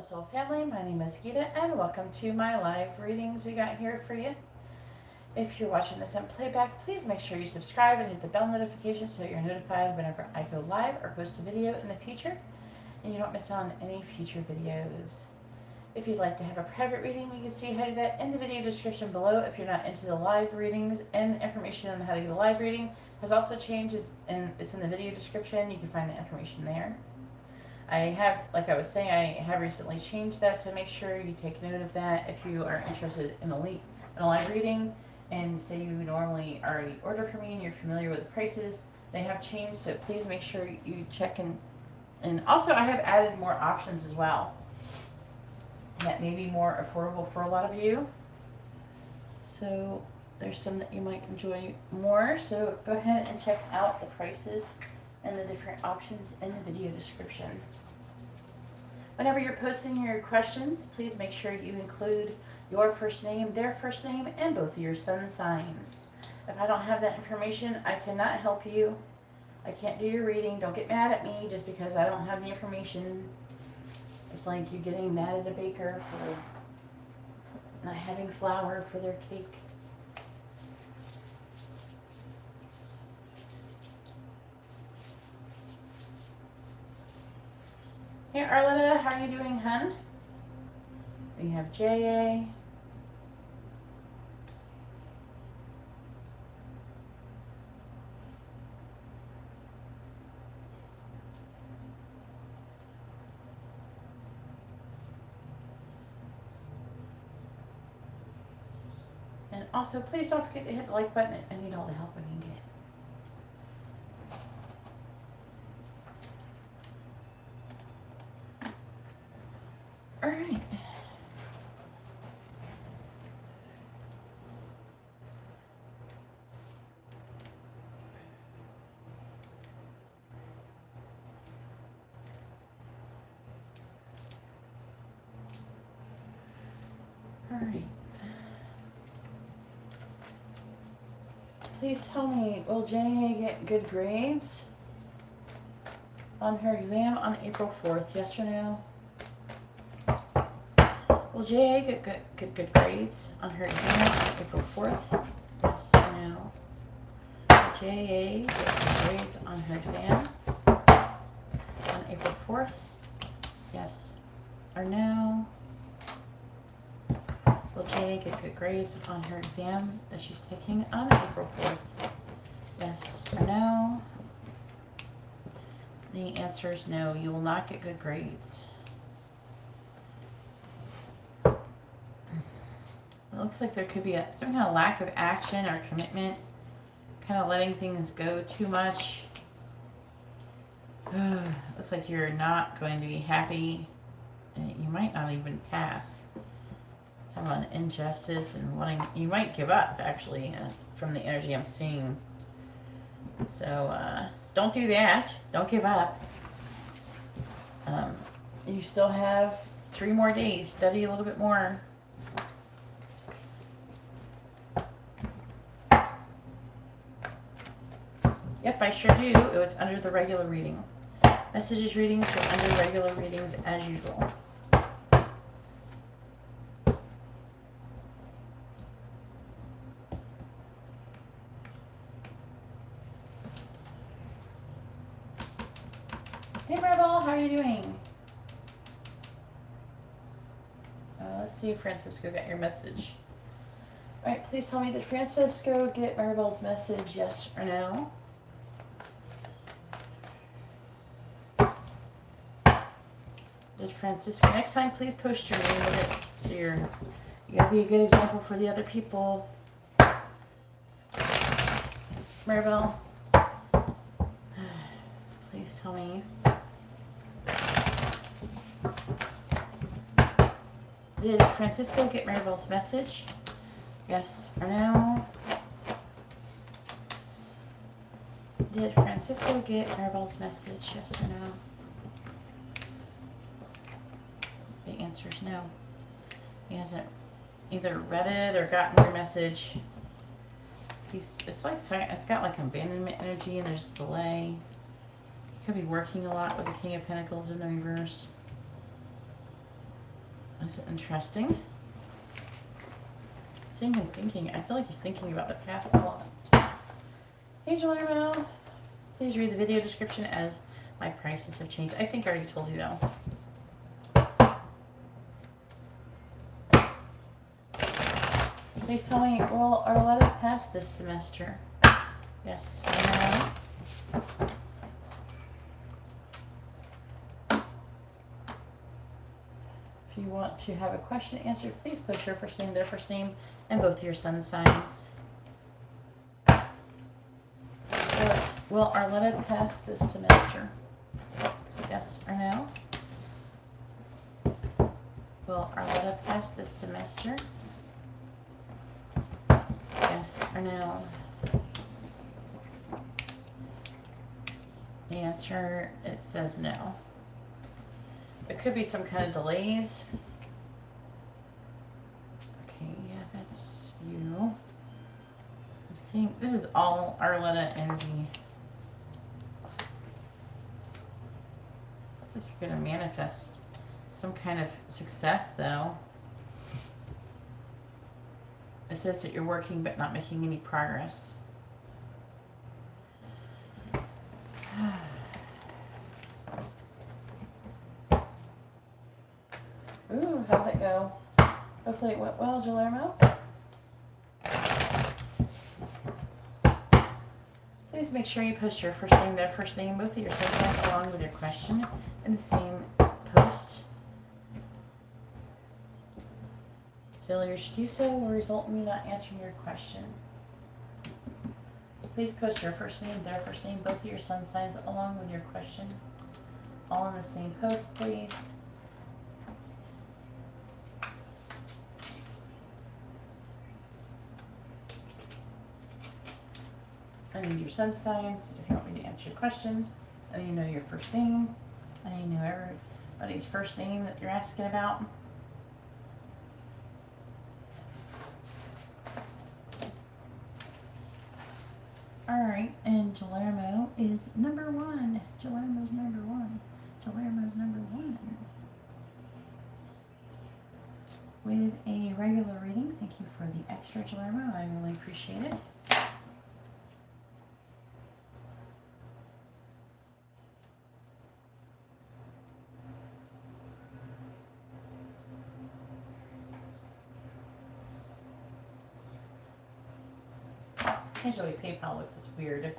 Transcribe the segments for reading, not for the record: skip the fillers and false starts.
Soul Family, my name is Geeta and welcome to my live readings we got here for you. If you're watching this on playback, please make sure you subscribe and hit the bell notification so you're notified whenever I go live or post a video in the future and you don't miss on any future videos. If you'd like to have a private reading, you can see how to do that in the video description below. If you're not into the live readings, and the information on how to get a live reading has also changed, and it's in the video description. You can find the information there. I have, like I was saying, I have recently changed that, so make sure you take note of that if you are interested in a live reading and say you normally already order from me and you're familiar with the prices. They have changed, so please make sure you check in. And also I have added more options as well that may be more affordable for a lot of you. So there's some that you might enjoy more, so go ahead and check out the prices and the different options in the video description. Whenever you're posting your questions, please make sure you include your first name, their first name, and both of your sun signs. If I don't have that information, I cannot help you. I can't do your reading. Don't get mad at me just because I don't have the information. It's like you getting mad at a baker for not having flour for their cake. Hey Arletta, how are you doing, hun? We have J.A. And also, please don't forget to hit the like button. I need all the help I can get. All right. All right. Please tell me, will Jenny get good grades on her exam on April 4th? Yes or no? Will J.A. get good grades on her exam on April 4th? Yes or no? Will J.A. get good grades on her exam on April 4th? Yes or no? Will J.A. get good grades on her exam that she's taking on April 4th? Yes or no? The answer is no. You will not get good grades. It looks like there could be some kind of lack of action or commitment, kind of letting things go too much. Looks like you're not going to be happy, and you might not even pass. Have an injustice and you might give up, actually, from the energy I'm seeing. So don't do that. Don't give up. You still have 3 more days. Study a little bit more. Yep, I sure do. It's under the regular reading. Messages readings are under regular readings as usual. Hey Rebel, how are you doing? Let's see if Francisco got your message. Alright, please tell me, did Francisco get Maribel's message, yes or no? Did Francisco? Next time, please post your name with it. So you gotta be a good example for the other people. Maribel, please tell me. Did Francisco get Maribel's message? Yes or no? Did Francisco get Maribel's message? Yes or no? The answer is no. He hasn't either read it or gotten your message. It's got like abandonment energy and there's a delay. He could be working a lot with the King of Pentacles in the reverse. That's interesting. Seeing him thinking, I feel like he's thinking about the past a lot. Hey, Gelermo. Please read the video description as my prices have changed. I think I already told you though. Please tell me, will Arletta pass this semester? Yes or no? If you want to have a question answered, please post your first name, their first name, and both your sun signs. Will Arletta pass this semester? Yes or no? Will Arletta pass this semester? Yes or no? The answer, it says no. There could be some kind of delays. Okay, yeah, that's you. I'm seeing, this is all Arletta energy. Looks like you're going to manifest some kind of success, though. It says that you're working but not making any progress. Ooh, how'd that go? Hopefully it went well, Gelermo. Please make sure you post your first name, their first name, both of your subjects along with your question in the same post. Failures to do so will result in me not answering your question. Please post your first name, their first name, both of your sun signs along with your question. All in the same post, please. I need your sun signs if you want me to answer your question. I need to know your first name. I need to know everybody's first name that you're asking about. Alright, and Gelermo is number one. Gelermo's number one. Gelermo's number one. With a regular reading, thank you for the extra, Gelermo. I really appreciate it. Usually PayPal looks, it's weird.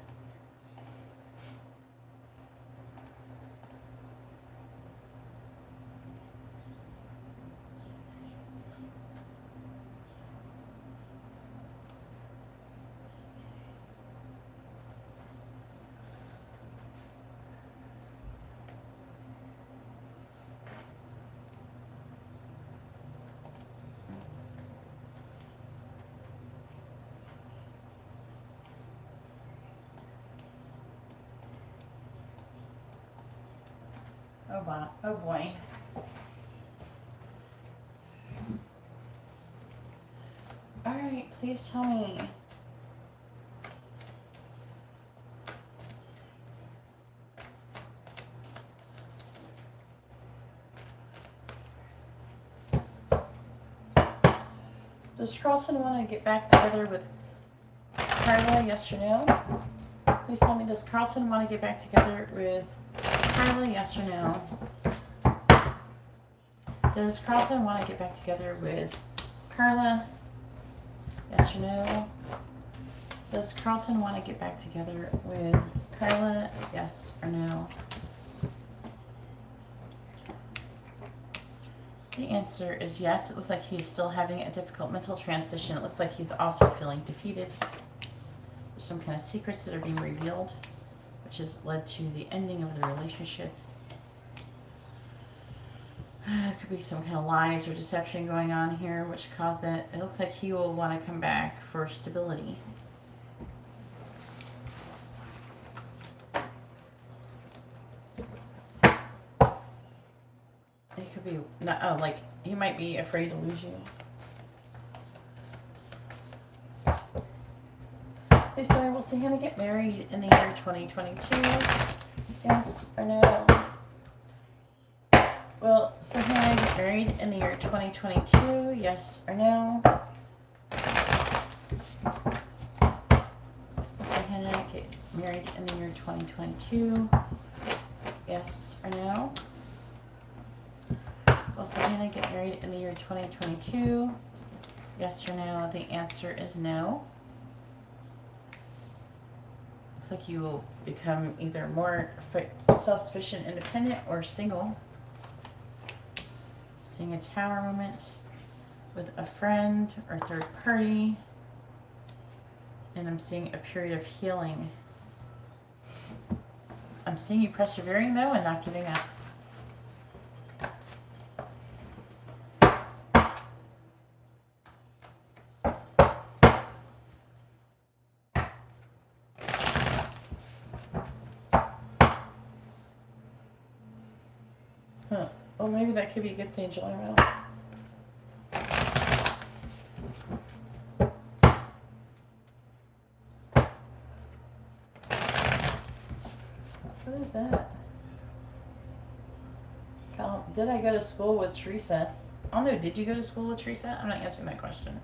Oh, wow. Oh boy. Alright, please tell me. Does Carlton want to get back together with Carla, yes or no? Please tell me, does Carlton want to get back together with Carla, yes or no? Does Carlton want to get back together with Carla? Yes or no? Does Carlton want to get back together with Carla? Yes or no? The answer is yes. It looks like he's still having a difficult mental transition. It looks like he's also feeling defeated. There's some kind of secrets that are being revealed, which has led to the ending of the relationship. It could be some kind of lies or deception going on here, which caused that. It looks like he will want to come back for stability. He could be, not, oh, like, he might be afraid to lose you. Please tell me, will Sahana get married in the year 2022? Yes or no? Will Sahana get married in the year 2022? Yes or no? Will Sahana get married in the year 2022? Yes or no? Will Sahana get married in the year 2022? Yes or no? The answer is no. Looks like you will become either more self-sufficient, independent, or single. Seeing a tower moment with a friend or third party. And I'm seeing a period of healing. I'm seeing you persevering though and not giving up. Huh. Well, maybe that could be a good thing, July. What is that? Did I go to school with Teresa? I don't know. Did you go to school with Teresa? I'm not answering that question.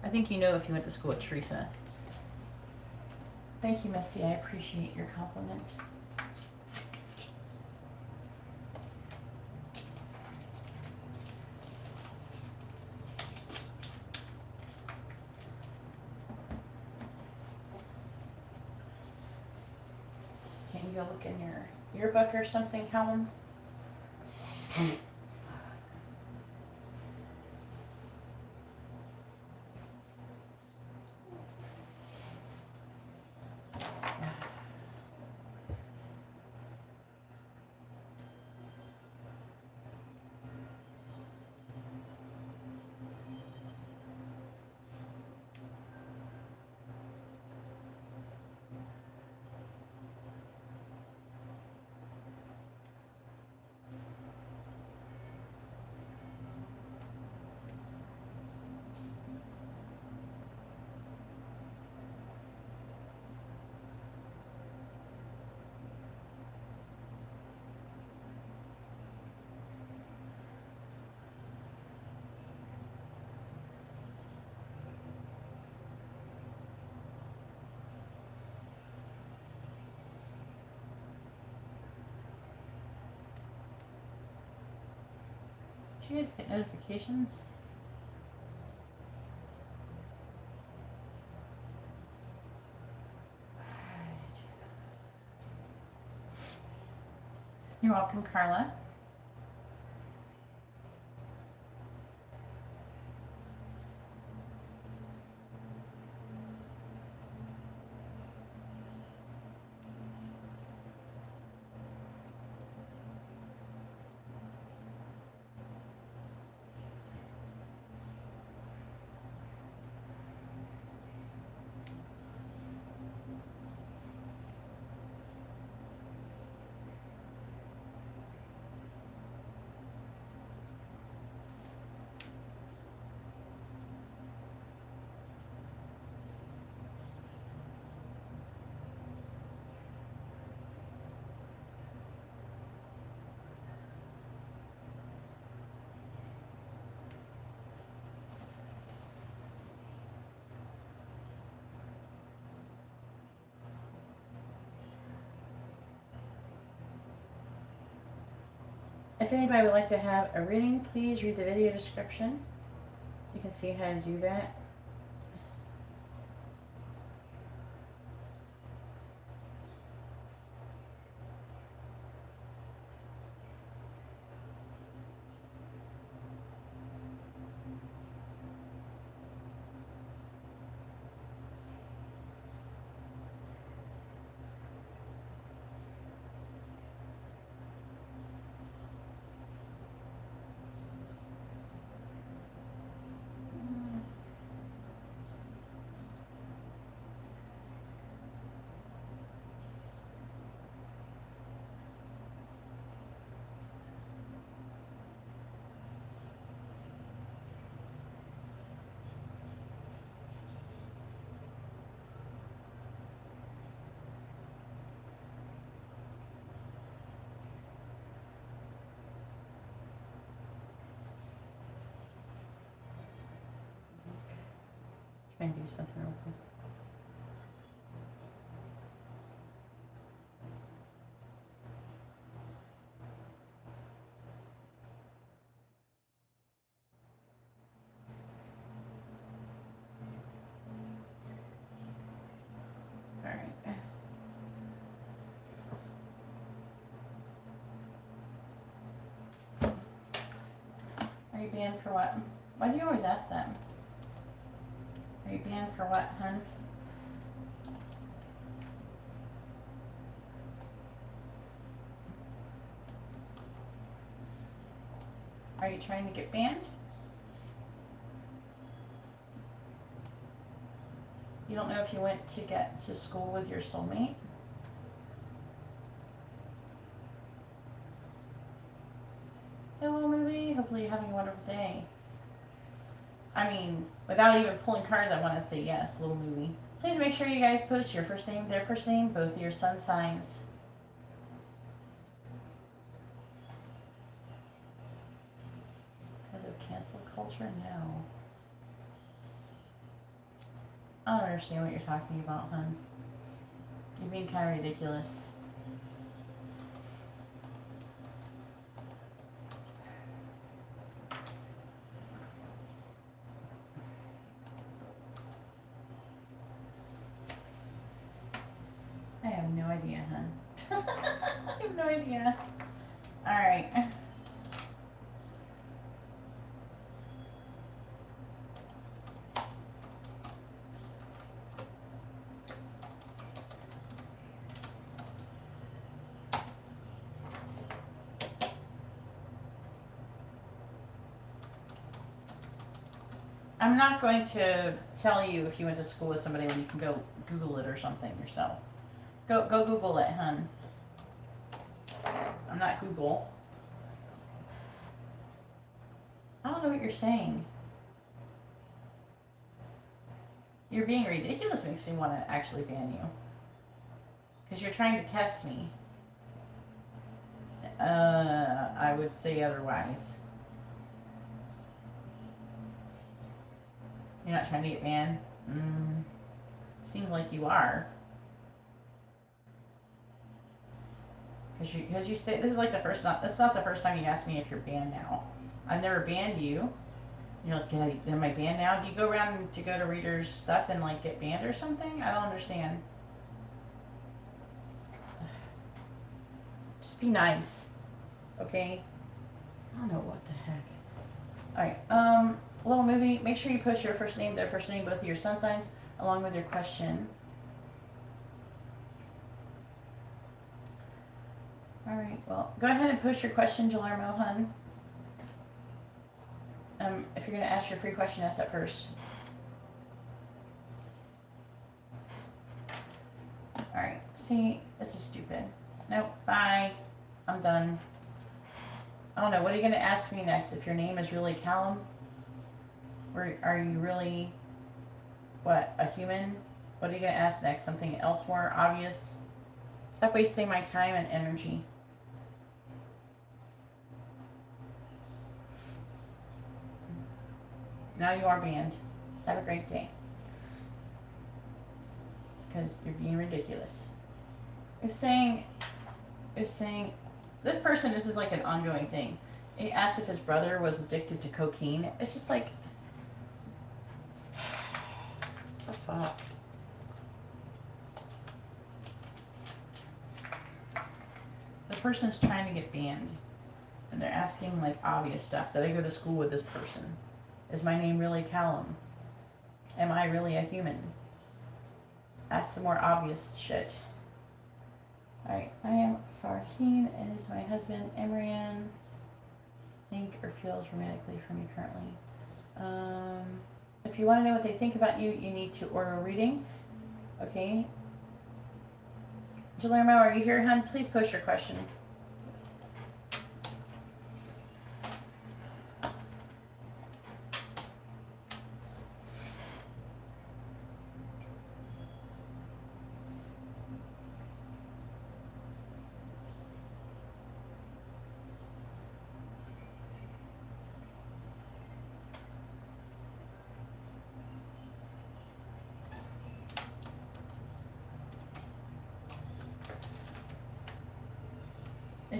I think you know if you went to school with Teresa. Thank you, Missy. I appreciate your compliment. Can you go look in your yearbook or something, Callum? Do you guys get notifications? You're welcome, Carla. If anybody would like to have a reading, please read the video description. You can see how to do that. I can do something real quick. Alright. Are you banned for what? Why do you always ask them? Are you banned for what, hun? Are you trying to get banned? You don't know if you went to get to school with your soulmate? Hello, movie. Hopefully you're having a wonderful day. I mean, without even pulling cards, I want to say yes, little movie. Please make sure you guys post your first name, their first name, both of your sun signs. Because of cancel culture? No. I don't understand what you're talking about, hun. You're being kind of ridiculous. I have no idea, hun. I have no idea. Alright. I'm not going to tell you if you went to school with somebody when you can go Google it or something yourself. Go Google it, hun. I'm not Google. I don't know what you're saying. You're being ridiculous. Makes me want to actually ban you. Because you're trying to test me. I would say otherwise. You're not trying to get banned? Seems like you are. Because you say, this is like the first, that's not the first time you asked me if you're banned now. I've never banned you. You're like, am I banned now? Do you go around to go to readers' stuff and like get banned or something? I don't understand. Just be nice. Okay? I don't know what the heck. Alright, little movie, make sure you post your first name, their first name, both of your sun signs, along with your question. Alright, well, go ahead and post your question, Jalermo, hun. If you're going to ask your free question, ask that first. Alright, see, this is stupid. Nope, bye. I'm done. I don't know, what are you going to ask me next? If your name is really Callum? Or are you really, what, a human? What are you going to ask next? Something else more obvious? Stop wasting my time and energy. Now you are banned. Have a great day. Because you're being ridiculous. If saying, this person, this is like an ongoing thing. He asked if his brother was addicted to cocaine. It's just like, what the fuck? The person's trying to get banned. And they're asking like obvious stuff. Did I go to school with this person? Is my name really Callum? Am I really a human? Ask some more obvious shit. Alright, I am Farheen. Is my husband Imran think or feels romantically for me currently? If you want to know what they think about you, you need to order a reading. Okay. Jalermo, are you here, hun? Please post your question.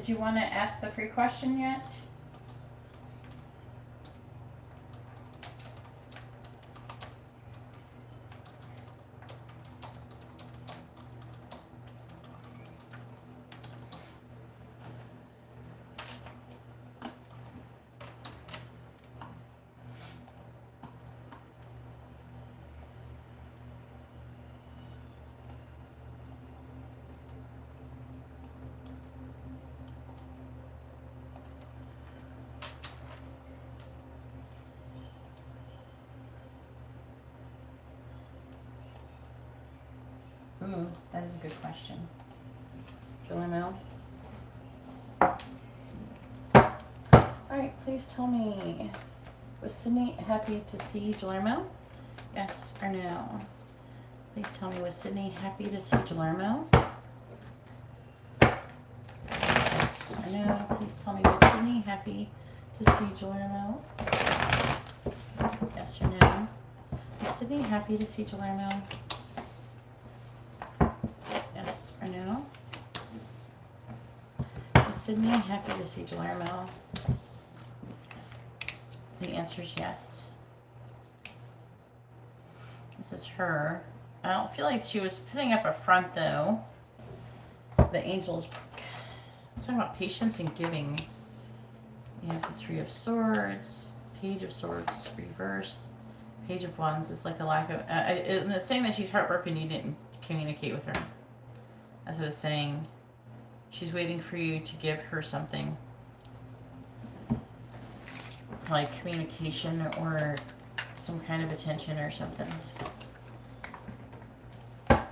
Did you want to ask the free question yet? Ooh, that is a good question. July. Alright, please tell me, was Sydney happy to see Guillermo? Yes or no? Please tell me, was Sydney happy to see Guillermo? Yes or no? Please tell me, was Sydney happy to see Guillermo? Yes or no? Is Sydney happy to see Guillermo? Yes or no? Is Sydney happy to see Guillermo? The answer is yes. This is her. I don't feel like she was putting up a front though. The angels. Let's talk about patience and giving. You have the Three of Swords, Page of Swords reversed, Page of Wands is like a lack of. It's saying that she's heartbroken. You didn't communicate with her. That's what it's saying. She's waiting for you to give her something. Like communication or some kind of attention or something. I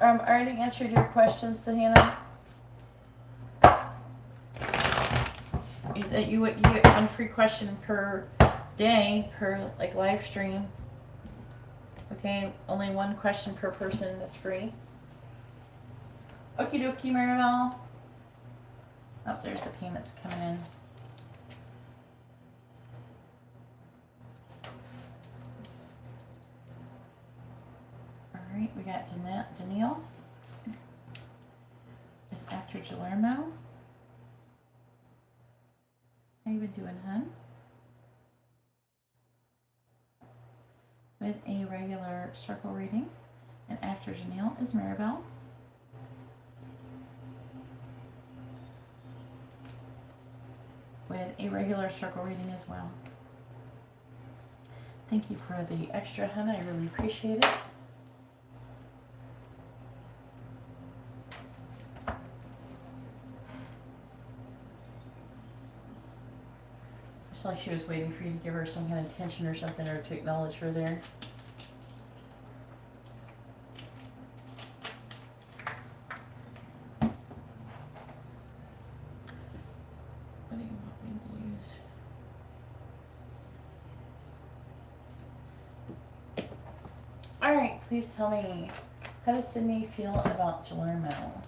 already answered your question, Sahana. You get one free question per day per like live stream. Okay, only one question per person that's free. Okie dokie, Maribel. Oh, there's the payments coming in. Alright, we got Danielle. Is after Guillermo. How you been doing, hun? With a regular circle reading. And after Janelle is Maribel. With a regular circle reading as well. Thank you for the extra, hun. I really appreciate it. It's like she was waiting for you to give her some kind of attention or something, or to acknowledge her there. What do you want me to use? Alright, please tell me, how does Sydney feel about Guillermo?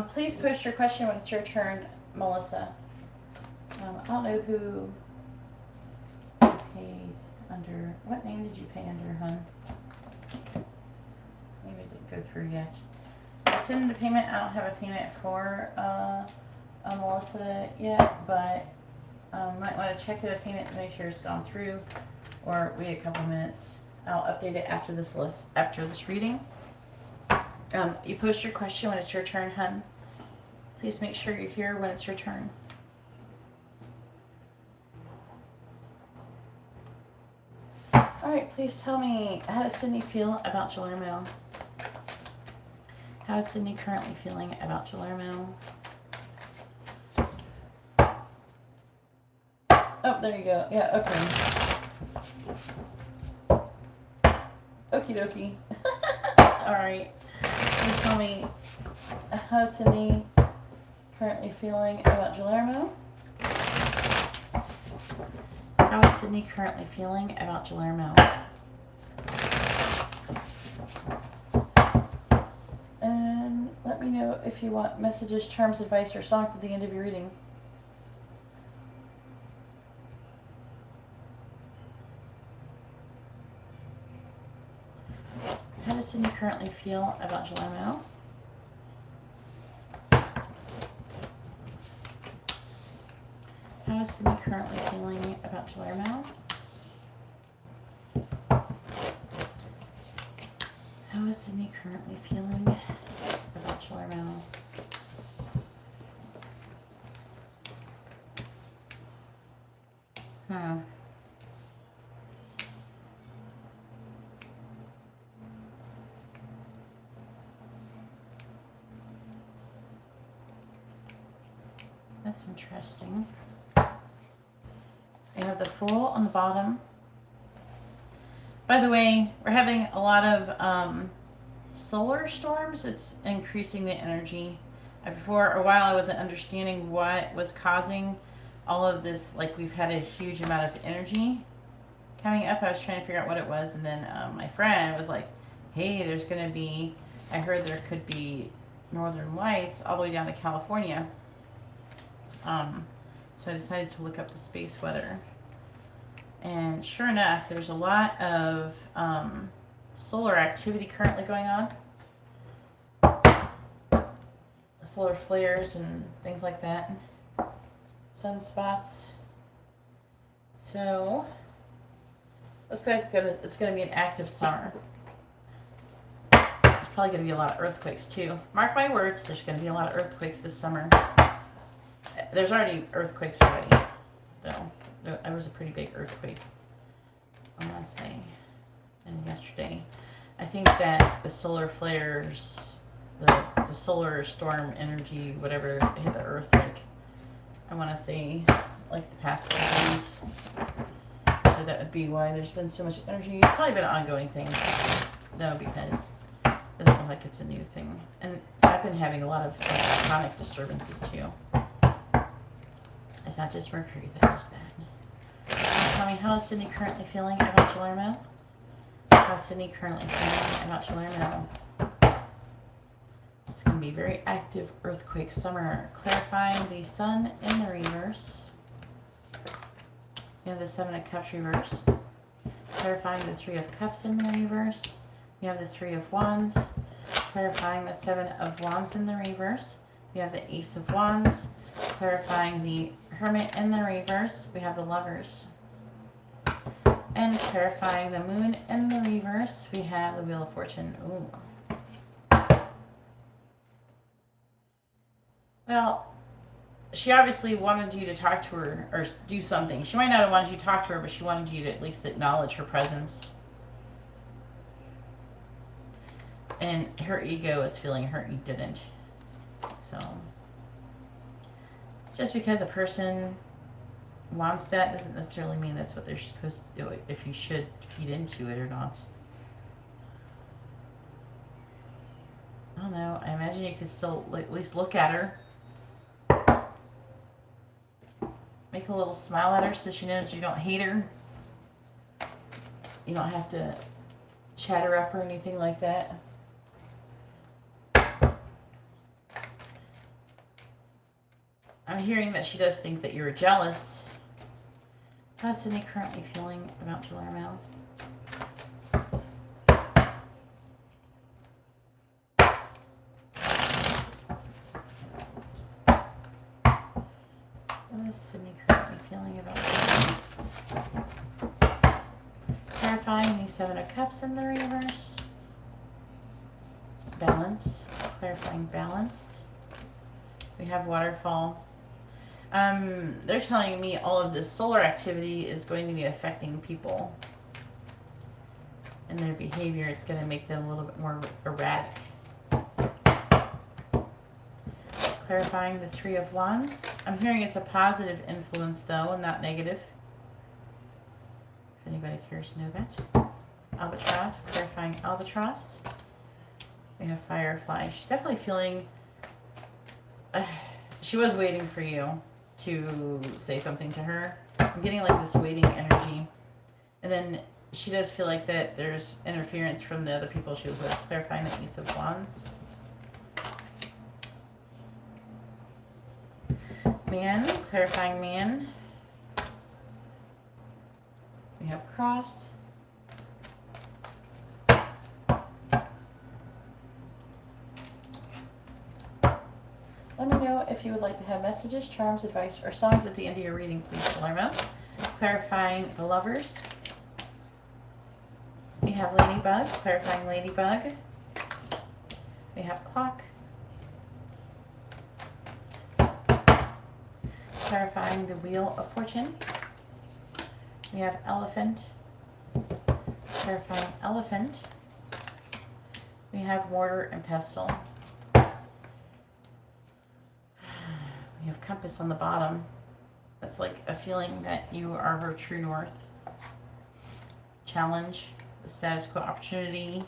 Please post your question when it's your turn, Melissa. I don't know who paid under. What name did you pay under, hun? Maybe it didn't go through yet. Send a payment. I don't have a payment for Melissa yet, but might want to check the payment to make sure it's gone through, or wait a couple minutes. I'll update it after this reading. You post your question when it's your turn, hun. Please make sure you're here when it's your turn. Alright, please tell me, how does Sydney feel about Guillermo? How is Sydney currently feeling about Guillermo? Oh, there you go. Yeah, okay. Okie dokie. Alright. Please tell me, how is Sydney currently feeling about Guillermo? How is Sydney currently feeling about Guillermo? And let me know if you want messages, charms, advice, or songs at the end of your reading. How does Sydney currently feel about Guillermo? How is Sydney currently feeling about Guillermo? How is Sydney currently feeling about Guillermo? That's interesting. We have the Fool on the bottom. By the way, we're having a lot of solar storms. It's increasing the energy. For a while, I wasn't understanding what was causing all of this. Like, we've had a huge amount of energy coming up. I was trying to figure out what it was, and then my friend was like, hey, there's going to be, I heard there could be northern lights all the way down to California. So I decided to look up the space weather. And sure enough, there's a lot of solar activity currently going on. Solar flares and things like that. Sunspots. So, looks like it's going to be an active summer. There's probably going to be a lot of earthquakes too. Mark my words, there's going to be a lot of earthquakes this summer. There's already earthquakes already, though. There was a pretty big earthquake, I want to say, and yesterday. I think that the solar flares, the solar storm energy, whatever, hit the earth, like, I want to say, like the past couple days. So that would be why there's been so much energy. It's probably been an ongoing thing, though, because it doesn't look like it's a new thing. And I've been having a lot of tectonic disturbances, too. It's not just Mercury that does that. Tell me, how is Sydney currently feeling about Guillermo? How is Sydney currently feeling about Guillermo? It's going to be very active earthquake summer. Clarifying the Sun in the reverse. We have the Seven of Cups reverse. Clarifying the Three of Cups in the reverse. We have the Three of Wands. Clarifying the Seven of Wands in the reverse. We have the Ace of Wands. Clarifying the Hermit in the reverse, we have the Lovers. And clarifying the Moon in the reverse, we have the Wheel of Fortune. Ooh. Well, she obviously wanted you to talk to her or do something. She might not have wanted you to talk to her, but she wanted you to at least acknowledge her presence. And her ego is feeling hurt you didn't. So, just because a person wants that doesn't necessarily mean that's what they're supposed to do, if you should feed into it or not. I don't know. I imagine you could still at least look at her. Make a little smile at her so she knows you don't hate her. You don't have to chat her up or anything like that. I'm hearing that she does think that you're jealous. How's Sydney currently feeling about Guillermo? What is Sydney currently feeling about Guillermo? Clarifying the Seven of Cups in the reverse. Balance. Clarifying balance. We have Waterfall. They're telling me all of this solar activity is going to be affecting people and their behavior. It's going to make them a little bit more erratic. Clarifying the Three of Wands. I'm hearing it's a positive influence, though, and not negative. If anybody cares to know that. Albatross. Clarifying Albatross. We have Firefly. She's definitely feeling... She was waiting for you to say something to her. I'm getting like this waiting energy. And then she does feel like that there's interference from the other people she was with. Clarifying the Ace of Wands. Man, clarifying man. We have cross. Let me know if you would like to have messages, charms, advice, or songs at the end of your reading, please, Palermo. Clarifying the lovers. We have ladybug, clarifying ladybug. We have clock. Clarifying the wheel of fortune. We have elephant. Clarifying elephant. We have mortar and pestle. We have compass on the bottom. That's like a feeling that you are her true north. Challenge, the status quo, opportunity.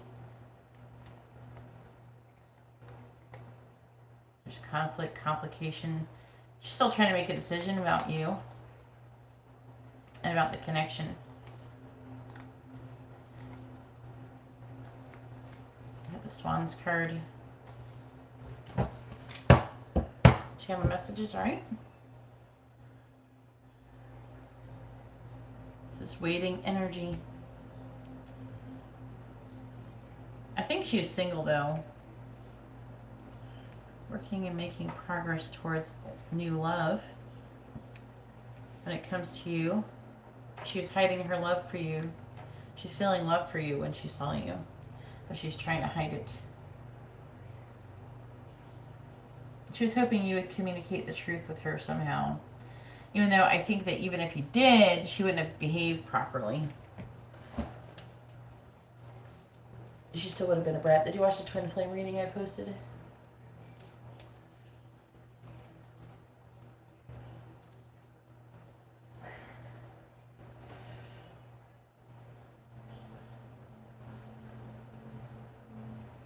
There's conflict, complication. She's still trying to make a decision about you and about the connection. Got the Swans card. Channel messages, right? This waiting energy. I think she's single though. Working and making progress towards new love. When it comes to you, she was hiding her love for you. She's feeling love for you when she saw you, but she's trying to hide it. She was hoping you would communicate the truth with her somehow. Even though I think that even if you did, she wouldn't have behaved properly. She still would have been a brat. Did you watch the twin flame reading I posted?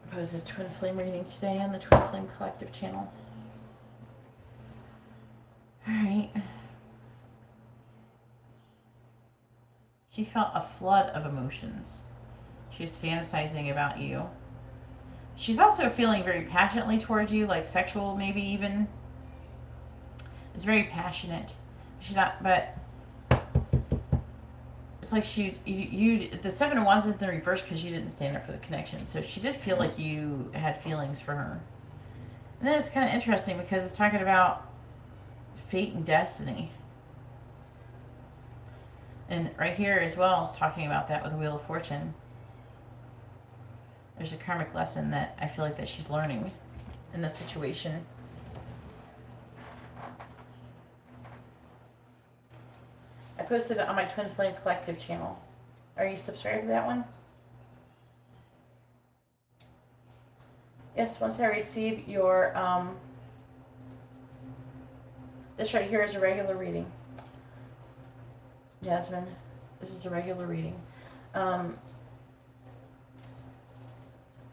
I posted a twin flame reading today on the Twin Flame Collective channel. Alright. She felt a flood of emotions. She was fantasizing about you. She's also feeling very passionately towards you, like sexual maybe even. It's very passionate. She's not, but it's like you the Seven of Wands is in the reverse because you didn't stand up for the connection. So she did feel like you had feelings for her. And then it's kind of interesting because it's talking about fate and destiny. And right here as well is talking about that with the Wheel of Fortune. There's a karmic lesson that I feel like that she's learning in this situation. I posted it on my Twin Flame Collective channel. Are you subscribed to that one? Yes, once I receive your, this right here is a regular reading. Jasmine, this is a regular reading.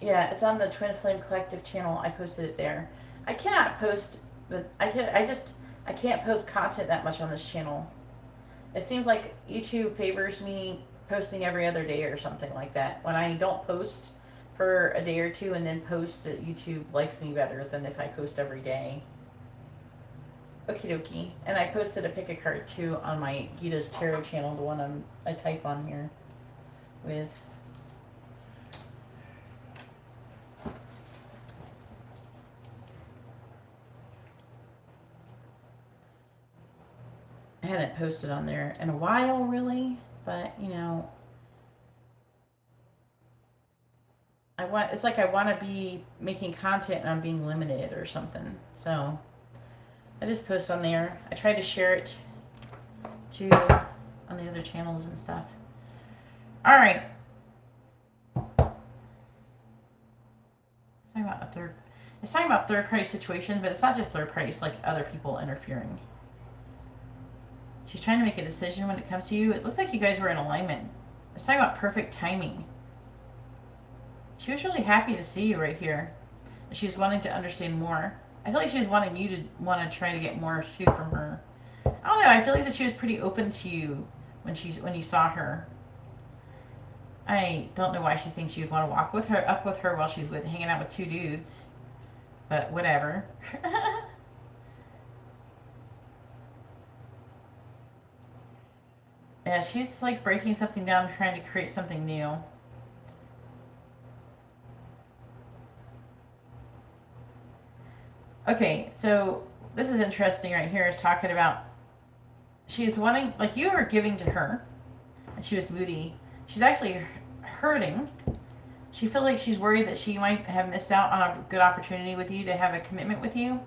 Yeah, it's on the Twin Flame Collective channel. I posted it there. I cannot post I can't post content that much on this channel. It seems like YouTube favors me posting every other day or something like that. When I don't post for a day or two and then post, YouTube likes me better than if I post every day. Okie dokie. And I posted a pick a card too on my Geeta's Tarot channel, the one I type on here with. I hadn't posted on there in a while, really, but you know, it's like I want to be making content and I'm being limited or something. So I just post on there. I try to share it to on the other channels and stuff. All right. It's talking about third party situations, but it's not just third parties, like other people interfering. She's trying to make a decision when it comes to you. It looks like you guys were in alignment. It's talking about perfect timing. She was really happy to see you right here. She was wanting to understand more. I feel like she was wanting you to want to try to get more too from her. I don't know. I feel like that she was pretty open to you when you saw her. I don't know why she thinks you'd want to walk with her up with her while she's hanging out with two dudes, but whatever. Yeah, she's like breaking something down, trying to create something new. Okay, so this is interesting right here. Is talking about she's wanting, like, you were giving to her, and she was moody. She's actually hurting. She feels like she's worried that she might have missed out on a good opportunity with you to have a commitment with you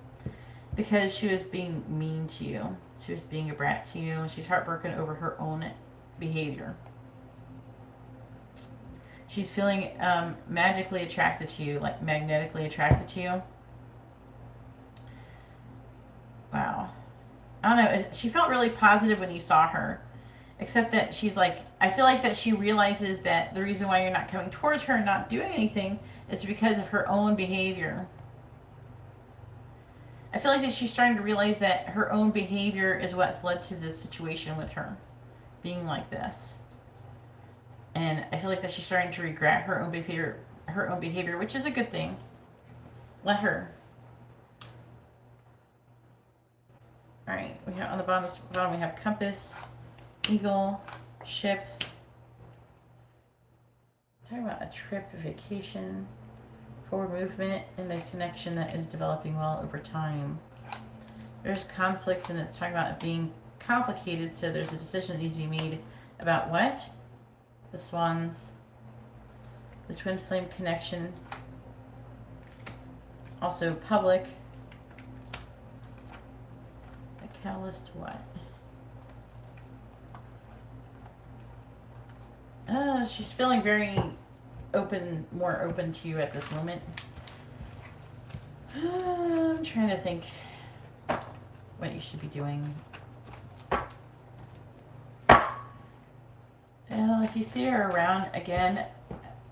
because she was being mean to you. She was being a brat to you, and she's heartbroken over her own behavior. She's feeling magically attracted to you, like magnetically attracted to you. Wow. I don't know. She felt really positive when you saw her. Except that she's like, I feel like that she realizes that the reason why you're not coming towards her and not doing anything is because of her own behavior. I feel like that she's starting to realize that her own behavior is what's led to this situation with her being like this. And I feel like that she's starting to regret her own behavior, which is a good thing. Let her. All right, we have on the bottom we have compass, eagle, ship. Talking about a trip, a vacation, forward movement, and the connection that is developing well over time. There's conflicts, and it's talking about it being complicated, so there's a decision that needs to be made about what? The swans, the twin flame connection, also public, a catalyst, what? She's feeling very open, more open to you at this moment. I'm trying to think what you should be doing. Well, if you see her around again,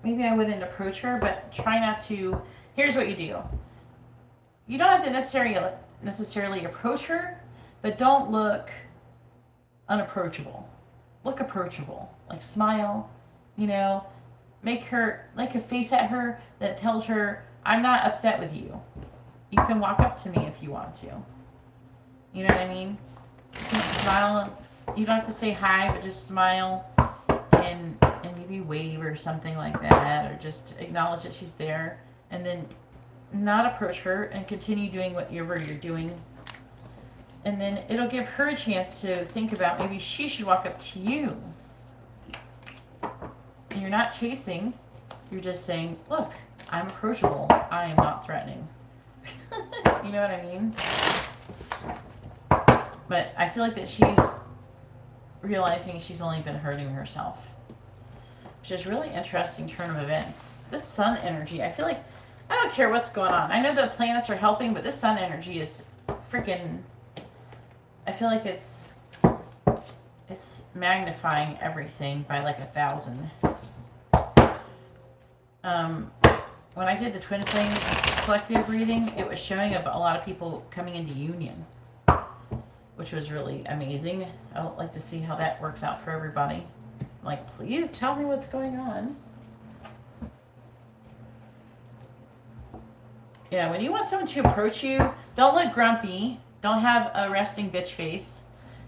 maybe I wouldn't approach her, but try not to. Here's what you do. You don't have to necessarily approach her, but don't look unapproachable. Look approachable. Like, smile, make her, like, a face at her that tells her, I'm not upset with you. You can walk up to me if you want to. You know what I mean? You can smile. You don't have to say hi, but just smile and maybe wave or something like that, or just acknowledge that she's there, and then not approach her and continue doing whatever you're doing. And then it'll give her a chance to think about maybe she should walk up to you. And you're not chasing. You're just saying, look, I'm approachable. I am not threatening. You know what I mean? But I feel like that she's realizing she's only been hurting herself. Which is really interesting turn of events. This sun energy, I feel like, I don't care what's going on. I know the planets are helping, but this sun energy is freaking, I feel like it's magnifying everything by like 1,000. When I did the Twin Flame collective reading, it was showing a lot of people coming into union, which was really amazing. I would like to see how that works out for everybody. Like, please tell me what's going on. Yeah, when you want someone to approach you, don't look grumpy. Don't have a resting bitch face.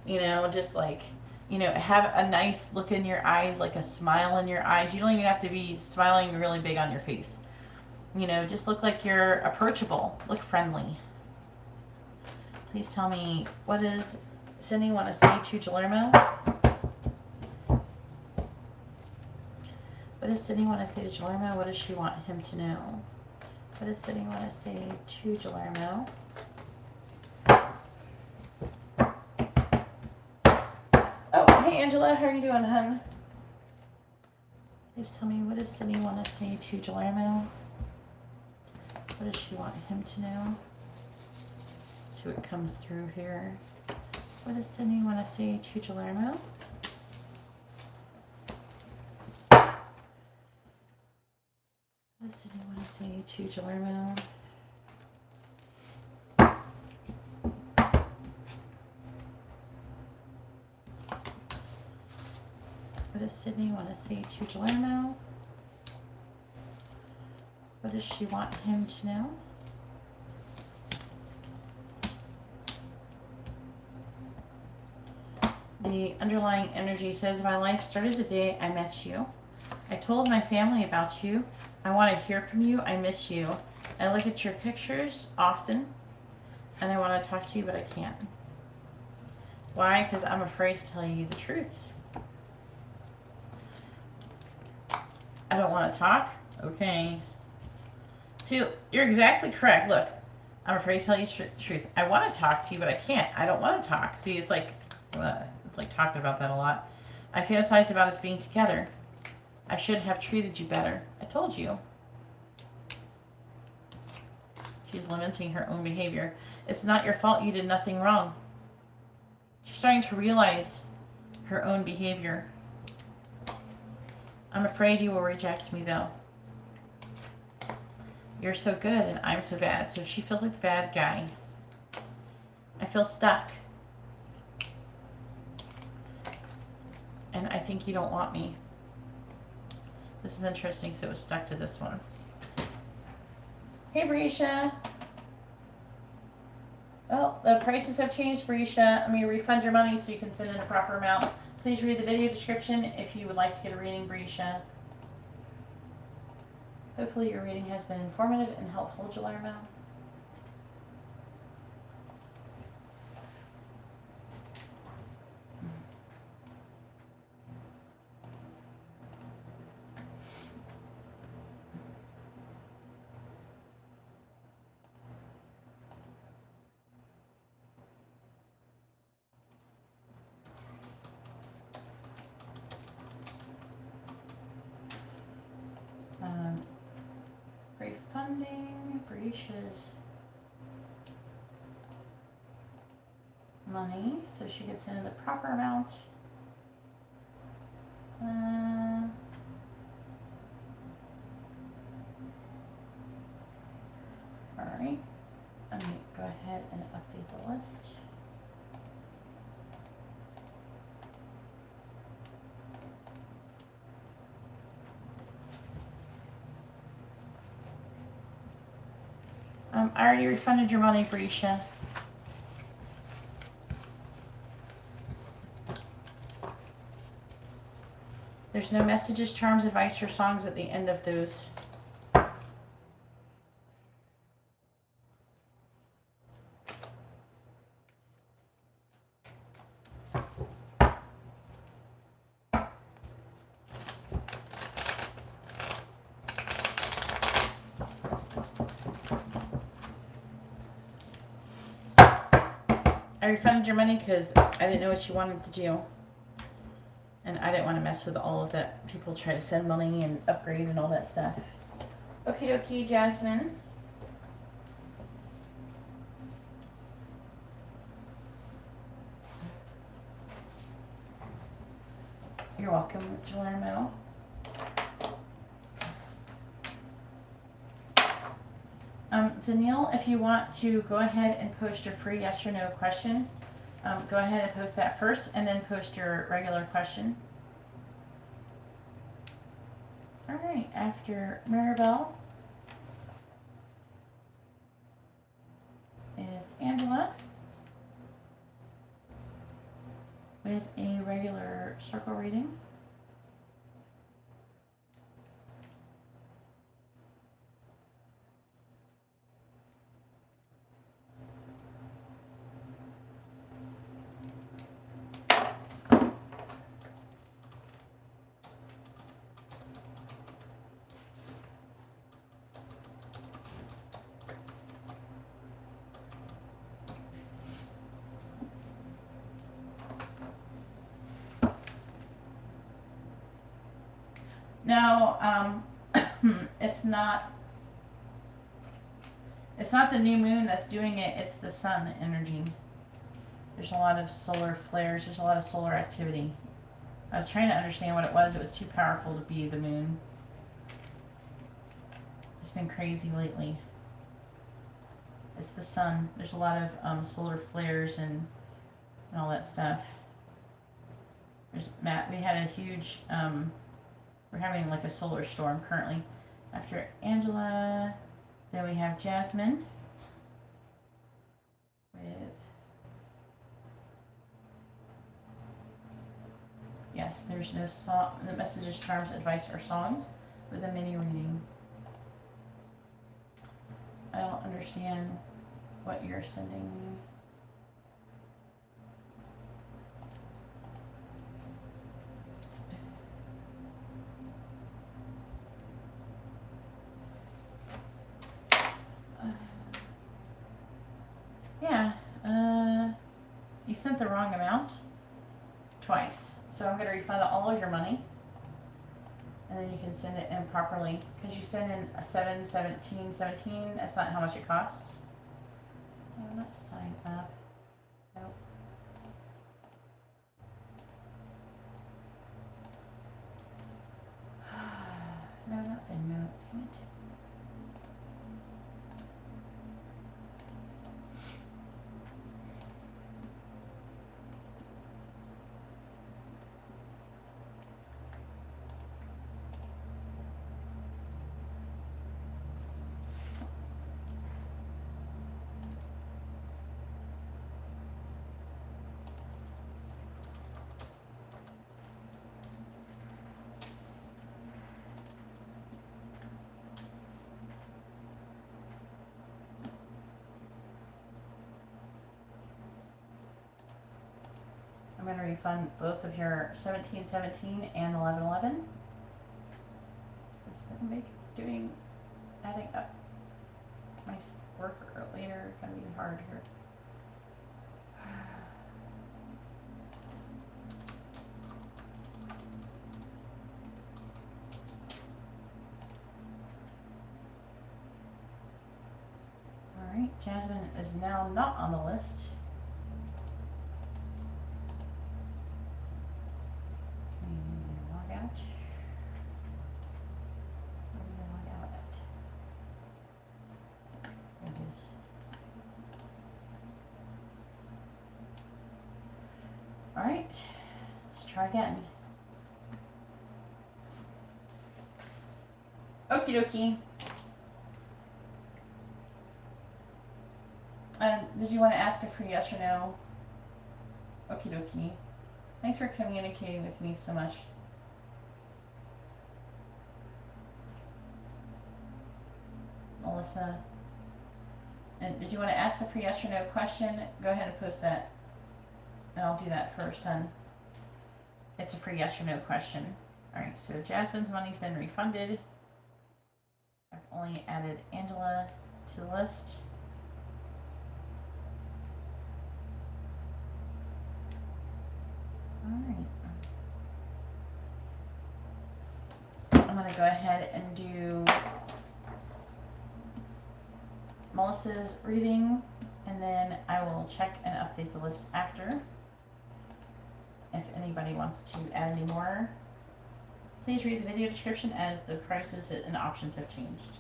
Just like, have a nice look in your eyes, like a smile in your eyes. You don't even have to be smiling really big on your face. Just look like you're approachable. Look friendly. Please tell me, what does Cindy want to say to Guillermo? What does Cindy want to say to Guillermo? What does she want him to know? What does Cindy want to say to Guillermo? Oh, hey Angela, how are you doing, hun? Please tell me, what does Cindy want to say to Guillermo? What does she want him to know? See what comes through here. What does Cindy want to say to Guillermo? What does Cindy want to say to Guillermo? What does Sydney want to say to Guillermo? What does she want him to know? The underlying energy says, my life started the day I met you. I told my family about you. I want to hear from you. I miss you. I look at your pictures often, and I want to talk to you, but I can't. Why? Because I'm afraid to tell you the truth. I don't want to talk? Okay. See, you're exactly correct. Look, I'm afraid to tell you the truth. I want to talk to you, but I can't. I don't want to talk. See, it's like talking about that a lot. I fantasize about us being together. I should have treated you better. I told you. She's lamenting her own behavior. It's not your fault. You did nothing wrong. She's starting to realize her own behavior. I'm afraid you will reject me, though. You're so good and I'm so bad. So she feels like the bad guy. I feel stuck. And I think you don't want me. This is interesting, so it was stuck to this one. Hey, Brisha. Well, the prices have changed, Brisha. I'm going to refund your money so you can send in the proper amount. Please read the video description if you would like to get a reading, Brisha. Hopefully your reading has been informative and helpful, Guillermo. Refunding Brisha's money so she gets in the proper amount. Alright, let me go ahead and update the list. I already refunded your money, Brisha. There's no messages, charms, advice, or songs at the end of those. I refunded your money because I didn't know what you wanted to do. And I didn't want to mess with all of that. People try to send money and upgrade and all that stuff. Okie dokie, Jasmine. You're welcome, Guillermo. Danielle, if you want to go ahead and post your free yes or no question, go ahead and post that first and then post your regular question. All right, after Maribel is Angela with a regular circle reading. No, it's not the new moon that's doing it, it's the sun energy. There's a lot of solar flares, there's a lot of solar activity. I was trying to understand what it was too powerful to be the moon. It's been crazy lately. It's the sun. There's a lot of solar flares and all that stuff. There's Matt. We had a huge, we're having like a solar storm currently. After Angela, then we have Jasmine with, yes, there's no song, the messages, charms, advice, or songs with a mini reading. I don't understand what you're sending me. Yeah, you sent the wrong amount twice. So I'm going to refund all of your money. And then you can send it in properly. Because you send in a 71717. That's not how much it costs. No, I'm not signed up. Nope. No, not Venmo. Damn it. I'm going to refund both of your 1717 and 1111. This is going to make adding up my work later going to be hard here. Alright, Jasmine is now not on the list. Alright, let's try again. Okie dokie. Did you want to ask a free yes or no? Okie dokie. Thanks for communicating with me so much. Melissa. And did you want to ask a free yes or no question? Go ahead and post that. And I'll do that first, hon. It's a free yes or no question. Alright, so Jasmine's money's been refunded. I've only added Angela to the list. Alright. I'm going to go ahead and do Melissa's reading, and then I will check and update the list after. If anybody wants to add any more, please read the video description as the prices and options have changed.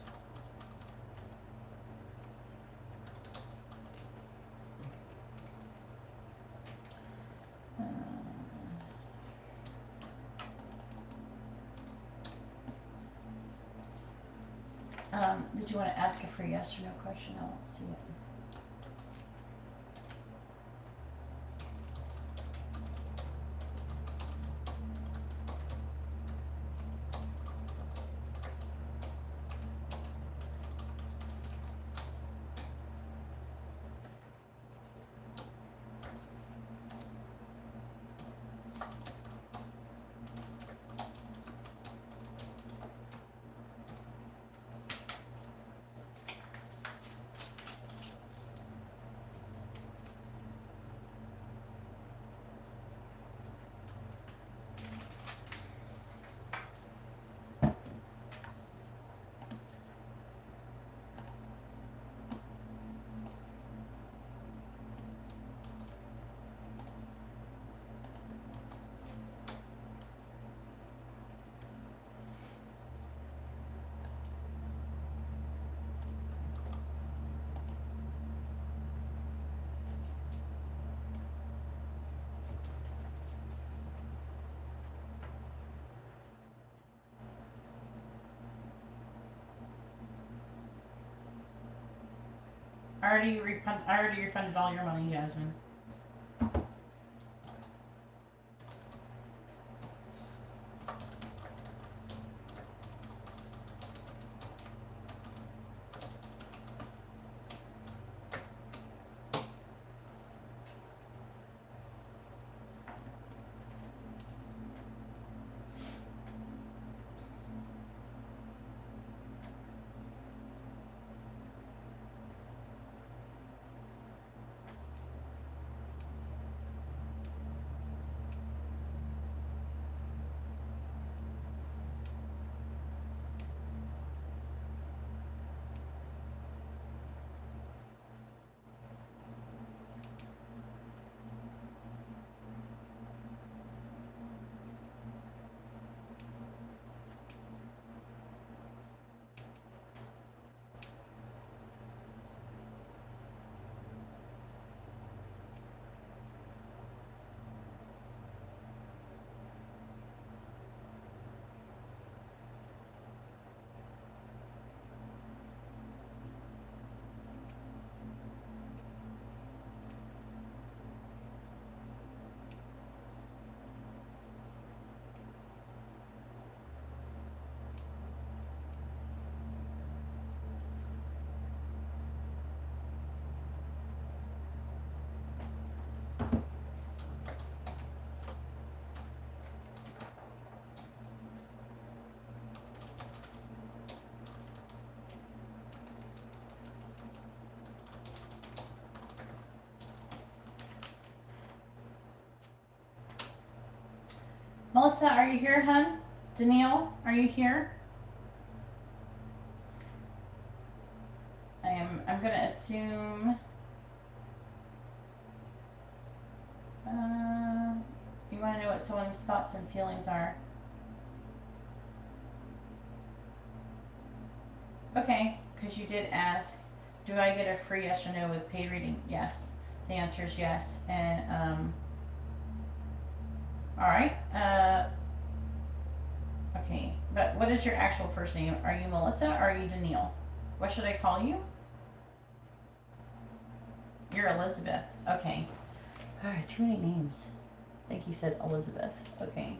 Did you want to ask a free yes or no question? I won't see it. I already refunded all your money, Jasmine. Melissa, are you here, hun? Danielle, are you here? I'm gonna assume you want to know what someone's thoughts and feelings are. Okay, because you did ask, do I get a free yes or no with paid reading? Yes. The answer is yes. And all right. Okay, but what is your actual first name? Are you Melissa or are you Danielle? What should I call you? You're Elizabeth. Okay. All right, too many names. I think you said Elizabeth. Okay.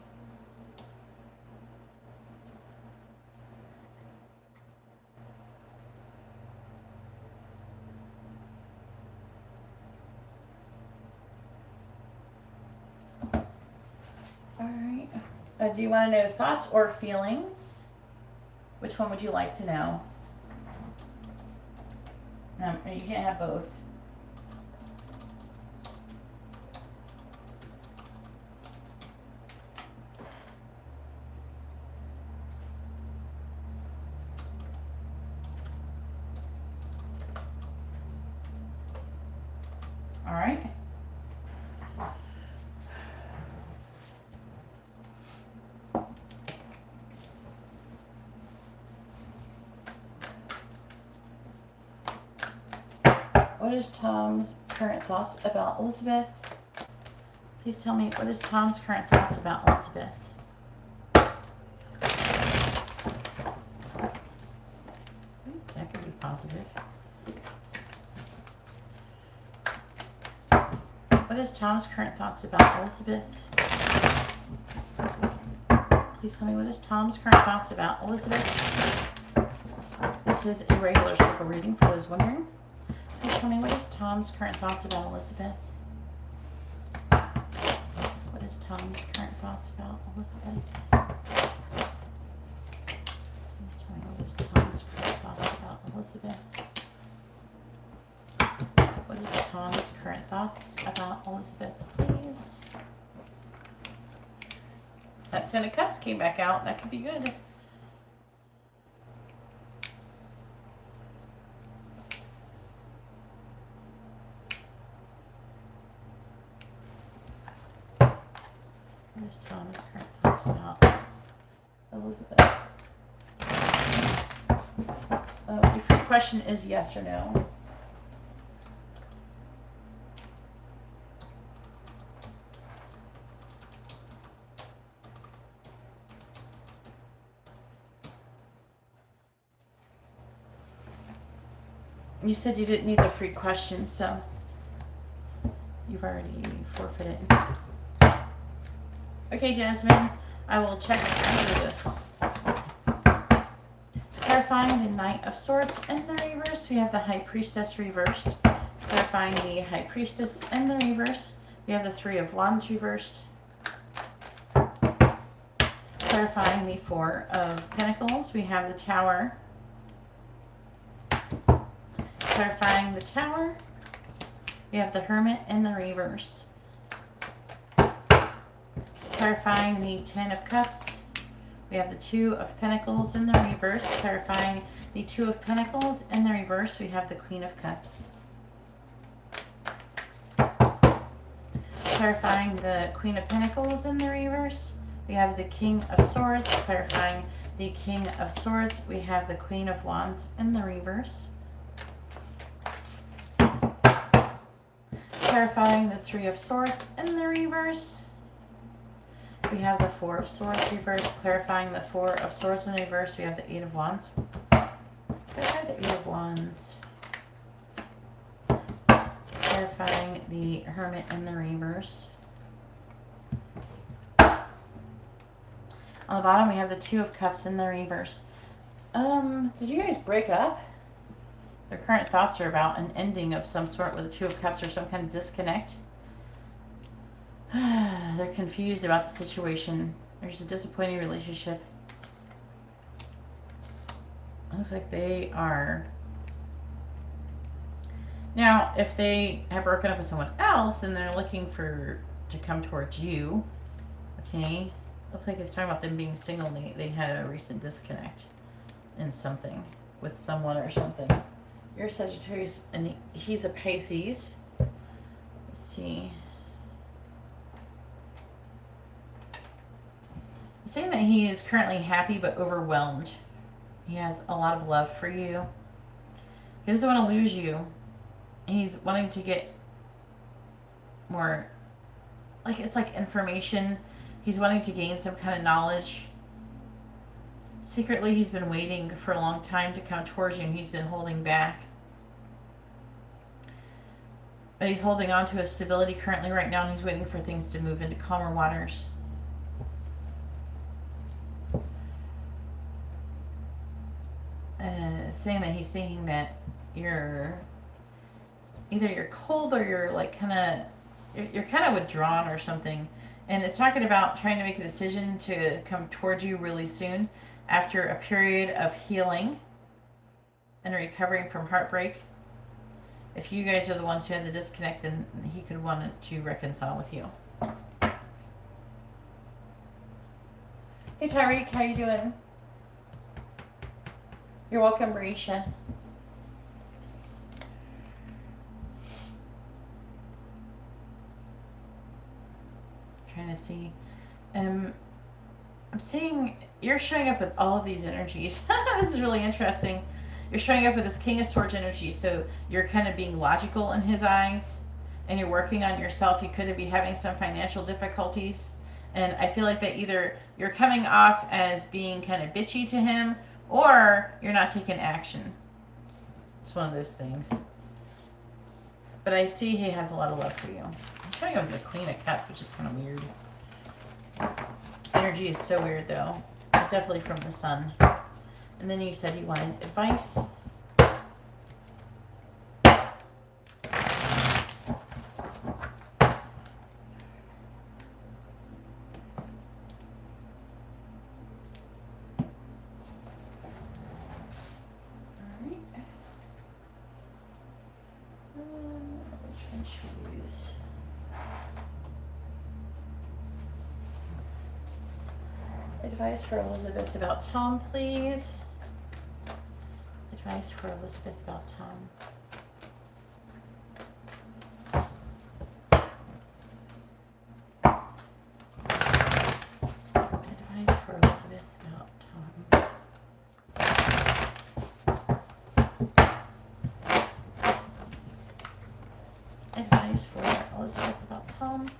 All right. Do you want to know thoughts or feelings? Which one would you like to know? You can't have both. All right. What is Tom's current thoughts about Elizabeth? Please tell me, what is Tom's current thoughts about Elizabeth? That could be positive. What is Tom's current thoughts about Elizabeth? Please tell me, what is Tom's current thoughts about Elizabeth? This is a regular circle reading for those wondering. Please tell me, what is Tom's current thoughts about Elizabeth? What is Tom's current thoughts about Elizabeth? Please tell me, what is Tom's current thoughts about Elizabeth? What is Tom's current thoughts about Elizabeth, please? That Ten of Cups came back out. That could be good. What is Tom's current thoughts about Elizabeth? If your question is yes or no. You said you didn't need the free questions, so you've already forfeited. Okay, Jasmine, I will check under this. Clarifying the Knight of Swords in the reverse, we have the High Priestess reversed. Clarifying the High Priestess in the reverse, we have the Three of Wands reversed. Clarifying the Four of Pentacles, we have the Tower. Clarifying the Tower, we have the Hermit in the reverse. Clarifying the Ten of Cups, we have the Two of Pentacles in the reverse. Clarifying the Two of Pentacles in the reverse, we have the Queen of Cups. Clarifying the Queen of Pentacles in the reverse, we have the King of Swords. Clarifying the King of Swords, we have the Queen of Wands in the reverse. Clarifying the Three of Swords in the reverse, we have the Four of Swords reversed. Clarifying the Four of Swords in reverse, we have the Eight of Wands. Clarify the Eight of Wands. Clarifying the Hermit in the reverse. On the bottom, we have the Two of Cups in the reverse. Did you guys break up? Their current thoughts are about an ending of some sort with the Two of Cups or some kind of disconnect. They're confused about the situation. There's a disappointing relationship. Looks like they are. Now, if they have broken up with someone else, then they're looking to come towards you. Okay. Looks like it's talking about them being single. They had a recent disconnect in something with someone or something. You're a Sagittarius and he's a Pisces. Let's see. It's saying that he is currently happy but overwhelmed. He has a lot of love for you. He doesn't want to lose you. He's wanting to get more, like, it's like information. He's wanting to gain some kind of knowledge. Secretly, he's been waiting for a long time to come towards you, and he's been holding back. But he's holding on to his stability currently right now, and he's waiting for things to move into calmer waters. Saying that he's thinking that you're cold or you're like you're kind of withdrawn or something. And it's talking about trying to make a decision to come towards you really soon after a period of healing and recovering from heartbreak. If you guys are the ones who had the disconnect, then he could want to reconcile with you. Hey Tyreek, how you doing? You're welcome, Marisha. Trying to see. I'm seeing you're showing up with all of these energies. This is really interesting. You're showing up with this King of Swords energy, so you're kind of being logical in his eyes, and you're working on yourself. You could be having some financial difficulties, and I feel like that either you're coming off as being kind of bitchy to him, or you're not taking action. It's one of those things. But I see he has a lot of love for you. I'm showing up as a Queen of Cups, which is kind of weird. Energy is so weird, though. It's definitely from the sun. And then you said you wanted advice. Advice for Elizabeth about Tom, please. Advice for Elizabeth about Tom. Advice for Elizabeth about Tom. Advice for Elizabeth about Tom.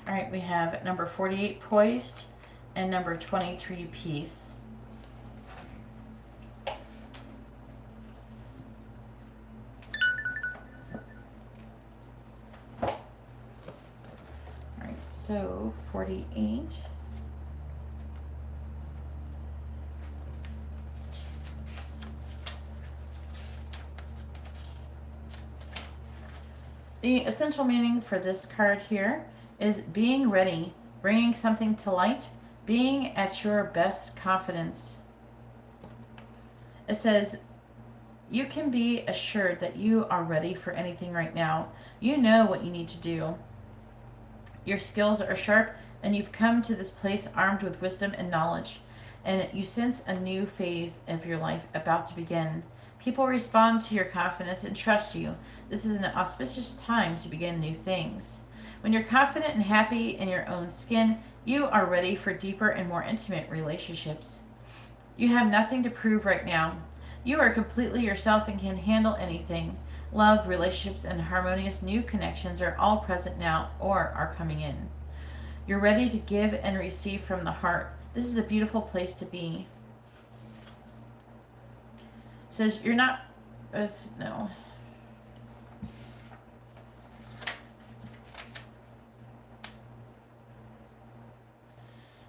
All right, we have number 48, Poised, and number 23, Peace. So 48. The essential meaning for this card here is being ready, bringing something to light, being at your best confidence. It says, you can be assured that you are ready for anything right now. You know what you need to do. Your skills are sharp, and you've come to this place armed with wisdom and knowledge. And you sense a new phase of your life about to begin. People respond to your confidence and trust you. This is an auspicious time to begin new things. When you're confident and happy in your own skin, you are ready for deeper and more intimate relationships. You have nothing to prove right now. You are completely yourself and can handle anything. Love, relationships, and harmonious new connections are all present now or are coming in. You're ready to give and receive from the heart. This is a beautiful place to be. It says you're not, no.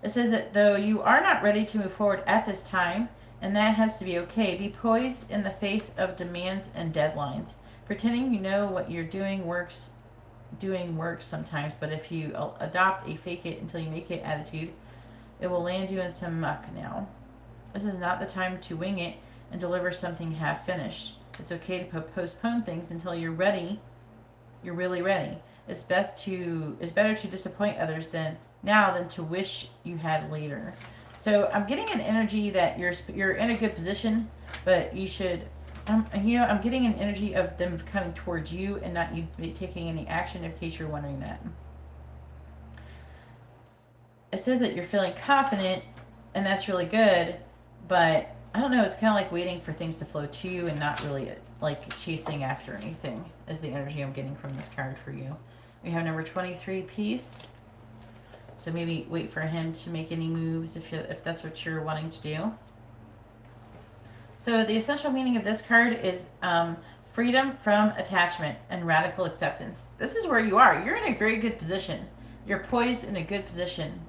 It says that though you are not ready to move forward at this time, and that has to be okay, be poised in the face of demands and deadlines. Pretending you know what you're doing works sometimes, but if you adopt a fake it until you make it attitude, it will land you in some muck now. This is not the time to wing it and deliver something half finished. It's okay to postpone things until you're ready. You're really ready. It's better to disappoint others than to wish you had later. So I'm getting an energy that you're in a good position, but you should, I'm getting an energy of them coming towards you and not you taking any action, in case you're wondering that. It says that you're feeling confident, and that's really good, but I don't know, it's kind of like waiting for things to flow to you and not really like chasing after anything is the energy I'm getting from this card for you. We have number 23, peace. So maybe wait for him to make any moves if that's what you're wanting to do. So the essential meaning of this card is freedom from attachment and radical acceptance. This is where you are. You're in a very good position. You're poised in a good position.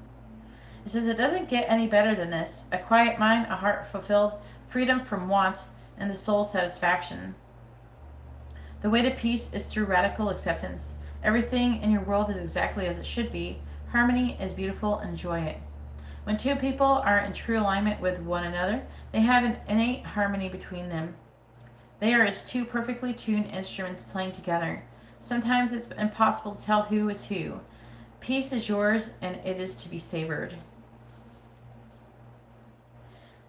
It says it doesn't get any better than this. A quiet mind, a heart fulfilled, freedom from want, and the soul satisfaction. The way to peace is through radical acceptance. Everything in your world is exactly as it should be. Harmony is beautiful. Enjoy it. When two people are in true alignment with one another, they have an innate harmony between them. They are as two perfectly tuned instruments playing together. Sometimes it's impossible to tell who is who. Peace is yours, and it is to be savored.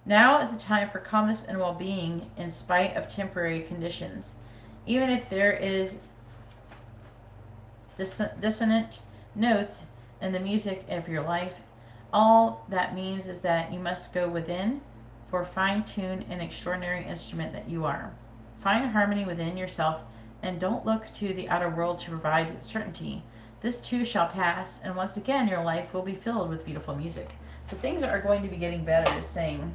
Now is the time for calmness and well-being in spite of temporary conditions. Even if there is dissonant notes in the music of your life, all that means is that you must go within for fine-tune and extraordinary instrument that you are. Find harmony within yourself and don't look to the outer world to provide certainty. This too shall pass, and once again your life will be filled with beautiful music. So things are going to be getting better, is saying.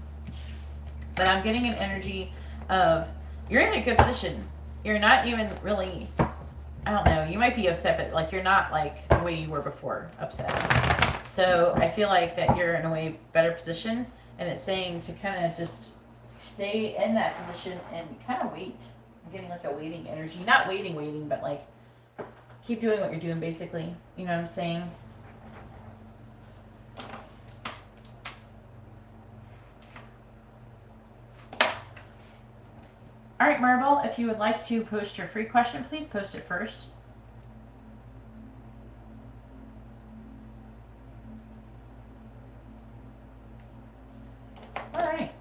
But I'm getting an energy of you're in a good position. You're not even really, I don't know, you might be upset, but like you're not like the way you were before upset. So I feel like that you're in a way better position, and it's saying to kind of just stay in that position and kind of wait. I'm getting like a waiting energy. Not waiting, but like keep doing what you're doing basically. You know what I'm saying? All right, Marble, if you would like to post your free question, please post it first. All right.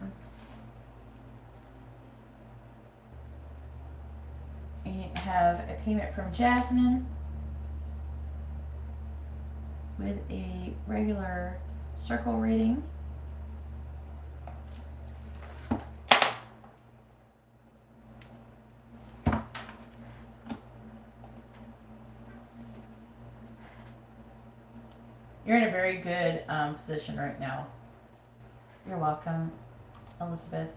We have a payment from Jasmine with a regular circle reading. You're in a very good position right now. You're welcome, Elizabeth.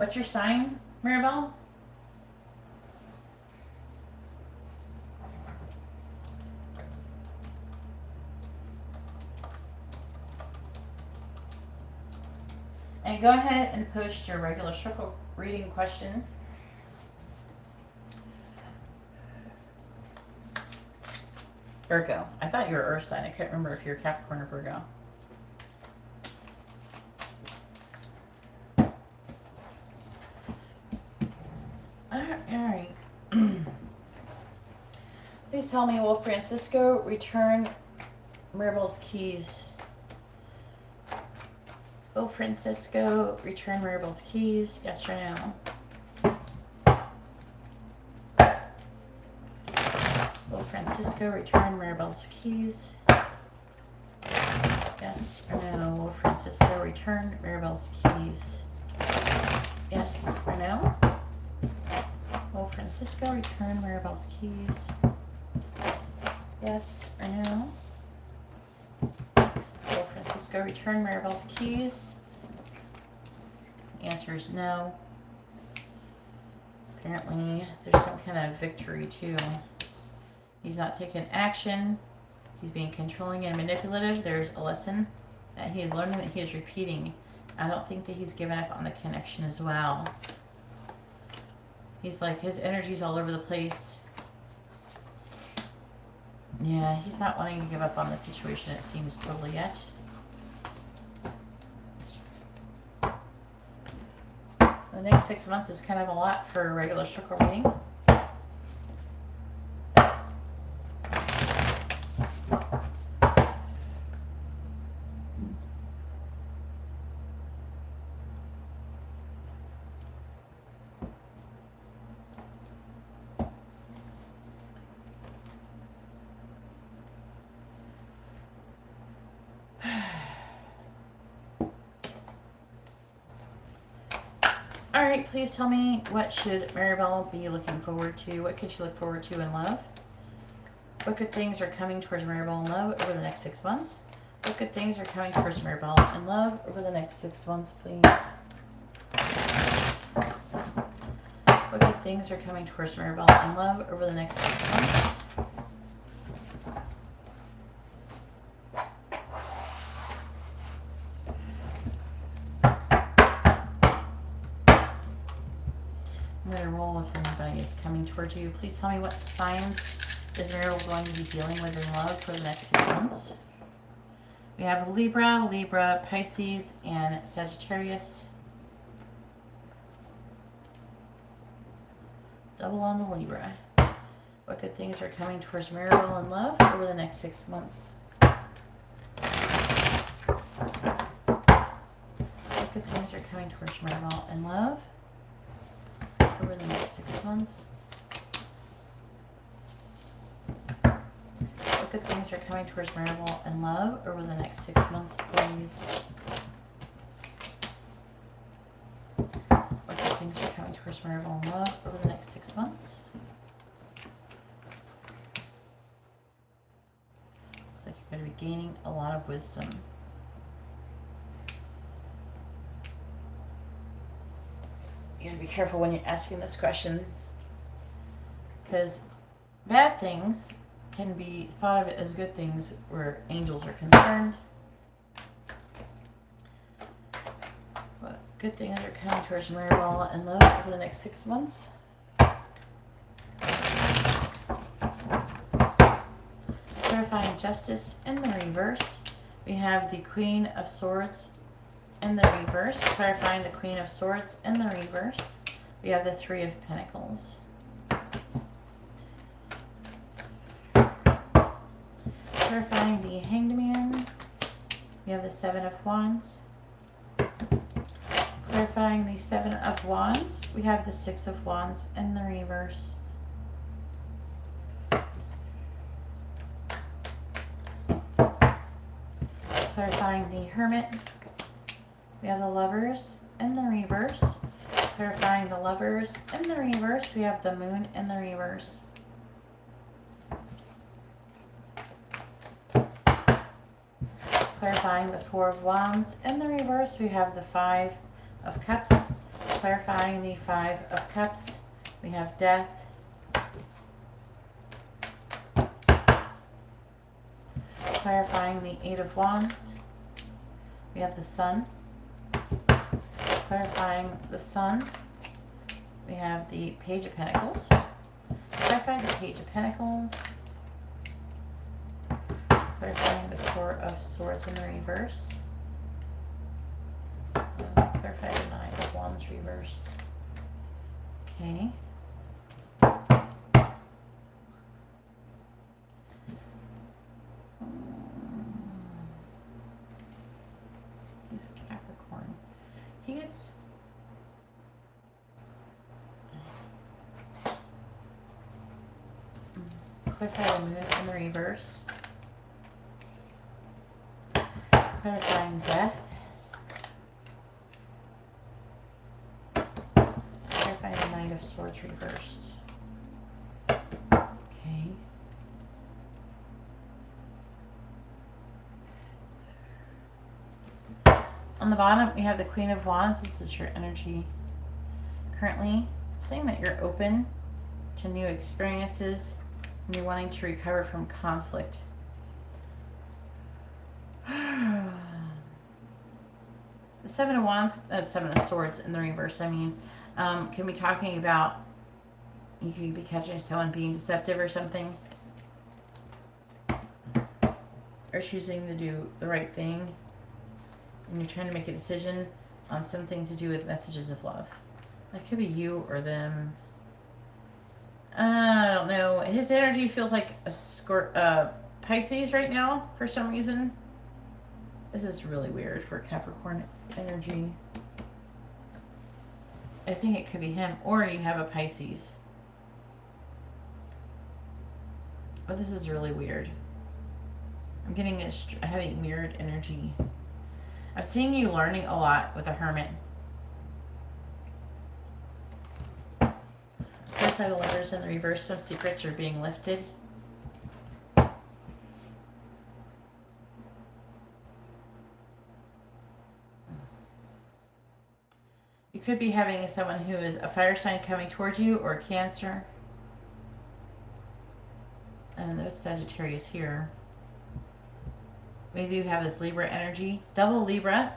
What's your sign, Maribel? And go ahead and post your regular circle reading question. Virgo. I thought you were Earth sign. I couldn't remember if you're Capricorn or Virgo. Alright. Please tell me, will Francisco return Maribel's keys? Will Francisco return Maribel's keys? Yes or no? Will Francisco return Maribel's keys? Yes or no? Will Francisco return Maribel's keys? Yes or no? Will Francisco return Maribel's keys? Yes or no? Will Francisco return Maribel's keys? The answer is no. Apparently, there's some kind of victory too. He's not taking action. He's being controlling and manipulative. There's a lesson that he is learning that he is repeating. I don't think that he's given up on the connection as well. He's like, his energy's all over the place. Yeah, he's not wanting to give up on the situation, it seems, totally yet. The next 6 months is kind of a lot for a regular circle reading. Alright, please tell me, what should Maribel be looking forward to? What could she look forward to in love? What good things are coming towards Maribel in love over the next 6 months? What good things are coming towards Maribel in love over the next 6 months, please? What good things are coming towards Maribel in love over the next 6 months? If anybody is coming towards you, please tell me what signs is Maribel going to be dealing with in love for the next 6 months. We have Libra, Pisces, and Sagittarius. Double on the Libra. What good things are coming towards Maribel in love over the next 6 months? What good things are coming towards Maribel in love over the next 6 months? What good things are coming towards Maribel in love over the next 6 months, please? What good things are coming towards Maribel in love over the next 6 months? Looks like you're going to be gaining a lot of wisdom. You gotta be careful when you're asking this question, because bad things can be thought of as good things where angels are concerned. But good things are coming towards Maribel in love over the next 6 months. Clarifying justice in the reverse. We have the Queen of Swords in the reverse. Clarifying the Queen of Swords in the reverse. We have the Three of Pentacles. Clarifying the Hanged Man. We have the Seven of Wands. Clarifying the Seven of Wands. We have the Six of Wands in the reverse. Clarifying the Hermit. We have the Lovers in the reverse. Clarifying the Lovers in the reverse. We have the Moon in the reverse. Clarifying the Four of Wands in the reverse. We have the Five of Cups. Clarifying the Five of Cups, we have Death. Clarifying the Eight of Wands, we have the Sun. Clarifying the Sun, we have the Page of Pentacles. Clarifying the Page of Pentacles. Clarifying the Four of Swords in the reverse. Clarifying the Nine of Wands reversed. Okay. He's Capricorn. He gets... Clarify the Moon in the reverse. Clarifying Death. Clarifying the Nine of Swords reversed. Okay. On the bottom, we have the Queen of Wands. This is your energy currently, saying that you're open to new experiences and you're wanting to recover from conflict. The Seven of Wands, Seven of Swords in the reverse, I mean, can be talking about you could be catching someone being deceptive or something. Or choosing to do the right thing. And you're trying to make a decision on something to do with messages of love. That could be you or them. I don't know. His energy feels like a Pisces right now for some reason. This is really weird for Capricorn energy. I think it could be him, or you have a Pisces. But this is really weird. I'm getting a heavy mirrored energy. I'm seeing you learning a lot with a Hermit. Clarify the Lovers in the reverse. Some secrets are being lifted. You could be having someone who is a fire sign coming towards you, or Cancer. And there's Sagittarius here. We do have this Libra energy. Double Libra.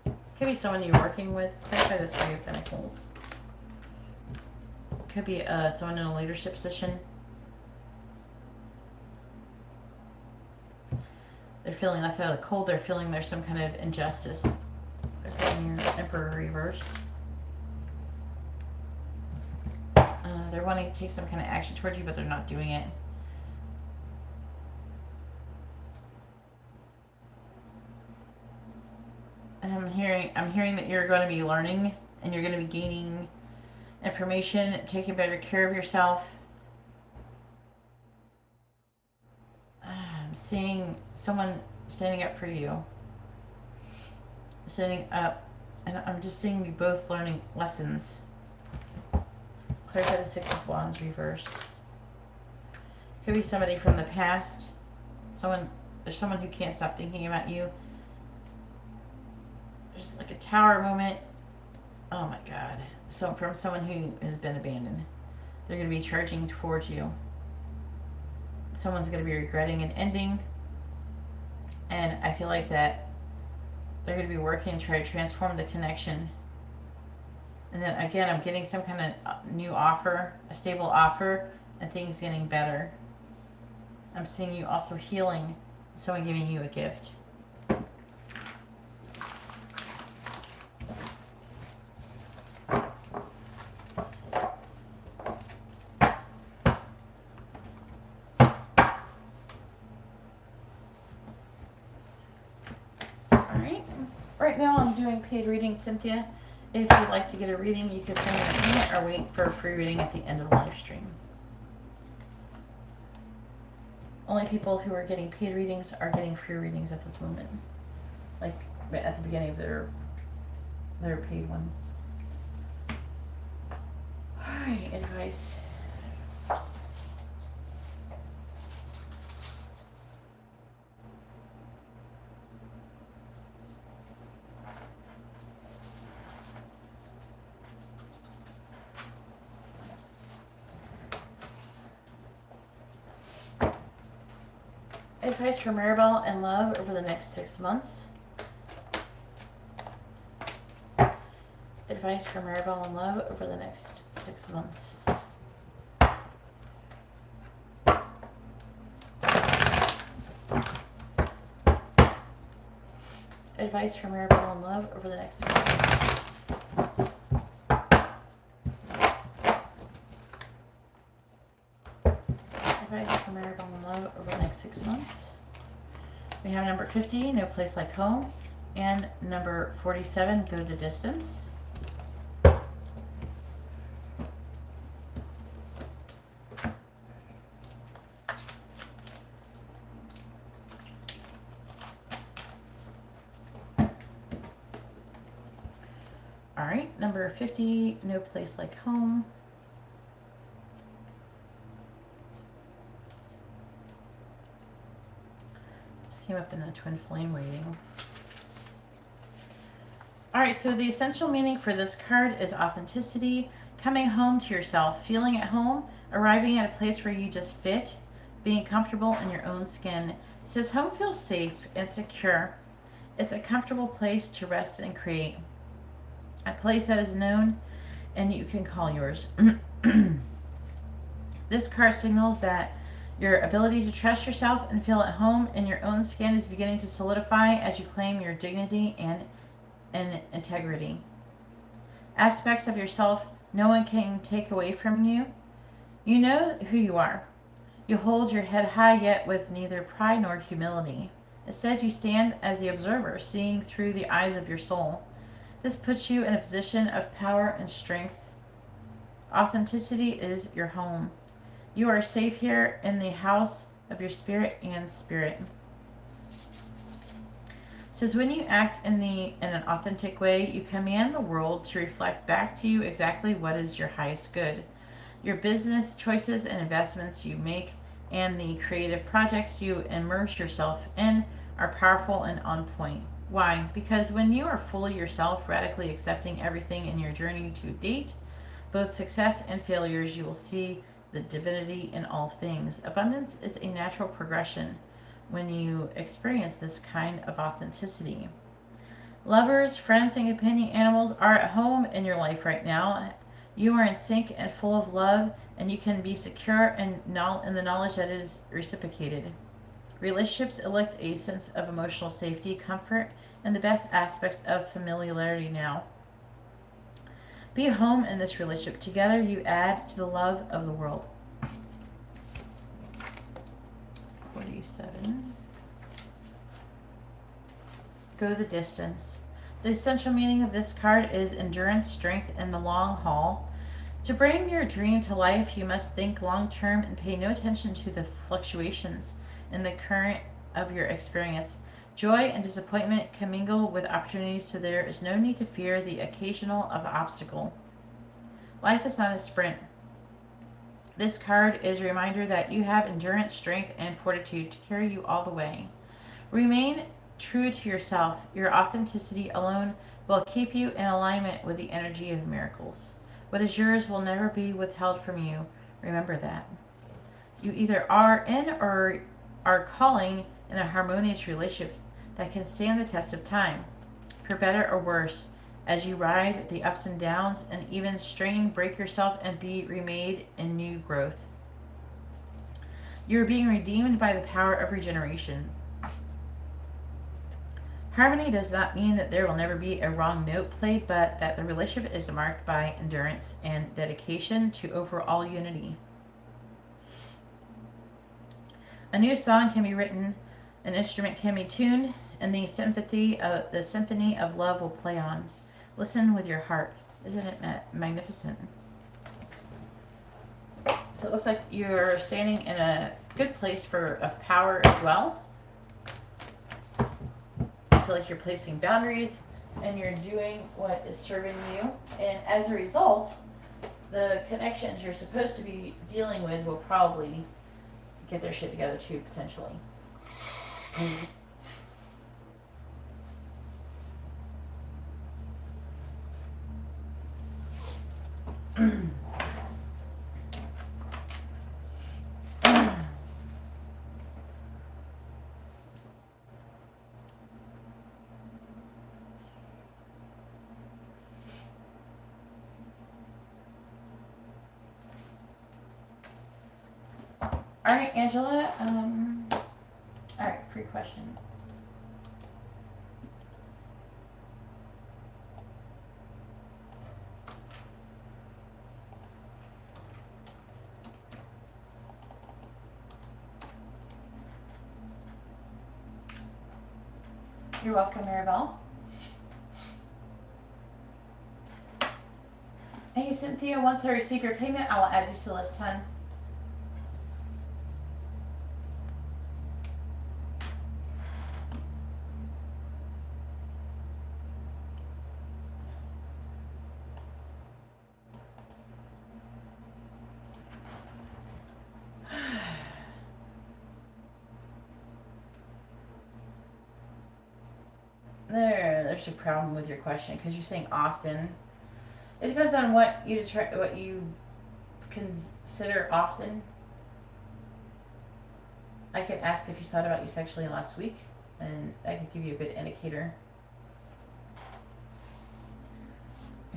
Could be someone you're working with. Clarify the Three of Pentacles. Could be someone in a leadership position. They're feeling left out of the cold. They're feeling there's some kind of injustice. They're feeling your Emperor reversed. They're wanting to take some kind of action towards you, but they're not doing it. And I'm hearing that you're going to be learning and you're going to be gaining information, taking better care of yourself. I'm seeing someone standing up for you. Standing up, and I'm just seeing you both learning lessons. Clarify the Six of Wands reversed. Could be somebody from the past. There's someone who can't stop thinking about you. There's like a tower moment. Oh my God. So from someone who has been abandoned. They're going to be charging towards you. Someone's going to be regretting an ending. And I feel like that they're going to be working to try to transform the connection. And then again, I'm getting some kind of new offer, a stable offer, and things getting better. I'm seeing you also healing, someone giving you a gift. Right now I'm doing paid readings, Cynthia. If you'd like to get a reading, you can send me an email or wait for a free reading at the end of the live stream. Only people who are getting paid readings are getting free readings at this moment. Like at the beginning of their paid one. Alright, advice. Advice for Maribel and love over the next 6 months. Advice for Maribel and love over the next 6 months. Advice for Maribel and love over the next 6 months. Advice for Maribel and love over the next 6 months. We have number 50, no place like home, and number 47, go the distance. All right, number 50, no place like home. This came up in the twin flame reading. All right, so the essential meaning for this card is authenticity, coming home to yourself, feeling at home, arriving at a place where you just fit, being comfortable in your own skin. It says home feels safe and secure. It's a comfortable place to rest and create. A place that is known and you can call yours. This card signals that your ability to trust yourself and feel at home in your own skin is beginning to solidify as you claim your dignity and integrity. Aspects of yourself no one can take away from you. You know who you are. You hold your head high, yet with neither pride nor humility. Instead, you stand as the observer, seeing through the eyes of your soul. This puts you in a position of power and strength. Authenticity is your home. You are safe here in the house of your spirit and spirit. It says when you act in an authentic way, you command the world to reflect back to you exactly what is your highest good. Your business choices and investments you make and the creative projects you immerse yourself in are powerful and on point. Why? Because when you are fully yourself, radically accepting everything in your journey to date, both success and failures, you will see the divinity in all things. Abundance is a natural progression when you experience this kind of authenticity. Lovers, friends, and companion animals are at home in your life right now. You are in sync and full of love, and you can be secure in the knowledge that it is reciprocated. Relationships elect a sense of emotional safety, comfort, and the best aspects of familiarity now. Be home in this relationship. Together you add to the love of the world. 47. Go the distance. The essential meaning of this card is endurance, strength, and the long haul. To bring your dream to life, you must think long term and pay no attention to the fluctuations in the current of your experience. Joy and disappointment commingle with opportunities, so there is no need to fear the occasional obstacle. Life is not a sprint. This card is a reminder that you have endurance, strength, and fortitude to carry you all the way. Remain true to yourself. Your authenticity alone will keep you in alignment with the energy of miracles. What is yours will never be withheld from you. Remember that. You either are in or are calling in a harmonious relationship that can stand the test of time, for better or worse, as you ride the ups and downs and even strain, break yourself, and be remade in new growth. You are being redeemed by the power of regeneration. Harmony does not mean that there will never be a wrong note played, but that the relationship is marked by endurance and dedication to overall unity. A new song can be written, an instrument can be tuned, and the symphony of love will play on. Listen with your heart. Isn't it magnificent? So it looks like you're standing in a good place of power as well. I feel like you're placing boundaries and you're doing what is serving you. And as a result, the connections you're supposed to be dealing with will probably get their shit together too, potentially. All right, Angela. All right, free question. You're welcome, Maribel. Hey, Cynthia, once I receive your payment, I will add you to the list, hon. There's a problem with your question because you're saying often. It depends on what you consider often. I could ask if you thought about you sexually last week, and I could give you a good indicator.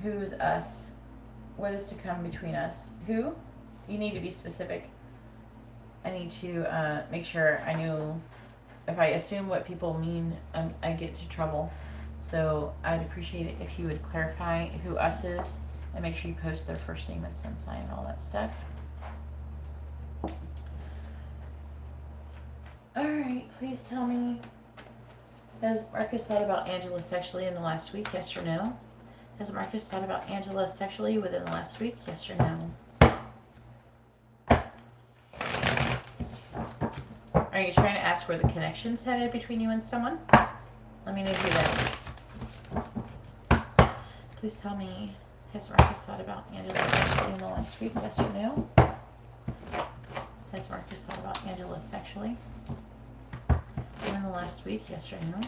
Who's us? What is to come between us? Who? You need to be specific. I need to make sure I know. If I assume what people mean, I get into trouble. So I'd appreciate it if you would clarify who us is and make sure you post their first name and sun sign and all that stuff. Alright, please tell me, has Marcus thought about Angela sexually in the last week, yes or no? Has Marcus thought about Angela sexually within the last week, yes or no? Are you trying to ask where the connection's headed between you and someone? Let me know who that is. Please tell me, has Marcus thought about Angela sexually in the last week, yes or no? Has Marcus thought about Angela sexually in the last week, yes or no?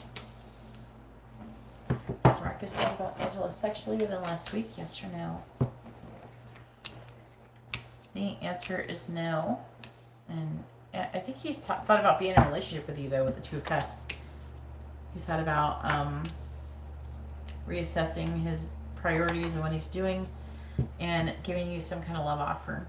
Has Marcus thought about Angela sexually within the last week, yes or no? The answer is no. And I think he's thought about being in a relationship with you, though, with the Two of Cups. He's thought about reassessing his priorities and what he's doing and giving you some kind of love offer.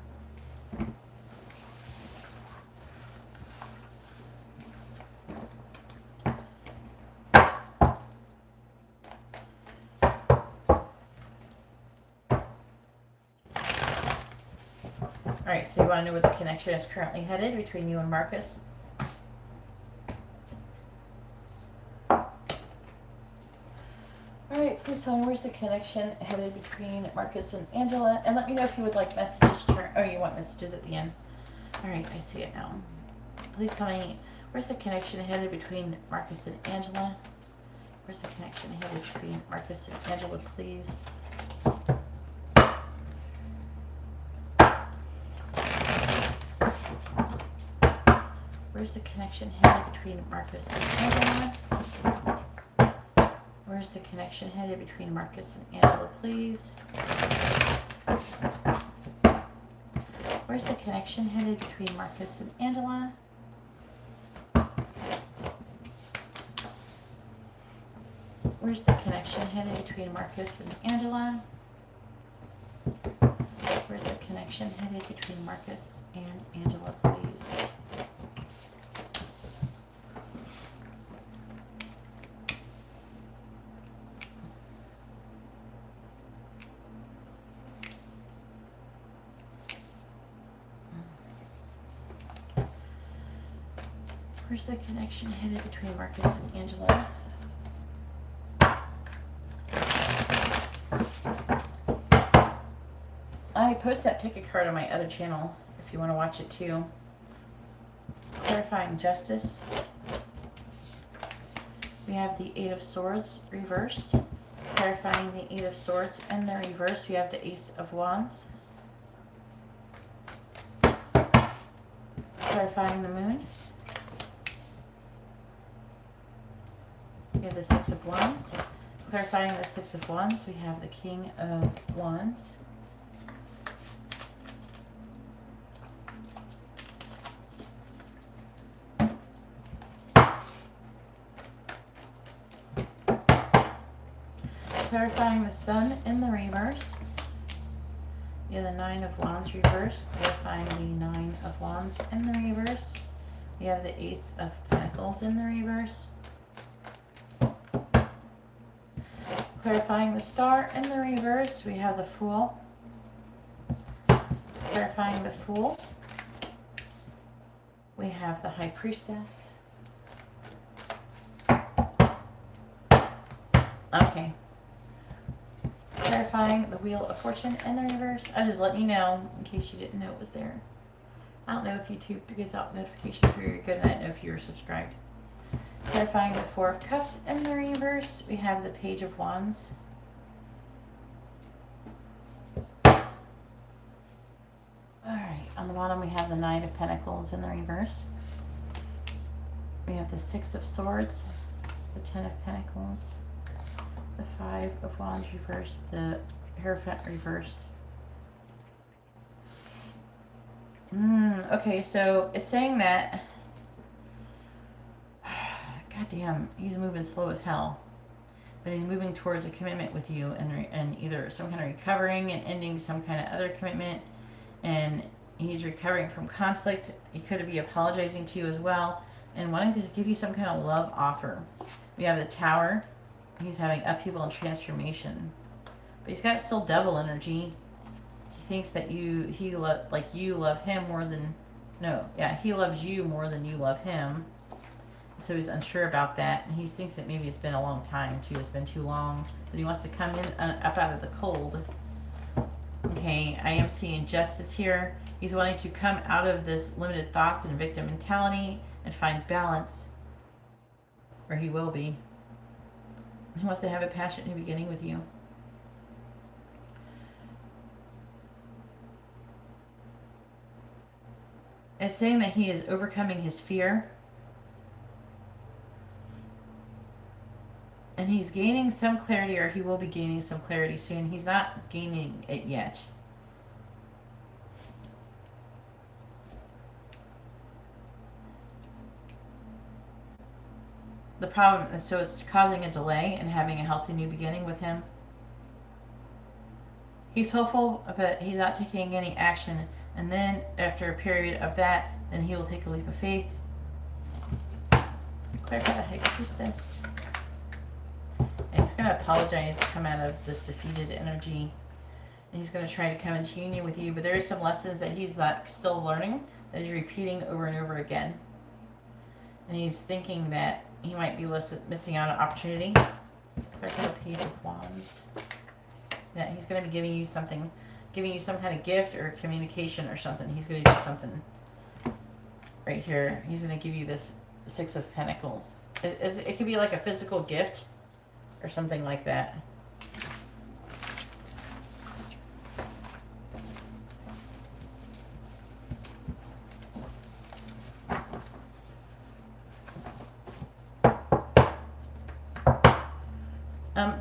Alright, so you want to know where the connection is currently headed between you and Marcus? Alright, please tell me where's the connection headed between Marcus and Angela. And let me know if you would like messages you want messages at the end. Alright, I see it now. Please tell me where's the connection headed between Marcus and Angela. Where's the connection headed between Marcus and Angela, please? Where's the connection headed between Marcus and Angela? Where's the connection headed between Marcus and Angela, please? Where's the connection headed between Marcus and Angela? Where's the connection headed between Marcus and Angela? Where's the connection headed between Marcus and Angela, please? Where's the connection headed between Marcus and Angela? I post that ticket card on my other channel if you want to watch it too. Clarifying justice. We have the Eight of Swords reversed. Clarifying the Eight of Swords in the reverse, we have the Ace of Wands. Clarifying the Moon. We have the Six of Wands. Clarifying the Six of Wands, we have the King of Wands. Clarifying the Sun in the reverse, We have the Nine of Wands reverse, clarifying the Nine of Wands in the reverse. We have the Ace of Pentacles in the reverse, clarifying the Star in the reverse. We have the Fool, clarifying the Fool. We have the High Priestess. Okay. Clarifying the Wheel of Fortune in the reverse. I just let you know in case you didn't know it was there. I don't know if YouTube gives out notifications for you're good. I don't know if you're subscribed. Clarifying the Four of Cups in the reverse. We have the Page of Wands. Alright, on the bottom we have the Nine of Pentacles in the reverse. We have the Six of Swords, the Ten of Pentacles, the Five of Wands reversed, the Hierophant reversed. Okay, so it's saying that, goddamn, he's moving slow as hell, but he's moving towards a commitment with you, and either some kind of recovering and ending some kind of other commitment, and he's recovering from conflict. He could be apologizing to you as well, and wanting to give you some kind of love offer. We have the Tower. He's having upheaval and transformation, but he's got still devil energy. He thinks that you love him more than, he loves you more than you love him. So he's unsure about that, and he thinks that maybe it's been a long time too. It's been too long, but he wants to come in up out of the cold. Okay, I am seeing justice here. He's wanting to come out of this limited thoughts and victim mentality and find balance, or he will be. He wants to have a passionate new beginning with you. It's saying that he is overcoming his fear. And he's gaining some clarity, or he will be gaining some clarity soon. He's not gaining it yet. The problem, and so it's causing a delay in having a healthy new beginning with him. He's hopeful, but he's not taking any action. And then after a period of that, then he will take a leap of faith. Clarify the High Priestess. And he's going to apologize, come out of this defeated energy. And he's going to try to come into union with you. But there are some lessons that he's still learning, that he's repeating over and over again. And he's thinking that he might be missing out on opportunity. Clarify the Page of Wands. That he's going to be giving you some kind of gift or communication or something. He's going to do something right here. He's going to give you this Six of Pentacles. It could be like a physical gift or something like that.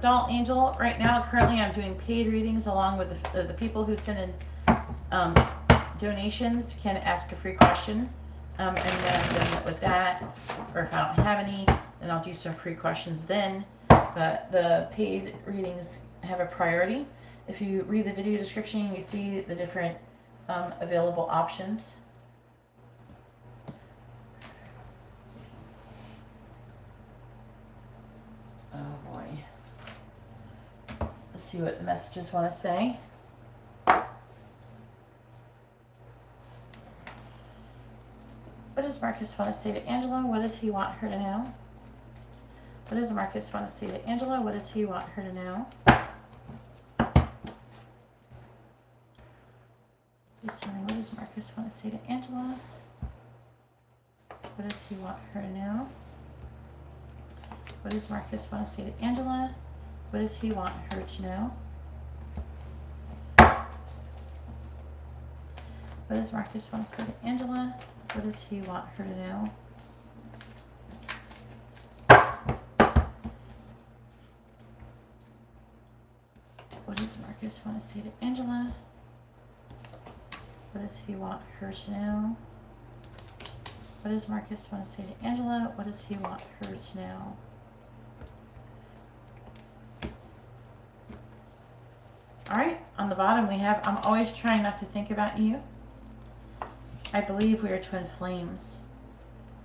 Doll Angel, right now, currently I'm doing paid readings along with the people who send in donations can ask a free question. And then I'm done with that. Or if I don't have any, then I'll do some free questions then. But the paid readings have a priority. If you read the video description, you can see the different available options. Oh boy. Let's see what the messages want to say. What does Marcus want to say to Angela? What does he want her to know? What does Marcus want to say to Angela? What does he want her to know? Please tell me, what does Marcus want to say to Angela? What does he want her to know? What does Marcus want to say to Angela? What does he want her to know? What does Marcus want to say to Angela? What does he want her to know? What does Marcus want to say to Angela? What does he want her to know? What does Marcus want to say to Angela? What does he want her to know? Alright, on On the bottom we have, I'm always trying not to think about you. I believe we are twin flames.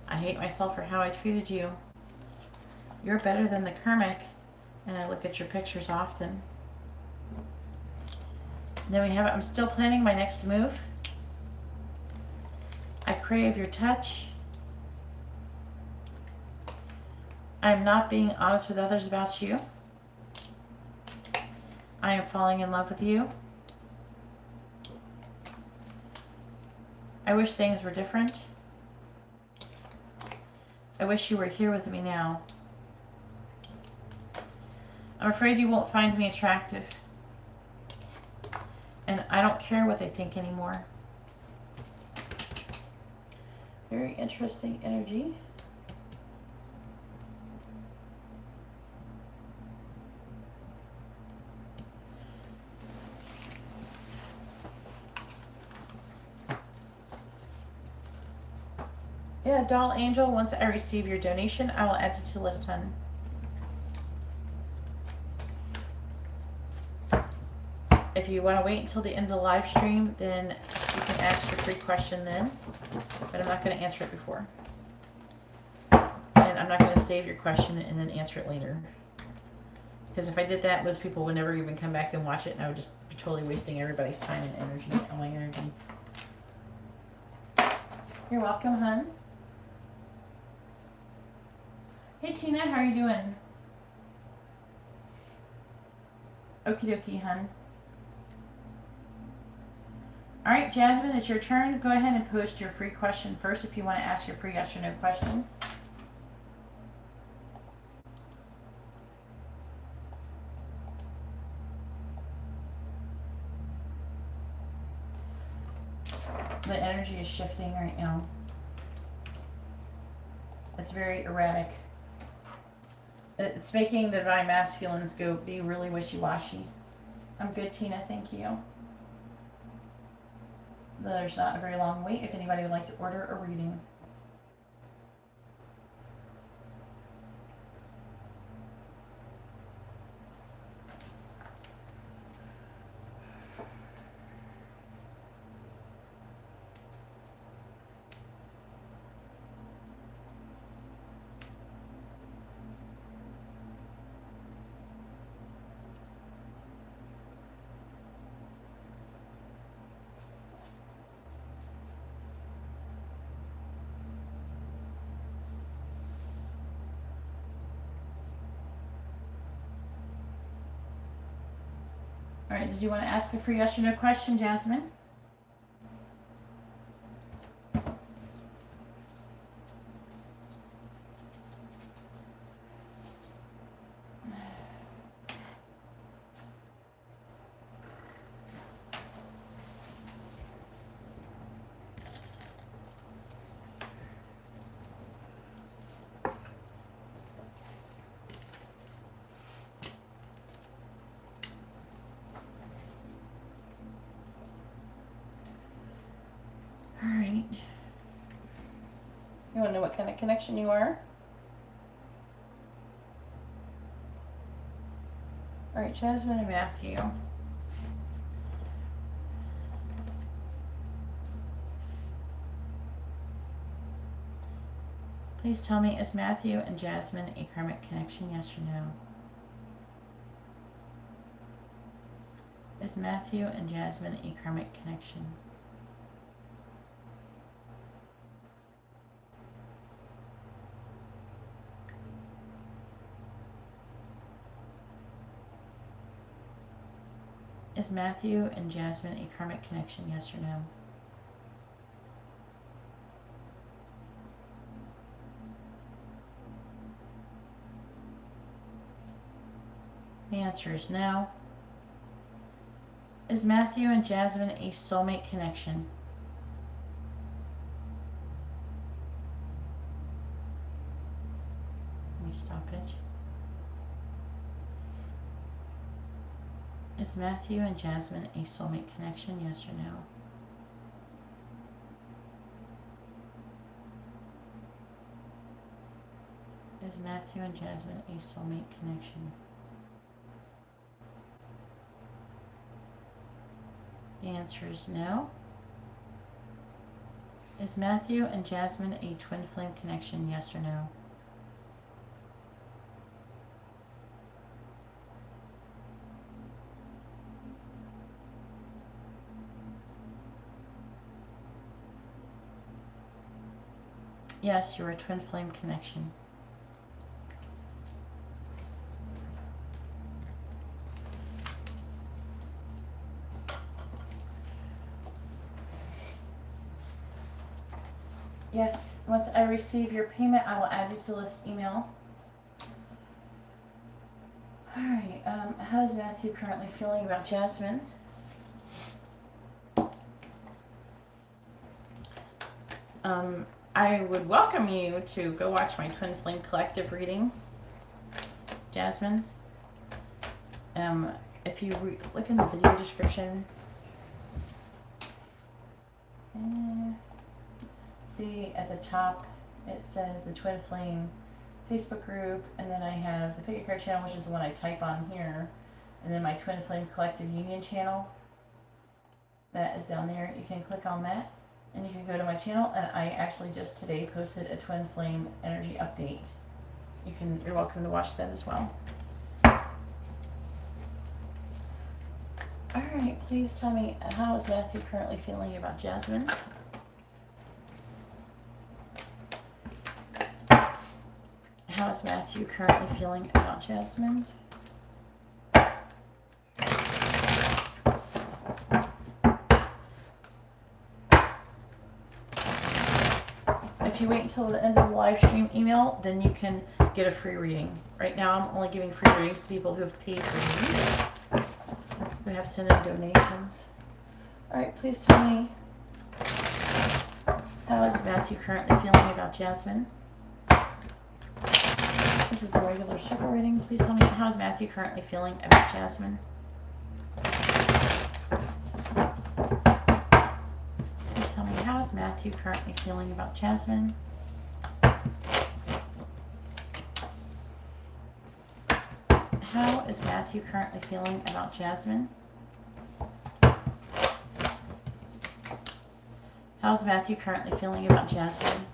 I hate myself for how I treated you. You're better than the karmic, and I look at your pictures often. And then we have, I'm still planning my next move. I crave your touch. I'm not being honest with others about you. I am falling in love with you. I wish things were different. I wish you were here with me now. I'm afraid you won't find me attractive. And I don't care what they think anymore. Very interesting energy. Yeah, Doll Angel, once I receive your donation, I will add you to list, hun. If you want to wait until the end of the live stream, then you can ask your free question then. But I'm not going to answer it before. And I'm not going to save your question and then answer it later. Because if I did that, most people would never even come back and watch it, and I would just be totally wasting everybody's time and energy, all my energy. You're welcome, hun. Hey, Tina, how are you doing? Okie dokie, hun. All right, Jasmine, it's your turn. Go ahead and post your free question first if you want to ask your free yes or no question. The energy is shifting right now. It's very erratic. It's making the divine masculines go be really wishy-washy. I'm good, Tina. Thank you. There's not a very long wait if anybody would like to order a reading. All right, did you want to ask a free yes or no question, Jasmine? All right. You want to know what kind of connection you are? All right, Jasmine and Matthew. Please tell me, is Matthew and Jasmine a karmic connection, yes or no? Is Matthew and Jasmine a karmic connection? Is Matthew and Jasmine a karmic connection, yes or no? The answer is no. Is Matthew and Jasmine a soulmate connection? Let me stop it. Is Matthew and Jasmine a soulmate connection, yes or no? Is Matthew and Jasmine a soulmate connection? The answer is no. Is Matthew and Jasmine a twin flame connection, yes or no? Yes, you're a twin flame connection. Yes, once I receive your payment, I will add you to the list email. Alright, how is Matthew currently feeling about Jasmine? I would welcome you to go watch my Twin Flame Collective reading, Jasmine. If you look in the video description, see at the top it says the Twin Flame Facebook group, and then I have the Pick a Card channel, which is the one I type on here, and then my Twin Flame Collective Union channel. That is down there. You can click on that, and you can go to my channel, and I actually just today posted a Twin Flame energy update. You're welcome to watch that as well. Alright, please tell me, how is Matthew currently feeling about Jasmine? How is Matthew currently feeling about Jasmine? If you wait until the end of the live stream email, then you can get a free reading. Right now I'm only giving free readings to people who have paid for readings, who have sent in donations. Alright, please tell me, how is Matthew currently feeling about Jasmine? This is a regular circle reading. Please tell me, how is Matthew currently feeling about Jasmine? Please tell me, how is Matthew currently feeling about Jasmine? How is Matthew currently feeling about Jasmine? How's Matthew currently feeling about Jasmine?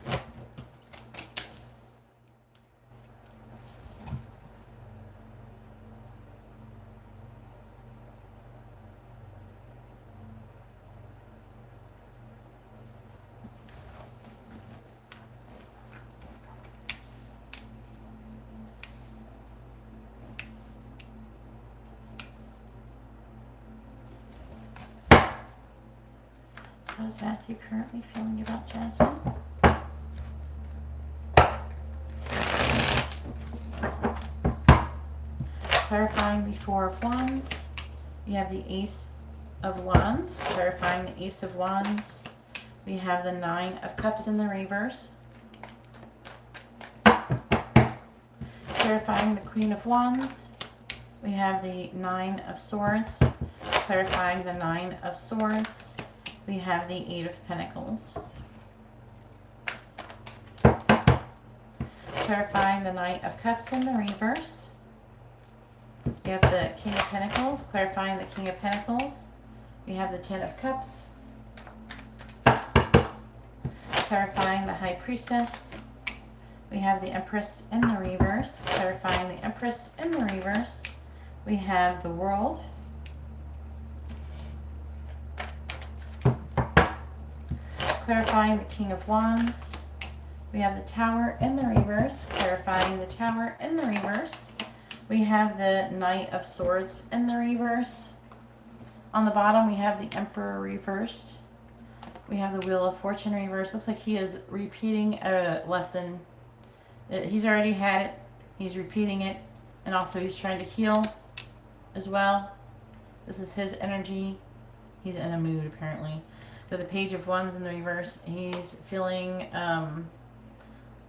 How's Matthew currently feeling about Jasmine? Clarifying the Four of Wands. We have the Ace of Wands. Clarifying the Ace of Wands. We have the Nine of Cups in the reverse. Clarifying the Queen of Wands. We have the Nine of Swords. Clarifying the Nine of Swords. We have the Eight of Pentacles. Clarifying the Knight of Cups in the reverse. We have the King of Pentacles. Clarifying the King of Pentacles. We have the Ten of Cups. Clarifying the High Priestess. We have the Empress in the reverse. Clarifying the Empress in the reverse. We have the World. Clarifying the King of Wands. We have the Tower in the reverse. Clarifying the Tower in the reverse. We have the Knight of Swords in the reverse. On the bottom we have the Emperor reversed. We have the Wheel of Fortune reversed. Looks like he is repeating a lesson. He's already had it. He's repeating it. And also he's trying to heal as well. This is his energy. He's in a mood apparently. With the Page of Wands in the reverse, he's feeling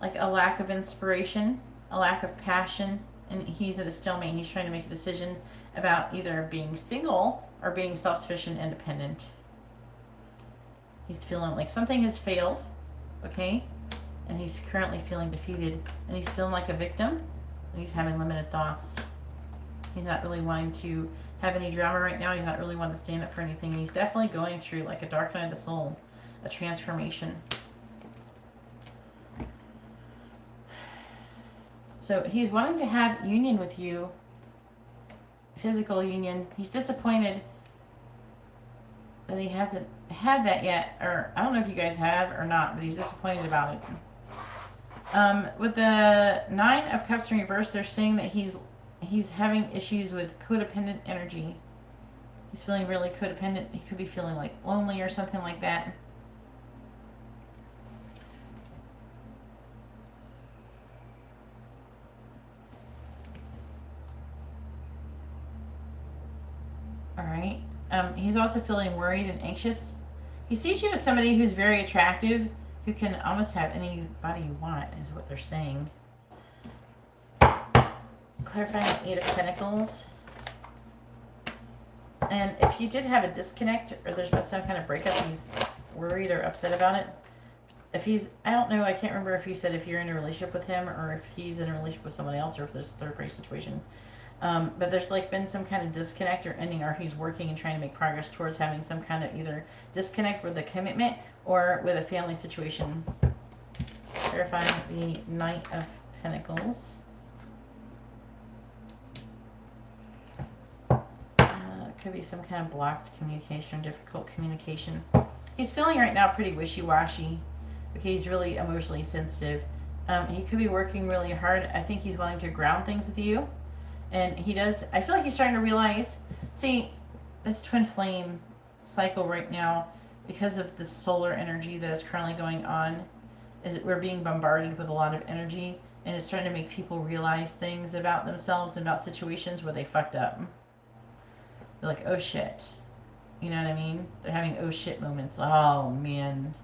like a lack of inspiration, a lack of passion, and he's at a stalemate. He's trying to make a decision about either being single or being self-sufficient, independent. He's feeling like something has failed, okay? And he's currently feeling defeated, and he's feeling like a victim, and he's having limited thoughts. He's not really wanting to have any drama right now. He's not really wanting to stand up for anything. He's definitely going through like a dark night of the soul, a transformation. So he's wanting to have union with you, physical union. He's disappointed that he hasn't had that yet, or I don't know if you guys have or not, but he's disappointed about it. With the Nine of Cups in reverse, they're saying that he's having issues with codependent energy. He's feeling really codependent. He could be feeling like lonely or something like that. All right. He's also feeling worried and anxious. He sees you as somebody who's very attractive, who can almost have anybody you want, is what they're saying. Clarifying the Eight of Pentacles. And if you did have a disconnect, or there's been some kind of breakup, he's worried or upset about it. If he's, I don't know, I can't remember if you said if you're in a relationship with him, or if he's in a relationship with someone else, or if there's a third party situation. But there's like been some kind of disconnect or ending, or he's working and trying to make progress towards having some kind of either disconnect with a commitment or with a family situation. Clarifying the Knight of Pentacles. Could be some kind of blocked communication or difficult communication. He's feeling right now pretty wishy-washy. Okay, he's really emotionally sensitive. He could be working really hard. I think he's wanting to ground things with you. And he does, I feel like he's starting to realize, see, this twin flame cycle right now, because of the solar energy that is currently going on, is that we're being bombarded with a lot of energy, and it's starting to make people realize things about themselves and about situations where they fucked up. They're like, oh shit. You know what I mean? They're having oh shit moments. Oh man.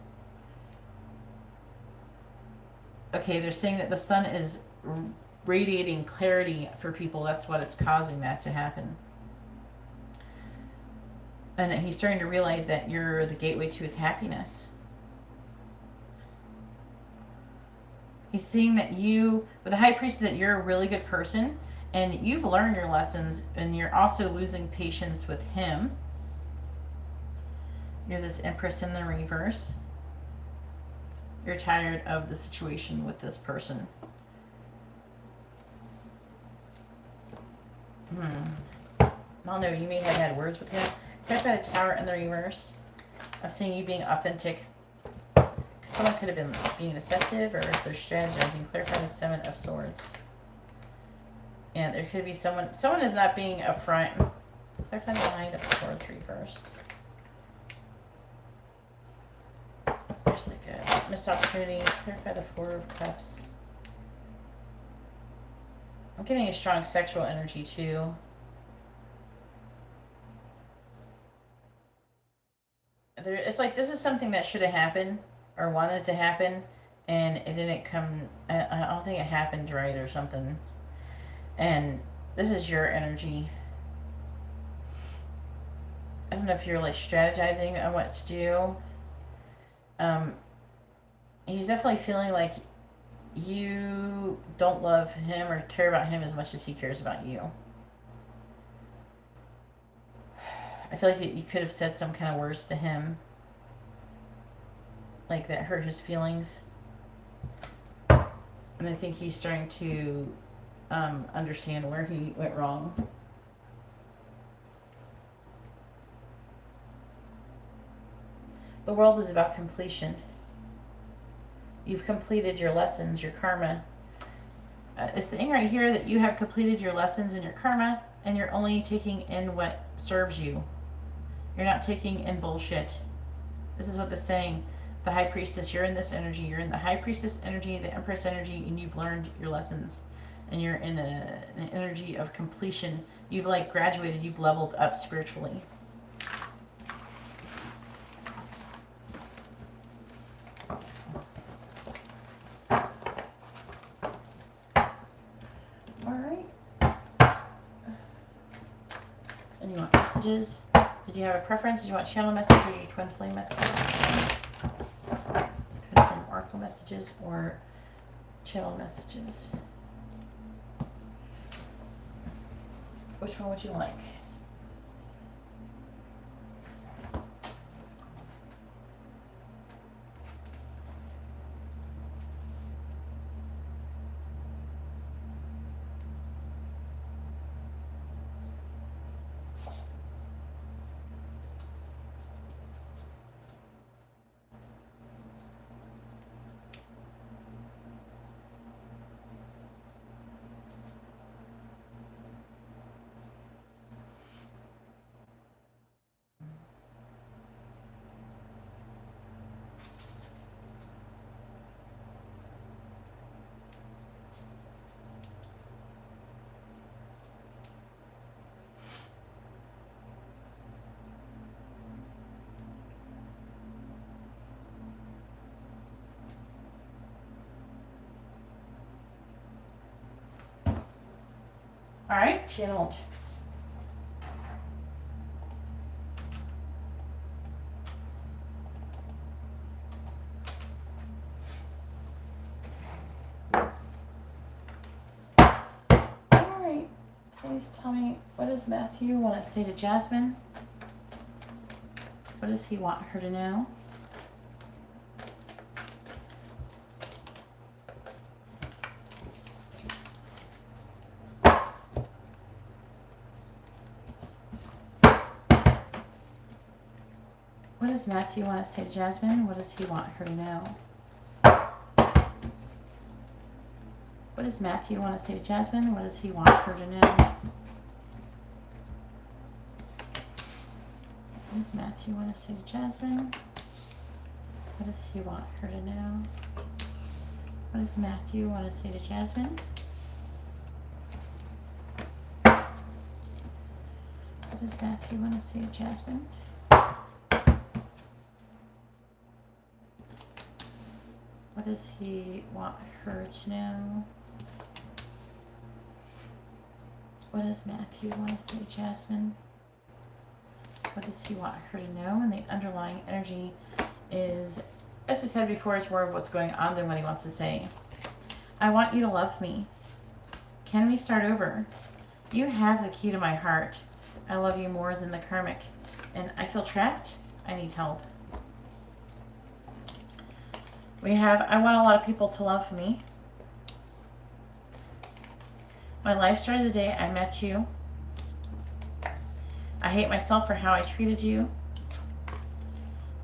Okay, they're saying that the sun is radiating clarity for people. That's what it's causing that to happen. And he's starting to realize that you're the gateway to his happiness. He's seeing that you, with the High Priestess, that you're a really good person, and you've learned your lessons, and you're also losing patience with him. You're this Empress in the reverse. You're tired of the situation with this person. I don't know, you may have had words with him. I've got a Tower in the reverse. I'm seeing you being authentic. Someone could have been being deceptive, or if they're strategizing. Clarify the Seven of Swords. And there could be someone is not being upfront. Clarify the Nine of Swords reversed. There's like a missed opportunity. Clarify the Four of Cups. I'm getting a strong sexual energy too. It's like this is something that should have happened or wanted to happen, and it didn't come. I don't think it happened right or something. And this is your energy. I don't know if you're like strategizing on what to do. He's definitely feeling like you don't love him or care about him as much as he cares about you. I feel like you could have said some kind of words to him, like that hurt his feelings. And I think he's starting to understand where he went wrong. The world is about completion. You've completed your lessons, your karma. It's saying right here that you have completed your lessons and your karma, and you're only taking in what serves you. You're not taking in bullshit. This is what they're saying. The High Priestess, you're in this energy. You're in the High Priestess energy, the Empress energy, and you've learned your lessons. And you're in an energy of completion. You've like graduated. You've leveled up spiritually. And you want messages? Did you have a preference? Did you want channel messages or twin flame messages? Twin flame oracle messages or channel messages? Which one would you like? All right, channeled. All right, please tell me, what does Matthew want to say to Jasmine? What does he want her to know? What does Matthew want to say to Jasmine? What does he want her to know? What does Matthew want to say to Jasmine? What does he want her to know? What does Matthew want to say to Jasmine? What does he want her to know? What does Matthew want to say to Jasmine? What does Matthew want to say to Jasmine? What does he want her to know? What does Matthew want to say to Jasmine? What does he want her to know? And the underlying energy is, as I said before, is more of what's going on than what he wants to say. I want you to love me. Can we start over? You have the key to my heart. I love you more than the karmic. And I feel trapped. I need help. We have, I want a lot of people to love me. My life started the day I met you. I hate myself for how I treated you.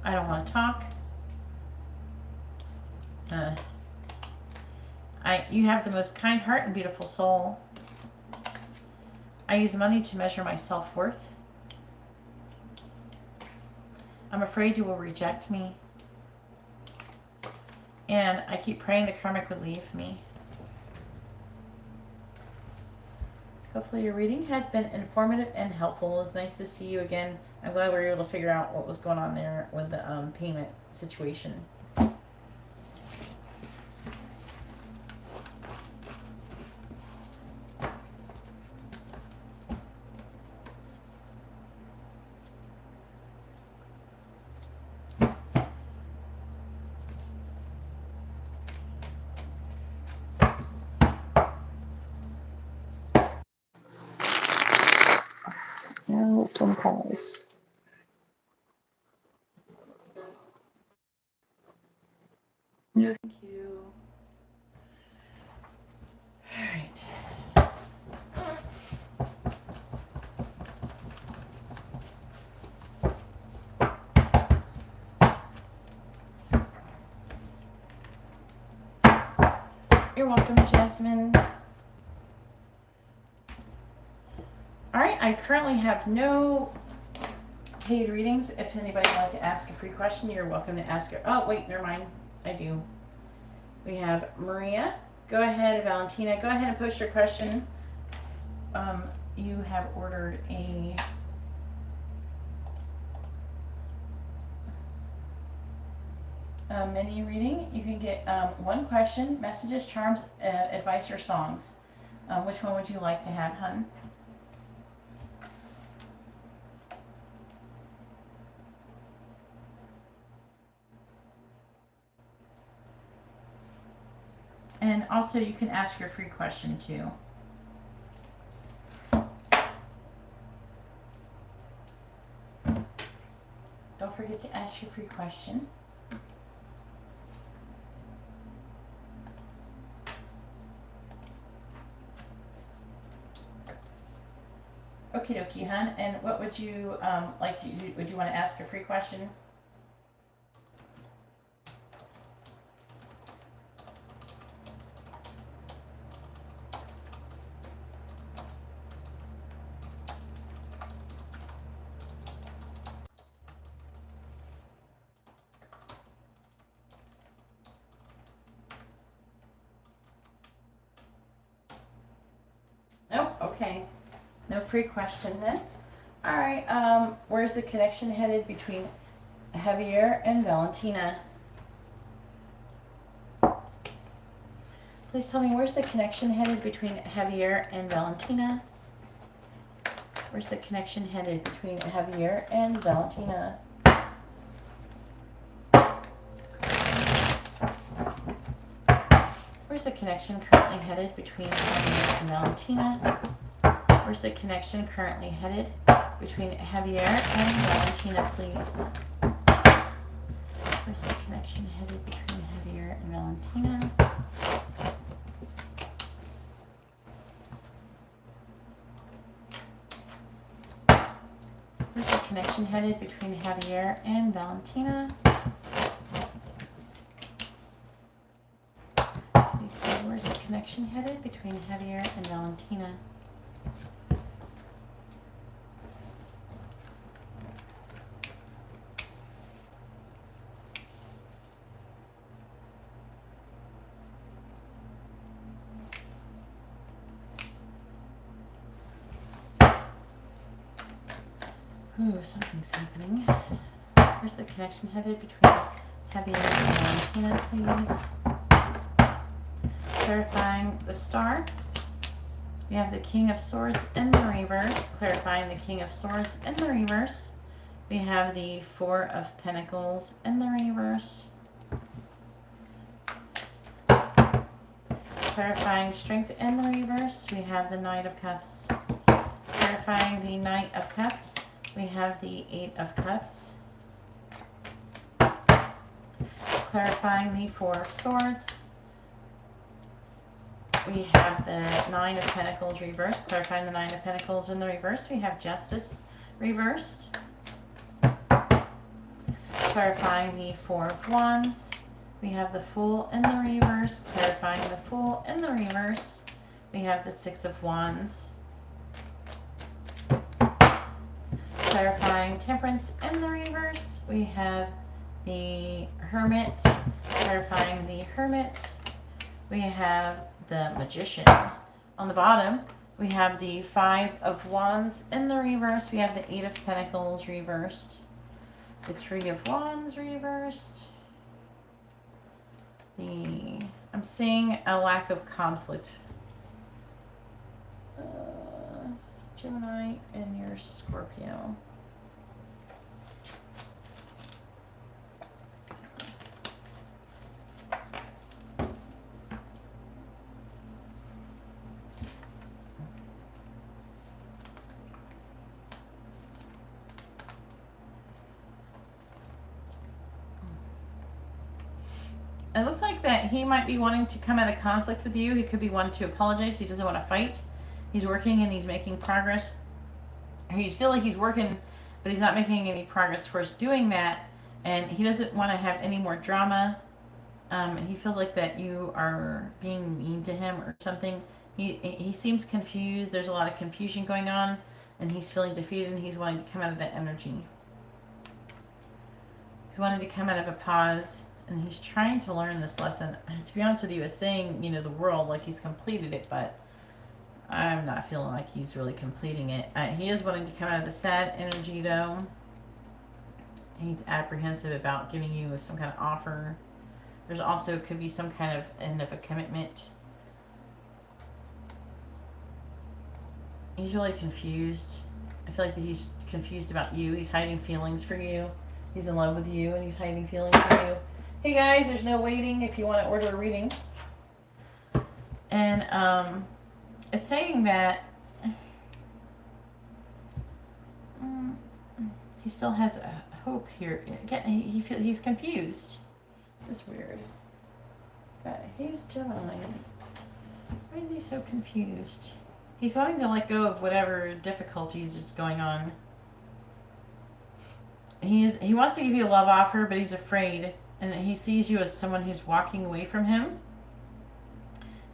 I don't want to talk. You have the most kind heart and beautiful soul. I use money to measure my self-worth. I'm afraid you will reject me. And I keep praying the karmic would leave me. Hopefully your reading has been informative and helpful. It was nice to see you again. I'm glad we were able to figure out what was going on there with the payment situation. No phone calls. Yeah. Thank you. All right. You're welcome, Jasmine. All right, I currently have no paid readings. If anybody would like to ask a free question, you're welcome to ask it. Oh, wait, never mind. I do. We have Maria. Go ahead, Valentina. Go ahead and post your question. You have ordered a mini reading. You can get one question, messages, charms, advice, or songs. Which one would you like to have, hun? And also you can ask your free question too. forget to ask your free question. Okie dokie, hun. And what would you would you want to ask a free question? Nope. Okay. No free question then. All right. Where's the connection headed between Javier and Valentina? Please tell me, where's the connection headed between Javier and Valentina? Where's the connection headed between Javier and Valentina? Where's the connection currently headed between Javier and Valentina? Where's the connection currently headed between Javier and Valentina, please? Where's the connection headed between Javier and Valentina? Where's the connection headed between Javier and Valentina? Please say, where's the connection headed between Javier and Valentina? Ooh, something's happening. Where's the connection headed between Javier and Valentina, please? Clarifying the star. We have the King of Swords in the reverse. Clarifying the King of Swords in the reverse. We have the Four of Pentacles in the reverse. Clarifying strength in the reverse. We have the Knight of Cups. Clarifying the Knight of Cups. We have the Eight of Cups. Clarifying the Four of Swords. We have the Nine of Pentacles reversed. Clarifying the Nine of Pentacles in the reverse. We have Justice reversed. Clarifying the Four of Wands. We have the Fool in the reverse. Clarifying the Fool in the reverse. We have the Six of Wands. Clarifying Temperance in the reverse. We have the Hermit. Clarifying the Hermit. We have the Magician. On the bottom, we have the Five of Wands in the reverse. We have the Eight of Pentacles reversed. The Three of Wands reversed. I'm seeing a lack of conflict. Gemini and your Scorpio. It looks like that he might be wanting to come out of conflict with you. He could be wanting to apologize. He doesn't want to fight. He's working and he's making progress. He's feeling like he's working, but he's not making any progress towards doing that. And he doesn't want to have any more drama. He feels like that you are being mean to him or something. He seems confused. There's a lot of confusion going on, and he's feeling defeated, and he's wanting to come out of that energy. He's wanting to come out of a pause, and he's trying to learn this lesson. To be honest with you, it's saying, the world, like he's completed it, but I'm not feeling like he's really completing it. He is wanting to come out of the sad energy, though. He's apprehensive about giving you some kind of offer. There's also could be some kind of end of a commitment. He's really confused. I feel like that he's confused about you. He's hiding feelings for you. He's in love with you, and he's hiding feelings for you. Hey guys, there's no waiting if you want to order a reading. And it's saying that he still has hope here. Again, he's confused. That's weird. But he's Gemini. Why is he so confused? He's wanting to let go of whatever difficulties is going on. He wants to give you a love offer, but he's afraid. And he sees you as someone who's walking away from him.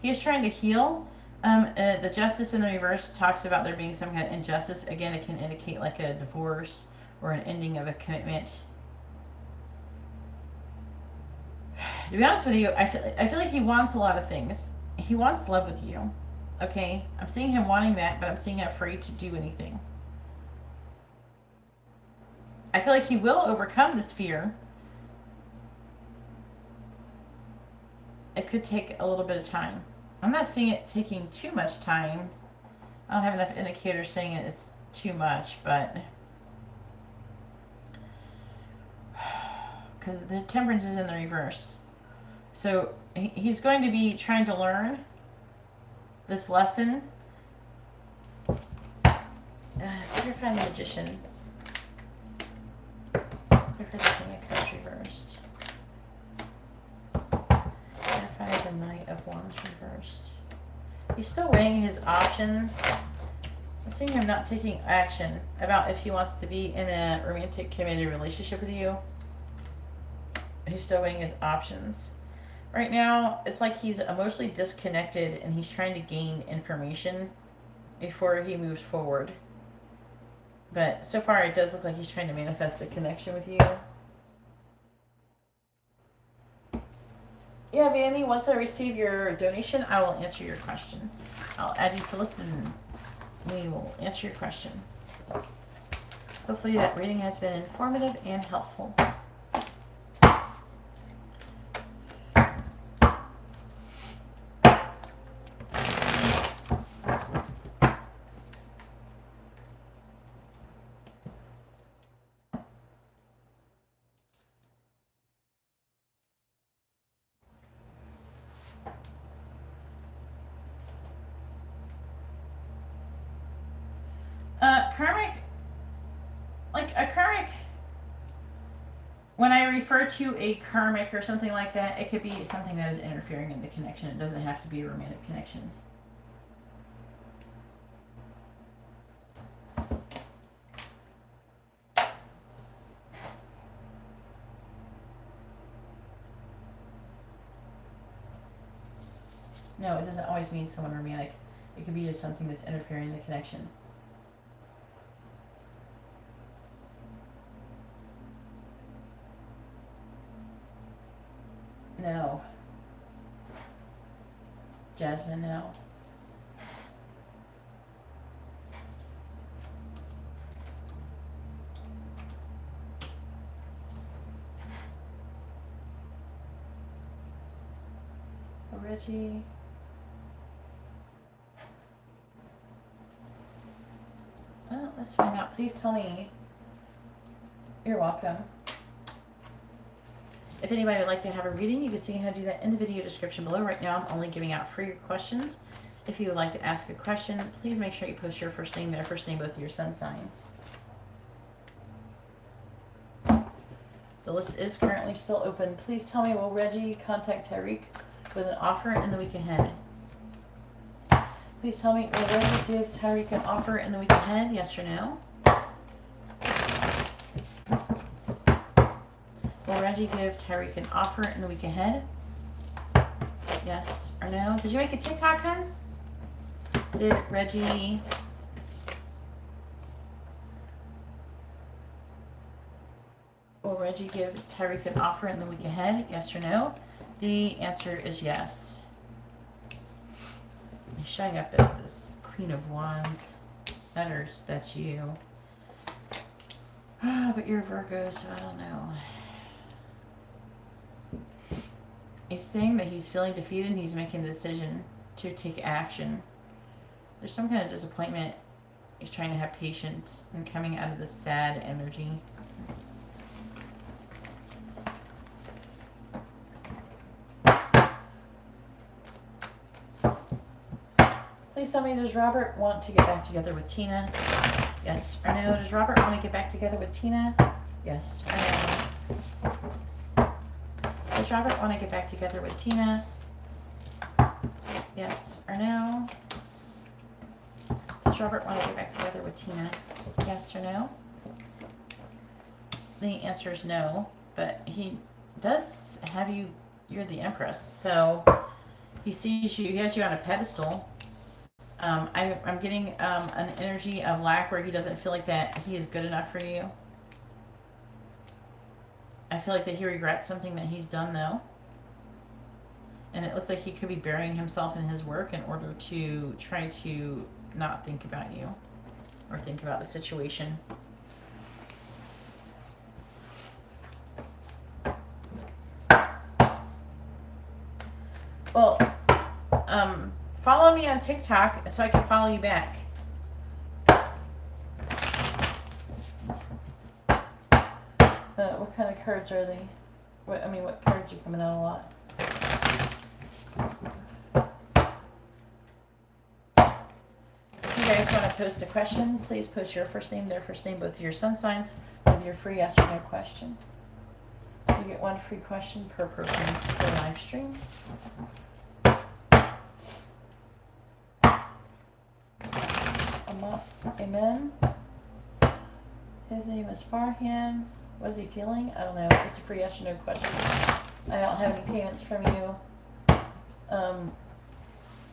He is trying to heal. The justice in the reverse talks about there being some kind of injustice. Again, it can indicate like a divorce or an ending of a commitment. To be honest with you, I feel like he wants a lot of things. He wants love with you. Okay? I'm seeing him wanting that, but I'm seeing him afraid to do anything. I feel like he will overcome this fear. It could take a little bit of time. I'm not seeing it taking too much time. I don't have enough indicators saying it's too much, but because the temperance is in the reverse. So he's going to be trying to learn this lesson. Purify the Magician. Purify the King of Cups reversed. Purify the Knight of Wands reversed. He's still weighing his options. I'm seeing him not taking action about if he wants to be in a romantic committed relationship with you. He's still weighing his options. Right now, it's like he's emotionally disconnected and he's trying to gain information before he moves forward. But so far, it does look like he's trying to manifest the connection with you. Yeah, Vanny, once I receive your donation, I will answer your question. I'll add you to listen. We will answer your question. Hopefully that reading has been informative and helpful. When I refer to a karmic or something like that, it could be something that is interfering in the connection. It doesn't have to be a romantic connection. No, it doesn't always mean someone romantic. It could be just something that's interfering in the connection. No. Jasmine, no. Reggie. Well, let's find out. Please tell me. You're welcome. If anybody would like to have a reading, you can see how to do that in the video description below. Right now, I'm only giving out free questions. If you would like to ask a question, please make sure you post your first name there, first name, both of your sun signs. The list is currently still open. Please tell me, will Reggie contact Tyreek with an offer in the week ahead? Please tell me, will Reggie give Tyreek an offer in the week ahead? Yes or no? Will Reggie give Tyreek an offer in the week ahead? Yes or no? Did you make a TikTok, hun? Did Reggie... Will Reggie give Tyreek an offer in the week ahead? Yes or no? The answer is yes. He's showing up as this Queen of Wands. That's you. But you're Virgo, so I don't know. He's saying that he's feeling defeated and he's making a decision to take action. There's some kind of disappointment. He's trying to have patience and coming out of this sad energy. Please tell me, does Robert want to get back together with Tina? Yes or no? Does Robert want to get back together with Tina? Yes or no? Does Robert want to get back together with Tina? Yes or no? Does Robert want to get back together with Tina? Yes or no? The answer is no, but he does have you, you're the Empress, so he sees you, he has you on a pedestal. I'm getting an energy of lack where he doesn't feel like that he is good enough for you. I feel like that he regrets something that he's done though. And it looks like he could be burying himself in his work in order to try to not think about you or think about the situation. Well, follow me on TikTok so I can follow you back. What kind of cards are they? What cards are coming out a lot? If you guys want to post a question, please post your first name, their first name, both your sun signs, with your free yes or no question. You get one free question per person per live stream. Amen. His name is Farhan. What is he feeling? I don't know. It's a free yes or no question. I don't have any payments from you.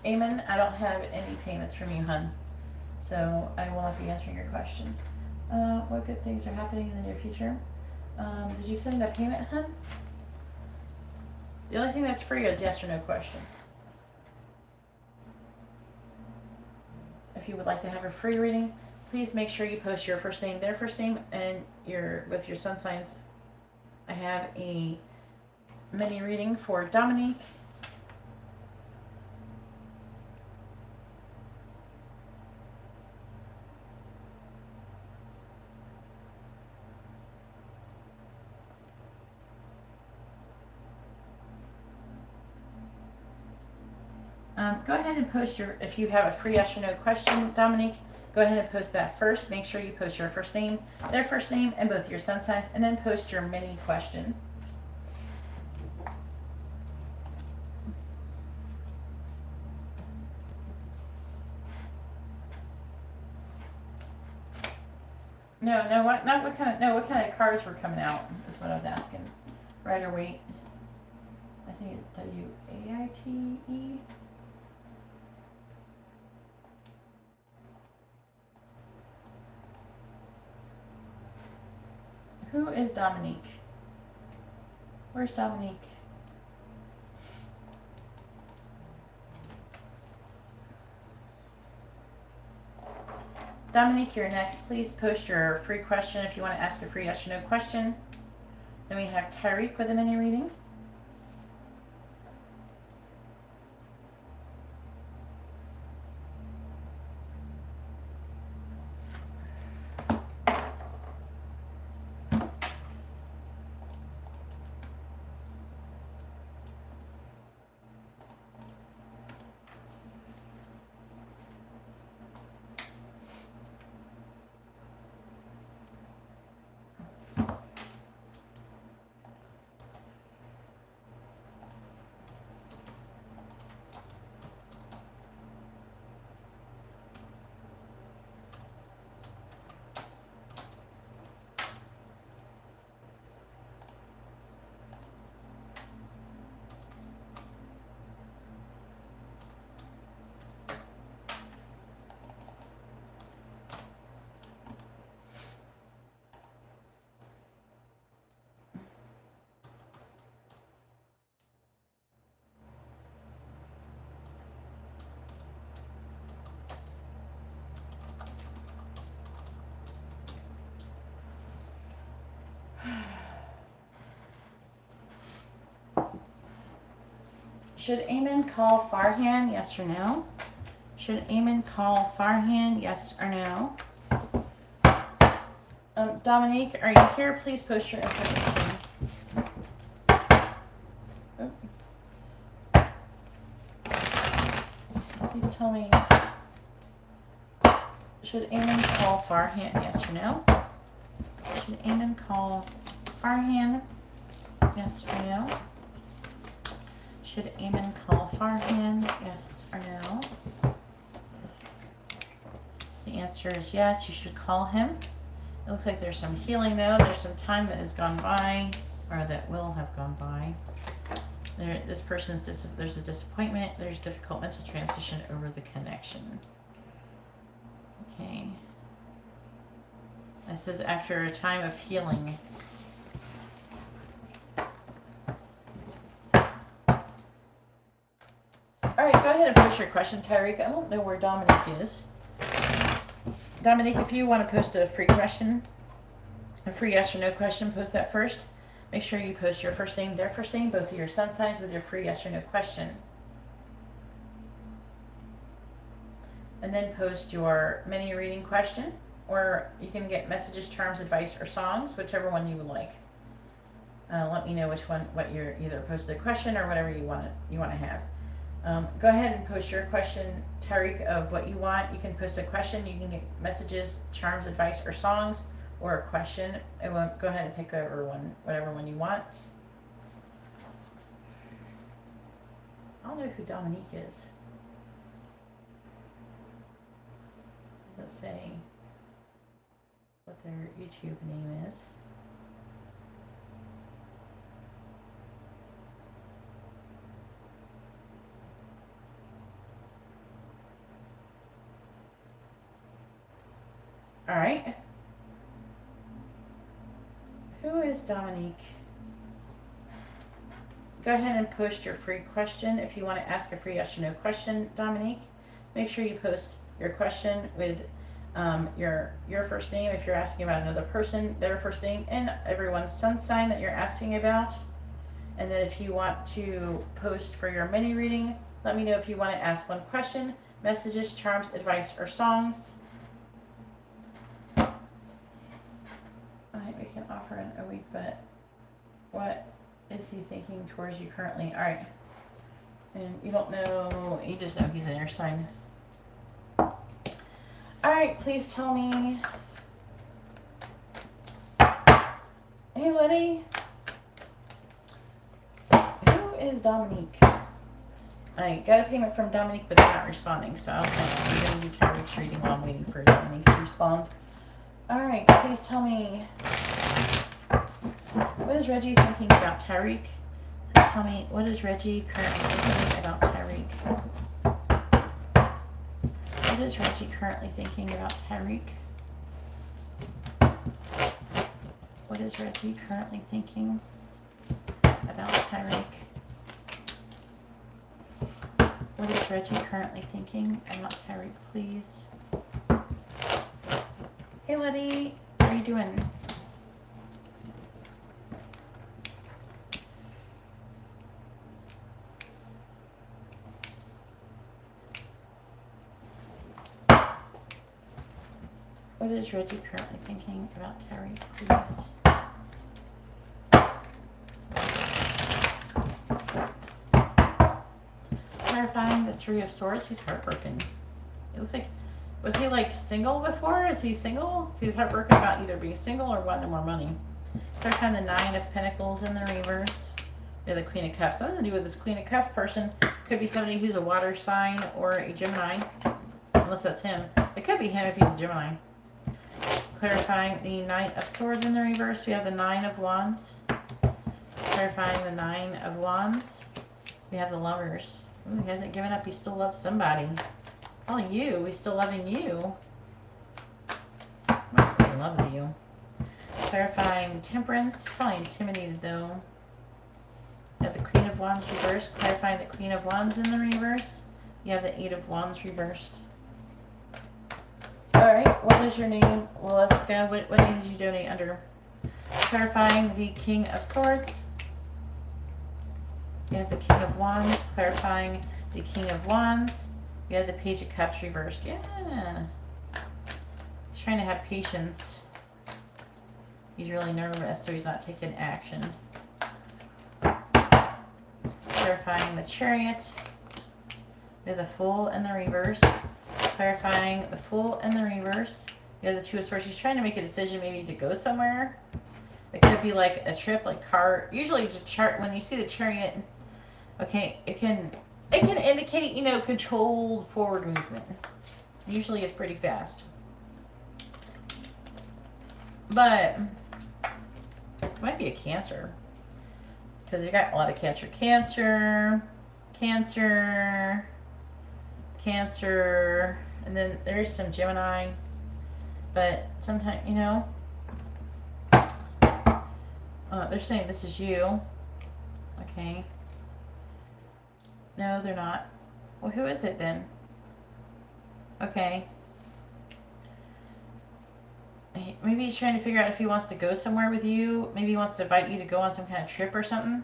Amen. I don't have any payments from you, hun. So I will not be answering your question. What good things are happening in the near future? Did you send a payment, hun? The only thing that's free is yes or no questions. If you would like to have a free reading, please make sure you post your first name, their first name, and with your sun signs. I have a mini reading for Dominique. Go ahead and post if you have a free yes or no question, Dominique, go ahead and post that first. Make sure you post your first name, their first name, and both your sun signs, and then post your mini question. What kind of cards were coming out? Is what I was asking. Rider Waite. I think it's W-A-I-T-E. Who is Dominique? Where's Dominique? Dominique, you're next. Please post your free question if you want to ask a free yes or no question. Then we have Tyreek with a mini reading. Should Eamon call Farhan, yes or no? Should Eamon call Farhan, yes or no? Dominique, are you here? Please post your information. Please tell me. Should Eamon call Farhan, yes or no? Should Eamon call Farhan? Yes or no? Should Eamon call Farhan? Yes or no? The answer is yes, you should call him. It looks like there's some healing though. There's some time that has gone by, or that will have gone by. This person's, there's a disappointment. There's difficult mental transition over the connection. Okay. It says after a time of healing. Alright, go ahead and post your question, Tyreek. I don't know where Dominique is. Dominique, if you want to post a free question, a free yes or no question, post that first. Make sure you post your first name, their first name, both of your sun signs with your free yes or no question. And then post your mini reading question, or you can get messages, charms, advice, or songs, whichever one you would like. Let me know which one, what you're either posted a question or whatever you want to have. Go ahead and post your question, Tariq, of what you want. You can post a question. You can get messages, charms, advice, or songs, or a question. Go ahead and pick whatever one you want. I don't know who Dominique is. Doesn't say what their YouTube name is. All right. Who is Dominique? Go ahead and post your free question. If you want to ask a free yes or no question, Dominique, make sure you post your question with your first name. If you're asking about another person, their first name, and everyone's sun sign that you're asking about. And then if you want to post for your mini reading, let me know if you want to ask one question, messages, charms, advice, or songs. Alright, we can offer in a week, but what is he thinking towards you currently? Alright. And you don't know, you just know he's an air sign. Alright, please tell me. Hey, Letty. Who is Dominique? I got a payment from Dominique, but they're not responding, so I'm going to do Tyreek's reading while I'm waiting for Dominique to respond. Alright, please tell me. What is Reggie thinking about Tyreek? Please tell me, what is Reggie currently thinking about Tyreek? What is Reggie currently thinking about Tyreek? What is Reggie currently thinking about Tyreek? What is Reggie currently thinking about Tyreek, please? Hey, Letty, how are you doing? What is Reggie currently thinking about Terry, please? Clarifying the Three of Swords. He's heartbroken. It looks like, was he like single before? Is he single? He's heartbroken about either being single or wanting more money. Clarifying the Nine of Pentacles in the reverse. Or the Queen of Cups. Something to do with this Queen of Cups person. Could be somebody who's a water sign or a Gemini. Unless that's him. It could be him if he's a Gemini. Clarifying the Knight of Swords in the reverse. We have the Nine of Wands. Clarifying the Nine of Wands. We have the Lovers. Ooh, he hasn't given up. He still loves somebody. Oh, you. He's still loving you. Might be in love with you. Clarifying Temperance. Probably intimidated, though. You have the Queen of Wands reversed. Clarifying the Queen of Wands in the reverse. You have the Eight of Wands reversed. Alright, what is your name? Well, let's go. What name did you donate under? Clarifying the King of Swords. You have the King of Wands. Clarifying the King of Wands. You have the Page of Cups reversed. Yeah. He's trying to have patience. He's really nervous, so he's not taking action. Clarifying the Chariot. We have the Fool in the reverse. Clarifying the Fool in the reverse. You have the Two of Swords. He's trying to make a decision maybe to go somewhere. It could be like a trip, like car. Usually the chart, when you see the Chariot, okay, it can indicate, you know, controlled forward movement. Usually it's pretty fast. But it might be a Cancer. Because you got a lot of Cancer. Cancer. And then there's some Gemini. But sometimes, you know, they're saying this is you. Okay. No, they're not. Well, who is it then? Okay. Maybe he's trying to figure out if he wants to go somewhere with you. Maybe he wants to invite you to go on some kind of trip or something.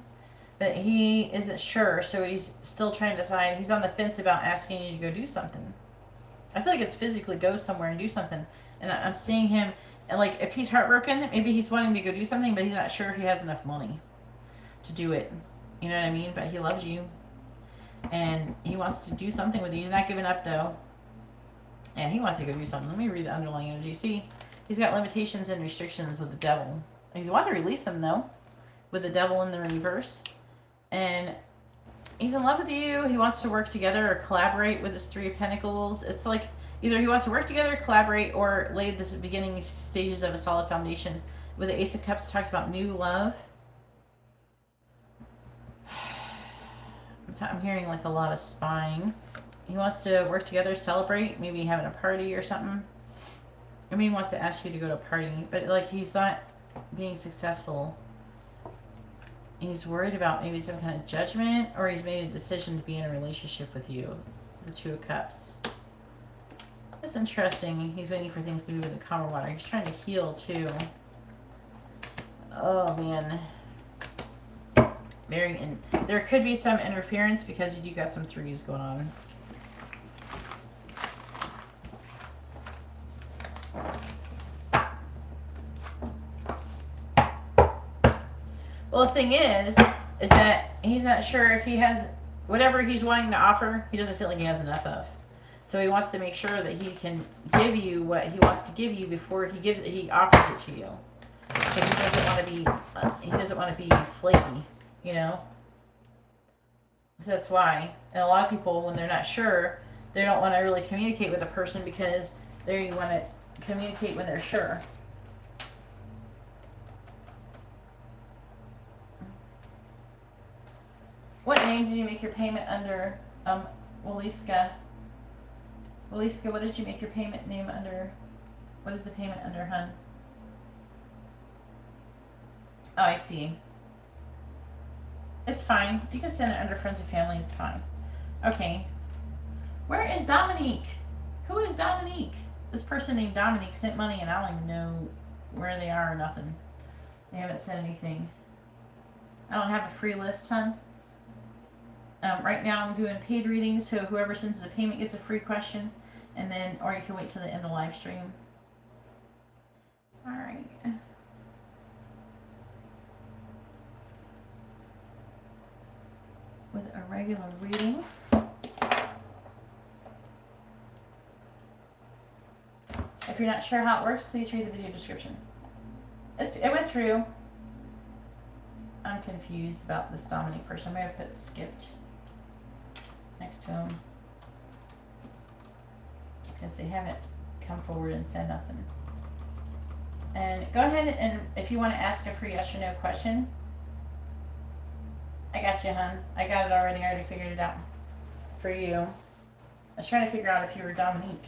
But he isn't sure, so he's still trying to decide. He's on the fence about asking you to go do something. I feel like it's physically go somewhere and do something. And I'm seeing him, and like, if he's heartbroken, maybe he's wanting to go do something, but he's not sure if he has enough money to do it. You know what I mean? But he loves you. And he wants to do something with you. He's not giving up, though. And he wants to go do something. Let me read the underlying energy. See, he's got limitations and restrictions with the Devil. He's wanting to release them, though, with the Devil in the reverse. And he's in love with you. He wants to work together or collaborate with his Three of Pentacles. It's like either he wants to work together, collaborate, or lay the beginning stages of a solid foundation. With the Ace of Cups, talks about new love. I'm hearing like a lot of spying. He wants to work together, celebrate, maybe having a party or something. I mean, he wants to ask you to go to a party, but like he's not being successful. He's worried about maybe some kind of judgment, or he's made a decision to be in a relationship with you. The Two of Cups. That's interesting. He's waiting for things to move in the calmer water. He's trying to heal too. Oh man. There could be some interference because you do got some threes going on. Well, the thing is that he's not sure if he has whatever he's wanting to offer. He doesn't feel like he has enough of, so he wants to make sure that he can give you what he wants to give you before he offers it to you. Because he doesn't want to be flaky. You know, so that's why. And a lot of people, when they're not sure, they don't want to really communicate with a person because they want to communicate when they're sure. What name did you make your payment under, Waliska? Waliska, what did you make your payment name under? What is the payment under, hun? Oh, I see. It's fine. You can send it under friends and family. It's fine. Okay. Where is Dominique? Who is Dominique? This person named Dominique sent money and I don't even know where they are or nothing. They haven't sent anything. I don't have a free list, hun. Right now I'm doing paid readings, so whoever sends the payment gets a free question. And then, or you can wait till the end of the live stream. Alright. With a regular reading. If you're not sure how it works, please read the video description. It went through. I'm confused about this Dominic person. Maybe I put skipped next to him because they haven't come forward and said nothing. And go ahead and if you want to ask a free yes or no question. I got you, hun. I got it already. I already figured it out for you. I was trying to figure out if you were Dominique.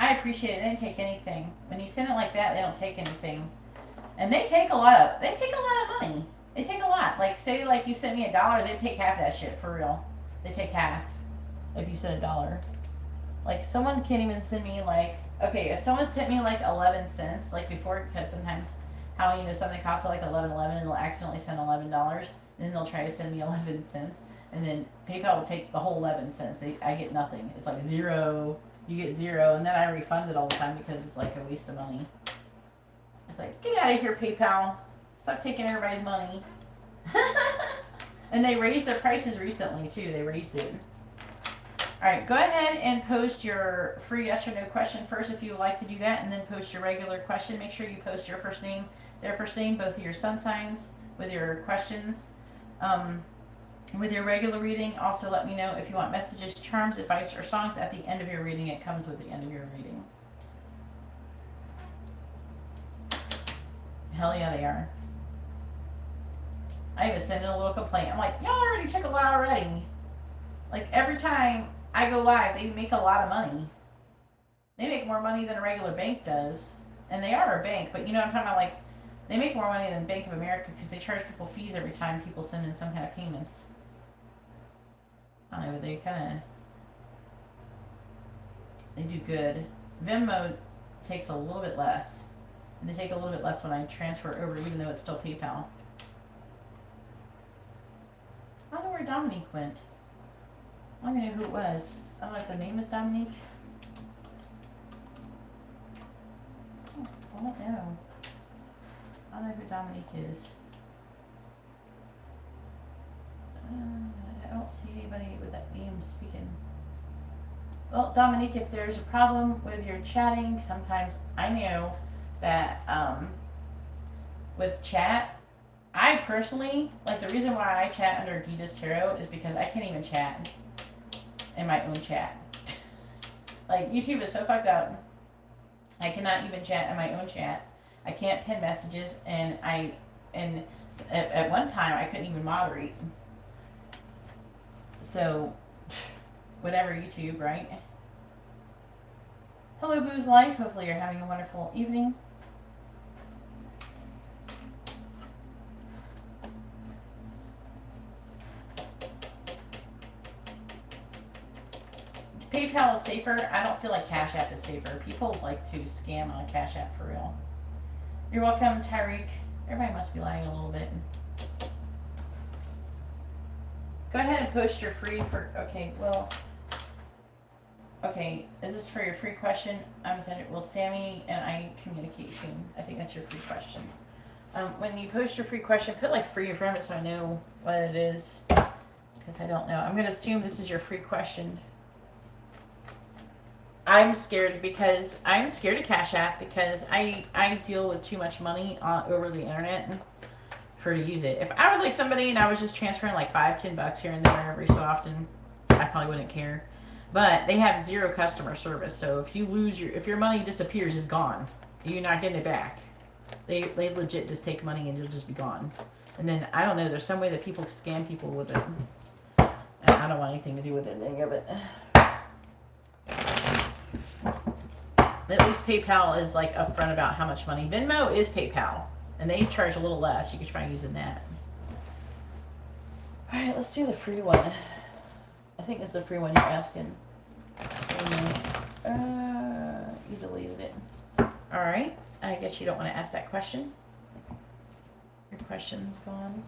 I appreciate it. They didn't take anything. When you send it like that, they don't take anything. And they take a lot of money. They take a lot. Like, say, like, you sent me $1, they take half that shit, for real. They take half if you send $1. Like, someone can't even send me, like, okay, if someone sent me, like, 11 cents, like, before, because sometimes how, you know, something costs like $11.11 and they'll accidentally send $11, and then they'll try to send me 11 cents, and then PayPal will take the whole 11 cents. I get nothing. It's like zero. You get zero, and then I refund it all the time because it's like a waste of money. It's like, get out of here, PayPal. Stop taking everybody's money. And they raised their prices recently too. They raised it. All right, go ahead and post your free yes or no question first if you would like to do that, and then post your regular question. Make sure you post your first name, their first name, both of your sun signs with your questions. With your regular reading, also let me know if you want messages, charms, advice, or songs at the end of your reading. It comes with the end of your reading. Hell yeah, they are. I even sent in a little complaint. I'm like, y'all already took a lot already. Like, every time I go live, they make a lot of money. They make more money than a regular bank does. And they are a bank, but you know what I'm talking about? Like, they make more money than Bank of America because they charge people fees every time people send in some kind of payments. I don't know, but they do good. Venmo takes a little bit less. And they take a little bit less when I transfer over, even though it's still PayPal. I don't know where Dominique went. I don't even know who it was. I don't know if their name is Dominique. Oh, I don't know. I don't know who Dominique is. I don't see anybody with that name speaking. Well, Dominique, if there's a problem with your chatting, sometimes I know that with chat, I personally, like, the reason why I chat under Geeta's Tarot is because I can't even chat in my own chat. Like, YouTube is so fucked up. I cannot even chat in my own chat. I can't pin messages, and at one time I couldn't even moderate. So, whatever, YouTube, right? Hello, Boo's Life. Hopefully you're having a wonderful evening. PayPal is safer. I don't feel like Cash App is safer. People like to scam on Cash App for real. You're welcome, Tyreek. Everybody must be lying a little bit. Go ahead and post your free for, okay, well, okay, is this for your free question? I'm saying, will Sammy and I communicate soon? I think that's your free question. When you post your free question, put like free in front of it so I know what it is, because I don't know. I'm going to assume this is your free question. I'm scared of Cash App because I deal with too much money over the internet for to use it. If I was like somebody and I was just transferring like $5-10 here and there every so often, I probably wouldn't care. But they have zero customer service, so if you lose if your money disappears, it's gone. You're not getting it back. They legit just take money and you'll just be gone. And then I don't know. There's some way that people scam people with it, and I don't want anything to do with any of it. At least PayPal is like upfront about how much money. Venmo is PayPal, and they charge a little less. You can try using that. All right, let's do the free one. I think it's the free one you're asking. You deleted it. All right. I guess you don't want to ask that question. Your question's gone.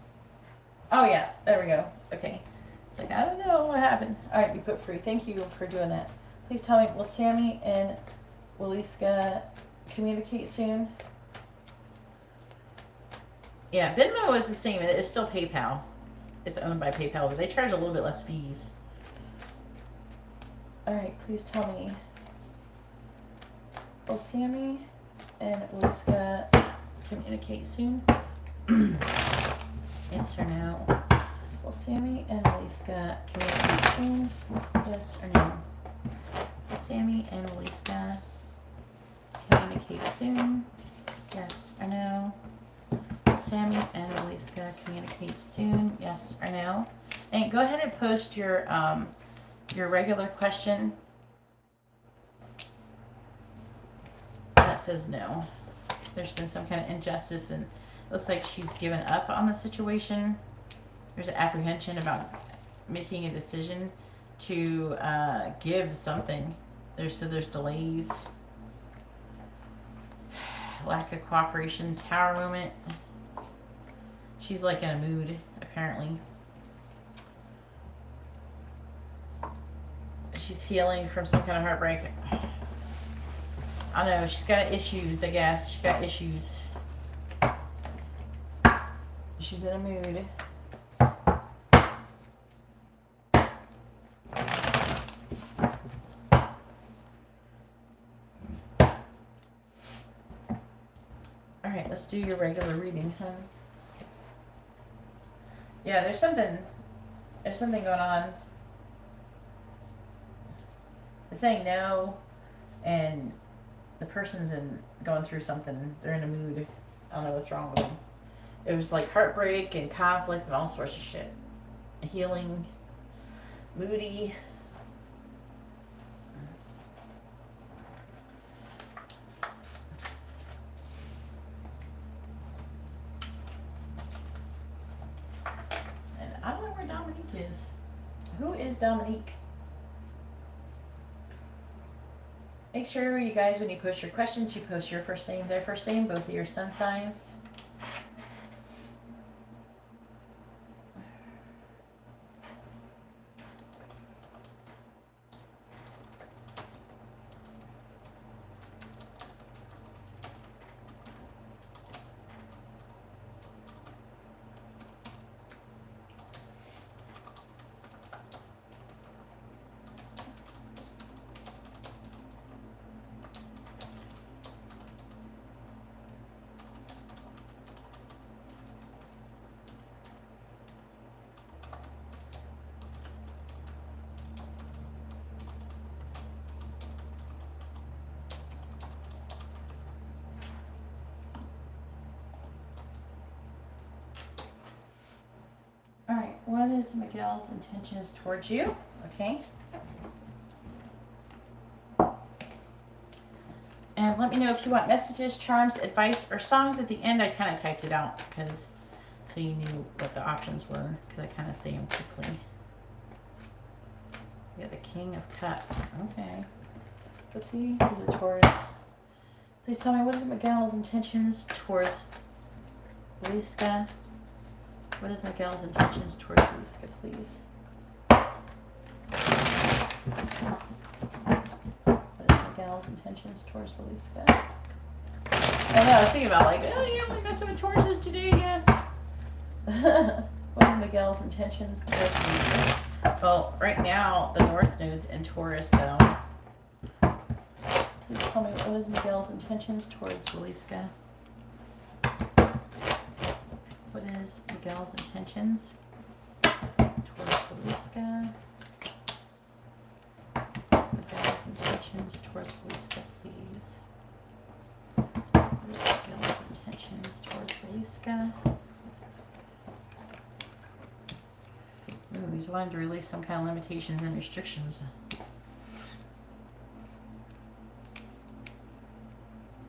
Oh yeah, there we go. Okay. It's like, I don't know what happened. All right, you put free. Thank you for doing that. Please tell me, will Sammy and Waliska communicate soon? Yeah, Venmo is the same. It's still PayPal. It's owned by PayPal, but they charge a little bit less fees. All right, please tell me, will Sammy and Waliska communicate soon? Yes or no? Will Sammy and Waliska communicate soon? Yes or no? Will Sammy and Waliska communicate soon? Yes or no? Will Sammy and Waliska communicate soon? Yes or no? And go ahead and post your regular question. That says no. There's been some kind of injustice, and it looks like she's given up on the situation. There's an apprehension about making a decision to give something. There's delays. lack of cooperation, Tower moment. She's like in a mood, apparently. She's healing from some kind of heartbreak. I don't know, she's got issues, I guess. She's got issues. She's in a mood. Alright, let's do your regular reading, hon. Yeah, there's something going on. It's saying no, and the person's going through something. They're in a mood. I don't know what's wrong with them. It was like heartbreak and conflict and all sorts of shit. Healing, moody. And I don't know where Dominique is. Who is Dominique? Make sure, you guys, when you post your questions, you post your first name, their first name, both of your sun signs. Alright, what is Miguel's intentions towards you? Okay. And let me know if you want messages, charms, advice, or songs at the end. I kind of typed it out because so you knew what the options were, because I kind of say them quickly. We got the King of Cups. Okay. Let's see. Is it Taurus? Please tell me, what is Miguel's intentions towards Liska? What is Miguel's intentions towards Liska, please? What is Miguel's intentions towards Liska? I know, I was thinking about like, oh, you only messing with Tauruses today, I guess. What is Miguel's intentions towards Liska? Well, right now, the North Node's in Taurus, so please tell me, what is Miguel's intentions towards Liska? What is Miguel's intentions towards Liska? What is Miguel's intentions towards Liska, please? What is Miguel's intentions towards Liska? Ooh, he's wanting to release some kind of limitations and restrictions.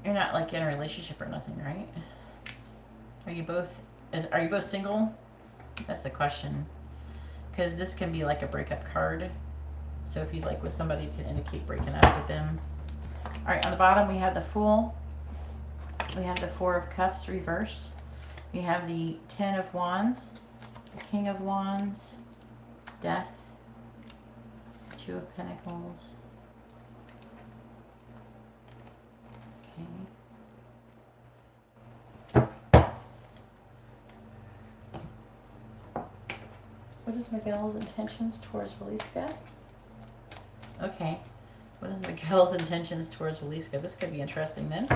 You're not like in a relationship or nothing, right? Are you both single? That's the question. Because this can be like a breakup card. So if he's like with somebody, it can indicate breaking up with them. Alright, on the bottom we have the Fool. We have the Four of Cups reversed. We have the Ten of Wands. The King of Wands. Death. Two of Pentacles. Okay. What is Miguel's intentions towards Liska? Okay. What is Miguel's intentions towards Liska? This could be interesting then.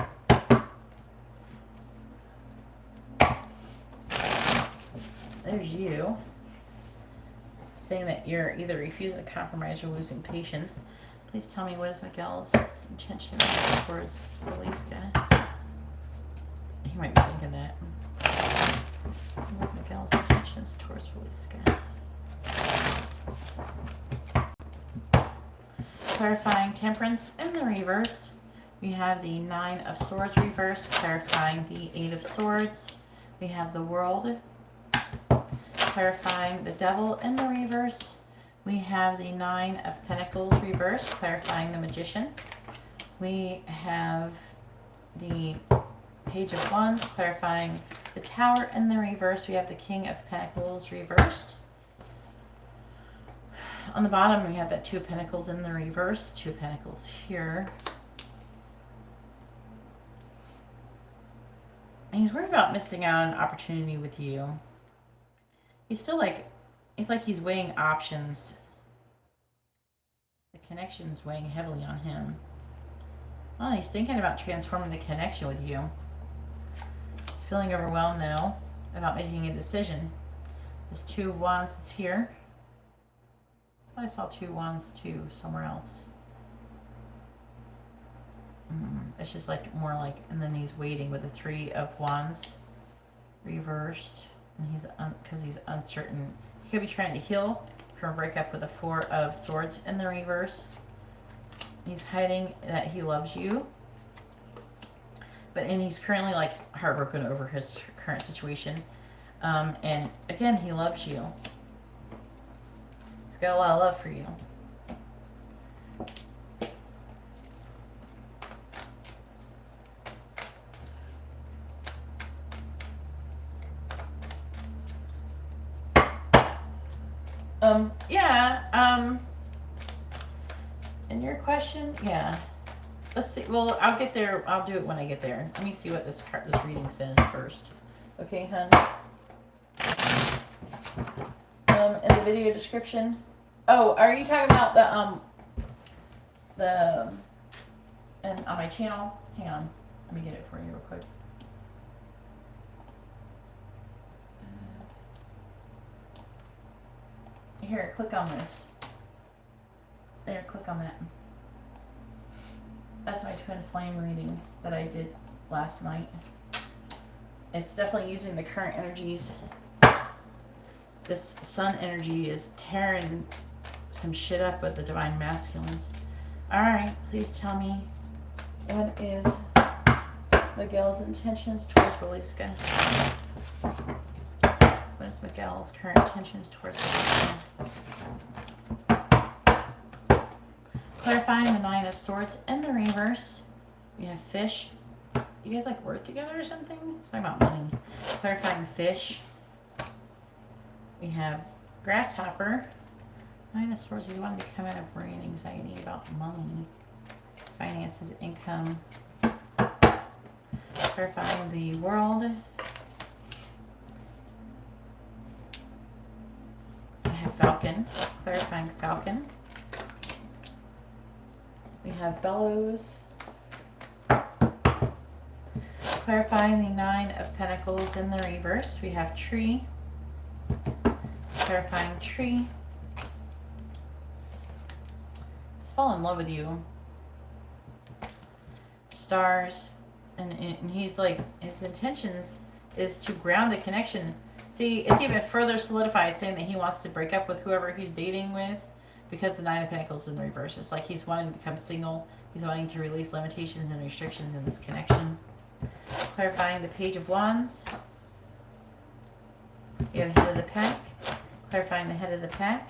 There's you. Saying that you're either refusing to compromise or losing patience. Please tell me, what is Miguel's intentions towards Liska? He might be thinking that. What is Miguel's intentions towards Liska? Clarifying Temperance in the reverse. We have the Nine of Swords reverse, clarifying the Eight of Swords. We have the World, clarifying the Devil in the reverse. We have the Nine of Pentacles reverse, clarifying the Magician. We have the Page of Wands, clarifying the Tower in the reverse. We have the King of Pentacles reversed. On the bottom, we have that Two of Pentacles in the reverse. Two of Pentacles here. And he's worried about missing out on an opportunity with you. He's still like, it's like he's weighing options. The connection's weighing heavily on him. Oh, he's thinking about transforming the connection with you. He's feeling overwhelmed though about making a decision. This Two of Wands is here. I thought I saw Two of Wands too somewhere else. It's just like more like, and then he's waiting with the Three of Wands reversed, and he's because he's uncertain. He could be trying to heal from a breakup with the Four of Swords in the reverse. He's hiding that he loves you, and he's currently like heartbroken over his current situation. And again, he loves you. He's got a lot of love for you. And your question, yeah. Let's see. Well, I'll get there. I'll do it when I get there. Let me see what this reading says first. Okay, hun. In the video description. Oh, are you talking about and on my channel? Hang on. Let me get it for you real quick. Here, click on this. There, click on that. That's my twin flame reading that I did last night. It's definitely using the current energies. This sun energy is tearing some shit up with the divine masculines. Alright, please tell me what is Miguel's intentions towards Waleska. What is Miguel's current intentions towards Waleska? Clarifying the Nine of Swords in the reverse. We have Fish. You guys like work together or something? It's talking about money. Clarifying Fish. We have Grasshopper. Nine of Swords. You want to become out of brain anxiety about money, finances, income. Clarifying the World. We have Falcon. Clarifying Falcon. We have Bellows. Clarifying the Nine of Pentacles in the reverse. We have Tree. Clarifying Tree. He's fallen in love with you. Stars. And he's like, his intentions is to ground the connection. See, it's even further solidified, saying that he wants to break up with whoever he's dating with. Because the Nine of Pentacles in the reverse. It's like he's wanting to become single. He's wanting to release limitations and restrictions in this connection. Clarifying the Page of Wands. We have Head of the Pack. Clarifying the Head of the Pack.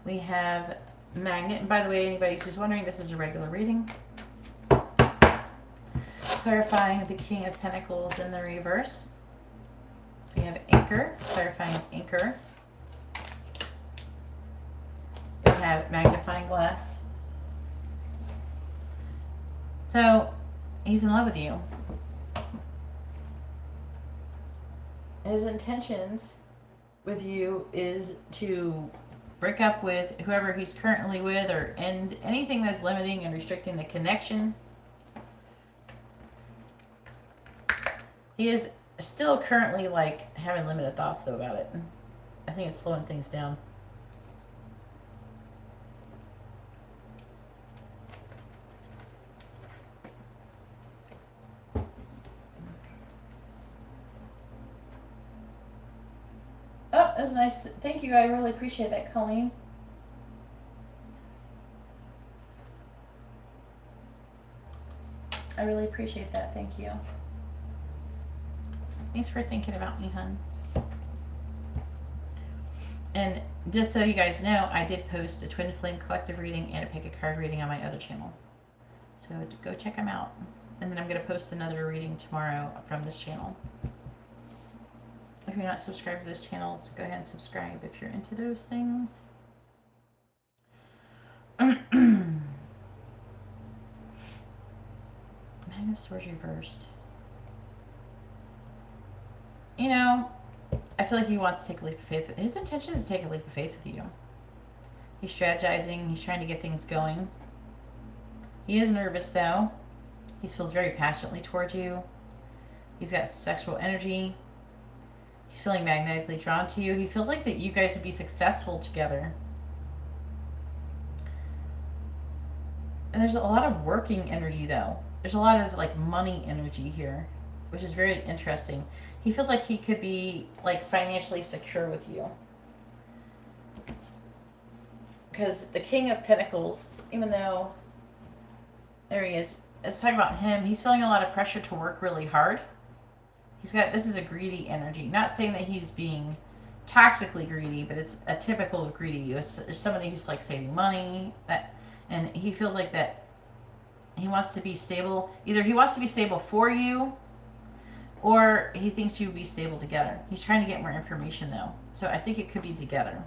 We have Magnet. And by the way, anybody who's wondering, this is a regular reading. Clarifying the King of Pentacles in the reverse. We have Anchor. Clarifying Anchor. We have Magnifying Glass. So, he's in love with you. His intentions with you is to break up with whoever he's currently with, or end anything that's limiting and restricting the connection. He is still currently like having limited thoughts though about it. I think it's slowing things down. Oh, that was nice. Thank you. I really appreciate that, Colleen. I really appreciate that. Thank you. Thanks for thinking about me, hun. And just so you guys know, I did post a Twin Flame collective reading and a pick a card reading on my other channel. So go check them out. And then I'm going to post another reading tomorrow from this channel. If you're not subscribed to those channels, go ahead and subscribe if you're into those things. Nine of Swords reversed. You know, I feel like he wants to take a leap of faith. His intention is to take a leap of faith with you. He's strategizing. He's trying to get things going. He is nervous, though. He feels very passionately towards you. He's got sexual energy. He's feeling magnetically drawn to you. He feels like that you guys would be successful together. And there's a lot of working energy, though. There's a lot of, like, money energy here, which is very interesting. He feels like he could be, like, financially secure with you. Because the King of Pentacles, even though, there he is, let's talk about him. He's feeling a lot of pressure to work really hard. He's got, this is a greedy energy. Not saying that he's being toxically greedy, but it's a typical greedy. It's somebody who's, like, saving money, and he feels like that he wants to be stable. Either he wants to be stable for you, or he thinks you would be stable together. He's trying to get more information, though. So I think it could be together.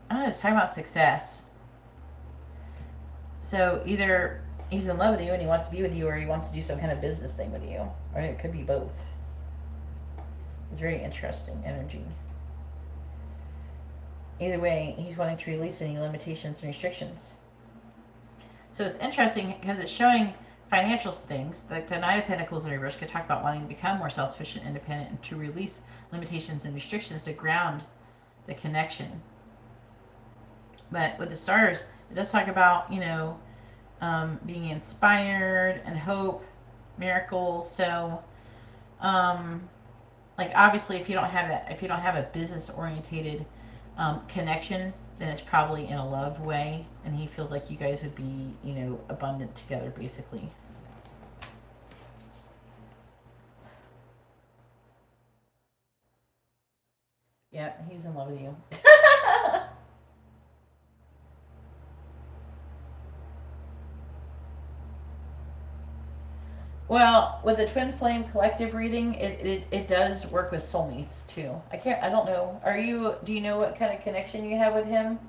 I don't know, it's talking about success. So either he's in love with you and he wants to be with you, or he wants to do some kind of business thing with you. Or it could be both. It's very interesting energy. Either way, he's wanting to release any limitations and restrictions. So it's interesting because it's showing financial things. Like the Knight of Pentacles in reverse could talk about wanting to become more self-sufficient, independent, and to release limitations and restrictions to ground the connection. But with the stars, it does talk about, you know, being inspired and hope, miracles. So, like obviously, if you don't have that, if you don't have a business-orientated connection, then it's probably in a love way, and he feels like you guys would be, you know, abundant together, basically. Yep, he's in love with you. Well, with the Twin Flame Collective reading, it does work with soulmates too. I don't know. Do you know what kind of connection you have with him?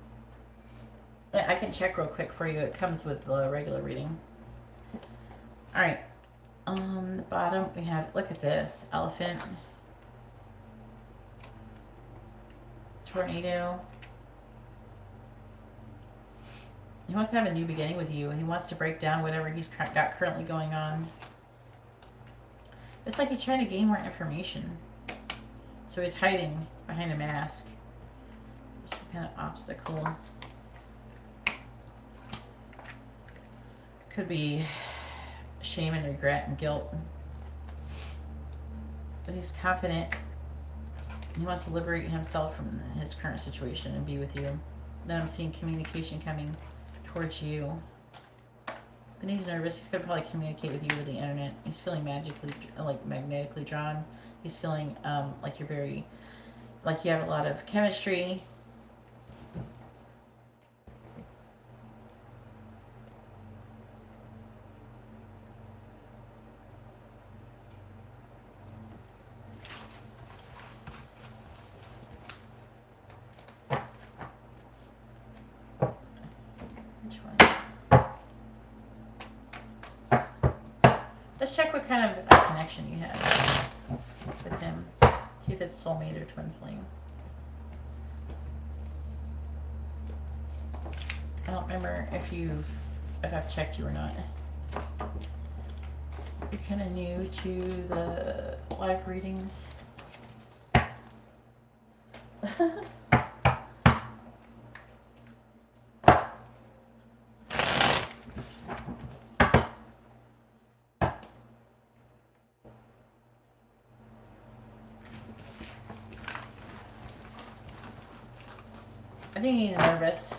I can check real quick for you. It comes with the regular reading. All right. On the bottom, we have, look at this. Elephant. Tornado. He wants to have a new beginning with you. He wants to break down whatever he's got currently going on. It's like he's trying to gain more information. So he's hiding behind a mask. Some kind of obstacle. Could be shame and regret and guilt. But he's confident. He wants to liberate himself from his current situation and be with you. Then I'm seeing communication coming towards you. But he's nervous. He's going to probably communicate with you over the internet. He's feeling magnetically drawn. He's feeling like you're very, like you have a lot of chemistry. Let's check what kind of connection you have with him. See if it's soulmate or twin flame. I don't remember if I've checked you or not. You're kind of new to the live readings. I think he's nervous.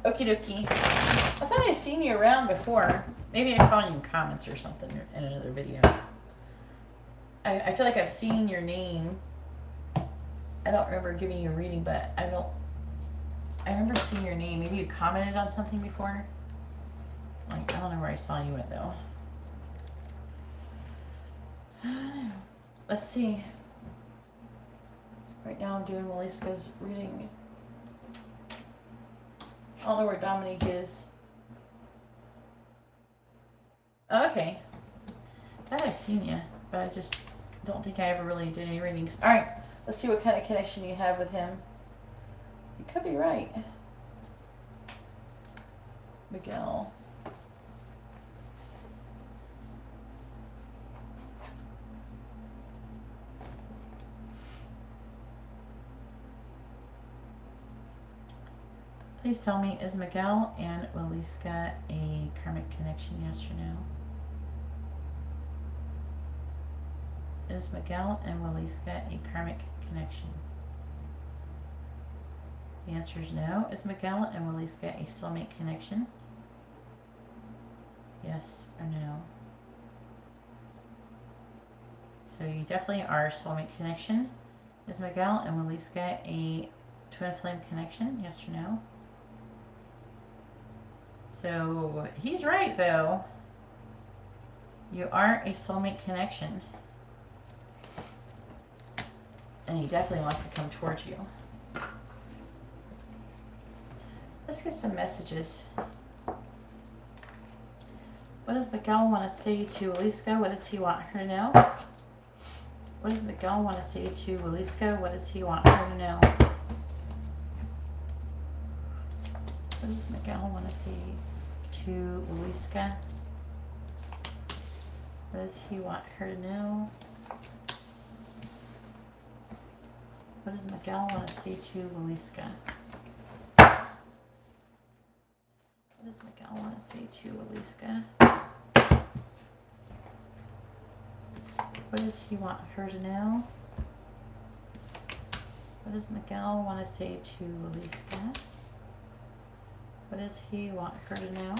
Okie dokie. I thought I'd seen you around before. Maybe I saw you in comments or something in another video. I feel like I've seen your name. I don't remember giving you a reading, but I remember seeing your name. Maybe you commented on something before. Like, I don't know where I saw you at though. Let's see. Right now I'm doing Melisca's reading. I don't know where Dominique is. Oh, okay. I thought I've seen you, but I just don't think I ever really did any readings. Alright, let's see what kind of connection you have with him. You could be right. Miguel. Please tell me, is Miguel and Waliska a karmic connection, yes or no? Is Miguel and Waliska a karmic connection? The answer is no. Is Miguel and Waliska a soulmate connection? Yes or no? So you definitely are a soulmate connection. Is Miguel and Waliska a twin flame connection? Yes or no? So he's right though. You are a soulmate connection. And he definitely wants to come towards you. Let's get some messages. What does Miguel want to say to Waliska? What does he want her to know? What does Miguel want to say to Waliska? What does he want her to know? What does Miguel want to say to Waliska? What does he want her to know? What does Miguel want to say to Waliska? What does Miguel want to say to Waliska? What does he want her to know? What does Miguel want to say to Waliska? What does he want her to know?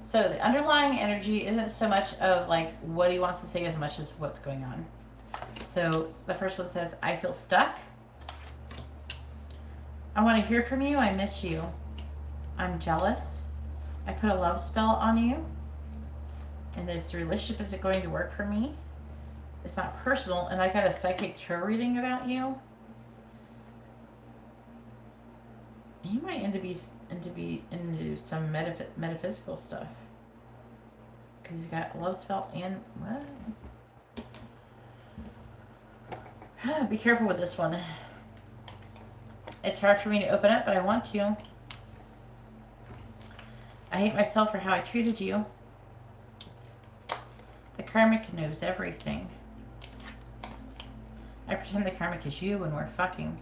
So the underlying energy isn't so much of like what he wants to say as much as what's going on. So the first one says, I feel stuck. I want to hear from you. I miss you. I'm jealous. I put a love spell on you. And this relationship isn't going to work for me. It's not personal. And I got a psychic tarot reading about you. He might into some metaphysical stuff. Because he's got a love spell and what? Be careful with this one. It's hard for me to open up, but I want to. I hate myself for how I treated you. The karmic knows everything. I pretend the karmic is you when we're fucking.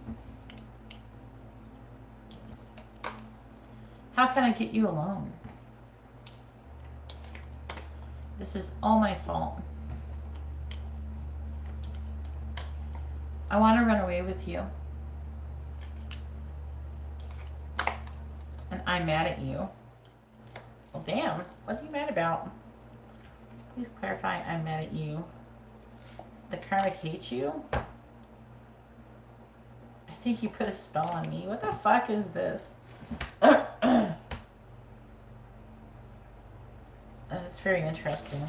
How can I get you alone? This is all my fault. I want to run away with you. And I'm mad at you. Well, damn. What are you mad about? Please clarify, I'm mad at you. The karmic hates you? I think you put a spell on me. What the fuck is this? That's very interesting.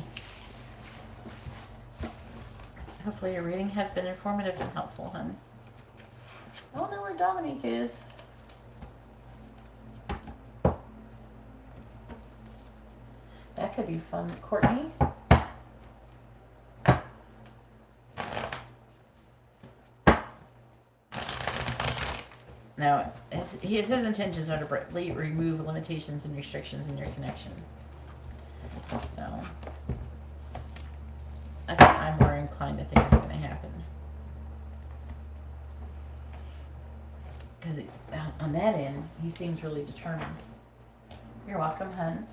Hopefully your reading has been informative and helpful, hon. I don't know where Dominique is. That could be fun. Courtney? No, his intentions are to remove limitations and restrictions in your connection. So, that's what I'm more inclined to think is going to happen. Because on that end, he seems really determined. You're welcome, hun.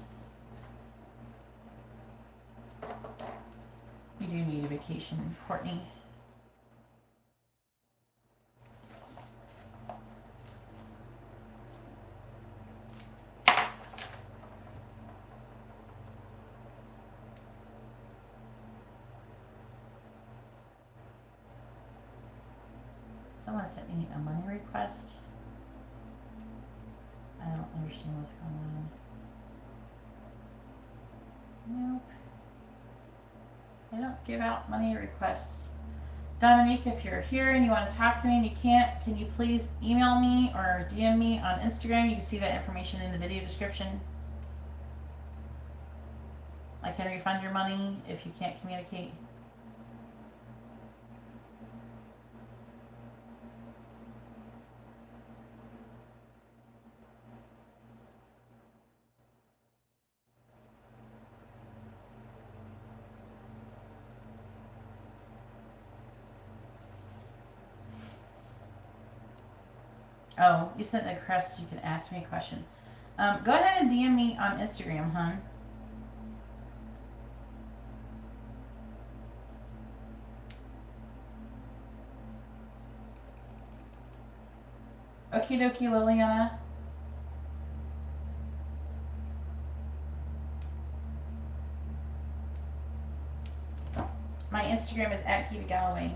You do need a vacation, Courtney. Someone sent me a money request. I don't understand what's going on. Nope. I don't give out money requests. Dominique, if you're here and you want to talk to me and you can't, can you please email me or DM me on Instagram? You can see that information in the video description. I can refund your money if you can't communicate. Oh, you sent a request so you can ask me a question. Go ahead and DM me on Instagram, hon. Okie dokie, Liliana. My Instagram is at Geeta Galaway.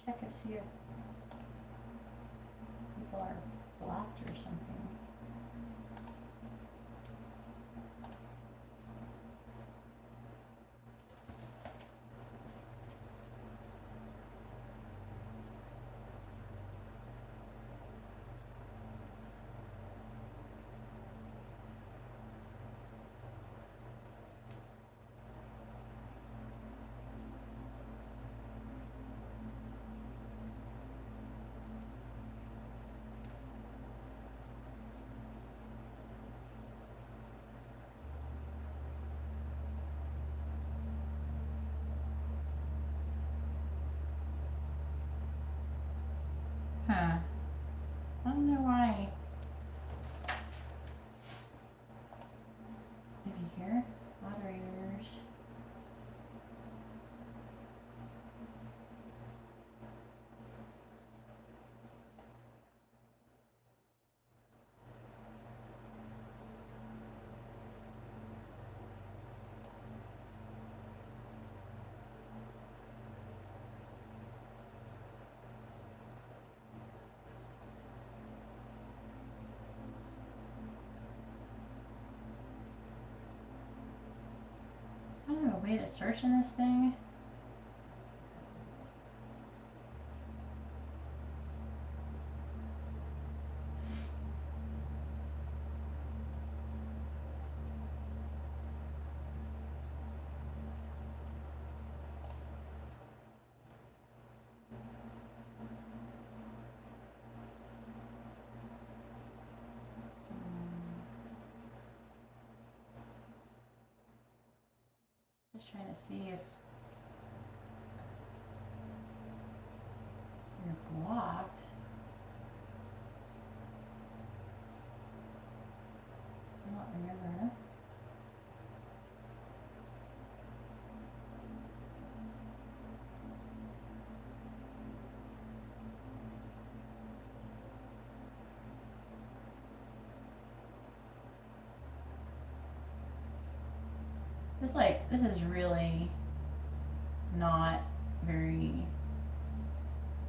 Check if see if people are blocked or something. Huh. I don't know why. Maybe here? Moderators. I don't have a way to search in this thing. Just trying to see if you're blocked. I don't remember. This is really not very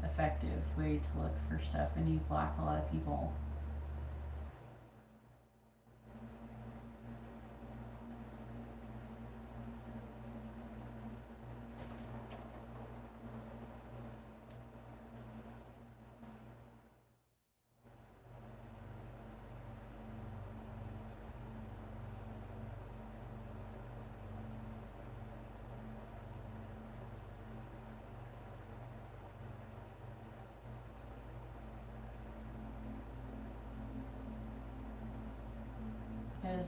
effective way to look for stuff when you block a lot of people.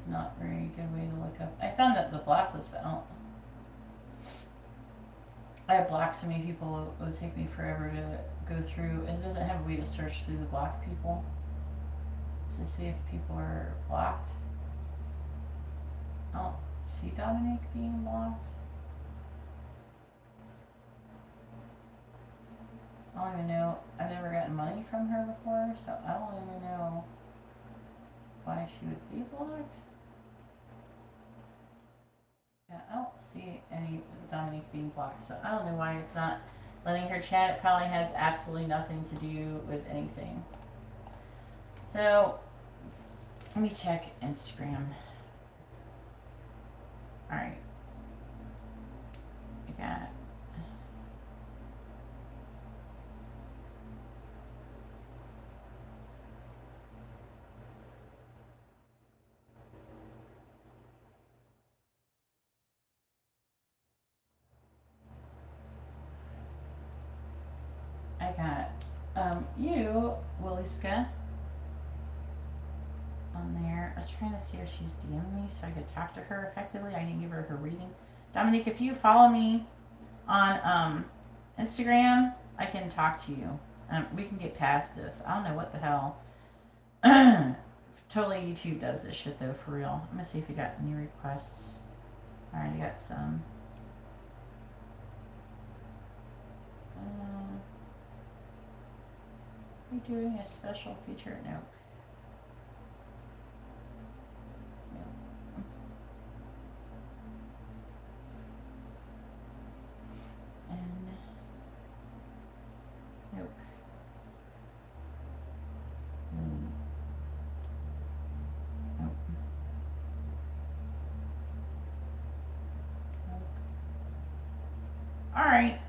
not a very good way to look up. I found that the blacklist, but I have blocked so many people, it would take me forever to go through. It doesn't have a way to search through the blocked people to see if people are blocked. I don't see Dominique being blocked. I don't even know. I've never gotten money from her before, so I don't even know why she would be blocked. Yeah, I don't see any Dominique being blocked, so I don't know why it's not letting her chat. It probably has absolutely nothing to do with anything. So, let me check Instagram. Alright. I got... you, Williska, on there. I was trying to see if she's DM'd me so I could talk to her effectively. I didn't give her reading. Dominique, if you follow me on Instagram, I can talk to you. We can get past this. I don't know what the hell. Totally YouTube does this shit though, for real. I'm gonna see if you got any requests. Alright, I got some. Are we doing a special feature? No. And nope. Nope. Nope. All right.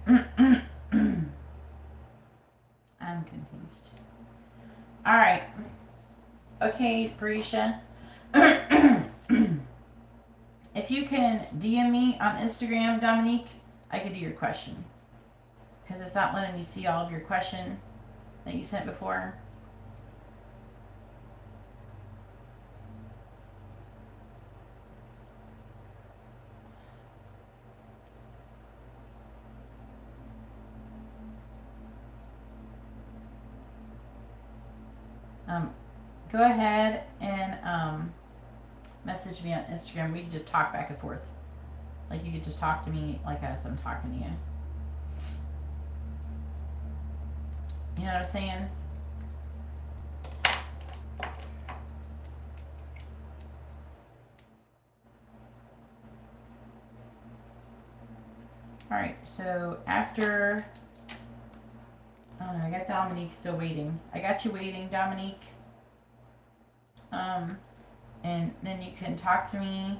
I'm confused. All right. Okay, Brisha. If you can DM me on Instagram, Dominique, I could do your question. Because it's not letting me see all of your question that you sent before. Go ahead and message me on Instagram. We can just talk back and forth. Like you could just talk to me like as I'm talking to you. You know what I'm saying? Alright, so after... Oh no, I got Dominique still waiting. I got you waiting, Dominique. And then you can talk to me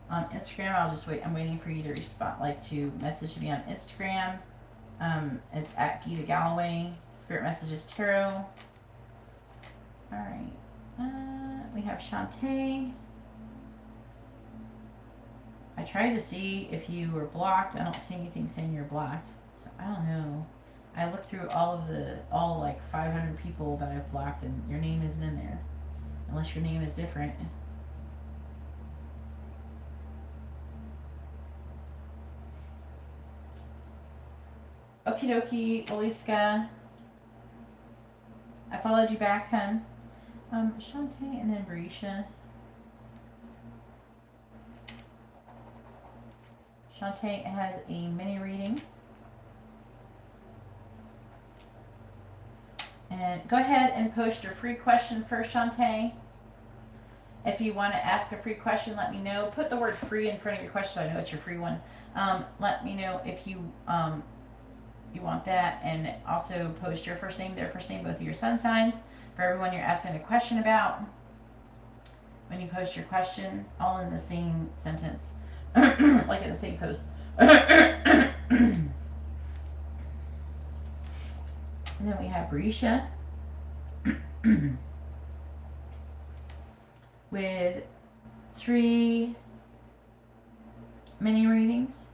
on Instagram. I'll just wait. I'm waiting for you to respond, like to message me on Instagram. It's at Geeta Galaway. Spirit Messages Tarot. Alright. We have Shantae. I tried to see if you were blocked. I don't see anything saying you're blocked. So I don't know. I looked through all like 500 people that I've blocked and your name isn't in there. Unless your name is different. Okie dokie, Oliska. I followed you back, hun. Shantae and then Barisha. Shantae has a mini reading. And go ahead and post your free question first, Shantae. If you want to ask a free question, let me know. Put the word free in front of your question so I know it's your free one. Let me know if you you want that. And also post your first name, their first name, both of your sun signs for everyone you're asking a question about. When you post your question, all in the same sentence. Like in the same post. And then we have Barisha with 3 mini readings.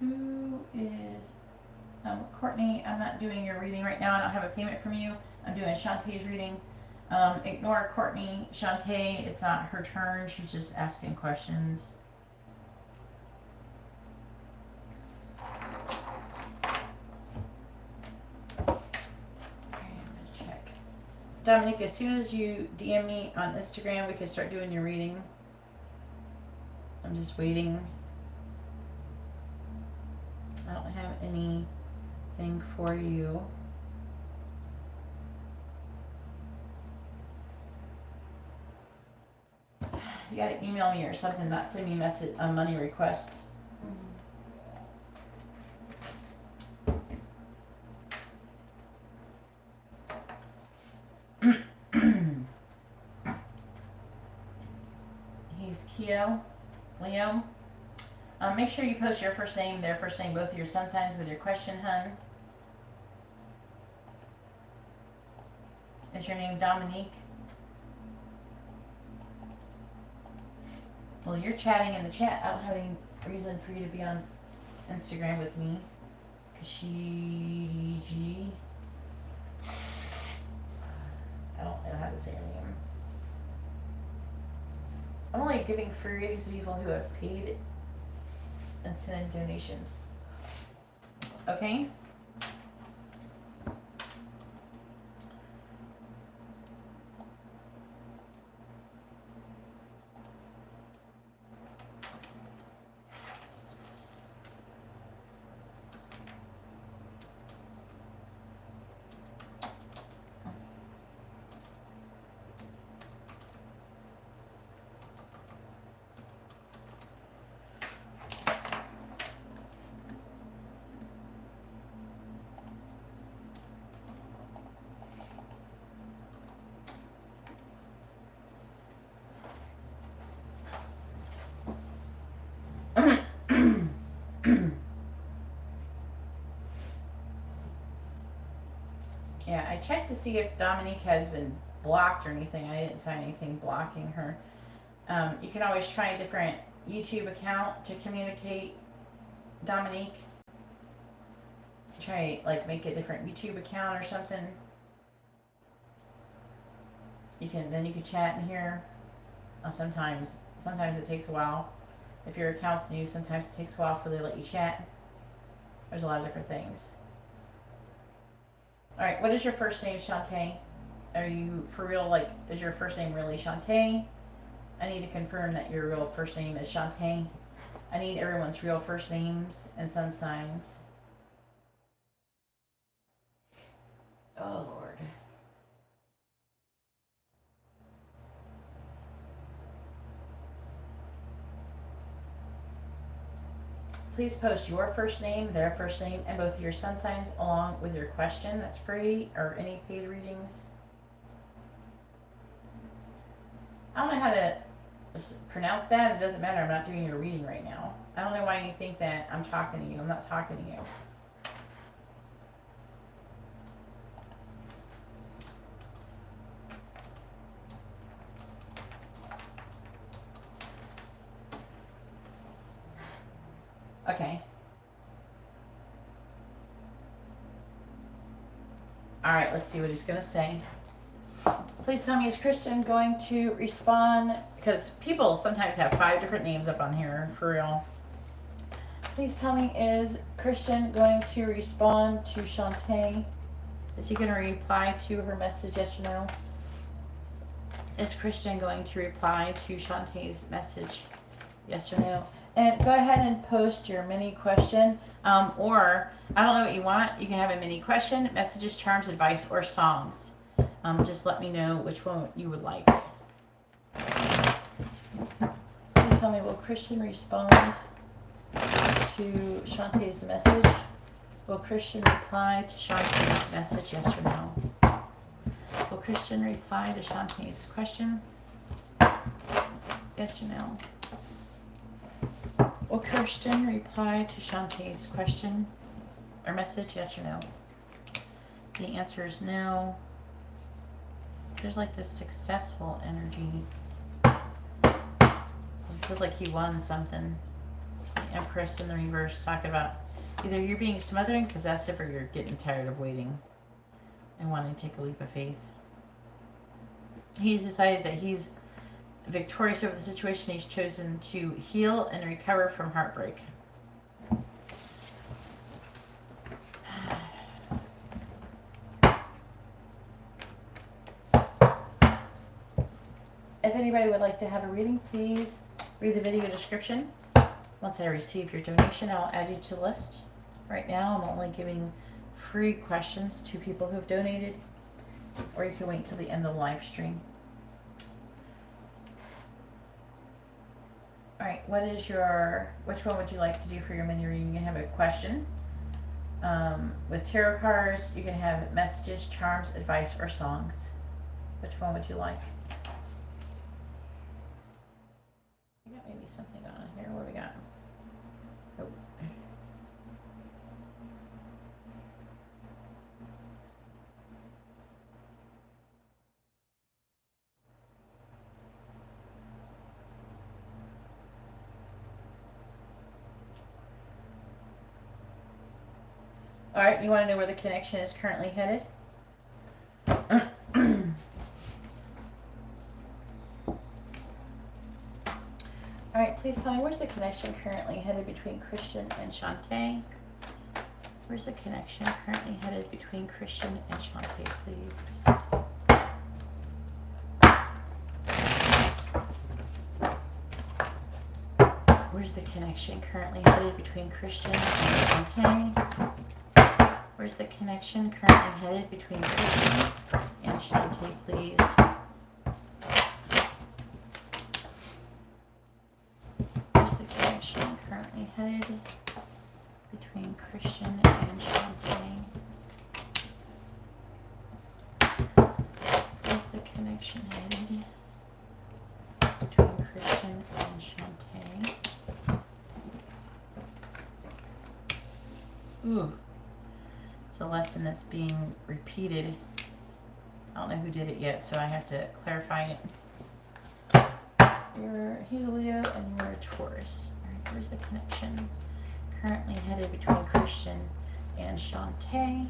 Who is Courtney, I'm not doing your reading right now. I don't have a payment from you. I'm doing Shantae's reading. Ignore Courtney. Shantae, it's not her turn. She's just asking questions. Dominique, as soon as you DM me on Instagram, we can start doing your reading. I'm just waiting. I don't have anything for you. You gotta email me or something, not send me a message, a money request. He's Leo. Make sure you post your first name, their first name, both of your sun signs with your question, hun. Is your name Dominique? Well, you're chatting in the chat. I don't have any reason for you to be on Instagram with me. Kashiji. I don't know how to say her name. I'm only giving free readings to people who have paid and sent in donations. Okay? Yeah, I checked to see if Dominique has been blocked or anything. I didn't find anything blocking her. You can always try a different YouTube account to communicate, Dominique. Try, like, make a different YouTube account or something. Then you can chat in here. Sometimes it takes a while. If your account's new, sometimes it takes a while for they let you chat. There's a lot of different things. All right, what is your first name, Shantae? Are you for real, like, is your first name really Shantae? I need to confirm that your real first name is Shantae. I need everyone's real first names and sun signs. Oh, Lord. Please post your first name, their first name, and both of your sun signs along with your question. That's free, or any paid readings. I don't know how to pronounce that. It doesn't matter. I'm not doing your reading right now. I don't know why you think that I'm talking to you. I'm not talking to you. Okay. All right, let's see what he's going to say. Please tell me, is Christian going to respond? Because people sometimes have 5 different names up on here, for real. Please tell me, is Christian going to respond to Shantae? Is he going to reply to her message, yes or no? Is Christian going to reply to Shantae's message, yes or no? And go ahead and post your mini question, or I don't know what you want. You can have a mini question, messages, charms, advice, or songs. Just let me know which one you would like. Please tell me, will Christian respond to Shantae's message? Will Christian reply to Shantae's message, yes or no? Will Christian reply to Shantae's question? Yes or no? Will Christian reply to Shantae's question or message, yes or no? The answer is no. There's like this successful energy. It feels like he won something. The Empress in the reverse, talking about Either you're being smothering, possessive, or you're getting tired of waiting and wanting to take a leap of faith. He's decided that he's victorious over the situation. He's chosen to heal and recover from heartbreak. If anybody would like to have a reading, please read the video description. Once I receive your donation, I'll add you to the list. Right now, I'm only giving free questions to people who have donated, or you can wait till the end of the live stream. All right, which one would you like to do for your mini reading? You can have a question. With tarot cards, you can have messages, charms, advice, or songs. Which one would you like? We got maybe something on here. What do we got? Nope. All right, you want to know where the connection is currently headed? All right, please tell me, where's the connection currently headed between Christian and Shantae? Where's the connection currently headed between Christian and Shantae, please? Where's the connection currently headed between Christian and Shantae? Where's the connection currently headed between Christian and Shantae, please? Where's the connection currently headed between Christian and Shantae? Where's the connection headed between Christian and Shantae? Ooh. It's a lesson that's being repeated. I don't know who did it yet, so I have to clarify it. He's a Leo and you're a Taurus. Alright, where's the connection currently headed between Christian and Shantae?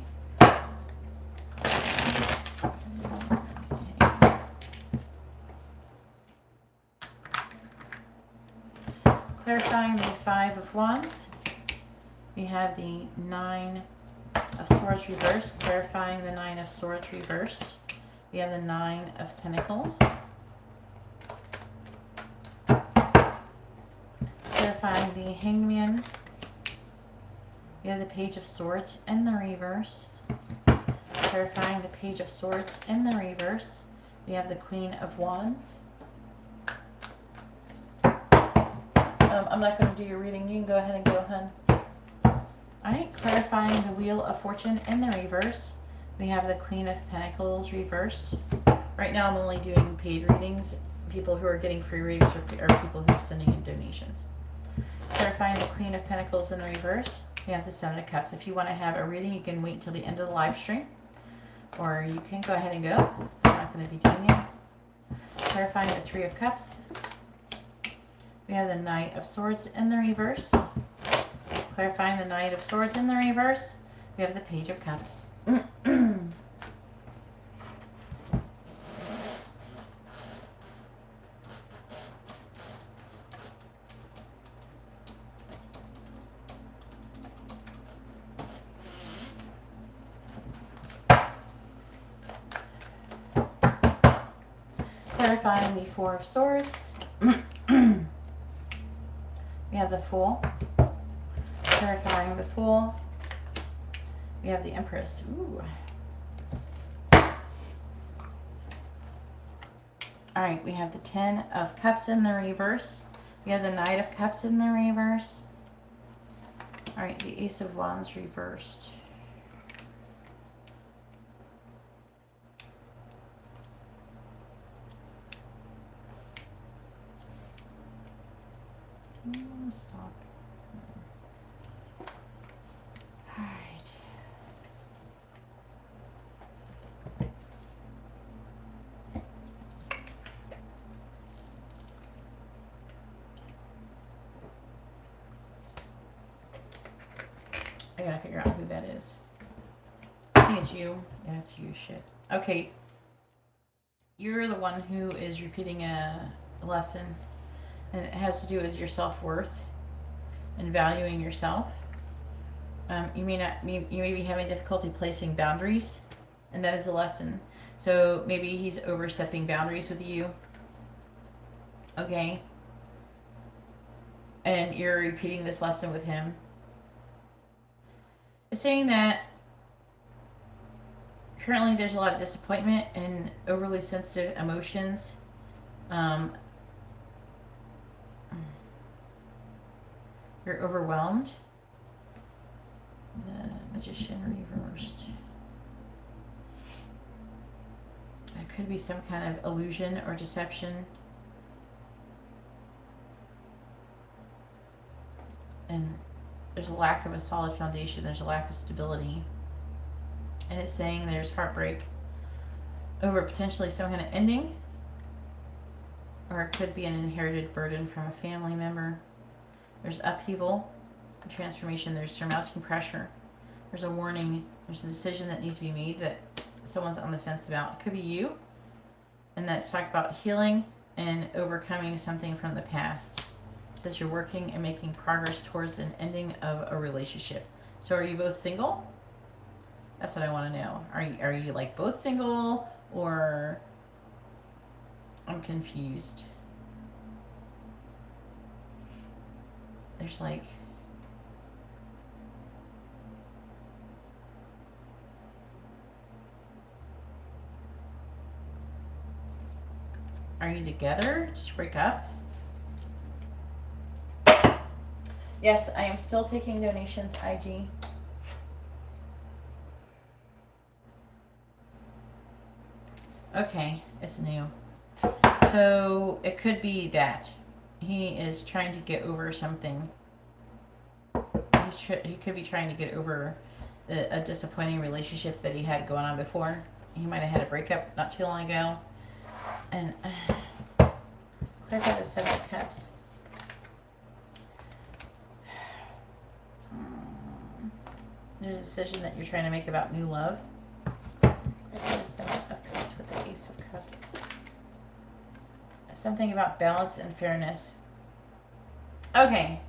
Clarifying the Five of Wands. We have the Nine of Swords reversed, clarifying the Nine of Swords reversed. We have the Nine of Pentacles. Clarifying the Hangman. We have the Page of Swords in the reverse. Clarifying the Page of Swords in the reverse. We have the Queen of Wands. I'm not going to do your reading. You can go ahead and go, hun. Alright, clarifying the Wheel of Fortune in the reverse. We have the Queen of Pentacles reversed. Right now I'm only doing paid readings. People who are getting free readings are people who are sending in donations. Clarifying the Queen of Pentacles in the reverse. We have the Seven of Cups. If you want to have a reading, you can wait until the end of the live stream. Or you can go ahead and go. I'm not going to be doing it. Clarifying the Three of Cups. We have the Knight of Swords in the reverse. Clarifying the Knight of Swords in the reverse. We have the Page of Cups. Clarifying the Four of Swords. We have the Fool. Clarifying the Fool. We have the Empress. Ooh. Alright, we have the Ten of Cups in the reverse. We have the Knight of Cups in the reverse. Alright, the Ace of Wands reversed. Stop. All right. gotta figure out who that is. I think it's you. Yeah, it's you. Shit. Okay. You're the one who is repeating a lesson, and it has to do with your self-worth and valuing yourself. You may be having difficulty placing boundaries, and that is a lesson. So maybe he's overstepping boundaries with you. Okay. And you're repeating this lesson with him. It's saying that currently there's a lot of disappointment and overly sensitive emotions. You're overwhelmed. The Magician reversed. It could be some kind of illusion or deception. And there's a lack of a solid foundation. There's a lack of stability. And it's saying there's heartbreak over potentially some kind of ending. Or it could be an inherited burden from a family member. There's upheaval, transformation. There's surmounting pressure. There's a warning. There's a decision that needs to be made that someone's on the fence about. It could be you. And that's talk about healing and overcoming something from the past. It says you're working and making progress towards an ending of a relationship. So are you both single? That's what I want to know. Are you like both single, or I'm confused. There's like are you together? Did you break up? Yes, I am still taking donations, IG. Okay, it's new. So it could be that he is trying to get over something. He could be trying to get over a disappointing relationship that he had going on before. He might have had a breakup not too long ago. And clarify the Seven of Cups. There's a decision that you're trying to make about new love. Clarify the Seven of Cups with the Ace of Cups. Something about balance and fairness. Okay,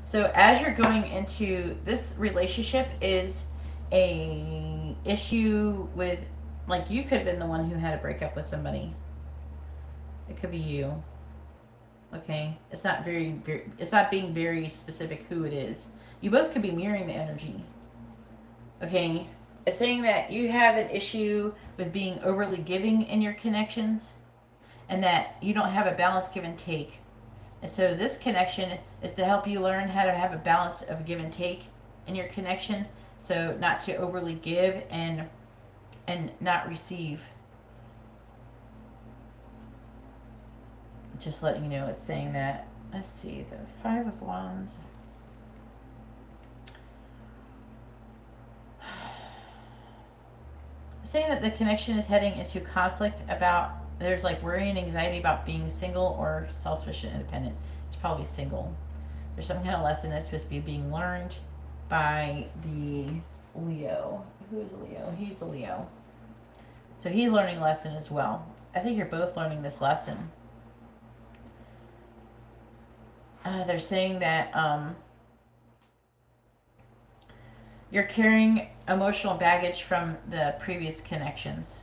so as you're going into this relationship is a issue with, like, you could have been the one who had a breakup with somebody. It could be you. Okay, it's not it's not being very specific who it is. You both could be mirroring the energy. Okay, it's saying that you have an issue with being overly giving in your connections, and that you don't have a balanced give and take. And so this connection is to help you learn how to have a balance of give and take in your connection, so not to overly give and not receive. Just letting you know, it's saying that. Let's see, the Five of Wands. Saying that the connection is heading into conflict about, there's like worry and anxiety about being single or self-sufficient, independent. It's probably single. There's some kind of lesson that's supposed to be being learned by the Leo. Who is Leo? He's the Leo. So he's learning a lesson as well. I think you're both learning this lesson. They're saying that you're carrying emotional baggage from the previous connections.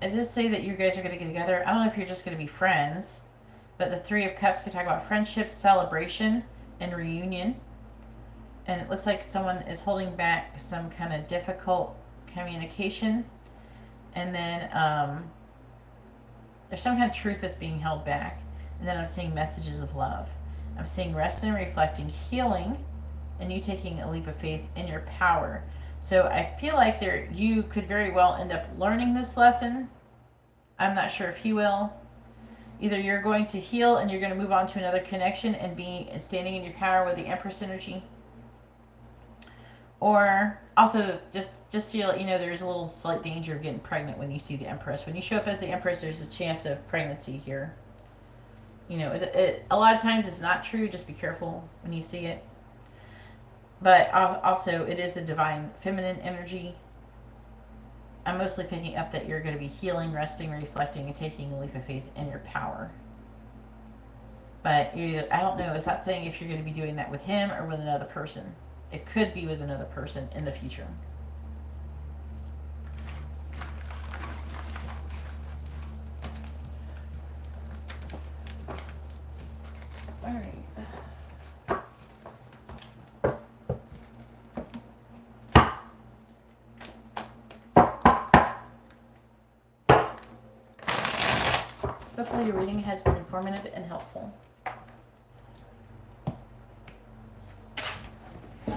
It does say that you guys are going to get together. I don't know if you're just going to be friends, but the Three of Cups could talk about friendship, celebration, and reunion. And it looks like someone is holding back some kind of difficult communication. And then there's some kind of truth that's being held back. And then I'm seeing messages of love. I'm seeing resting and reflecting, healing, and you taking a leap of faith in your power. So I feel like you could very well end up learning this lesson. I'm not sure if he will. Either you're going to heal and you're going to move on to another connection and be standing in your power with the Empress energy. Or also, just to let you know, there's a little slight danger of getting pregnant when you see the Empress. When you show up as the Empress, there's a chance of pregnancy here. You know, a lot of times it's not true. Just be careful when you see it. But also, it is a divine feminine energy. I'm mostly picking up that you're going to be healing, resting, reflecting, and taking a leap of faith in your power. But I don't know. It's not saying if you're going to be doing that with him or with another person. It could be with another person in the future. All right. Hopefully your reading has been informative and helpful. I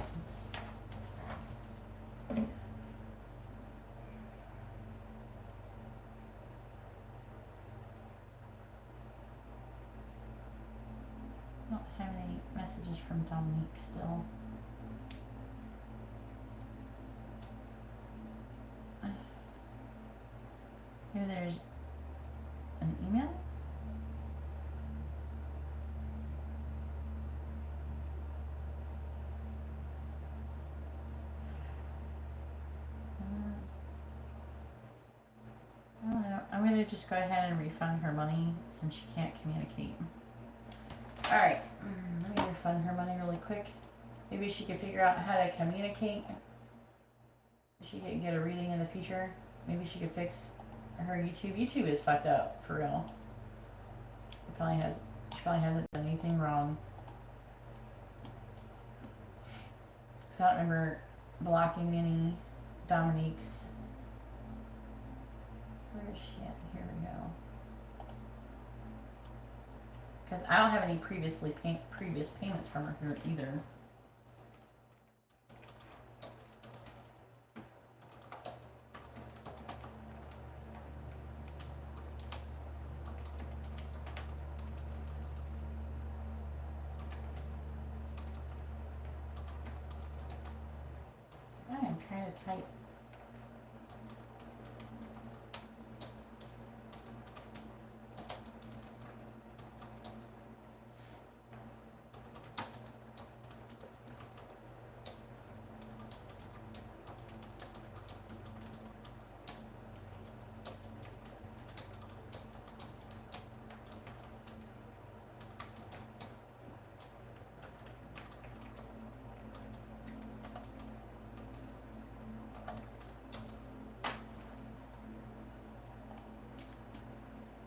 don't have any messages from Dominique still. Maybe there's an email? I don't know. I'm going to just go ahead and refund her money since she can't communicate. Alright, let me refund her money really quick. Maybe she could figure out how to communicate. She can get a reading in the future. Maybe she could fix her YouTube. YouTube is fucked up, for real. She probably hasn't done anything wrong. Because I don't remember blocking any Dominique's. Where is she at? Here we go. Because I don't have any previous payments from her here either. I am trying to type.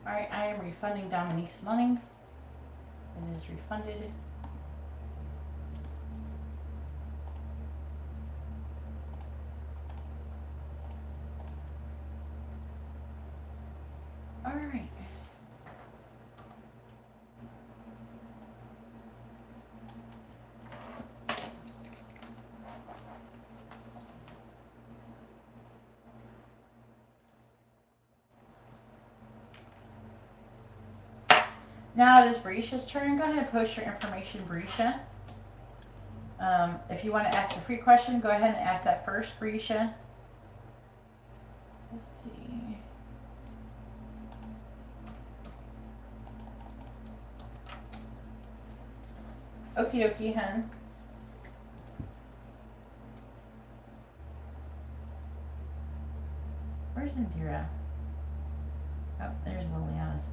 Alright, I am refunding Dominique's money. It is refunded. Alright. Now it is Brisha's turn. Go ahead and post your information, Brisha. If you want to ask a free question, go ahead and ask that first, Brisha. Let's see. Okie dokie, hun. Where's Indira? Oh, there's Liliana's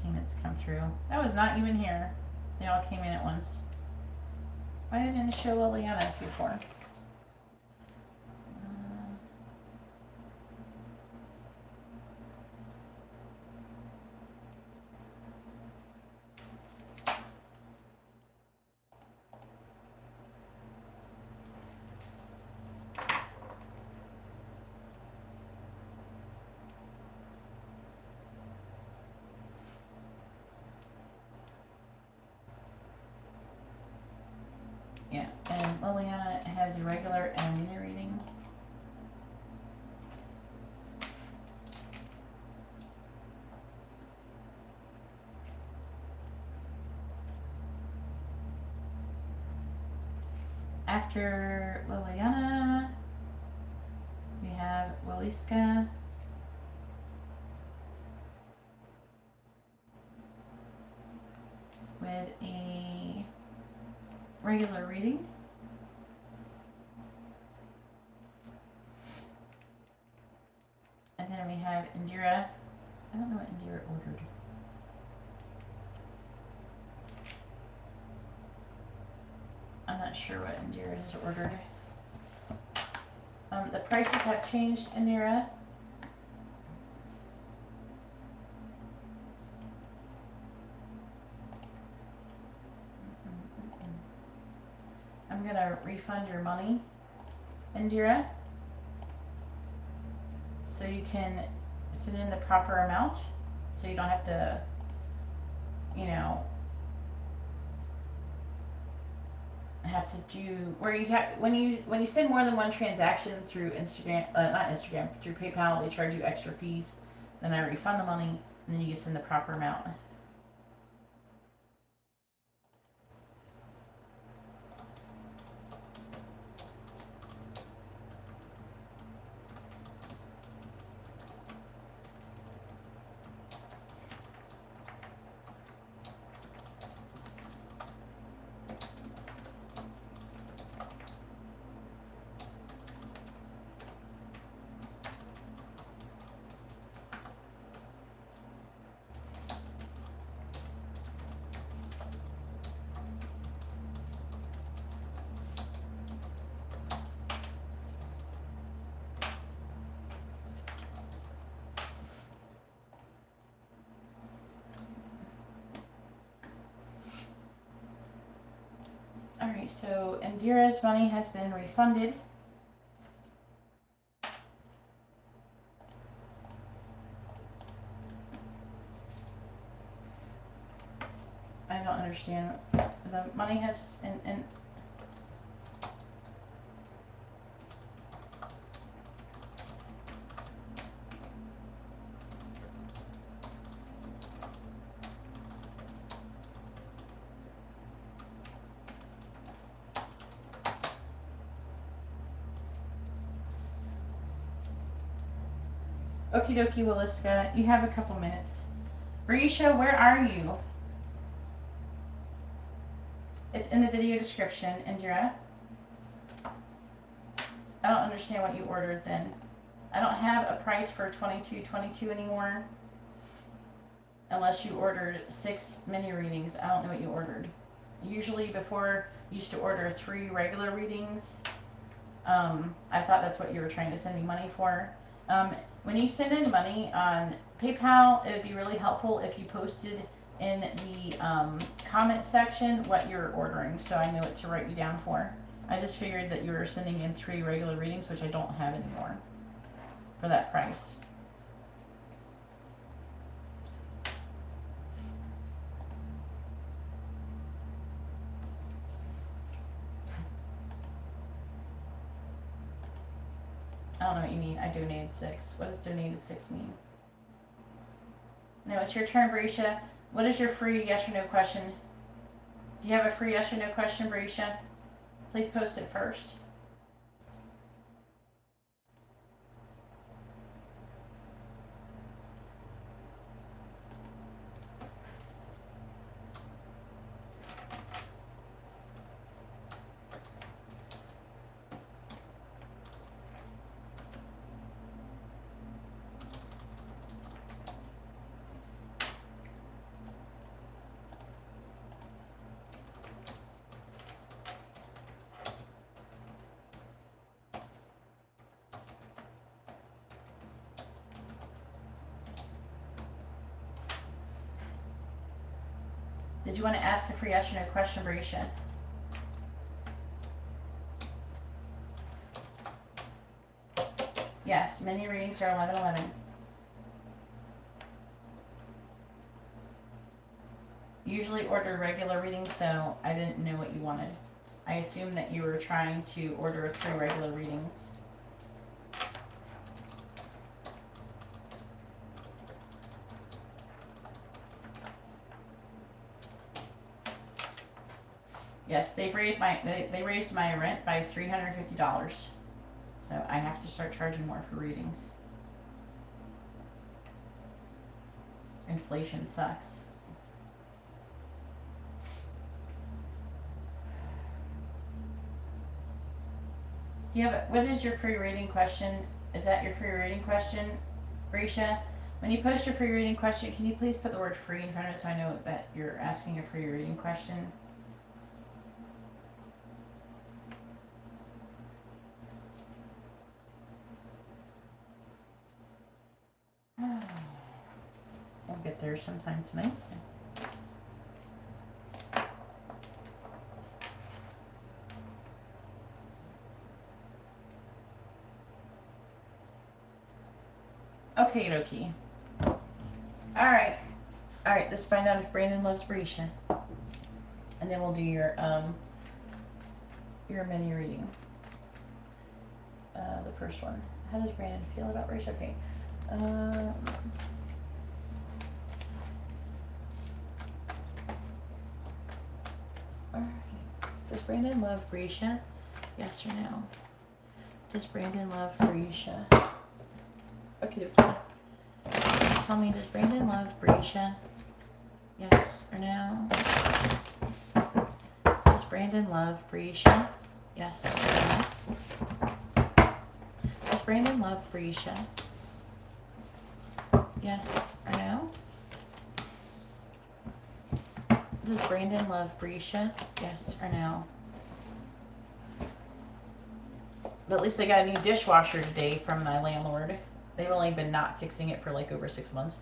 payments come through. That was not even here. They all came in at once. Why didn't it show Liliana's before? Yeah, and Liliana has a regular and a mini reading. After Liliana, we have Waliska. with a regular reading. And then we have Indira. I don't know what Indira ordered. I'm not sure what Indira has ordered. The prices have changed, Indira. I'm gonna refund your money, Indira, so you can send in the proper amount, so you don't have to, you know, have to do where you have when you send more than one transaction through Instagram, not Instagram, through PayPal, they charge you extra fees. Then I refund the money, and then you send the proper amount. Alright, so Indira's money has been refunded. I don't understand. The money has, and okie dokie, Williska, you have a couple minutes. Risha, where are you? It's in the video description, Indira. I don't understand what you ordered then. I don't have a price for 22.22 anymore. Unless you ordered 6 mini readings. I don't know what you ordered. Usually before, you used to order 3 regular readings. I thought that's what you were trying to send me money for. When you send in money on PayPal, it would be really helpful if you posted in the comment section what you're ordering, so I know what to write you down for. I just figured that you were sending in 3 regular readings, which I don't have anymore for that price. I don't know what you mean. I donated 6. What does donated 6 mean? No, it's your turn, Barisha. What is your free yes or no question? Do you have a free yes or no question, Barisha? Please post it first. Did you want to ask a free yes or no question, Barisha? Yes, mini readings are 11:11. Usually order regular readings, so I didn't know what you wanted. I assumed that you were trying to order 3 regular readings. Yes, they raised my rent by $350, so I have to start charging more for readings. Inflation sucks. You have what is your free reading question? Is that your free reading question, Risha? When you post your free reading question, can you please put the word free in front of it so I know that you're asking a free reading question? We'll get there sometime tonight. Okay, dokie. Alright. Alright, let's find out if Brandon loves Brescia. And then we'll do your mini reading. The first one. How does Brandon feel about Brescia? Okay. Alright. Does Brandon love Brescia? Yes or no? Does Brandon love Brescia? Okay, okay. Tell me, does Brandon love Brescia? Yes or no? Does Brandon love Brescia? Yes or no? Does Brandon love Brescia? Yes or no? Does Brandon love Brescia? Yes or no? But at least I got a new dishwasher today from my landlord. They've only been not fixing it for like over 6 months.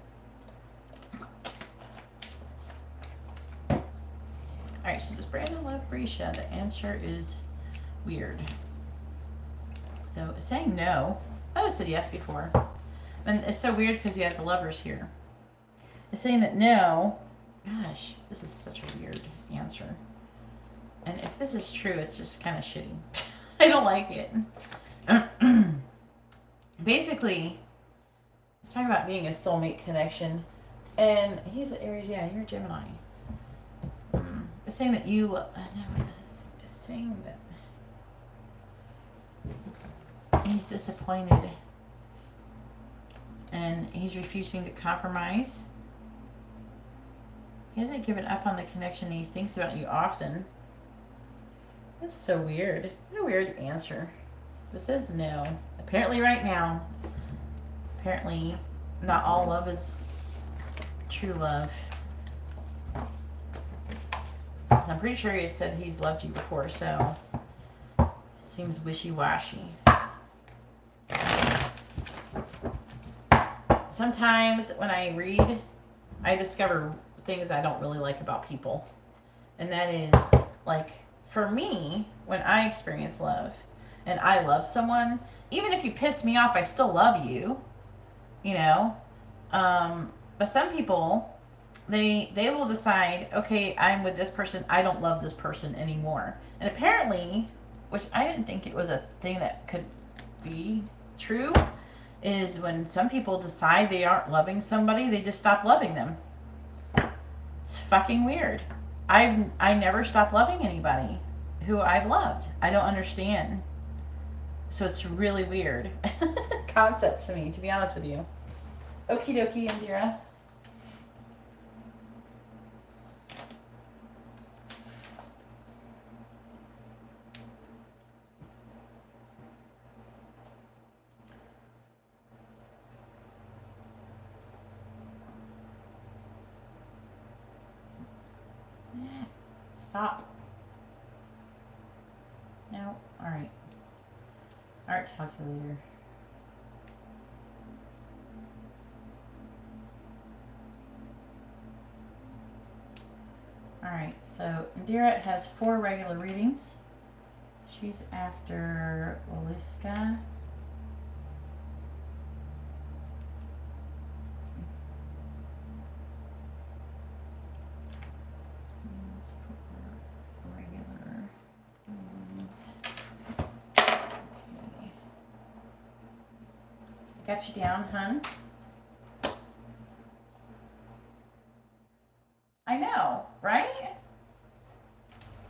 Alright, so does Brandon love Brescia? The answer is weird. So it's saying no. I thought it said yes before. And it's so weird because you have the lovers here. It's saying that no. Gosh, this is such a weird answer. And if this is true, it's just kind of shitty. I don't like it. Basically, it's talking about being a soulmate connection. And he's an Aries, yeah, you're a Gemini. It's saying that you... no, it's saying that he's disappointed. And he's refusing to compromise. He hasn't given up on the connection. He thinks about you often. That's so weird. What a weird answer. It says no. Apparently right now, apparently not all love is true love. I'm pretty sure he said he's loved you before, so seems wishy-washy. Sometimes when I read, I discover things I don't really like about people. And that is, like, for me, when I experience love and I love someone, even if you piss me off, I still love you, you know? But some people, they will decide, okay, I'm with this person, I don't love this person anymore. And apparently, which I didn't think it was a thing that could be true, is when some people decide they aren't loving somebody, they just stop loving them. It's fucking weird. I never stop loving anybody who I've loved. I don't understand. So it's really weird concept to me, to be honest with you. Okie dokie, Indira. Stop. No. Alright. Art calculator. Alright, so Indira has 4 regular readings. She's after Liska. Got you down, hun. I know, right?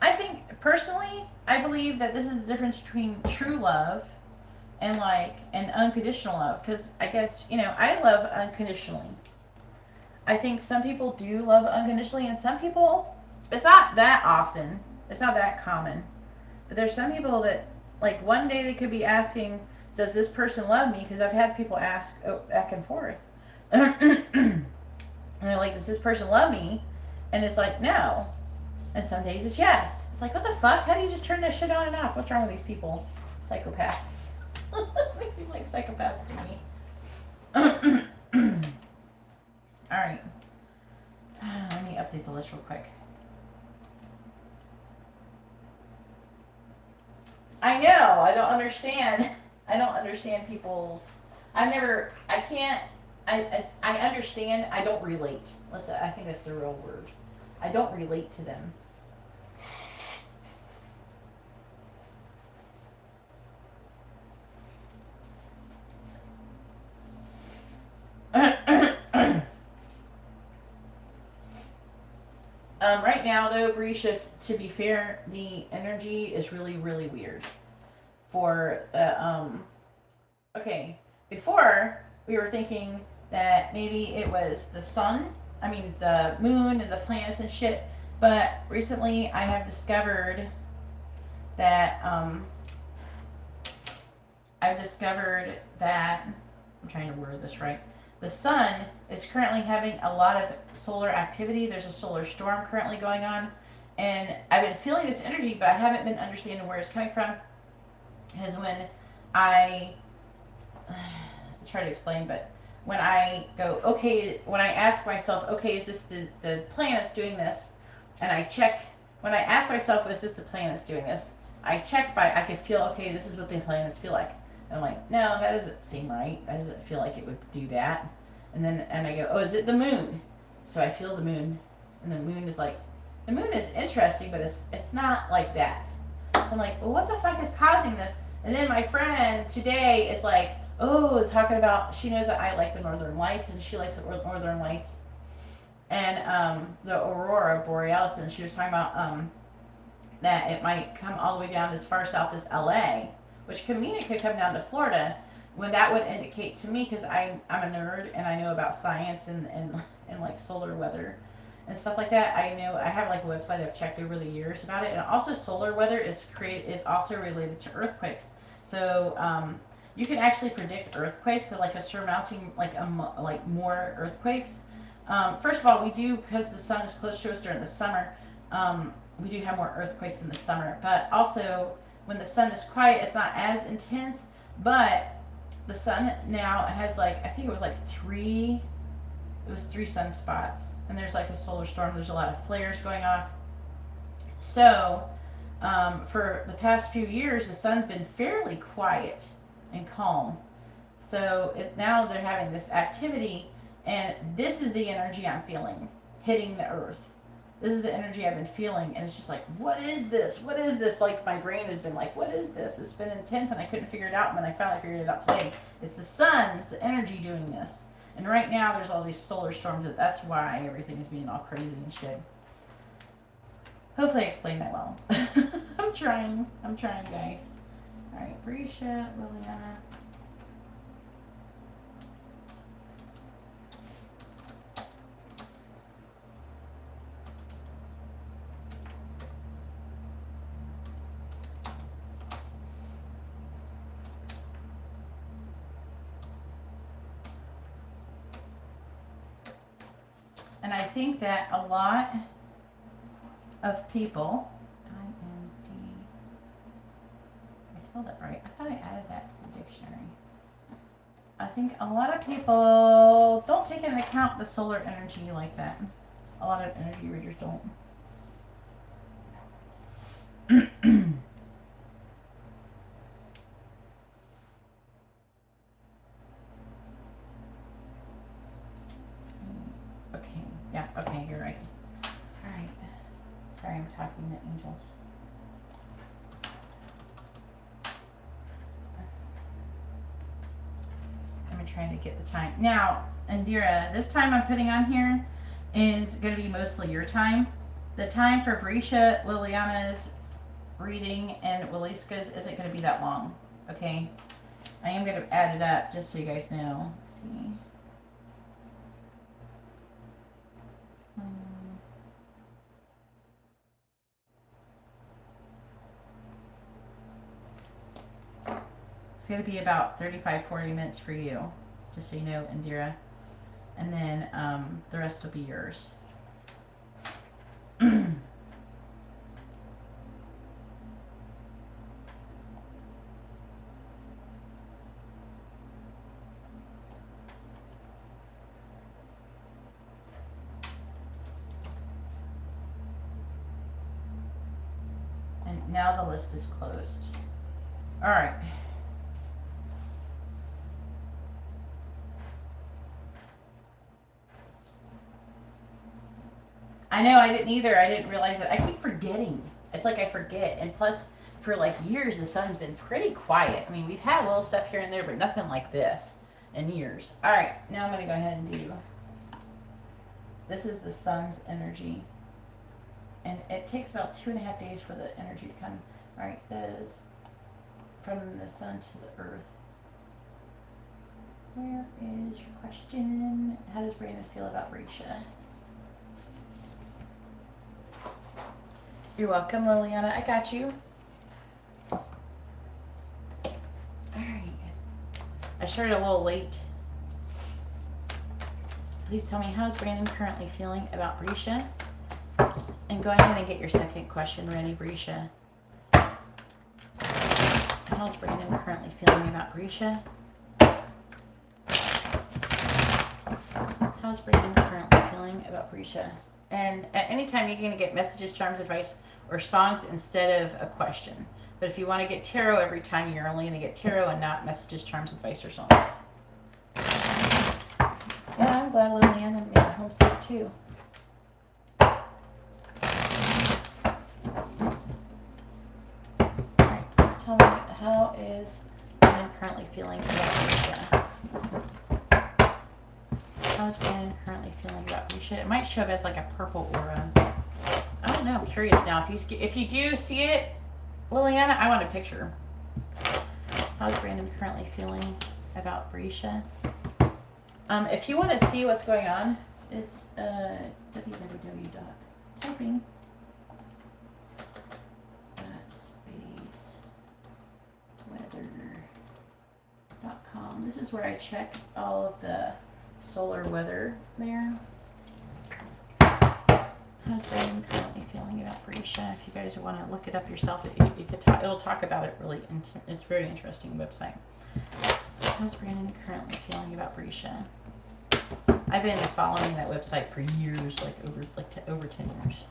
I think, personally, I believe that this is the difference between true love and, like, an unconditional love. Because I guess, you know, I love unconditionally. I think some people do love unconditionally, and some people, it's not that often. It's not that common. But there's some people that like one day they could be asking, does this person love me? Because I've had people ask back and forth. And they're like, does this person love me? And it's like, no. And some days it's yes. It's like, what the fuck? How do you just turn that shit on and off? What's wrong with these people? Psychopaths. They seem like psychopaths to me. Alright. Let me update the list real quick. I know. I don't understand. I don't understand people's. I understand. I don't relate. Listen, I think that's the real word. I don't relate to them. Right now, though, Brisha, to be fair, the energy is really, really weird. For the, okay, before we were thinking that maybe it was the sun, the moon and the planets and shit, but recently I have discovered that, I'm trying to word this right. The sun is currently having a lot of solar activity. There's a solar storm currently going on. And I've been feeling this energy, but I haven't been understanding where it's coming from. Because when it's hard to explain, but when I go, okay, when I ask myself, okay, is this the planets doing this? And I check, when I ask myself, is this the planets doing this? I check I could feel, okay, this is what the planets feel like. And I'm like, no, that doesn't seem right. That doesn't feel like it would do that. And I go, oh, is it the moon? So I feel the moon. And the moon is like, the moon is interesting, but it's not like that. I'm like, well, what the fuck is causing this? And then my friend today is like, oh, talking about, she knows that I like the Northern Lights, and she likes the Northern Lights. And the Aurora Borealis, and she was talking about that it might come all the way down as far south as LA, which could mean it could come down to Florida, when that would indicate to me, because I'm a nerd and I know about science and like solar weather and stuff like that. I know I have like a website I've checked over the years about it, and also solar weather is also related to earthquakes. So you can actually predict earthquakes, so like a surmounting like more earthquakes. First of all, we do, because the sun is close to us during the summer. We do have more earthquakes in the summer, but also when the sun is quiet, it's not as intense. But the sun now has like, I think it was like three sunspots, and there's like a solar storm. There's a lot of flares going off. So for the past few years, the sun's been fairly quiet and calm. So now they're having this activity, and this is the energy I'm feeling hitting the earth. This is the energy I've been feeling, and it's just like, what is this? What is this? Like, my brain has been like, what is this? It's been intense, and I couldn't figure it out, and then I finally figured it out today. It's the sun, it's the energy doing this. And right now, there's all these solar storms, that's why everything is being all crazy and shit. Hopefully I explained that well. I'm trying, guys. Alright, Brisha, Liliana. And I think that a lot of people, I-N-D, I spelled that right. I thought I added that to the dictionary. I think a lot of people don't take into account the solar energy like that. A lot of energy readers don't. Okay, you're right. Alright. Sorry, I'm talking to angels. I'm trying to get the time. Now, Indira, this time I'm putting on here is going to be mostly your time. The time for Brisha, Liliana's reading, and Waliska's isn't going to be that long. Okay? I am going to add it up just so you guys know. Let's see. going to be about 35-40 minutes for you, just so you know, Indira. And then the rest will be yours. And now the list is closed. All right. I know, I didn't either. I didn't realize that. I keep forgetting. It's like I forget. And plus, for like years, the sun's been pretty quiet. I mean, we've had little stuff here and there, but nothing like this in years. All right, now I'm going to go ahead and do, this is the sun's energy. And it takes about 2.5 days for the energy to come. All right, that is from the sun to the earth. Where is your question? How does Brandon feel about Risha? You're welcome, Liliana. I got you. All right. I started a little late. Please tell me, how's Brandon currently feeling about Risha? And go ahead and get your second question ready, Risha. How's Brandon currently feeling about Risha? How's Brandon currently feeling about Risha? And at any time, you're going to get messages, charms, advice, or songs instead of a question. But if you want to get tarot every time, you're only going to get tarot and not messages, charms, advice, or songs. Yeah, I'm glad Liliana made it home safe too. Alright, please tell me, how is Brandon currently feeling about Risha? How is Brandon currently feeling about Risha? It might show up as like a purple aura. I don't know. I'm curious now. If you do see it, Liliana, I want a picture. How's Brandon currently feeling about Risha? If you want to see what's going on, it's www.typing space weather.com. This is where I check all of the solar weather there. How's Brandon currently feeling about Risha? If you guys want to look it up yourself, you could talk, it'll talk about it really. It's a very interesting website. How's Brandon currently feeling about Risha? I've been following that website for years, over 10 years.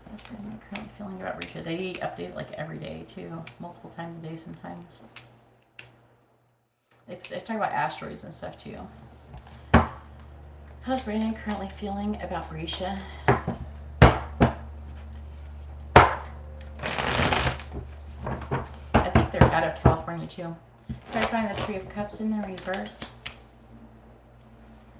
How's Brandon currently feeling about Risha? They update like every day too, multiple times a day sometimes. They talk about asteroids and stuff too. How's Brandon currently feeling about Risha? I think they're out of California too. Try to find the Three of Cups in the reverse.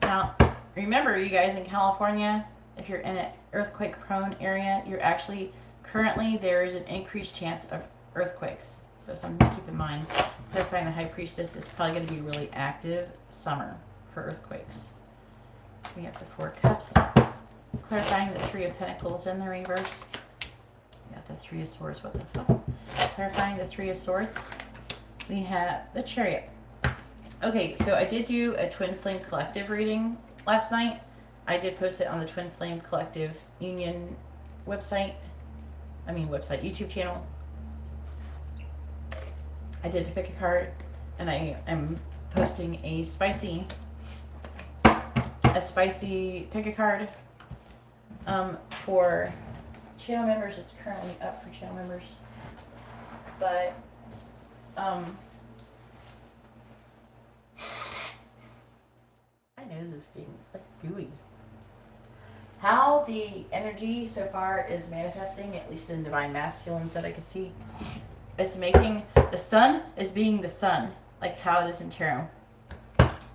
Now, remember you guys, in California, if you're in an earthquake-prone area, you're actually, currently there is an increased chance of earthquakes. So something to keep in mind. Clarifying the High Priestess is probably going to be a really active summer for earthquakes. We have the Four of Cups. Clarifying the Three of Pentacles in the reverse. We have the Three of Swords. What the fuck? Clarifying the Three of Swords. We have the Chariot. Okay, so I did do a Twin Flame Collective reading last night. I did post it on the Twin Flame Collective Union website. YouTube channel. I did pick a card, and I am posting a spicy pick a card for channel members. It's currently up for channel members, but my nose is getting like gooey. How the energy so far is manifesting, at least in Divine Masculines that I can see, is making the sun is being the sun, like how it is in tarot.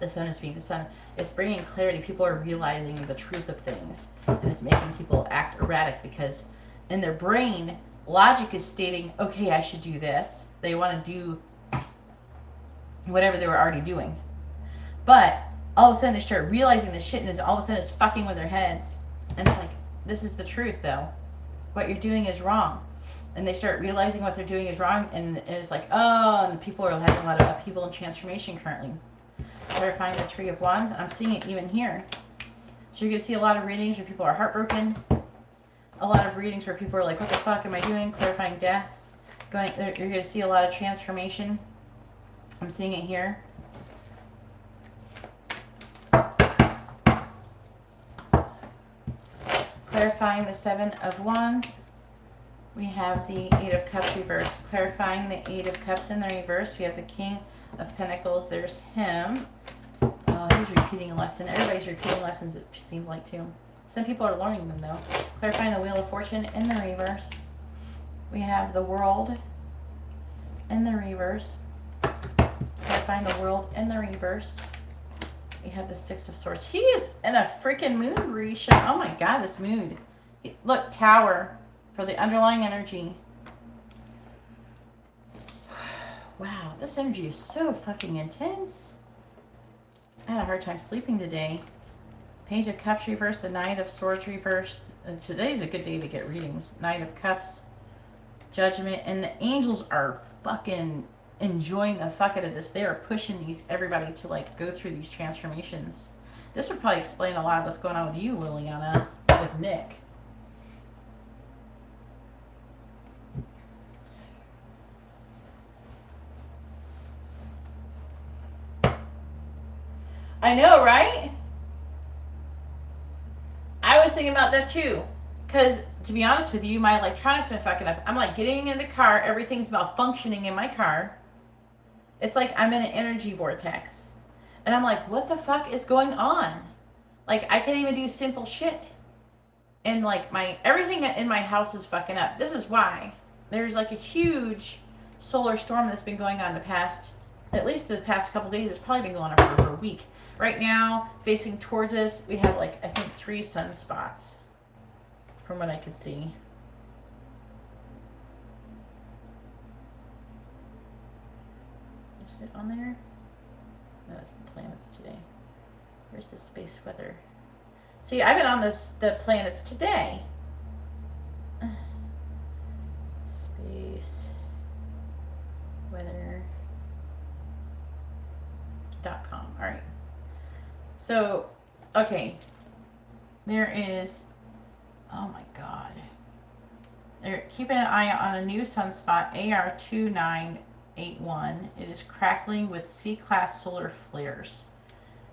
The sun is being the sun. It's bringing clarity. People are realizing the truth of things, and it's making people act erratic because in their brain, logic is stating, okay, I should do this. They want to do whatever they were already doing. But all of a sudden they start realizing this shit, and all of a sudden it's fucking with their heads. And it's like, this is the truth though. What you're doing is wrong. And they start realizing what they're doing is wrong, and it's like, oh, and people are having a lot of upheaval and transformation currently. Clarifying the Three of Wands. I'm seeing it even here. So you're going to see a lot of readings where people are heartbroken. A lot of readings where people are like, what the fuck am I doing? Clarifying death. You're going to see a lot of transformation. I'm seeing it here. Clarifying the Seven of Wands. We have the Eight of Cups reversed. Clarifying the Eight of Cups in the reverse. We have the King of Pentacles. There's him. Oh, he's repeating a lesson. Everybody's repeating lessons, it seems like, too. Some people are learning them, though. Clarifying the Wheel of Fortune in the reverse. We have the World in the reverse. Clarifying the World in the reverse. We have the Six of Swords. He is in a freaking mood, Risha. Oh, my God, this mood. Look, Tower. For the underlying energy. Wow, this energy is so fucking intense. I had a hard time sleeping today. Page of Cups reversed, the Knight of Swords reversed. And today's a good day to get readings. Knight of Cups, Judgment, and the angels are fucking enjoying the fuck out of this. They are pushing everybody to like go through these transformations. This would probably explain a lot of what's going on with you, Liliana, with Nick. I know, right? I was thinking about that too. Because, to be honest with you, my electronics been fucking up. I'm like getting in the car. Everything's malfunctioning in my car. It's like I'm in an energy vortex. And I'm like, what the fuck is going on? Like, I can't even do simple shit. And like everything in my house is fucking up. This is why. There's like a huge solar storm that's been going on at least the past couple days. It's probably been going on for over a week. Right now, facing towards us, we have like, I think 3 sunspots from what I could see. Is it on there? No, that's the planets today. Where's the space weather? See, I've been on the planets today. Space weather.com. All right. So, okay. There is, oh my God. They're keeping an eye on a new sunspot, AR2981. It is crackling with C-class solar flares.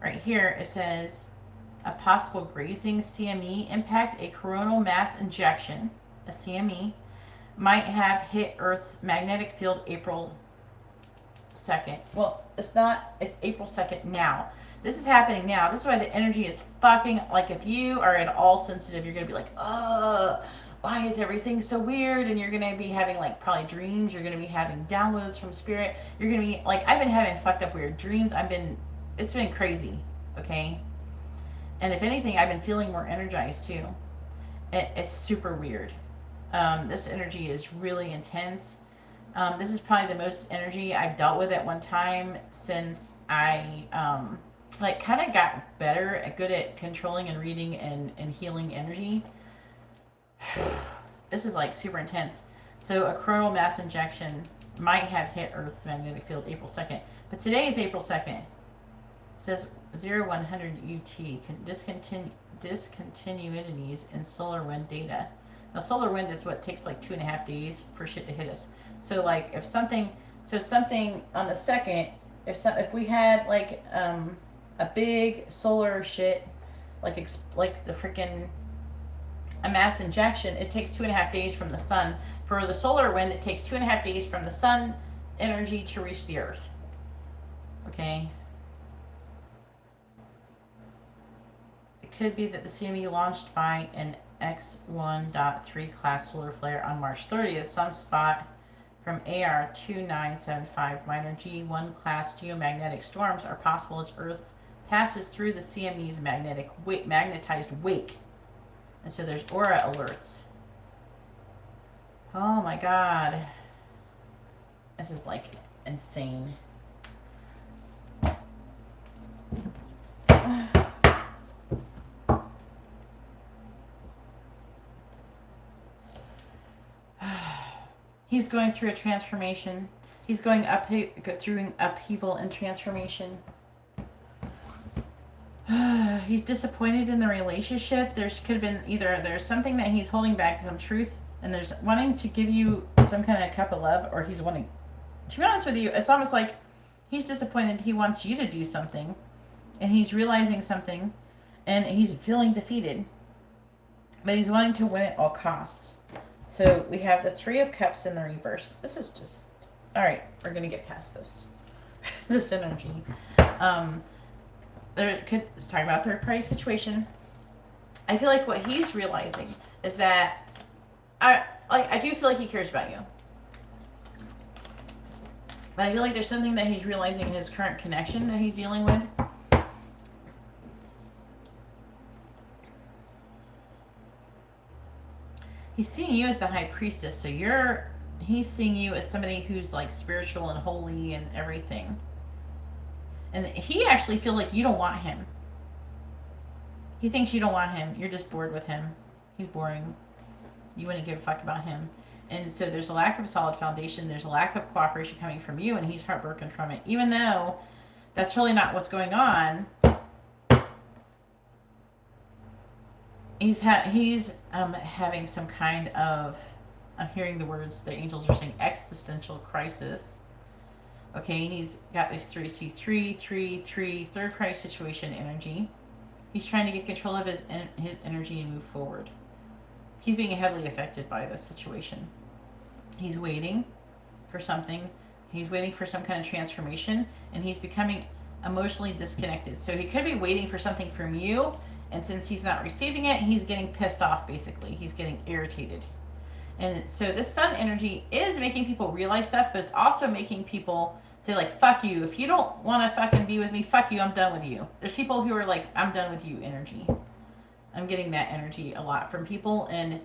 Right here it says, a possible grazing CME impact, a coronal mass injection, a CME, might have hit Earth's magnetic field April 2nd. Well, it's not, it's April 2nd now. This is happening now. This is why the energy is fucking, like if you are at all sensitive, you're going to be like, why is everything so weird? And you're going to be having like probably dreams. You're going to be having downloads from spirit. You're going to be like, I've been having fucked up weird dreams. It's been crazy. Okay. And if anything, I've been feeling more energized too. It's super weird. This energy is really intense. This is probably the most energy I've dealt with at one time since I, kind of got good at controlling and reading and healing energy. This is like super intense. So a coronal mass injection might have hit Earth's magnetic field April 2nd. But today is April 2nd. It says 0100 UT, discontinuities in solar wind data. Now solar wind is what takes like 2.5 days for shit to hit us. So like if something on the 2nd, if we had like a big solar shit, like the freaking a mass injection, it takes 2.5 days from the sun. For the solar wind, it takes 2.5 days from the sun energy to reach the Earth. Okay. It could be that the CME launched by an X1.3 class solar flare on March 30th. Sunspot from AR2975 minor G1 class geomagnetic storms are possible as Earth passes through the CME's magnetized wake. And so there's aura alerts. Oh my God. This is like insane. He's going through a transformation. He's going through upheaval and transformation. He's disappointed in the relationship. Could have been there's something that he's holding back, some truth, and there's wanting to give you some kind of cup of love, or he's wanting, to be honest with you, it's almost like he's disappointed. He wants you to do something, and he's realizing something, and he's feeling defeated, but he's wanting to win at all costs. So we have the Three of Cups in the reverse. This is just, all right, we're going to get past this. This energy. Let's talk about third party situation. I feel like what he's realizing is that I do feel like he cares about you. But I feel like there's something that he's realizing in his current connection that he's dealing with. He's seeing you as the high priestess, so he's seeing you as somebody who's like spiritual and holy and everything. And he actually feels like you don't want him. He thinks you don't want him. You're just bored with him. He's boring. You wouldn't give a fuck about him. And so there's a lack of a solid foundation. There's a lack of cooperation coming from you, and he's heartbroken from it. Even though that's really not what's going on. He's having some kind of, I'm hearing the words the angels are saying, existential crisis. Okay, he's got this 3C3, third party situation energy. He's trying to get control of his energy and move forward. He's being heavily affected by this situation. He's waiting for something. He's waiting for some kind of transformation, and he's becoming emotionally disconnected. So he could be waiting for something from you, and since he's not receiving it, he's getting pissed off, basically. He's getting irritated. And so this sun energy is making people realize stuff, but it's also making people say, like, fuck you. If you don't want to fucking be with me, fuck you, I'm done with you. There's people who are like, I'm done with you energy. I'm getting that energy a lot from people, and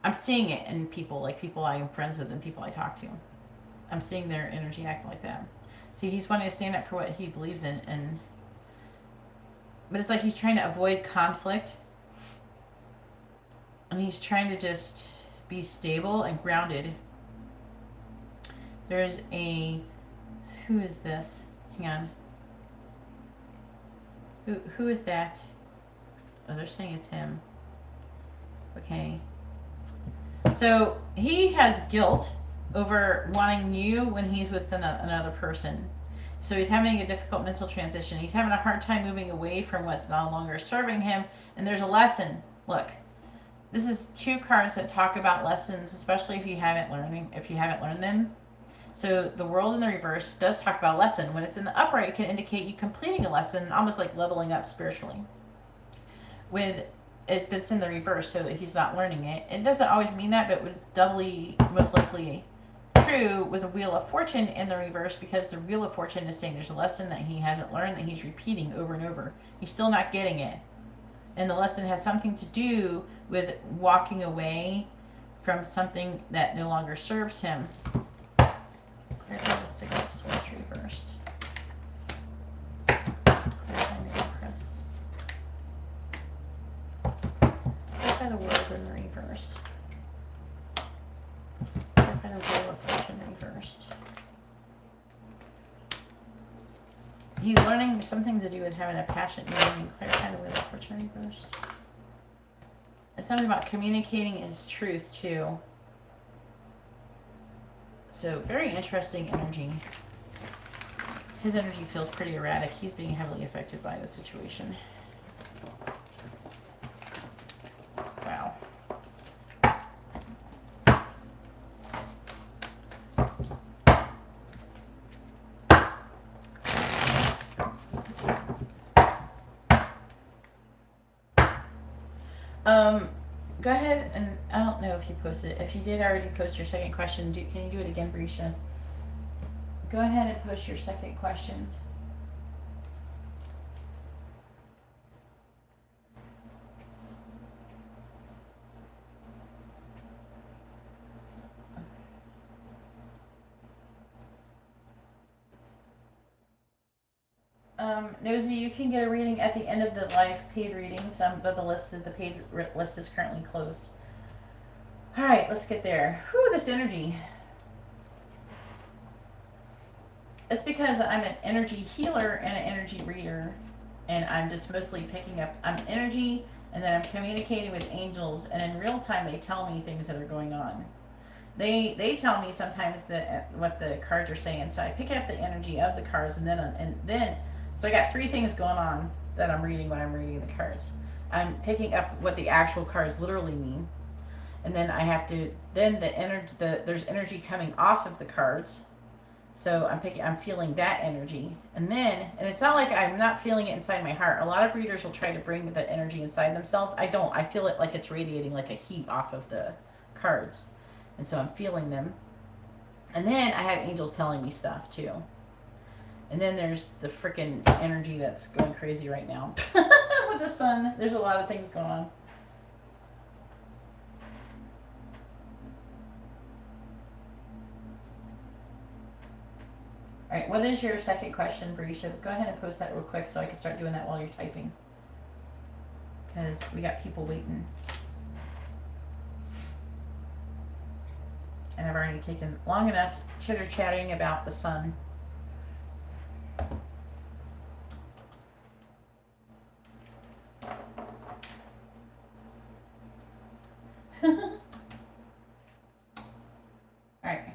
I'm seeing it in people, like people I am friends with and people I talk to. I'm seeing their energy act like that. See, he's wanting to stand up for what he believes in, but it's like he's trying to avoid conflict, and he's trying to just be stable and grounded. There's who is this? Hang on. Who is that? Oh, they're saying it's him. Okay. So he has guilt over wanting you when he's with another person. So he's having a difficult mental transition. He's having a hard time moving away from what's no longer serving him. And there's a lesson. Look, this is two cards that talk about lessons, especially if you haven't learned them. So the World in the reverse does talk about a lesson. When it's in the upright, it can indicate you completing a lesson, almost like leveling up spiritually. When it's in the reverse, so that he's not learning it. It doesn't always mean that, but it's doubly, most likely true with the Wheel of Fortune in the reverse, because the Wheel of Fortune is saying there's a lesson that he hasn't learned that he's repeating over and over. He's still not getting it. And the lesson has something to do with walking away from something that no longer serves him. Clarify the Six of Swords reversed. Clarify the Empress. Clarify the World in the reverse. Clarify the Wheel of Fortune reversed. He's learning something to do with having a passionate union. Clarify the Wheel of Fortune reversed. It's something about communicating his truth too. So very interesting energy. His energy feels pretty erratic. He's being heavily affected by the situation. Wow. Go ahead and, I don't know if you posted it. If you did already post your second question, can you do it again, Brisha? Go ahead and post your second question. Nosy, you can get a reading at the end of the live paid readings, but the paid list is currently closed. All right, let's get there. Whew, this energy. It's because I'm an energy healer and an energy reader, and I'm just mostly picking up, I'm energy, and then I'm communicating with angels, and in real time they tell me things that are going on. They tell me sometimes what the cards are saying, so I pick up the energy of the cards, and then so I got three things going on that I'm reading when I'm reading the cards. I'm picking up what the actual cards literally mean, and then I have to then there's energy coming off of the cards. So I'm feeling that energy. And it's not like I'm not feeling it inside my heart. A lot of readers will try to bring the energy inside themselves. I don't. I feel it like it's radiating like a heat off of the cards. And so I'm feeling them. And then I have angels telling me stuff too. And then there's the freaking energy that's going crazy right now. With the sun, there's a lot of things going on. All right, what is your second question, Brisha? Go ahead and post that real quick so I can start doing that while you're typing. Because we got people waiting. And I've already taken long enough chitter-chatting about the sun. All right.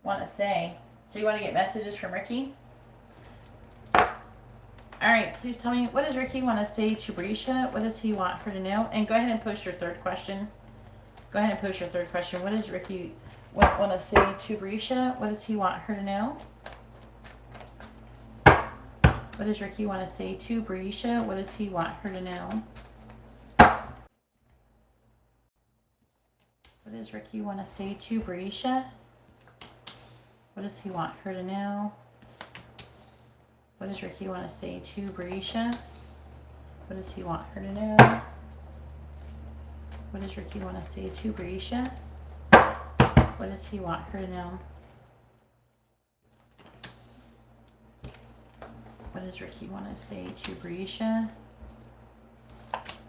Want to say... So you want to get messages from Ricky? All right, please tell me, what does Ricky want to say to Brisha? What does he want her to know? And go ahead and post your third question. Go ahead and post your third question. What does Ricky want to say to Brisha? What does he want her to know? What does Ricky want to say to Brisha? What does he want her to know? What does Ricky want to say to Brisha? What does he want her to know? What does Ricky want to say to Brisha? What does he want her to know? What does Ricky want to say to Brisha? What does he want her to know? What does Ricky want to say to Brisha?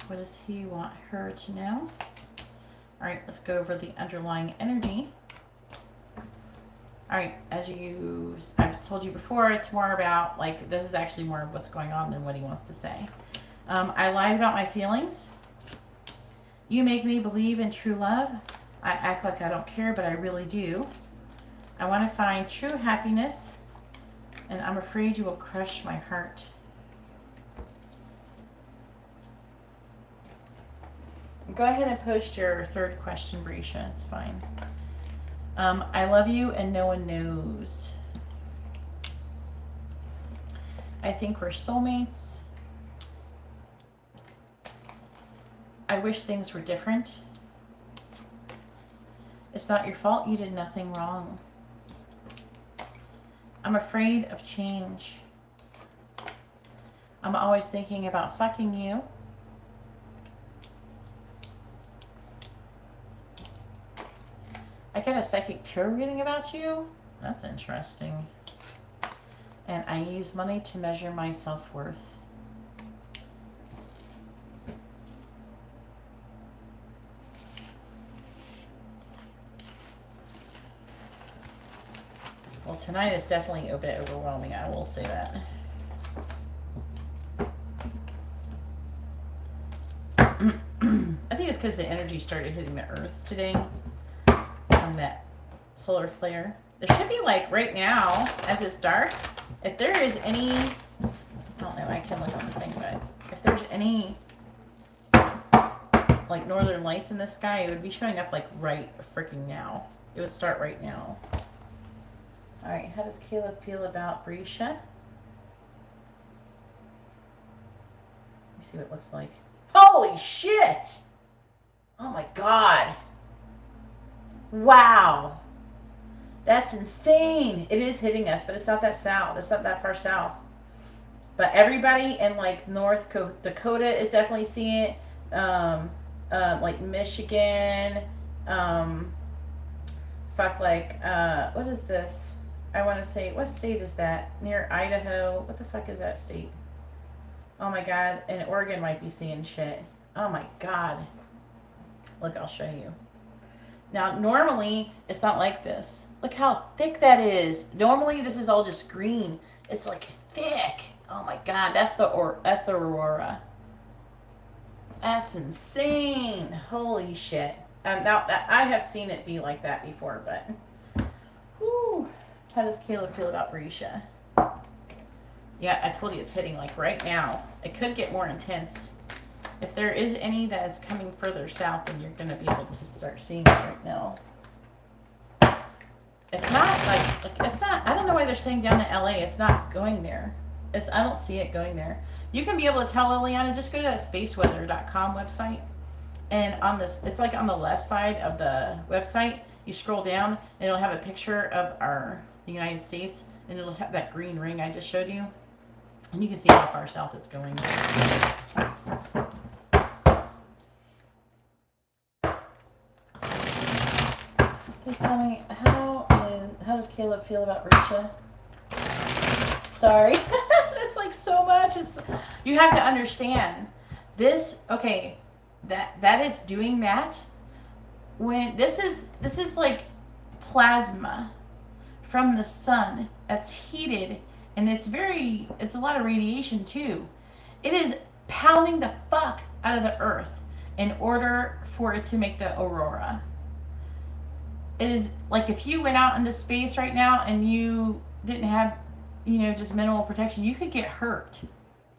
What does he want her to know? All right, let's go over the underlying energy. All right, I've told you before, it's more about, like, this is actually more of what's going on than what he wants to say. I lied about my feelings. You make me believe in true love. I act like I don't care, but I really do. I want to find true happiness, and I'm afraid you will crush my heart. Go ahead and post your third question, Brisha. It's fine. I love you and no one knows. I think we're soulmates. I wish things were different. It's not your fault. You did nothing wrong. I'm afraid of change. I'm always thinking about fucking you. I got a psychic tarot reading about you. That's interesting. And I use money to measure my self-worth. Well, tonight is definitely a bit overwhelming, I will say that. I think it's because the energy started hitting the earth today. That solar flare. There should be, like, right now, as it's dark, if there is any, I don't know, I can look on the thing, but if there's any, like, northern lights in the sky, it would be showing up, like, right freaking now. It would start right now. All right, how does Caleb feel about Brisha? Let me see what it looks like. Holy shit! Oh my god. Wow. That's insane. It is hitting us, but it's not that south. It's not that far south. But everybody in, like, North Dakota is definitely seeing it. Like Michigan. What is this? I want to say, what state is that? Near Idaho. What the fuck is that state? Oh my god. And Oregon might be seeing shit. Oh my god. Look, I'll show you. Now, normally, it's not like this. Look how thick that is. Normally, this is all just green. It's like thick. Oh my God, that's the aurora. That's insane. Holy shit. Now, I have seen it be like that before, but... Whew. How does Caleb feel about Berisha? Yeah, I told you it's hitting like right now. It could get more intense. If there is any that is coming further south, then you're going to be able to start seeing it right now. It's not like it's not, I don't know why they're saying down to LA. It's not going there. I don't see it going there. You can be able to tell, Liliana, just go to that spaceweather.com website. And on this, it's like on the left side of the website, you scroll down and it'll have a picture of the United States, and it'll have that green ring I just showed you. And you can see how far south it's going. Please tell me, how does Caleb feel about Berisha? Sorry. It's like so much. You have to understand this. Okay, that is doing that when this is like plasma from the sun that's heated, and it's a lot of radiation too. It is pounding the fuck out of the earth in order for it to make the aurora. It is like if you went out into space right now and you didn't have, just minimal protection, you could get hurt.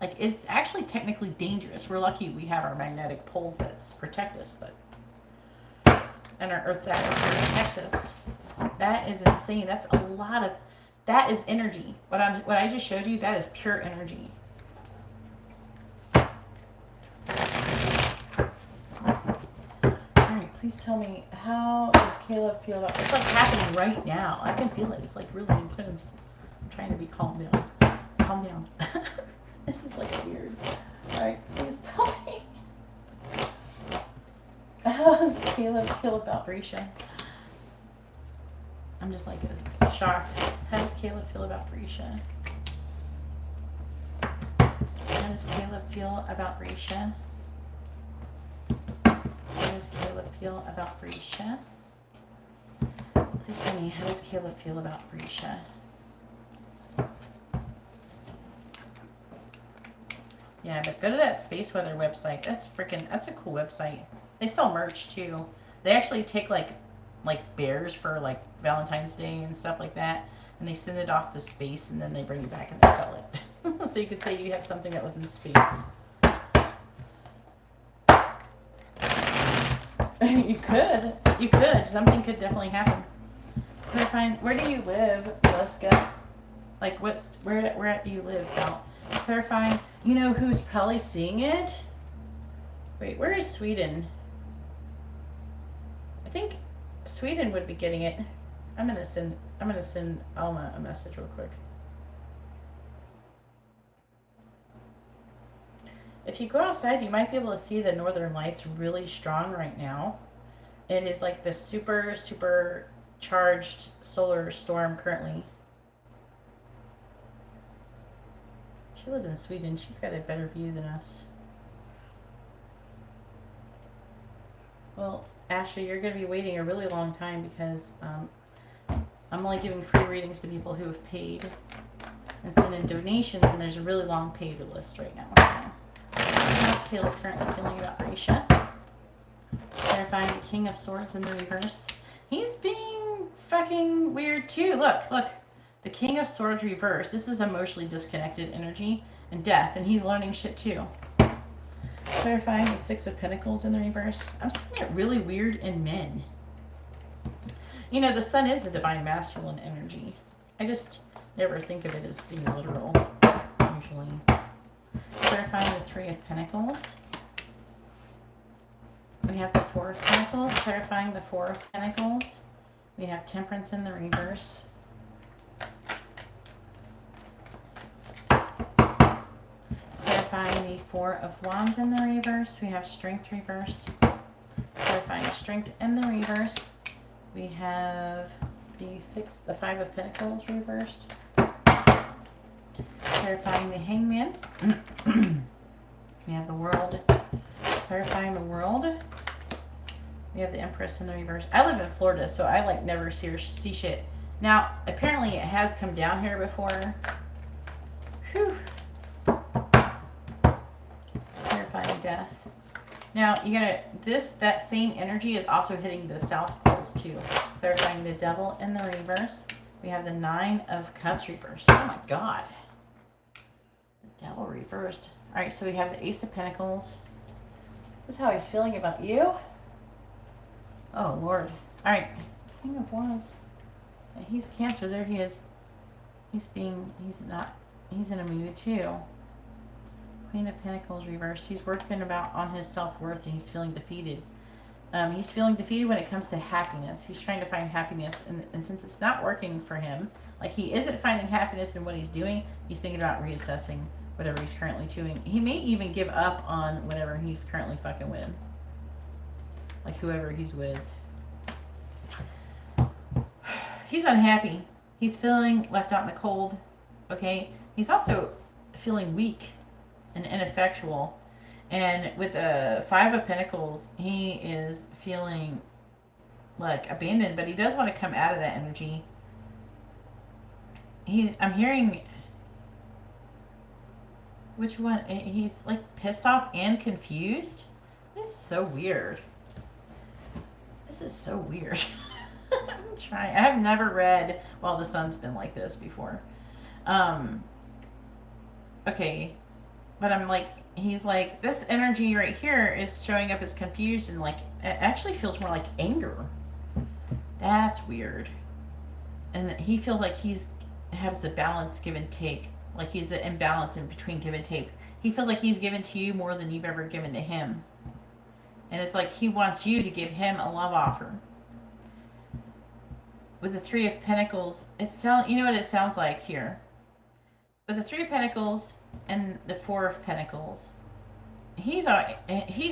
Like, it's actually technically dangerous. We're lucky we have our magnetic poles that protect us, and our Earth's atmosphere protects us. That is insane. That's a lot of, that is energy. What I just showed you, that is pure energy. Please tell me, how does Caleb feel about it? It's like happening right now. I can feel it. It's like really intense. I'm trying to be calm down. Calm down. This is like weird. Alright, please tell me. How does Caleb feel about Berisha? I'm just like shocked. How does Caleb feel about Berisha? How does Caleb feel about Berisha? How does Caleb feel about Berisha? Please tell me, how does Caleb feel about Berisha? Yeah, but go to that Space Weather website. That's a cool website. They sell merch too. They actually take like bears for like Valentine's Day and stuff like that, and they send it off to space, and then they bring it back and they sell it. So you could say you had something that was in space. You could. Something could definitely happen. Where do you live, Liska? Like, where do you live, Cal? Clarifying, who's probably seeing it? Wait, where is Sweden? I think Sweden would be getting it. I'm gonna send Alma a message real quick. If you go outside, you might be able to see the northern lights really strong right now. It is like the super, super charged solar storm currently. She lives in Sweden. She's got a better view than us. Well, Ashley, you're going to be waiting a really long time because I'm only giving free readings to people who have paid and send in donations, and there's a really long paid list right now. So. How's Caleb currently feeling about Berisha? Clarifying the King of Swords in the reverse. He's being fucking weird too. Look. The King of Swords reverse. This is emotionally disconnected energy and death, and he's learning shit too. Clarifying the Six of Pentacles in the reverse. I'm seeing it really weird in men. The sun is the divine masculine energy. I just never think of it as being literal, usually. Clarifying the Three of Pentacles. We have the Four of Pentacles. Clarifying the Four of Pentacles. We have Temperance in the reverse. Clarifying the Four of Wands in the reverse. We have Strength reversed. Clarifying Strength in the reverse. We have the Five of Pentacles reversed. Clarifying the Hangman. We have the World. Clarifying the World. We have the Empress in the reverse. I live in Florida, so I like never see shit. Now, apparently it has come down here before. Whew. Terrifying death. Now, you gotta, that same energy is also hitting the south poles too. Clarifying the Devil in the reverse. We have the Nine of Cups reversed. Oh my God. The Devil reversed. All right, so we have the Ace of Pentacles. This is how he's feeling about you. Oh, Lord. All right. King of Wands. He's Cancer. There he is. He's in a mood too. Queen of Pentacles reversed. He's working on his self-worth and he's feeling defeated. He's feeling defeated when it comes to happiness. He's trying to find happiness, and since it's not working for him, like he isn't finding happiness in what he's doing, he's thinking about reassessing whatever he's currently doing. He may even give up on whatever he's currently fucking with. Like whoever he's with. He's unhappy. He's feeling left out in the cold. Okay? He's also feeling weak and ineffectual. And with the Five of Pentacles, he is feeling like abandoned, but he does want to come out of that energy. I'm hearing, which one? He's like pissed off and confused. This is so weird. This is so weird. I'm trying. I have never read While the Sun's Been Like This before. Okay. But I'm like, he's like, this energy right here is showing up as confused and like, it actually feels more like anger. That's weird. And he feels like has a balance give and take. Like he's the imbalance in between give and take. He feels like he's given to you more than you've ever given to him. And it's like he wants you to give him a love offer. With the Three of Pentacles, you know what it sounds like here. With the Three of Pentacles and the Four of Pentacles, he's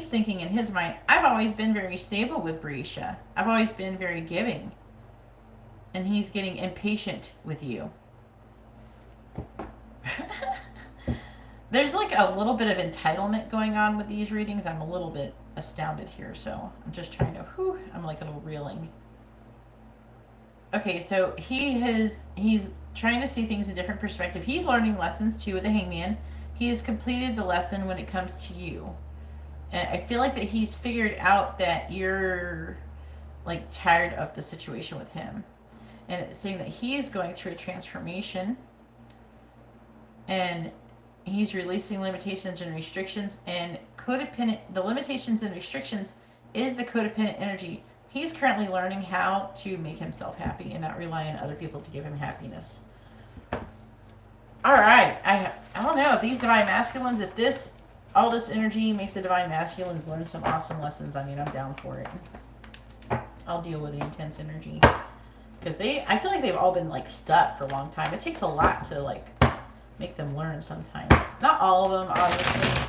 thinking in his mind, I've always been very stable with Berisha. I've always been very giving. And he's getting impatient with you. There's like a little bit of entitlement going on with these readings. I'm a little bit astounded here, so I'm just trying to, I'm like a little reeling. Okay, so he's trying to see things in a different perspective. He's learning lessons too with the Hangman. He has completed the lesson when it comes to you. And I feel like that he's figured out that you're like tired of the situation with him. And it's saying that he's going through a transformation. And he's releasing limitations and restrictions. And the limitations and restrictions is the codependent energy. He's currently learning how to make himself happy and not rely on other people to give him happiness. All right. I don't know if these divine masculines, all this energy makes the divine masculines learn some awesome lessons. I mean, I'm down for it. I'll deal with the intense energy. Because I feel like they've all been like stuck for a long time. It takes a lot to like make them learn sometimes. Not all of them, obviously.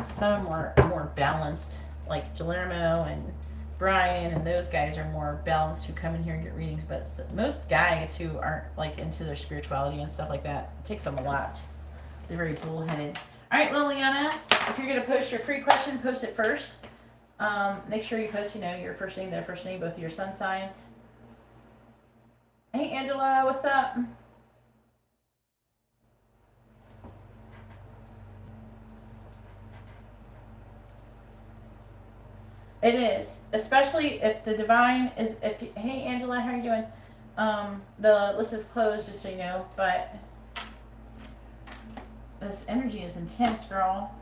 Some are more balanced, like Guillermo and Brian and those guys are more balanced who come in here and get readings. But most guys who aren't like into their spirituality and stuff like that, it takes them a lot. They're very bullheaded. All right, Liliana, if you're going to post your free question, post it first. Make sure you post, your first name, their first name, both of your sun signs. Hey, Angela, what's up? It is, especially if the divine is, hey, Angela, how are you doing? The list is closed, just so you know, but this energy is intense, girl.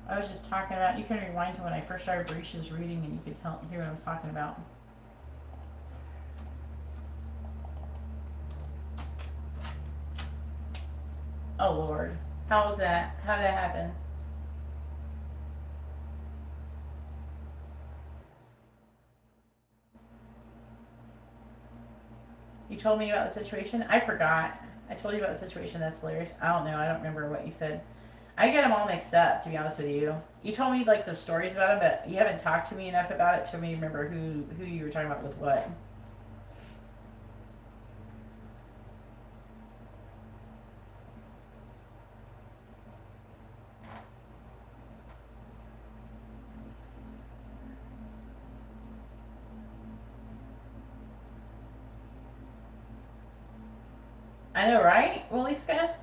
I was just talking about, you can rewind to when I first started Berisha's reading and you could hear what I was talking about. Oh, Lord. How was that? How did that happen? You told me about the situation? I forgot. I told you about the situation. That's hilarious. I don't know. I don't remember what you said. I get them all mixed up, to be honest with you. You told me like the stories about them, but you haven't talked to me enough about it to me remember who you were talking about with what. I know, right, Woliska?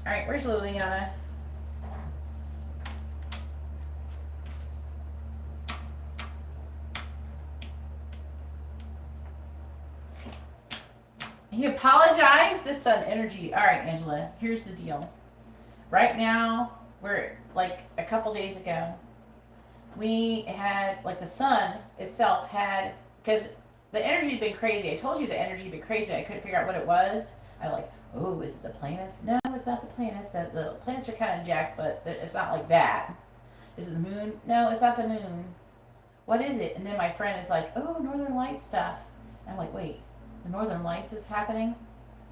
Alright, where's Liliana? He apologized? This sun energy. Alright, Angela, here's the deal. Right now, we're like a couple days ago, we had, like, the sun itself had, because the energy had been crazy. I told you the energy had been crazy. I couldn't figure out what it was. I like, oh, is it the planets? No, it's not the planets. The planets are kind of jacked, but it's not like that. Is it the moon? No, it's not the moon. What is it? And then my friend is like, oh, Northern Light stuff. And I'm like, wait, the Northern Lights is happening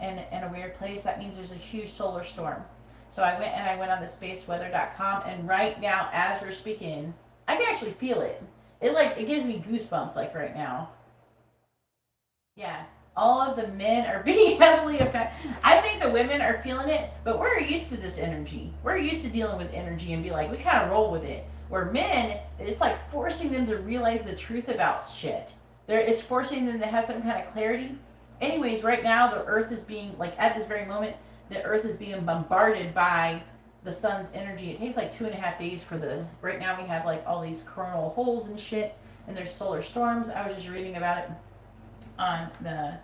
in a weird place? That means there's a huge solar storm. So I went on the spaceweather.com, and right now, as we're speaking, I can actually feel it. It gives me goosebumps, like, right now. Yeah. All of the men are being heavily affected. I think the women are feeling it, but we're used to this energy. We're used to dealing with energy and be like, we kind of roll with it. Where men, it's like forcing them to realize the truth about shit. It's forcing them to have some kind of clarity. Anyways, right now, the earth is being, like, at this very moment, the earth is being bombarded by the sun's energy. It takes like 2.5 days for right now we have like all these coronal holes and shit, and there's solar storms. I was just reading about it on to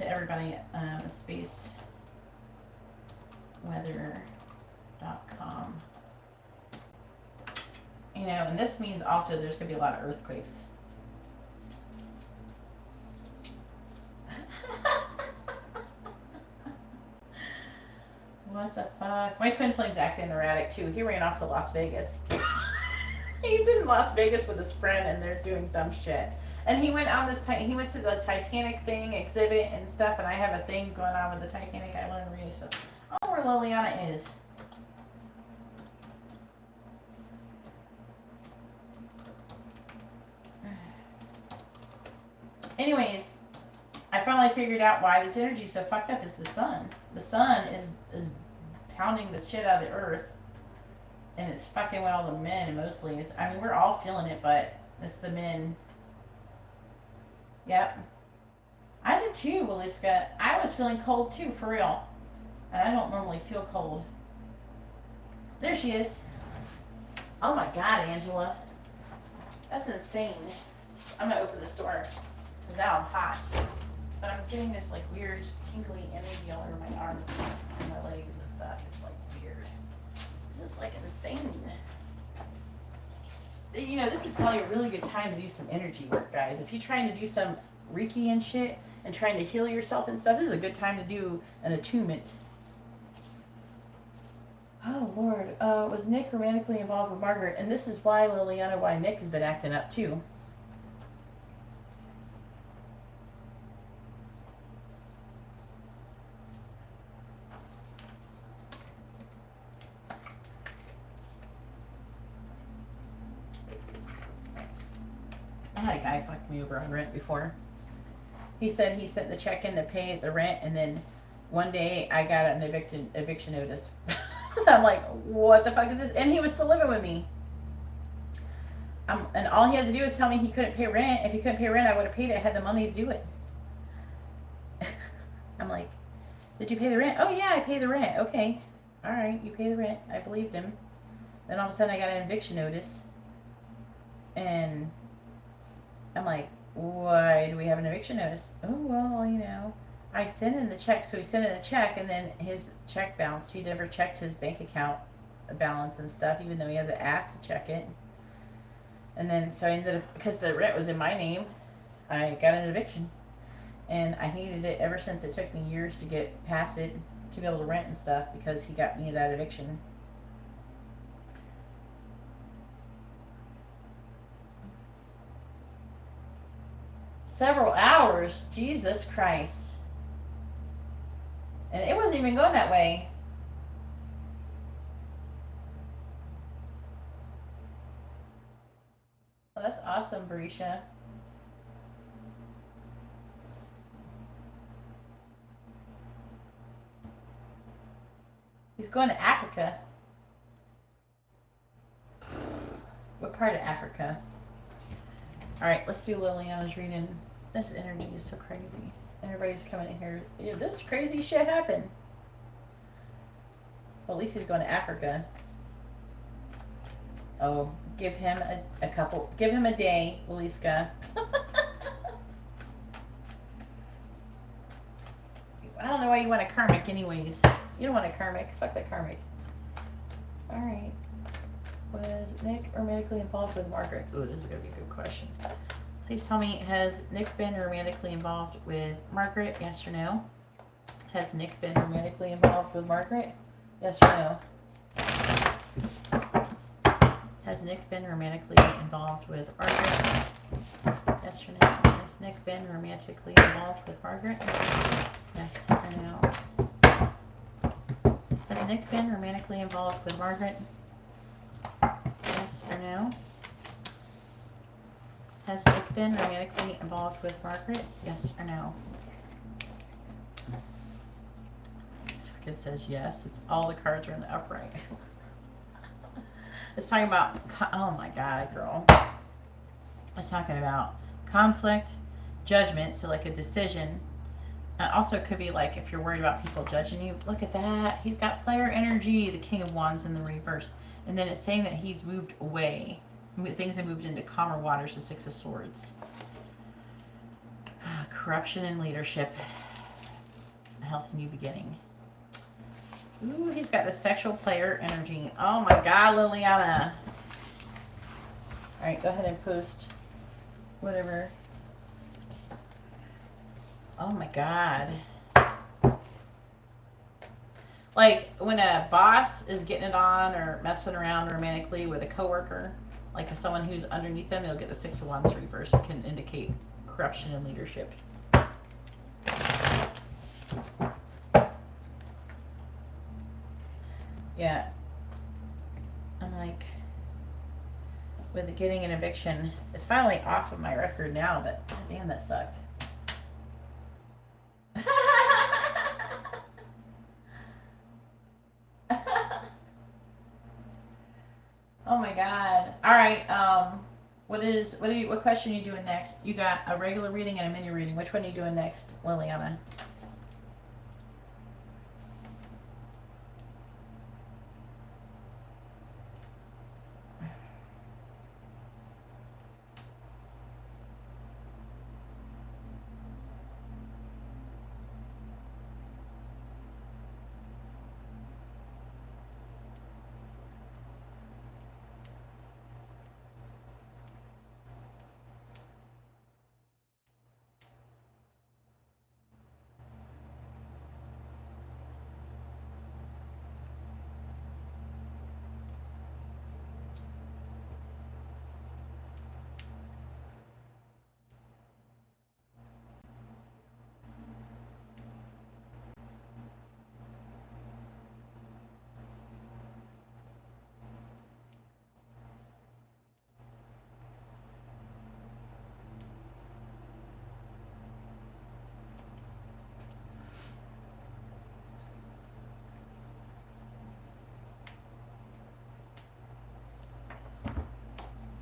everybody at spaceweather.com. You know, and this means also there's going to be a lot of earthquakes. What the fuck? My twin flame's acting erratic too. He ran off to Las Vegas. He's in Las Vegas with his friend and they're doing dumb shit. And he went on he went to the Titanic thing exhibit and stuff, and I have a thing going on with the Titanic. I want to read stuff. I don't know where Liliana is. Anyways, I finally figured out why this energy is so fucked up. It's the sun. The sun is pounding the shit out of the earth, and it's fucking with all the men mostly. I mean, we're all feeling it, but it's the men. Yep. I did too, Waliska. I was feeling cold too, for real. And I don't normally feel cold. There she is. Oh my god, Angela. That's insane. I'm gonna open this door, because now I'm hot. But I'm getting this like weird tingly energy all over my arms and my legs and stuff. It's like weird. This is like insane. You know, this is probably a really good time to do some energy work, guys. If you're trying to do some Reiki and shit and trying to heal yourself and stuff, this is a good time to do an attunement. Oh, Lord. Was Nick romantically involved with Margaret? And this is why, Liliana, why Nick has been acting up, too. I had a guy fuck me over on rent before. He said he sent the check in to pay the rent, and then one day I got an eviction notice. I'm like, what the fuck is this? And he was still living with me. And all he had to do was tell me he couldn't pay rent. If he couldn't pay rent, I would have paid it. I had the money to do it. I'm like, did you pay the rent? Oh, yeah, I pay the rent. Okay. All right, you pay the rent. I believed him. Then all of a sudden I got an eviction notice. And I'm like, why do we have an eviction notice? Oh, well, you know, I sent in the check. So he sent in the check, and then his check bounced. He never checked his bank account balance and stuff, even though he has an app to check it. And then, so I ended up, because the rent was in my name, I got an eviction. And I hated it ever since. It took me years to get past it, to be able to rent and stuff, because he got me that eviction. Several hours? Jesus Christ. And it wasn't even going that way. Oh, that's awesome, Barisha. He's going to Africa. What part of Africa? Alright, let's do Liliana's reading. This energy is so crazy. Everybody's coming in here. Yeah, this crazy shit happened. Well, at least he's going to Africa. Oh, give him a couple. Give him a day, Waliska. I don't know why you want a karmic anyways. You don't want a karmic. Fuck that karmic. Alright. Was Nick romantically involved with Margaret? Ooh, this is going to be a good question. Please tell me, has Nick been romantically involved with Margaret? Yes or no? Has Nick been romantically involved with Margaret? Yes or no? Has Nick been romantically involved with Margaret? Yes or no? Has Nick been romantically involved with Margaret? Yes or no? Has Nick been romantically involved with Margaret? Yes or no? Has Nick been romantically involved with Margaret? Yes or no? It says yes. It's all the cards are in the upright. It's talking about, oh my God, girl. It's talking about conflict, judgment, so like a decision. Also, it could be like if you're worried about people judging you. Look at that. He's got player energy, the King of Wands in the reverse. And then it's saying that he's moved away. Things have moved into calmer waters, the Six of Swords. Corruption and leadership. Health and new beginning. Ooh, he's got the sexual player energy. Oh my God, Liliana. Alright, go ahead and post whatever. Oh my God. Like when a boss is getting it on or messing around romantically with a coworker, like someone who's underneath them, they'll get the Six of Wands reverse. It can indicate corruption and leadership. Yeah. I'm like, with getting an eviction, it's finally off of my record now, but damn, that sucked. Oh my God. All right. What question are you doing next? You got a regular reading and a mini reading. Which one are you doing next, Liliana?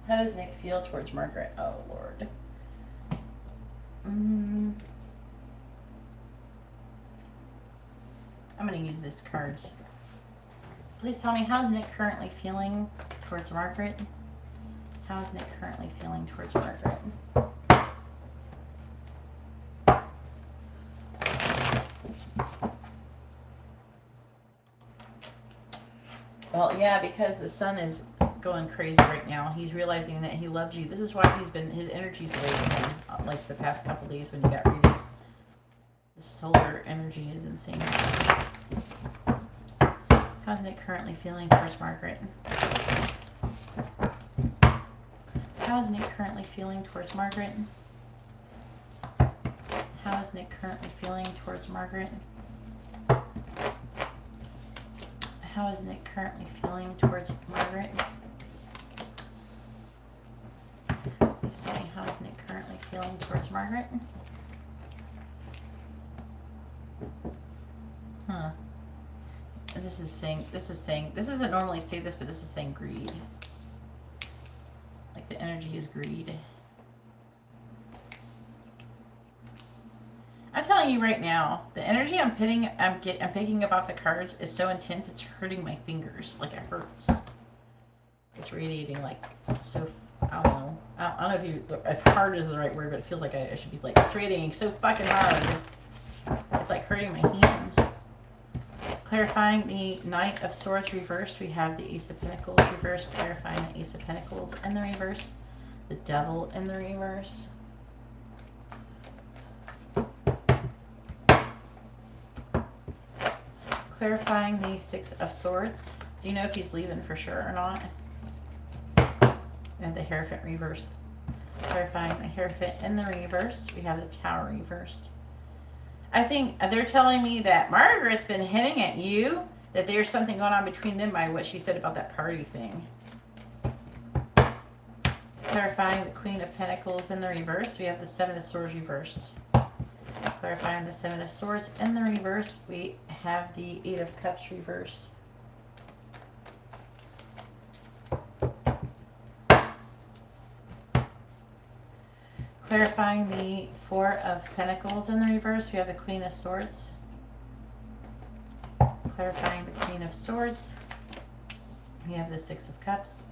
How does Nick feel towards Margaret? Oh, Lord. I'm going to use these cards. Please tell me, how's Nick currently feeling towards Margaret? How's Nick currently feeling towards Margaret? Well, yeah, because the sun is going crazy right now. He's realizing that he loves you. This is why his energy's low again, like the past couple days when you got readings. The solar energy is insane. How's Nick currently feeling towards Margaret? How is Nick currently feeling towards Margaret? How is Nick currently feeling towards Margaret? How is Nick currently feeling towards Margaret? Please tell me, how is Nick currently feeling towards Margaret? Huh. This doesn't normally say this, but this is saying greed. Like the energy is greed. I'm telling you right now, the energy I'm picking up off the cards is so intense it's hurting my fingers. Like it hurts. It's radiating like so. I don't know. I don't know if hard is the right word, but it feels like I should be like it's radiating so fucking hard. It's like hurting my hands. Clarifying the Knight of Swords reversed, we have the Ace of Pentacles reversed. Clarifying the Ace of Pentacles in the reverse, the Devil in the reverse. Clarifying the Six of Swords. Do you know if he's leaving for sure or not? We have the Hierophant reversed. Clarifying the Hierophant in the reverse, we have the Tower reversed. I think they're telling me that Margaret's been hinting at you that there's something going on between them by what she said about that party thing. Clarifying the Queen of Pentacles in the reverse, we have the Seven of Swords reversed. Clarifying the Seven of Swords in the reverse, we have the Eight of Cups reversed. Clarifying the Four of Pentacles in the reverse, we have the Queen of Swords. Clarifying the Queen of Swords, we have the Six of Cups.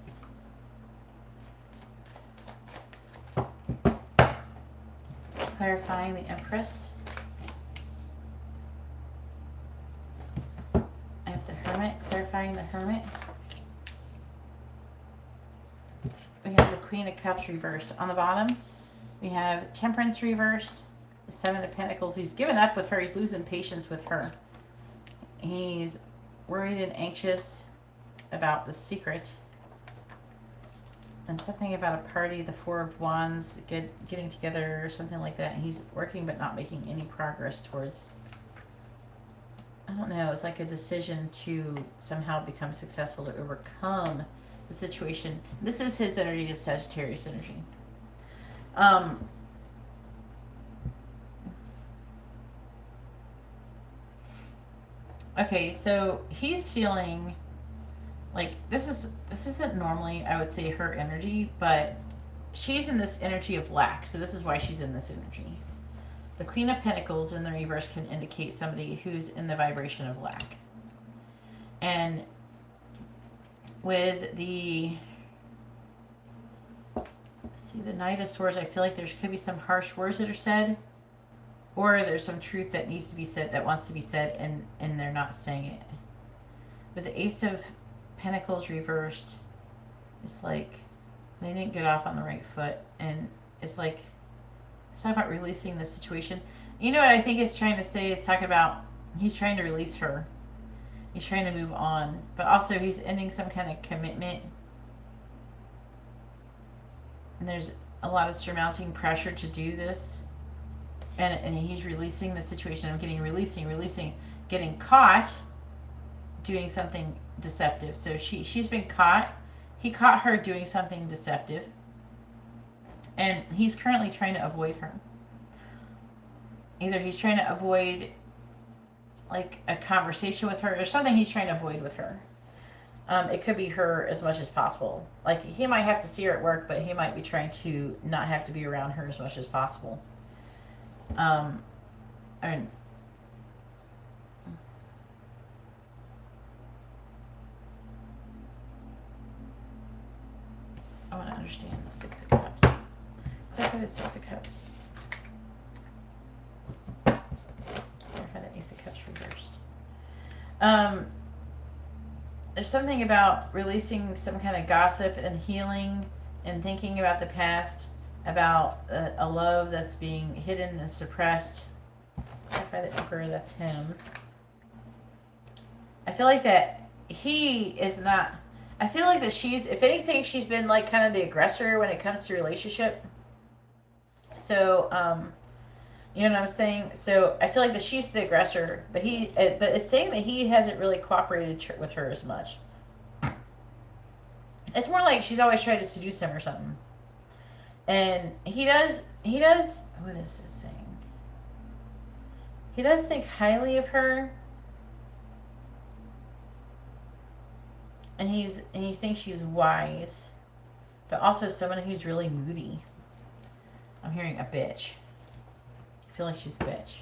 Clarifying the Empress. I have the Hermit. Clarifying the Hermit. We have the Queen of Cups reversed. On the bottom, we have Temperance reversed, the Seven of Pentacles. He's given up with her. He's losing patience with her. He's worried and anxious about the secret. And something about a party, the Four of Wands, getting together or something like that. And he's working but not making any progress towards, I don't know, it's like a decision to somehow become successful, to overcome the situation. This is his energy, his Sagittarius energy. Okay, so he's feeling like this isn't normally, I would say, her energy, but she's in this energy of lack. So this is why she's in this energy. The Queen of Pentacles in the reverse can indicate somebody who's in the vibration of lack. And with the the Knight of Swords, I feel like there could be some harsh words that are said, or there's some truth that needs to be said, that wants to be said, and they're not saying it. With the Ace of Pentacles reversed, it's like they didn't get off on the right foot, and it's like it's not about releasing the situation. You know what I think it's trying to say? It's talking about he's trying to release her. He's trying to move on, but also he's ending some kind of commitment. And there's a lot of surmounting pressure to do this. And he's releasing the situation. I'm getting releasing, getting caught doing something deceptive. So she's been caught. He caught her doing something deceptive. And he's currently trying to avoid her. Either he's trying to avoid like a conversation with her or something he's trying to avoid with her. It could be her as much as possible. Like, he might have to see her at work, but he might be trying to not have to be around her as much as possible. I mean, I want to understand the Six of Cups. Clarify the Six of Cups. Clarify the Ace of Cups reversed. There's something about releasing some kind of gossip and healing and thinking about the past, about a love that's being hidden and suppressed. By the Emperor, that's him. I feel like that he is not, I feel like that she's, if anything, she's been like kind of the aggressor when it comes to relationship. So, you know what I'm saying? So I feel like that she's the aggressor, but it's saying that he hasn't really cooperated with her as much. It's more like she's always tried to seduce him or something. And he does, what is this saying? He does think highly of her. And he thinks she's wise, but also someone who's really moody. I'm hearing a bitch. I feel like she's a bitch.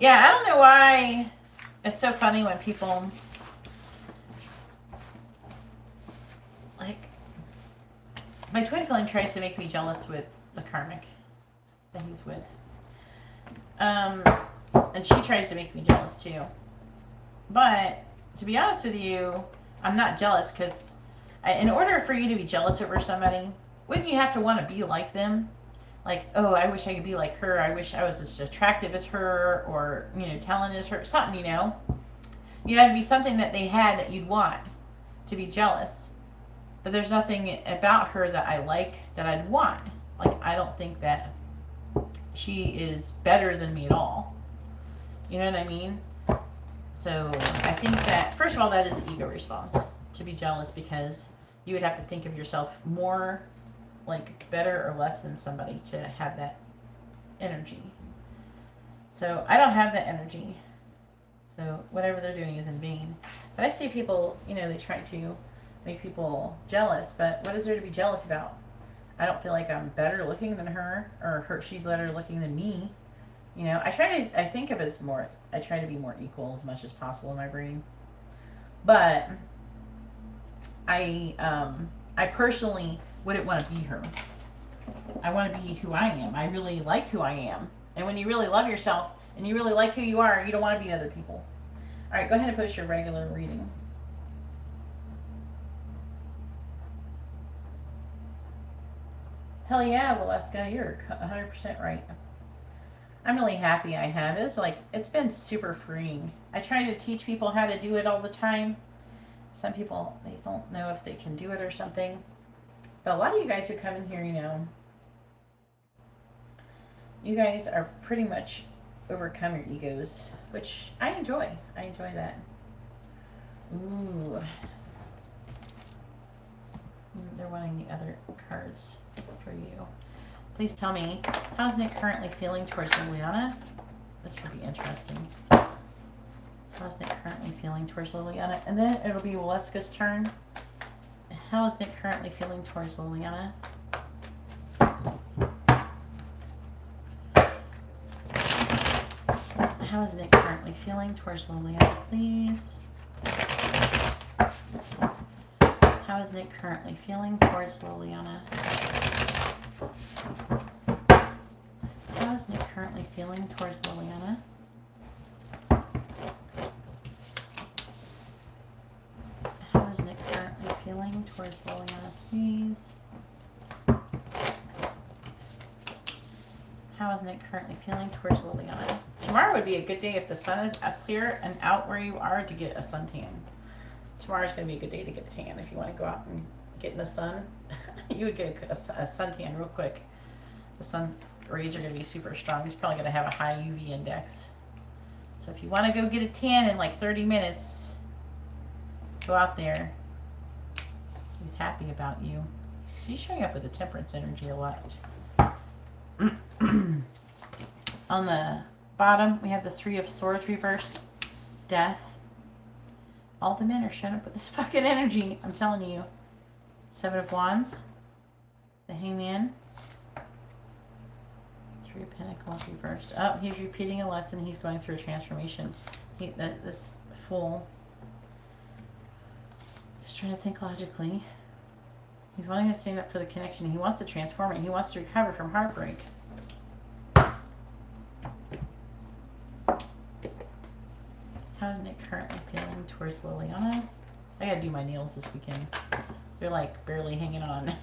Yeah, I don't know why it's so funny when people, like, my twin flame tries to make me jealous with the karmic that he's with. And she tries to make me jealous too. But to be honest with you, I'm not jealous because in order for you to be jealous over somebody, wouldn't you have to want to be like them? Like, oh, I wish I could be like her. I wish I was as attractive as her, or, you know, talented as her. Something, you know. You'd have to be something that they had that you'd want to be jealous. But there's nothing about her that I like that I'd want. Like, I don't think that she is better than me at all. You know what I mean? So I think that, first of all, that is an ego response to be jealous, because you would have to think of yourself more like better or less than somebody to have that energy. So I don't have that energy. So whatever they're doing is in vain. But I see people, you know, they try to make people jealous, but what is there to be jealous about? I don't feel like I'm better looking than her, or she's better looking than me. You know, I think of it as more, I try to be more equal as much as possible in my brain. But I personally wouldn't want to be her. I want to be who I am. I really like who I am. And when you really love yourself and you really like who you are, you don't want to be other people. All right, go ahead and post your regular reading. Hell yeah, Valeska, you're 100% right. I'm really happy I have. It's been super freeing. I try to teach people how to do it all the time. Some people, they don't know if they can do it or something. But a lot of you guys who come in here, you know, you guys are pretty much overcome your egos, which I enjoy. I enjoy that. Ooh. They're wanting the other cards for you. Please tell me, how's Nick currently feeling towards Liliana? This will be interesting. How's Nick currently feeling towards Liliana? And then it'll be Waleska's turn. How is Nick currently feeling towards Liliana? How is Nick currently feeling towards Liliana, please? How is Nick currently feeling towards Liliana? How is Nick currently feeling towards Liliana? How is Nick currently feeling towards Liliana, please? How is Nick currently feeling towards Liliana? Tomorrow would be a good day if the sun is up clear and out where you are to get a suntan. Tomorrow's going to be a good day to get a tan. If you want to go out and get in the sun, you would get a suntan real quick. The sun rays are going to be super strong. He's probably going to have a high UV index. So if you want to go get a tan in like 30 minutes, go out there. He's happy about you. He's showing up with the temperance energy a lot. On the bottom, we have the 3 of Swords reversed. Death. All the men are showing up with this fucking energy. I'm telling you. 7 of Wands. The Hangman. 3 of Pentacles reversed. Oh, he's repeating a lesson. He's going through a transformation. This fool. Just trying to think logically. He's wanting to stand up for the connection. He wants to transform it. He wants to recover from heartbreak. How is Nick currently feeling towards Liliana? I gotta do my nails this weekend. They're like barely hanging on.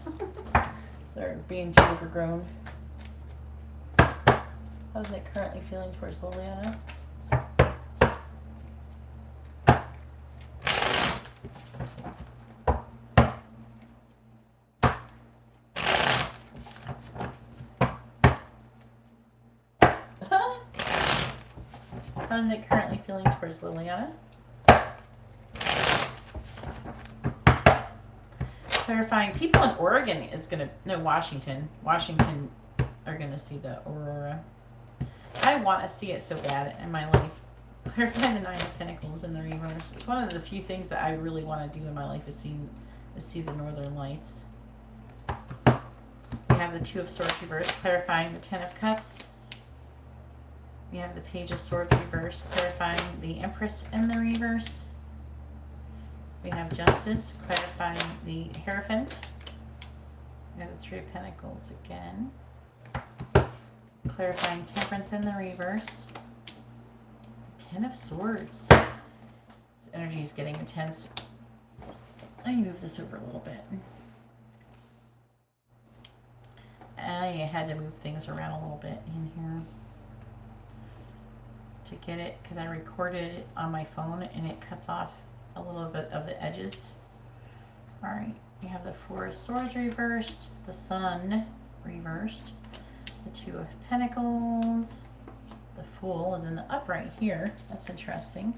They're being too overgrown. How's Nick currently feeling towards Liliana? How's Nick currently feeling towards Liliana? Clarifying. People in Oregon is gonna, no, Washington. Washington are gonna see the aurora. I want to see it so bad in my life. Clarifying the 9 of Pentacles in the reverse. It's one of the few things that I really want to do in my life is see the Northern Lights. We have the 2 of Swords reversed. Clarifying the 10 of Cups. We have the Page of Swords reversed, clarifying the Empress in the reverse. We have Justice, clarifying the Hierophant. We have the Three of Pentacles again, clarifying Temperance in the reverse. The Ten of Swords. This energy is getting intense. Let me move this over a little bit. I had to move things around a little bit in here to get it, because I recorded it on my phone and it cuts off a little bit of the edges. All right, we have the Four of Swords reversed, the Sun reversed, the Two of Pentacles, the Fool is in the upright here. That's interesting.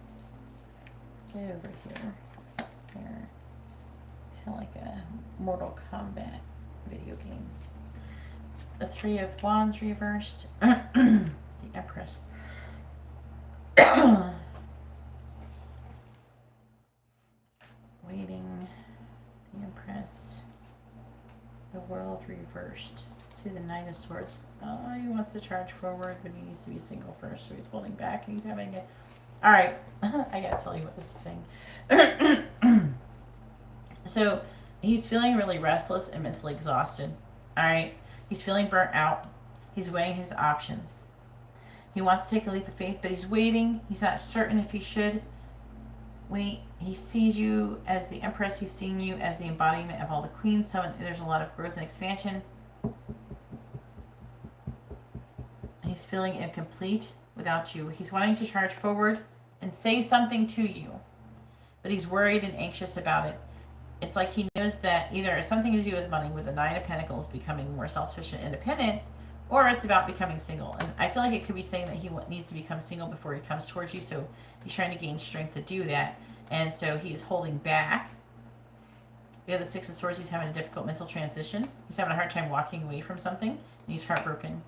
Get over here. There. You sound like a Mortal Kombat video game. The Three of Wands reversed, the Empress. Waiting, the Empress, the World reversed. See the Knight of Swords. Oh, he wants to charge forward, but he needs to be single first, so he's holding back. He's having a... All right, I gotta tell you what this is saying. So he's feeling really restless and mentally exhausted. All right, he's feeling burnt out. He's weighing his options. He wants to take a leap of faith, but he's waiting. He's not certain if he should wait. He sees you as the Empress. He's seeing you as the embodiment of all the queens. So there's a lot of growth and expansion. He's feeling incomplete without you. He's wanting to charge forward and say something to you, but he's worried and anxious about it. It's like he knows that either it's something to do with money, with the Nine of Pentacles, becoming more self-sufficient, independent, or it's about becoming single. And I feel like it could be saying that he needs to become single before he comes towards you. So he's trying to gain strength to do that. And so he is holding back. We have the Six of Swords. He's having a difficult mental transition. He's having a hard time walking away from something. And he's heartbroken.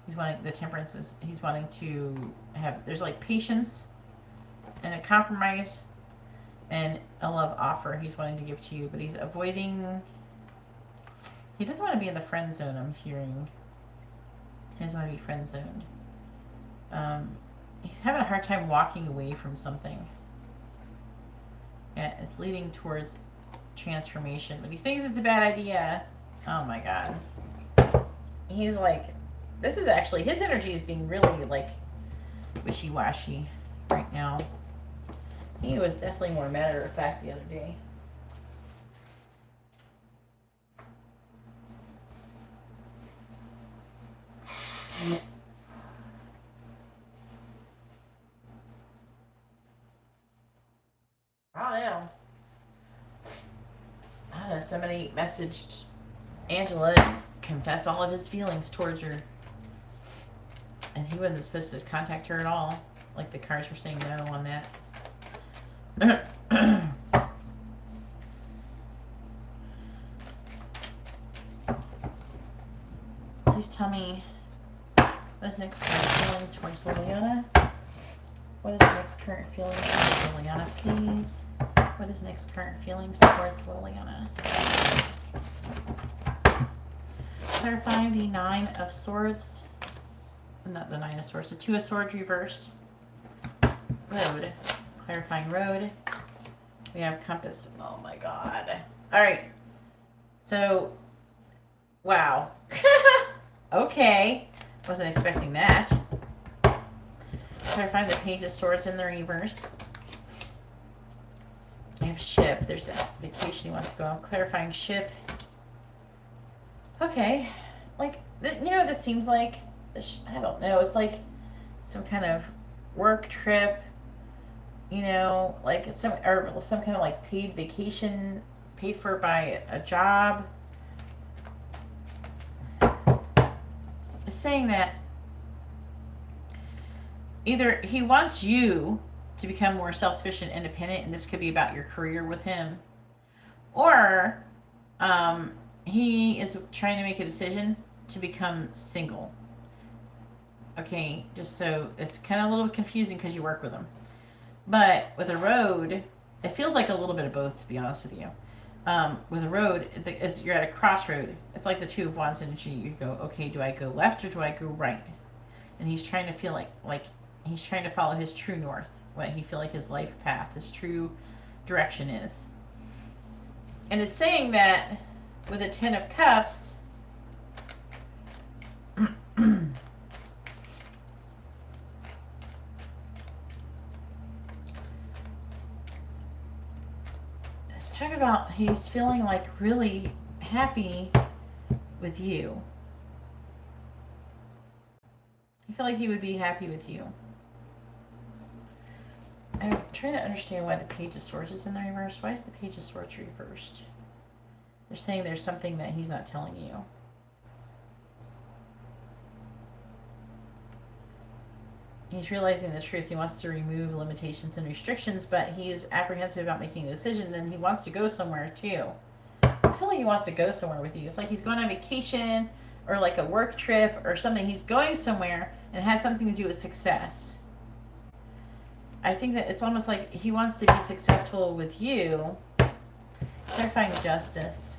He's wanting, the Temperance is, he's wanting to have, there's like patience and a compromise and a love offer he's wanting to give to you. But he's avoiding, he doesn't want to be in the friend zone, I'm hearing. He doesn't want to be friend zoned. He's having a hard time walking away from something. Yeah, it's leading towards transformation, but he thinks it's a bad idea. Oh my God. He's like, this is actually, his energy is being really like wishy-washy right now. He was definitely more matter of fact the other day. I don't know. I don't know. Somebody messaged Angela to confess all of his feelings towards her. And he wasn't supposed to contact her at all. Like the cards were saying no on that. Please tell me what is next current feeling towards Liliana? What is next current feeling towards Liliana, please? What is next current feelings towards Liliana? Clarifying the Nine of Swords. Not the Nine of Swords, the Two of Swords reversed. Road. Clarifying Road. We have Compass. Oh my God. Alright. So, wow. Okay. Wasn't expecting that. Clarifying the Page of Swords in the reverse. We have Ship. There's that vacation he wants to go on. Clarifying Ship. Okay. Like, you know what this seems like? I don't know. It's like some kind of work trip. You know, like some kind of like paid vacation, paid for by a job. It's saying that either he wants you to become more self-sufficient, independent, and this could be about your career with him, or he is trying to make a decision to become single. Okay, just so it's kind of a little bit confusing because you work with him. But with a road, it feels like a little bit of both, to be honest with you. With a road, you're at a crossroad. It's like the Two of Wands energy. You go, okay, do I go left or do I go right? And he's trying to feel like he's trying to follow his true north, what he feel like his life path, his true direction is. And it's saying that with a 10 of Cups, it's talking about he's feeling like really happy with you. I feel like he would be happy with you. I'm trying to understand why the Page of Swords is in the reverse. Why is the Page of Swords reversed? They're saying there's something that he's not telling you. He's realizing the truth. He wants to remove limitations and restrictions, but he is apprehensive about making a decision, and he wants to go somewhere too. I feel like he wants to go somewhere with you. It's like he's going on vacation or like a work trip or something. He's going somewhere and it has something to do with success. I think that it's almost like he wants to be successful with you. Clarifying Justice.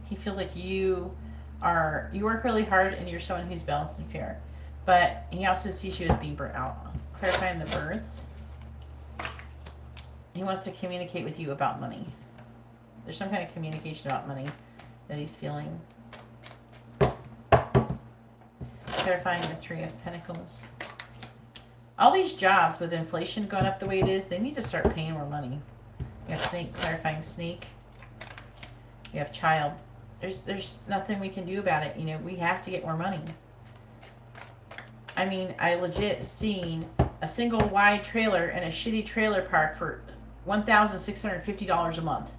He feels like you work really hard and you're someone who's balanced and fair. But he also sees you as being burnt out. Clarifying the Birds. He wants to communicate with you about money. There's some kind of communication about money that he's feeling. Clarifying the Three of Pentacles. All these jobs with inflation going up the way it is, they need to start paying more money. You have Snake, clarifying Sneak. You have Child. There's nothing we can do about it. You know, we have to get more money. I mean, I legit seen a single wide trailer in a shitty trailer park for $1,650 a month.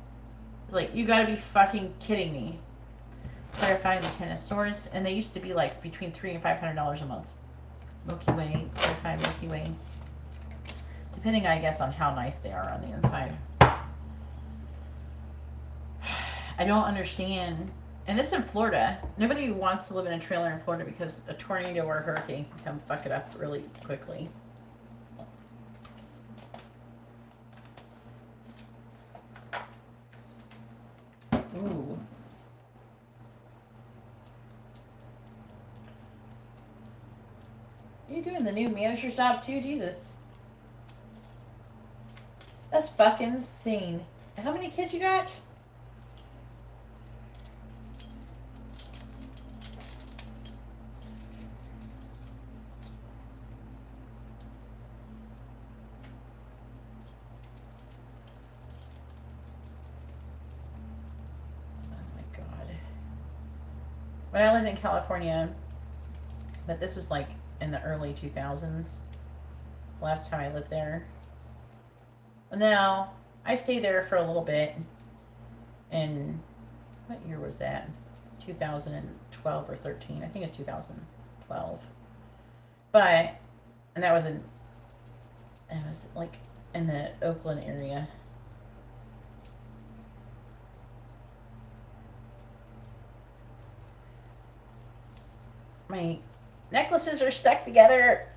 It's like, you gotta be fucking kidding me. Clarifying the Ten of Swords. And they used to be like between $300 and $500 a month. Milky Way, clarifying Milky Way. Depending, I guess, on how nice they are on the inside. I don't understand. And this in Florida. Nobody wants to live in a trailer in Florida because a tornado or a hurricane can come fuck it up really quickly. Ooh. You doing the new manager's job too? Jesus. That's fucking insane. How many kids you got? When I lived in California, but this was like in the early 2000s, last time I lived there. Now, I stayed there for a little bit, and what year was that? 2012 or 13, I think it's 2012. But, and that was it was like in the Oakland area. My necklaces are stuck together.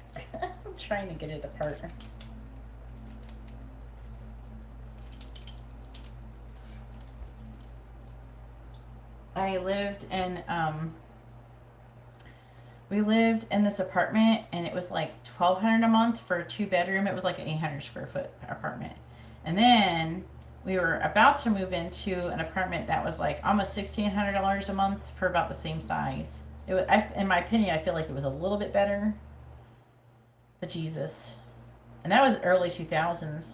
I'm trying to get it apart. I lived in, we lived in this apartment, and it was like $1,200 a month for a 2-bedroom. It was like an 800 square foot apartment. And then we were about to move into an apartment that was like almost $1,600 a month for about the same size. It was, in my opinion, I feel like it was a little bit better. But Jesus. And that was early 2000s.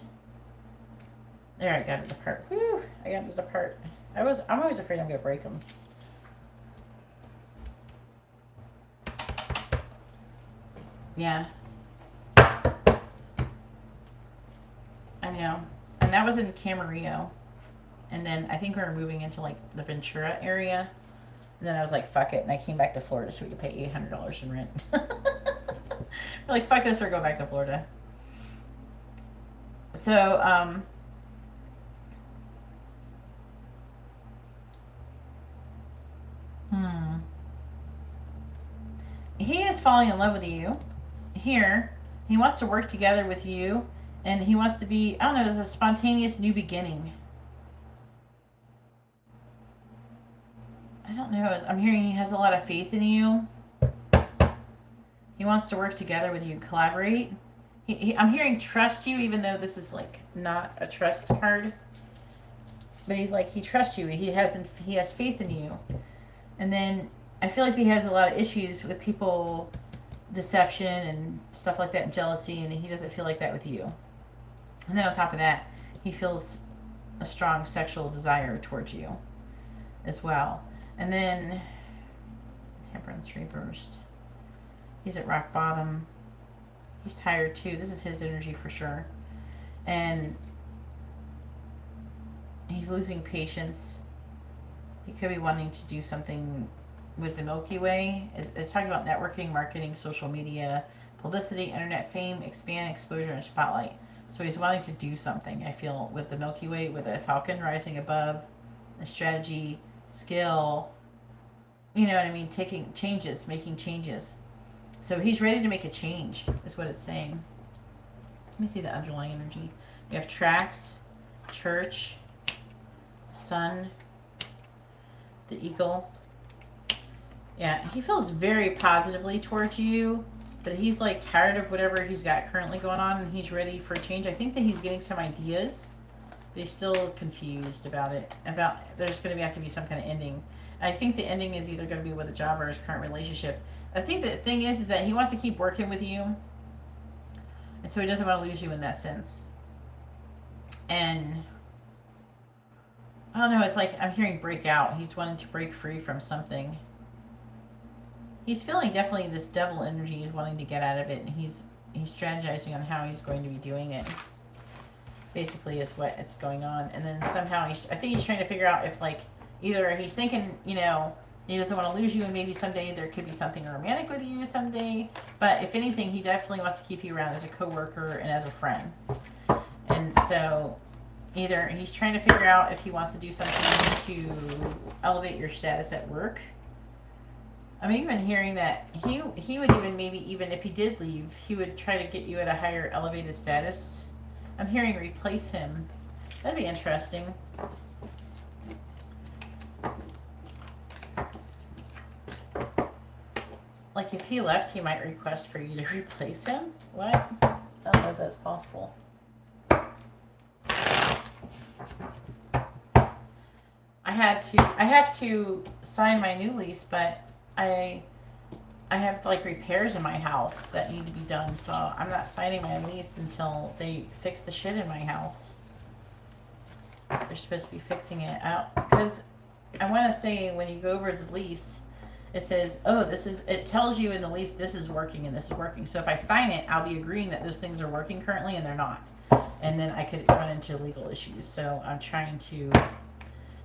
There, I got it apart. Whew, I got it apart. I'm always afraid I'm going to break them. Yeah. I know. And that was in Camarillo. And then I think we were moving into like the Ventura area. And then I was like, fuck it. And I came back to Florida so we could pay $800 in rent. We're like, fuck this, we're going back to Florida. So, he is falling in love with you. Here, he wants to work together with you. And he wants to be, I don't know, it's a spontaneous new beginning. I don't know. I'm hearing he has a lot of faith in you. He wants to work together with you, collaborate. I'm hearing trust you, even though this is like not a trust card. But he's like, he trusts you. He has faith in you. And then I feel like he has a lot of issues with people, deception and stuff like that, and jealousy, and he doesn't feel like that with you. And then on top of that, he feels a strong sexual desire towards you as well. And then Temperance reversed. He's at rock bottom. He's tired too. This is his energy for sure. And he's losing patience. He could be wanting to do something with the Milky Way. It's talking about networking, marketing, social media, publicity, internet fame, expand, exposure, and spotlight. So he's wanting to do something, I feel, with the Milky Way, with a falcon rising above, a strategy, skill, you know what I mean, taking changes, making changes. So he's ready to make a change, is what it's saying. Let me see the underlying energy. We have tracks, church, sun, the eagle. Yeah, he feels very positively towards you, but he's like tired of whatever he's got currently going on, and he's ready for change. I think that he's getting some ideas, but he's still confused about it. There's going to have to be some kind of ending. I think the ending is either going to be with a job or his current relationship. I think the thing is that he wants to keep working with you, and so he doesn't want to lose you in that sense. And I don't know, it's like I'm hearing break out. He's wanting to break free from something. He's feeling definitely this devil energy. He's wanting to get out of it, and he's strategizing on how he's going to be doing it. Basically, is what it's going on. And then somehow I think he's trying to figure out if, like, either he's thinking, you know, he doesn't want to lose you, and maybe someday there could be something romantic with you someday. But if anything, he definitely wants to keep you around as a coworker and as a friend. And so either he's trying to figure out if he wants to do something to elevate your status at work. I'm even hearing that he would even if he did leave, he would try to get you at a higher elevated status. I'm hearing replace him. That'd be interesting. Like if he left, he might request for you to replace him. What? I don't know if that's possible. I have to sign my new lease, but I have like repairs in my house that need to be done, so I'm not signing my lease until they fix the shit in my house. They're supposed to be fixing it out, because I want to say when you go over the lease, it says, oh, it tells you in the lease this is working and this is working. So if I sign it, I'll be agreeing that those things are working currently, and they're not. And then I could run into legal issues. So I'm trying to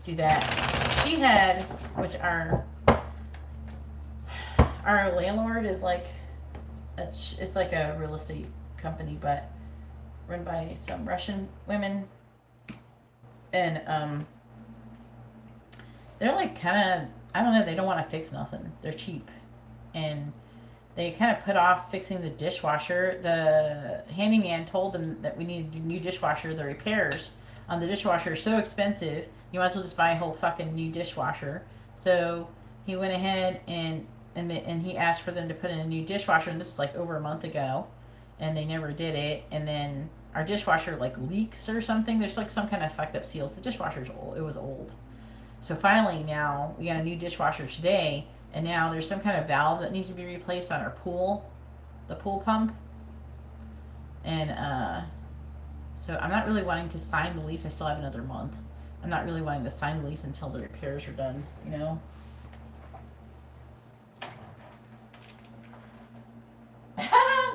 do that. She had, which our landlord is like, it's like a real estate company, but run by some Russian women. And they're like kind of, I don't know, they don't want to fix nothing. They're cheap. And they kind of put off fixing the dishwasher. The handyman told them that we need a new dishwasher. The repairs on the dishwasher are so expensive, you might as well just buy a whole fucking new dishwasher. So he went ahead and he asked for them to put in a new dishwasher, and this was like over a month ago, and they never did it. And then our dishwasher like leaks or something. There's like some kind of fucked up seals. The dishwasher's old. It was old. So finally now we got a new dishwasher today, and now there's some kind of valve that needs to be replaced on our pool, the pool pump. And so I'm not really wanting to sign the lease. I still have another month. I'm not really wanting to sign the lease until the repairs are done, you know?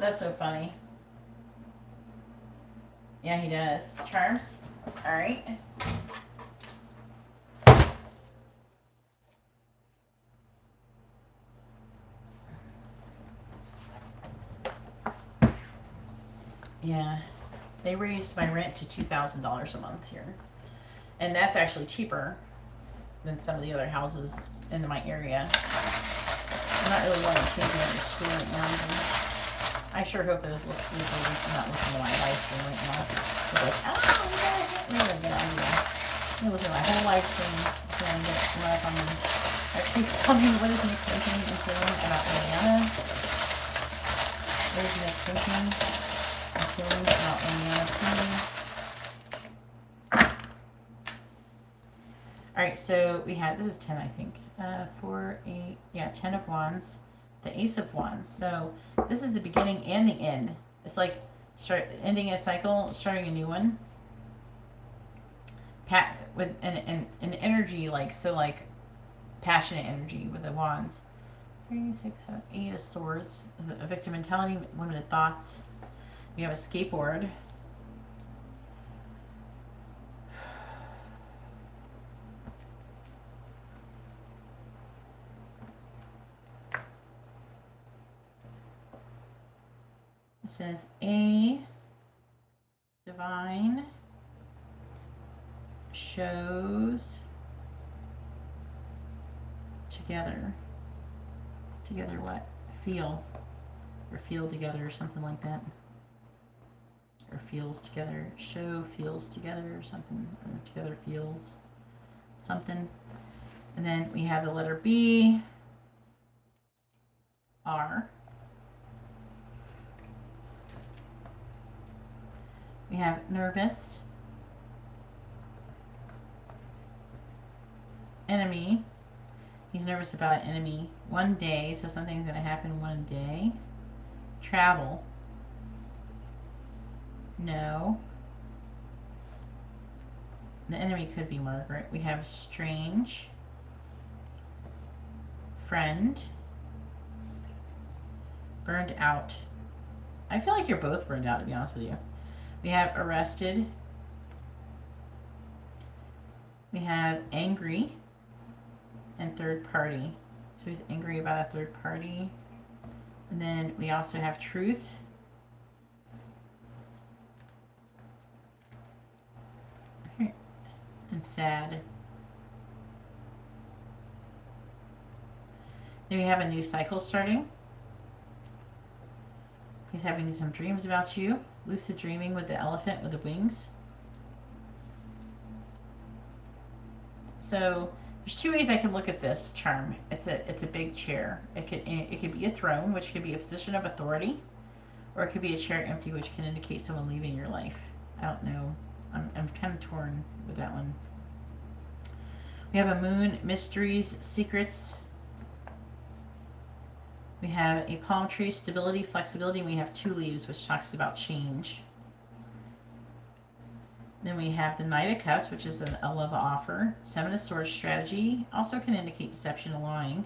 That's so funny. Yeah, he does. Charms? Alright. Yeah. They raised my rent to $2,000 a month here. And that's actually cheaper than some of the other houses in my area. I'm not really wanting to change another school right now either. I sure hope those look easy. I'm not listening to my live stream right now. They're like, oh, yeah, really good idea. I'm listening to my whole live stream. And get up on me. Please tell me, what is Nick thinking and feeling about Ariana? There's no thinking and feelings about any opinions. Alright, so we had, this is 10, I think. 4, 8, yeah, 10 of Wands. The Ace of Wands. So this is the beginning and the end. It's like ending a cycle, starting a new one. With an energy, like, so like passionate energy with the Wands. 3, 6, 7, 8 of Swords. A victim mentality, limited thoughts. We have a skateboard. It says a divine shows together. Together what? Feel. Or feel together or something like that. Or feels together. Show feels together or something. Or together feels something. And then we have the letter B. R. We have nervous. Enemy. He's nervous about an enemy. One day, so something's going to happen one day. Travel. No. The enemy could be Margaret. We have strange. Friend. Burned out. I feel like you're both burned out, to be honest with you. We have arrested. We have angry and third party. So he's angry about a third party. And then we also have truth. And sad. Then we have a new cycle starting. He's having some dreams about you. Lucid dreaming with the elephant with the wings. So there's two ways I can look at this charm. It's a big chair. It could be a throne, which could be a position of authority, or it could be a chair empty, which can indicate someone leaving your life. I don't know. I'm kind of torn with that one. We have a moon, mysteries, secrets. We have a palm tree, stability, flexibility. We have two leaves, which talks about change. Then we have the Knight of Cups, which is a love offer. Seven of Swords, strategy. Also can indicate deception and lying.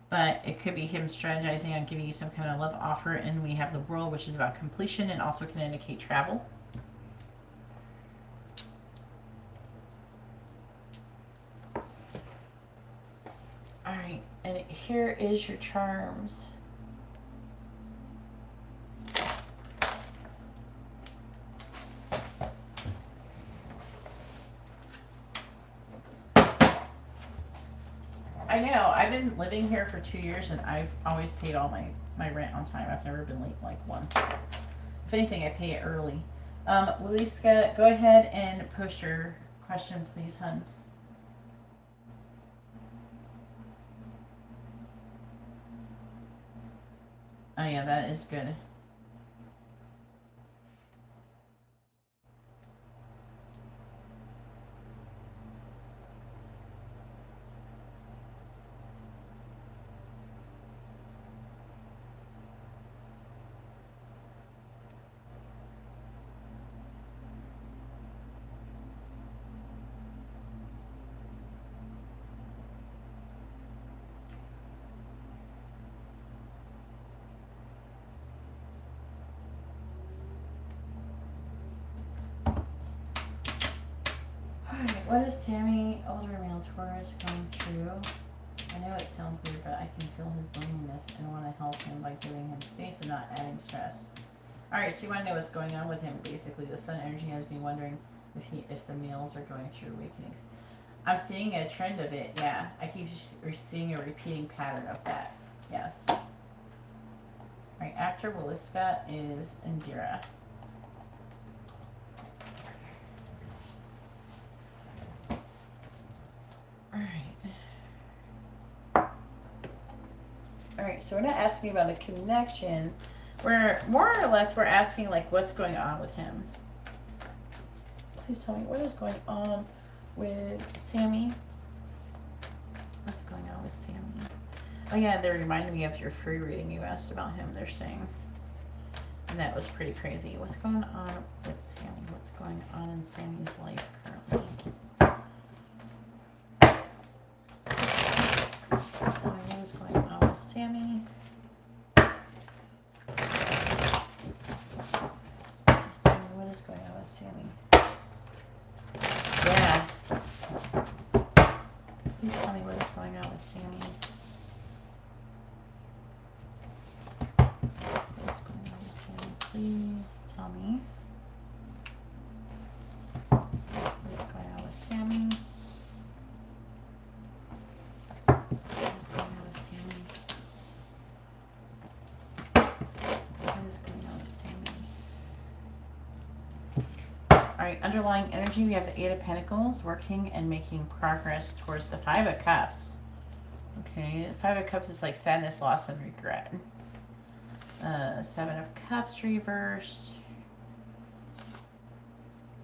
But it could be him strategizing on giving you some kind of love offer. And we have the World, which is about completion and also can indicate travel. Alright, and here is your charms. I know, I've been living here for 2 years and I've always paid all my rent on time. I've never been late like once. If anything, I pay it early. Wiliska, go ahead and post your question, please, hun. Oh yeah, that is good. What is Sammy, older male Taurus, going through? I know it sounds weird, but I can feel his loneliness and want to help him by giving him space and not adding stress. Alright, so you want to know what's going on with him. Basically, the sun energy has me wondering if the males are going through awakenings. I'm seeing a trend of it, yeah. I keep seeing a repeating pattern of that. Yes. Alright, after Wiliska is Indira. Alright, so we're not asking about a connection. We're more or less, we're asking like what's going on with him. Please tell me what is going on with Sammy. What's going on with Sammy? Oh yeah, they reminded me of your free reading you asked about him, they're saying. And that was pretty crazy. What's going on with Sammy? What's going on in Sammy's life currently? So what is going on with Sammy? Just tell me what is going on with Sammy. Yeah. Please tell me what is going on with Sammy. What is going on with Sammy? Please tell me. What is going on with Sammy? What is going on with Sammy? What is going on with Sammy? Alright, underlying energy, we have the Eight of Pentacles, working and making progress towards the Five of Cups. Okay, Five of Cups is like sadness, loss, and regret. Seven of Cups reversed.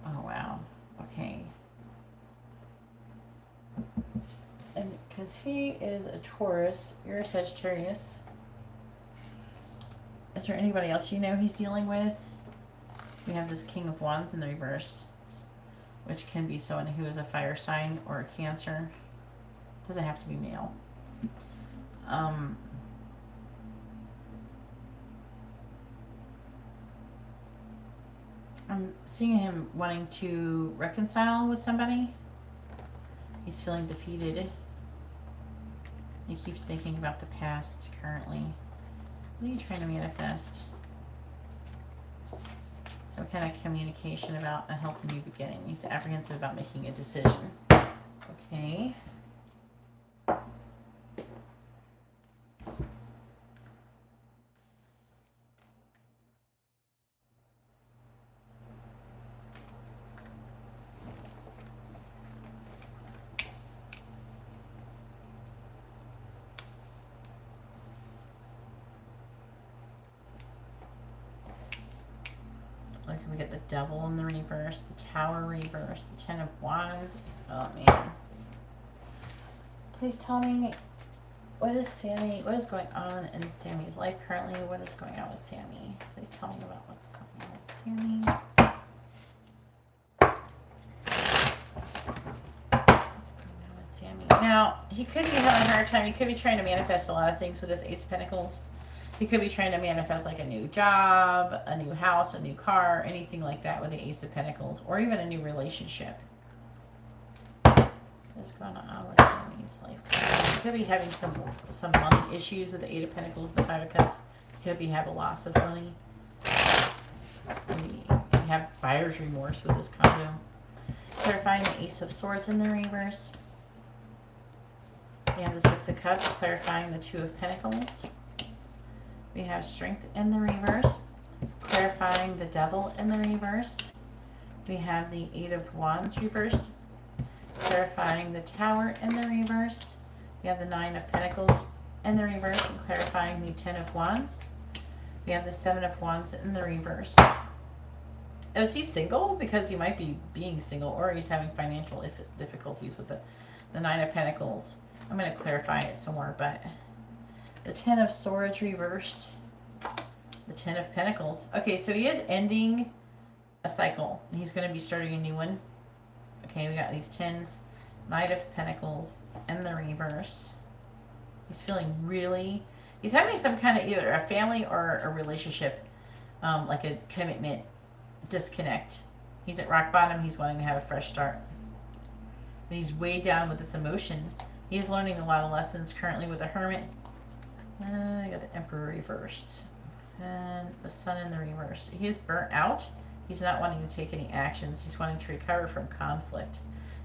Oh, wow. Okay. And because he is a Taurus, you're a Sagittarius. Is there anybody else you know he's dealing with? We have this King of Wands in the reverse, which can be someone who is a fire sign or a Cancer. It doesn't have to be male. I'm seeing him wanting to reconcile with somebody. He's feeling defeated. He keeps thinking about the past currently. What are you trying to manifest? Some kind of communication about a healthy new beginning. He's apprehensive about making a decision. Okay. Like we get the Devil in the reverse, the Tower reverse, the Ten of Wands. Oh man. Please tell me, what is Sammy, what is going on in Sammy's life currently? What is going on with Sammy? Please tell me about what's going on with Sammy. What's going on with Sammy? Now, he could be having a hard time. He could be trying to manifest a lot of things with this Ace of Pentacles. He could be trying to manifest like a new job, a new house, a new car, anything like that with the Ace of Pentacles, or even a new relationship. What's going on with Sammy's life? He could be having some money issues with the Eight of Pentacles and the Five of Cups. He could be having a loss of money. Maybe have buyer's remorse with this condo. Clarifying the Ace of Swords in the reverse. We have the Six of Cups, clarifying the Two of Pentacles. We have Strength in the reverse, clarifying the Devil in the reverse. We have the Eight of Wands reversed, clarifying the Tower in the reverse. We have the Nine of Pentacles in the reverse and clarifying the Ten of Wands. We have the Seven of Wands in the reverse. Is he single? Because he might be being single, or he's having financial difficulties with the Nine of Pentacles. I'm going to clarify it some more, but the Ten of Swords reversed. The Ten of Pentacles. Okay, so he is ending a cycle, and he's going to be starting a new one. Okay, we got these tens. Knight of Pentacles in the reverse. He's feeling really... He's having some kind of either a family or a relationship, like a commitment disconnect. He's at rock bottom. He's wanting to have a fresh start. But he's way down with this emotion. He's learning a lot of lessons currently with the Hermit. I got the Emperor reversed. And the Sun in the reverse. He's burnt out. He's not wanting to take any actions. He's wanting to recover from conflict.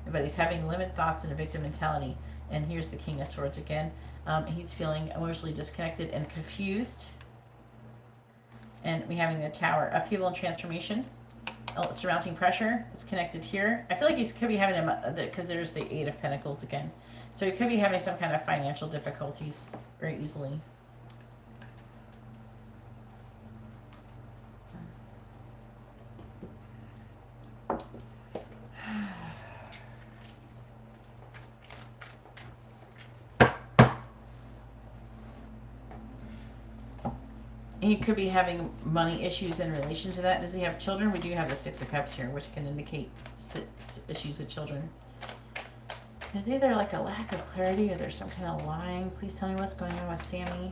But he's having limited thoughts and a victim mentality. And here's the King of Swords again. He's feeling emotionally disconnected and confused. And we're having the Tower. Upheaval and transformation. Surmounting pressure. It's connected here. I feel like he could be having because there's the Eight of Pentacles again. So he could be having some kind of financial difficulties very easily. he could be having money issues in relation to that. Does he have children? We do have the Six of Cups here, which can indicate issues with children. There's either like a lack of clarity or there's some kind of lying. Please tell me what's going on with Sammy.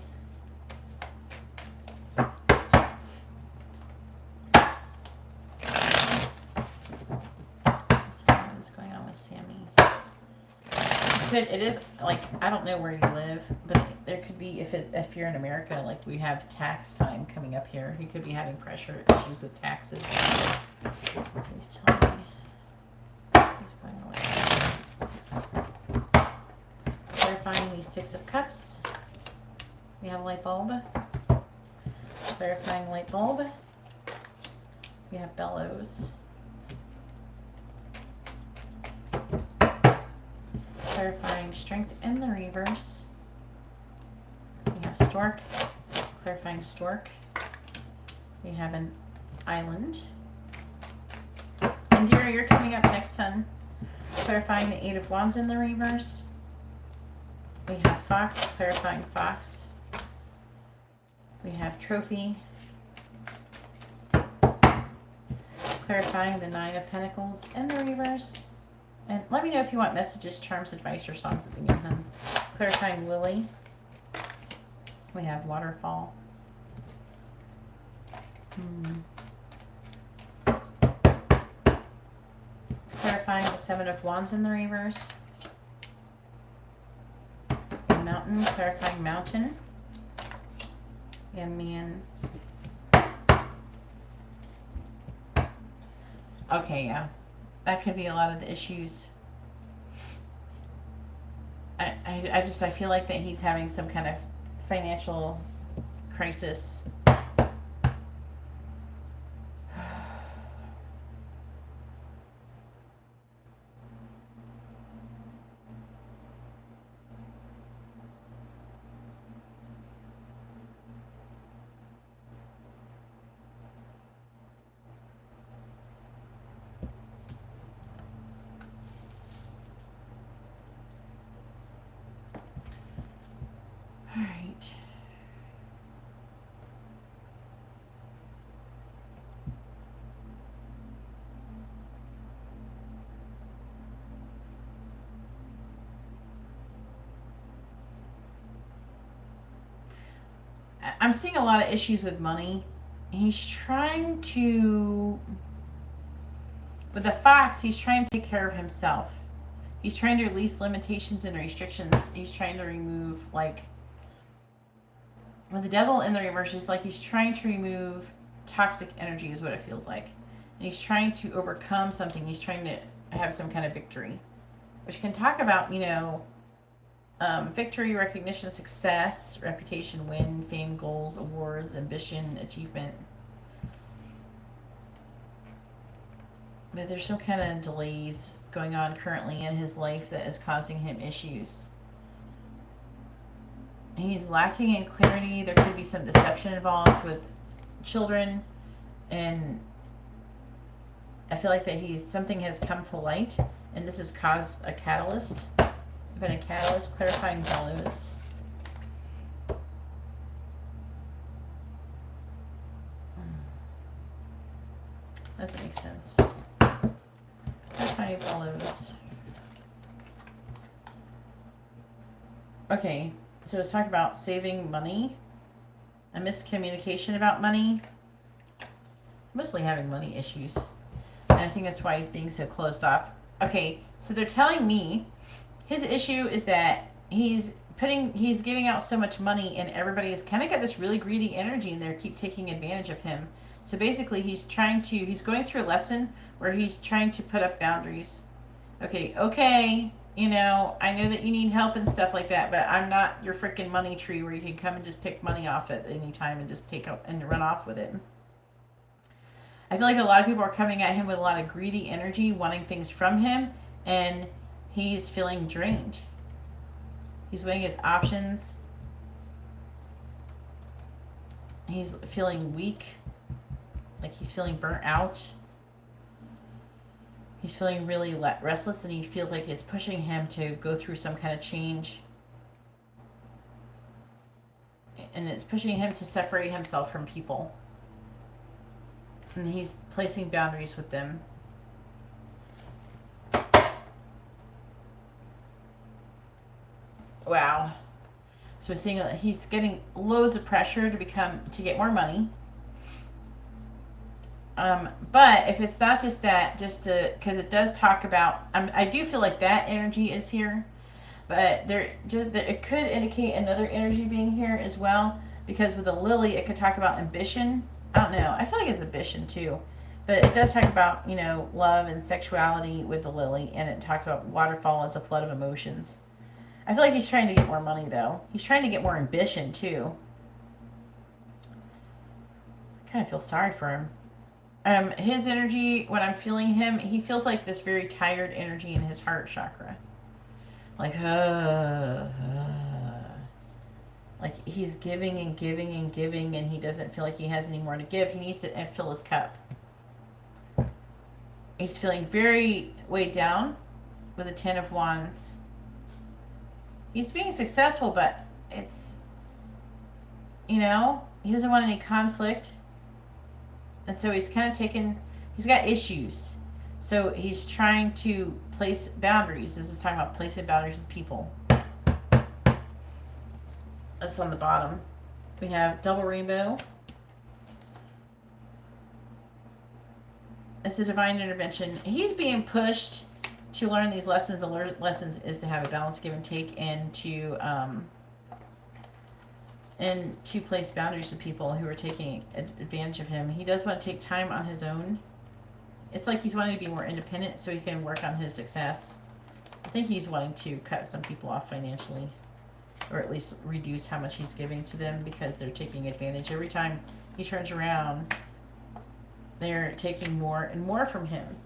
Please tell me what's going on with Sammy. It is like, I don't know where you live, but there could be, if you're in America, like we have tax time coming up here, he could be having pressure issues with taxes. Please tell me what's going on with that. Clarifying these Six of Cups. We have light bulb. Clarifying light bulb. We have bellows. Clarifying strength in the reverse. We have stork. Clarifying stork. We have an island. Indira, you're coming up next, hun. Clarifying the Eight of Wands in the reverse. We have fox. Clarifying fox. We have trophy. Clarifying the Nine of Pentacles in the reverse. And let me know if you want messages, charms, advice, or songs at the beginning of them. Clarifying lily. We have waterfall. Clarifying the Seven of Wands in the reverse. And mountain. Clarifying mountain. And man. Okay, yeah. That could be a lot of the issues. I feel like that he's having some kind of financial crisis. All right. I'm seeing a lot of issues with money. He's trying to, with the fox, he's trying to take care of himself. He's trying to release limitations and restrictions. He's trying to remove, like, with the devil in the reverse, it's like he's trying to remove toxic energy is what it feels like. And he's trying to overcome something. He's trying to have some kind of victory. Which can talk about, you know, victory, recognition, success, reputation, win, fame, goals, awards, ambition, achievement. But there's some kind of delays going on currently in his life that is causing him issues. He's lacking in clarity. There could be some deception involved with children, and I feel like that something has come to light, and this has caused a catalyst. Been a catalyst. Clarifying values. Doesn't make sense. Clarifying values. Okay. So let's talk about saving money, a miscommunication about money, mostly having money issues. And I think that's why he's being so closed off. Okay, so they're telling me his issue is that he's giving out so much money and everybody's kind of got this really greedy energy and they keep taking advantage of him. So basically he's going through a lesson where he's trying to put up boundaries. Okay. You know, I know that you need help and stuff like that, but I'm not your freaking money tree where you can come and just pick money off at any time and just take out and run off with it. I feel like a lot of people are coming at him with a lot of greedy energy, wanting things from him, and he's feeling drained. He's weighing his options. He's feeling weak, like he's feeling burnt out. He's feeling really restless, and he feels like it's pushing him to go through some kind of change. And it's pushing him to separate himself from people. And he's placing boundaries with them. Wow. So we're seeing he's getting loads of pressure to get more money. But if it's not just that, because it does talk about, I do feel like that energy is here, but it could indicate another energy being here as well, because with the lily, it could talk about ambition. I don't know. I feel like it's ambition too, but it does talk about, love and sexuality with the lily, and it talks about waterfall as a flood of emotions. I feel like he's trying to get more money though. He's trying to get more ambition too. I kind of feel sorry for him. His energy, when I'm feeling him, he feels like this very tired energy in his heart chakra. Like, like he's giving and giving and giving, and he doesn't feel like he has any more to give. He needs to fill his cup. He's feeling very weighed down with the 10 of Wands. He's being successful, but it's, he doesn't want any conflict. And so he's kind of he's got issues. So he's trying to place boundaries. This is talking about placing boundaries with people. That's on the bottom. We have double rainbow. It's a divine intervention. He's being pushed to learn these lessons. The lessons is to have a balance, give and take, and to place boundaries with people who are taking advantage of him. He does want to take time on his own. It's like he's wanting to be more independent so he can work on his success. I think he's wanting to cut some people off financially, or at least reduce how much he's giving to them, because they're taking advantage. Every time he turns around, they're taking more and more from him.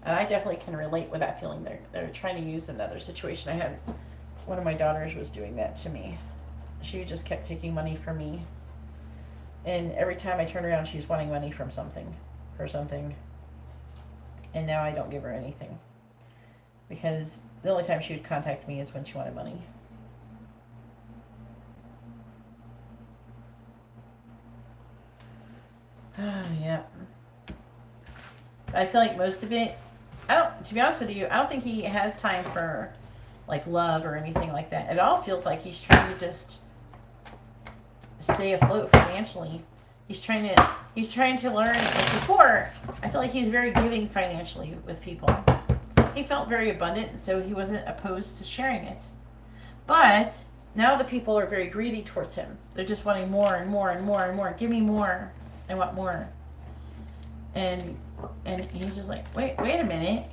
And I definitely can relate with that feeling. They're trying to use another situation. I had one of my daughters was doing that to me. She just kept taking money from me. And every time I turn around, she's wanting money for something. And now I don't give her anything. Because the only time she would contact me is when she wanted money. Yeah. I feel like most of it, to be honest with you, I don't think he has time for like love or anything like that. It all feels like he's trying to just stay afloat financially. He's trying to learn. Like before, I feel like he's very giving financially with people. He felt very abundant, so he wasn't opposed to sharing it. But now the people are very greedy towards him. They're just wanting more and more and more and more. Give me more. I want more. And he's just like, wait a minute.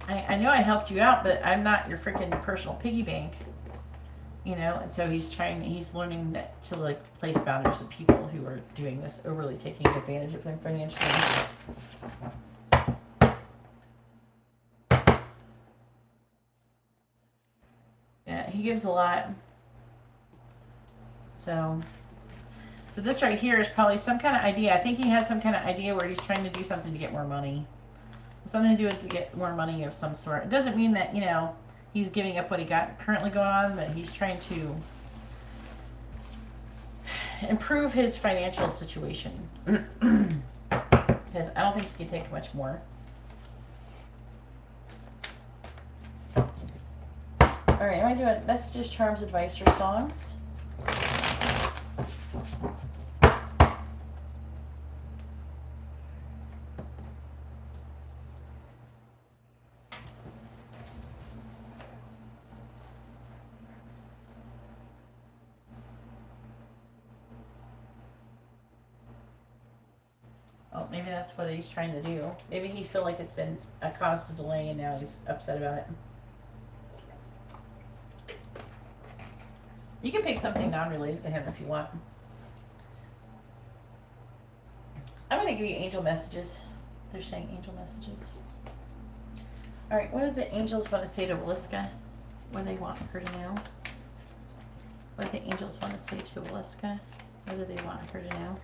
I know I helped you out, but I'm not your freaking personal piggy bank. And so he's learning to like place boundaries with people who are doing this, overly taking advantage of him financially. Yeah, he gives a lot. So this right here is probably some kind of idea. I think he has some kind of idea where he's trying to do something to get more money. Something to do with to get more money of some sort. It doesn't mean that, he's giving up what he got currently going on, but he's trying to improve his financial situation. Because I don't think he can take much more. Alright, am I doing messages, charms, advice, or songs? Maybe that's what he's trying to do. Maybe he feel like it's been a cause to delay and now he's upset about it. You can pick something non-related to him if you want. I'm going to give you angel messages. They're saying angel messages. Alright, what do the angels want to say to Wiliska? What do they want her to know? What do the angels want to say to Wiliska? What do they want her to know?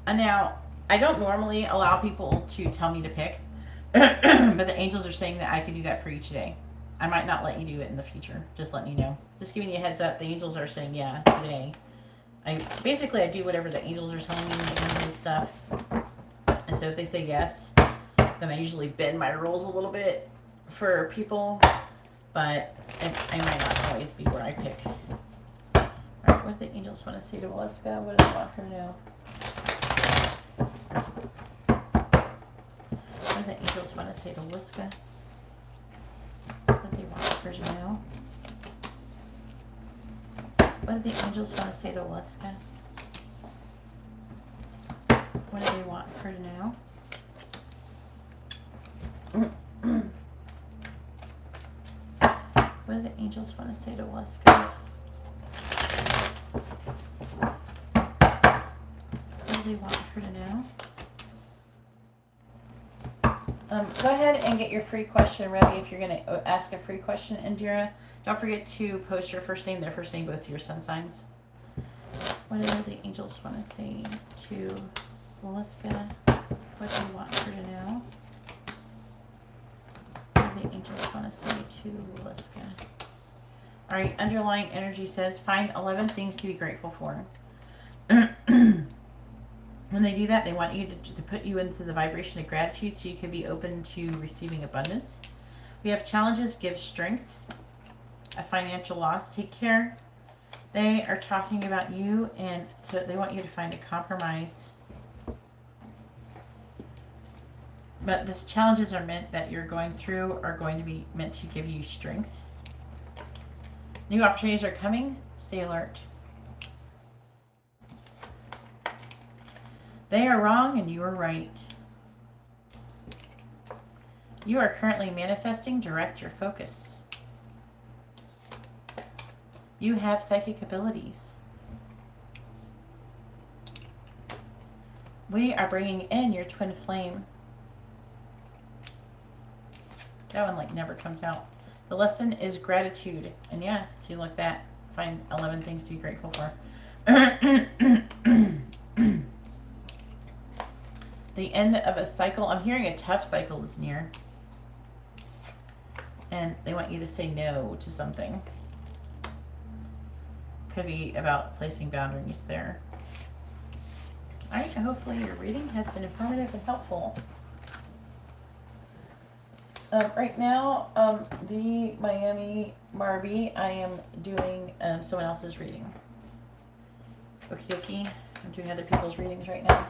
And now, I don't normally allow people to tell me to pick, but the angels are saying that I could do that for you today. I might not let you do it in the future. Just letting you know. Just giving you a heads up. The angels are saying yeah today. I do whatever the angels are telling me when it comes to this stuff. And so if they say yes, then I usually bend my rules a little bit for people. But I might not always be where I pick. Alright, what do the angels want to say to Waleska? What do they want her to know? What do the angels want to say to Waleska? What do they want her to know? What do the angels want to say to Waleska? What do they want her to know? What do the angels want to say to Waleska? What do they want her to know? Go ahead and get your free question ready if you're going to ask a free question, Indira. Don't forget to post your first name, their first name, both your sun signs. What do the angels want to say to Waleska? What do they want her to know? What do the angels want to say to Waleska? Alright, underlying energy says, find 11 things to be grateful for. When they do that, they want you to put you into the vibration of gratitude so you can be open to receiving abundance. We have challenges, give strength. A financial loss, take care. They are talking about you, and so they want you to find a compromise. But these challenges are meant that you're going through are going to be meant to give you strength. New opportunities are coming. Stay alert. They are wrong and you are right. You are currently manifesting. Direct your focus. You have psychic abilities. We are bringing in your twin flame. That one like never comes out. The lesson is gratitude. And yeah, so you look that. Find 11 things to be grateful for. The end of a cycle. I'm hearing a tough cycle is near. And they want you to say no to something. Could be about placing boundaries there. Alright, hopefully your reading has been informative and helpful. Right now, the Miami Marby, I am doing someone else's reading. Okie dokie. I'm doing other people's readings right now.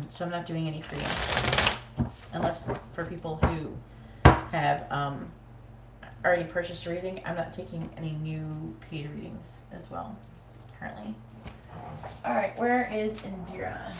So I'm not doing any free ones. Unless for people who have already purchased a reading, I'm not taking any new paid readings as well currently. Alright, where is Indira?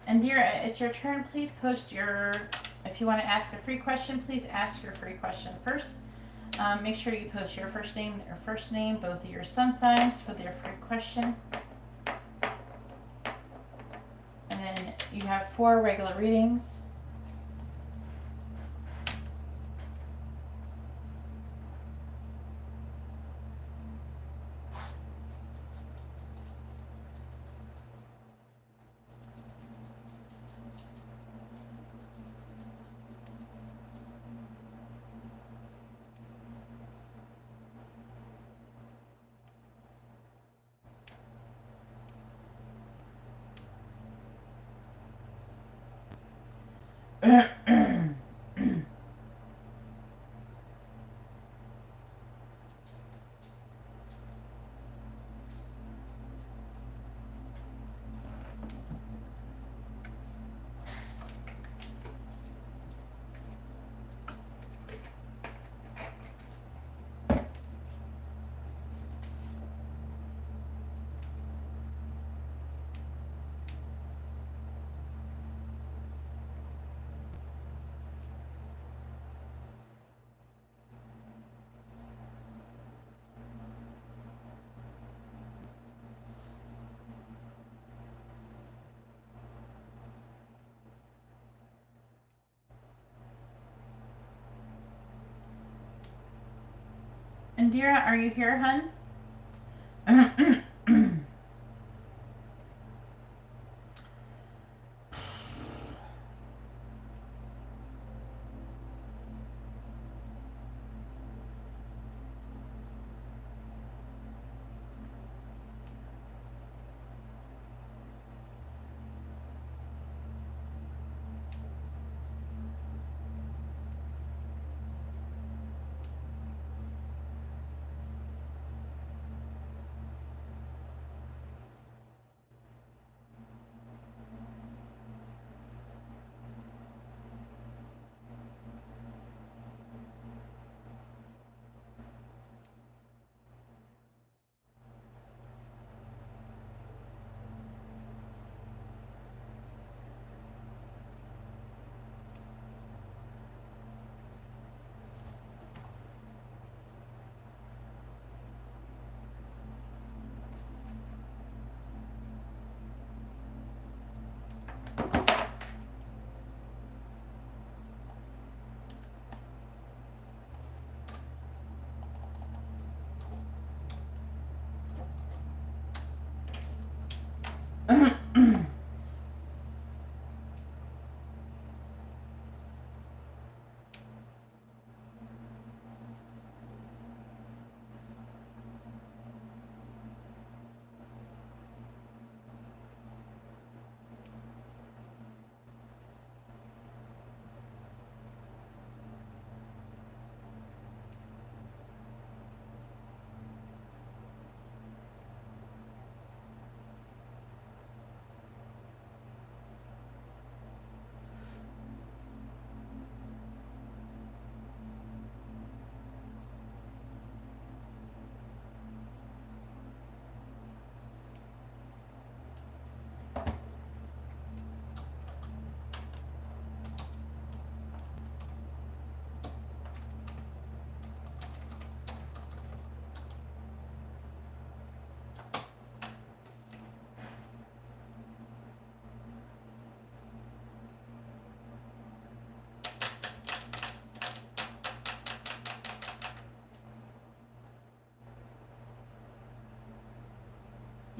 Indira, it's your turn. Please post your, if you want to ask a free question, please ask your free question first. Make sure you post your first name, their first name, both of your sun signs for their free question. And then you have 4 regular readings. Indira, are you here, hun?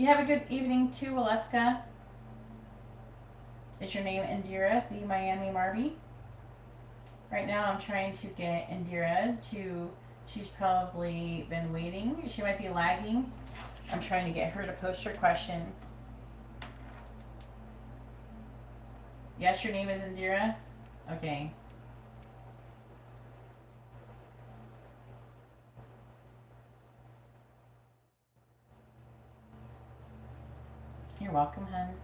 You have a good evening too, Waleska. Is your name Indira, the Miami Marby? Right now I'm trying to get Indira to, she's probably been waiting. She might be lagging. I'm trying to get her to post her question. Yes, your name is Indira? Okay. You're welcome, hun.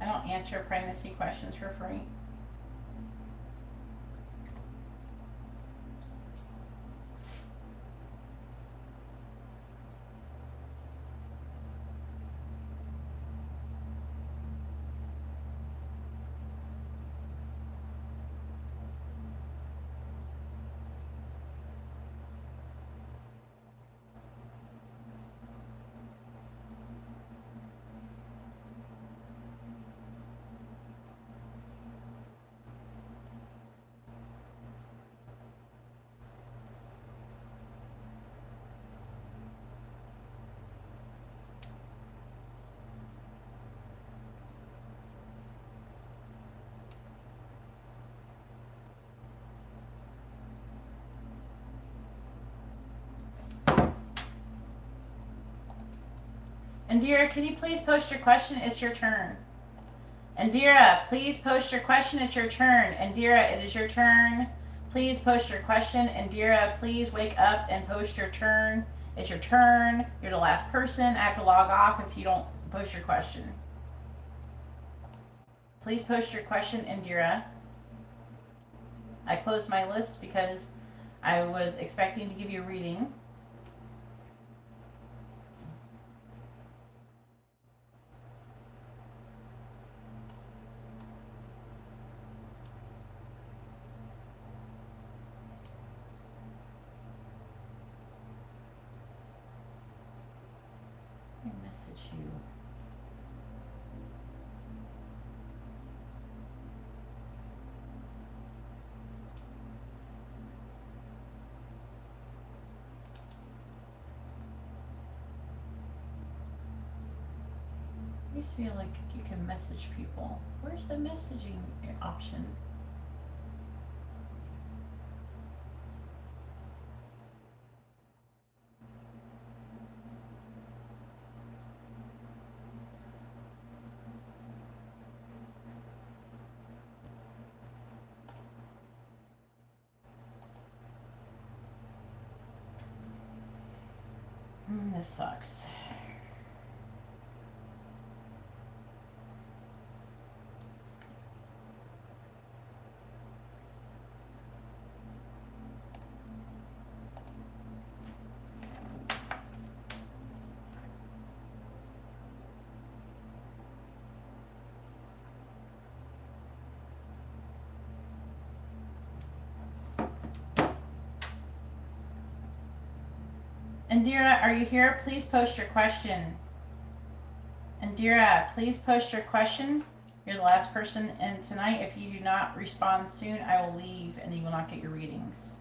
I don't answer pregnancy questions for free. Indira, can you please post your question? It's your turn. Indira, please post your question. It's your turn. Indira, it is your turn. Please post your question. Indira, please wake up and post your turn. It's your turn. You're the last person. I have to log off if you don't post your question. Please post your question, Indira. I closed my list because I was expecting to give you a reading. Message you. I used to feel like you can message people. Where's the messaging option? This sucks. Indira, are you here? Please post your question. Indira, please post your question. You're the last person in tonight. If you do not respond soon, I will leave and you will not get your readings.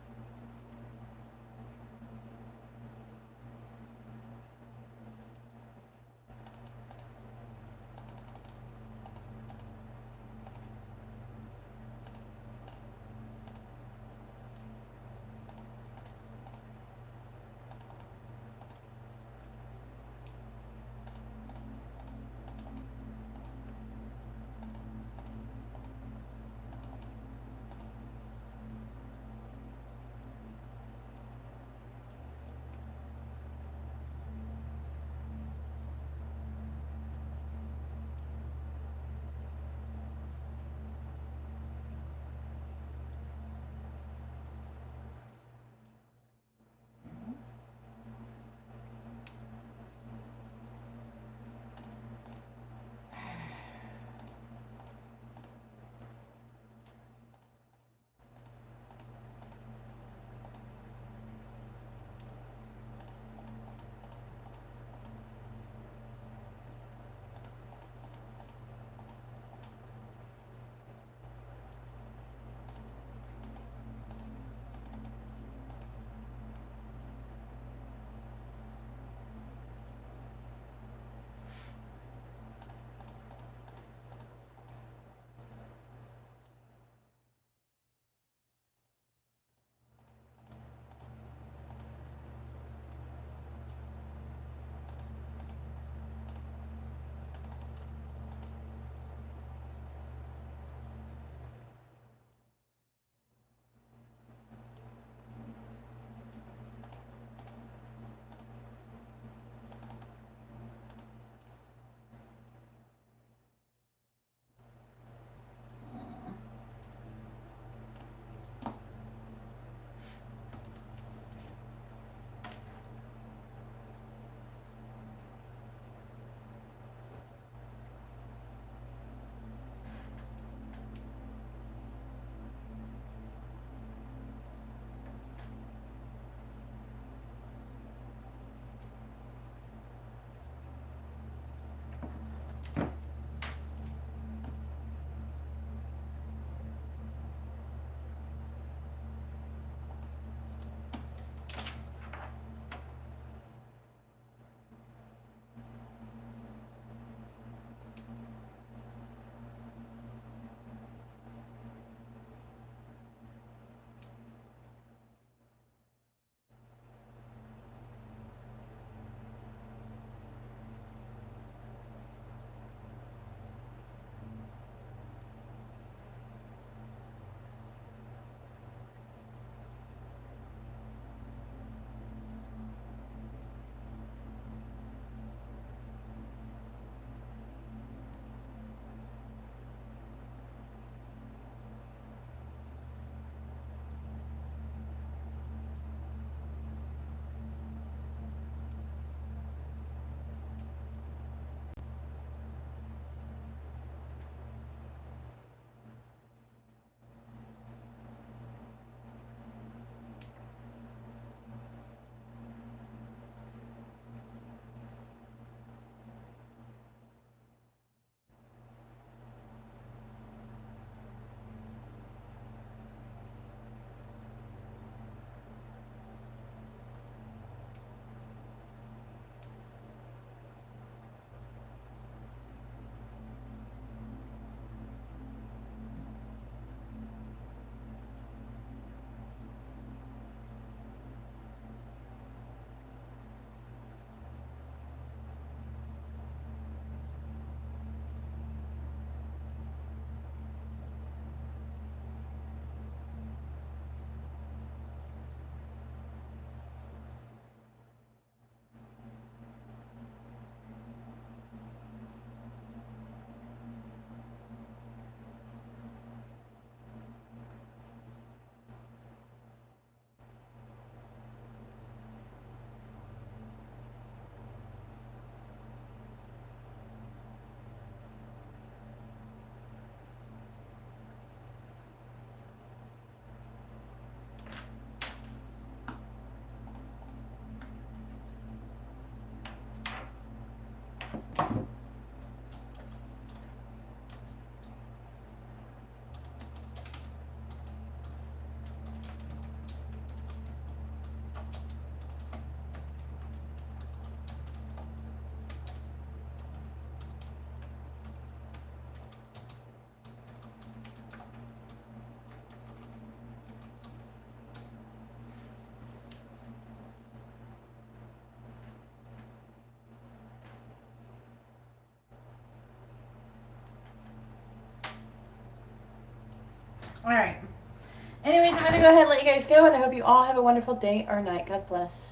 All right. Anyways, I'm going to go ahead and let you guys go, and I hope you all have a wonderful day or night. God bless.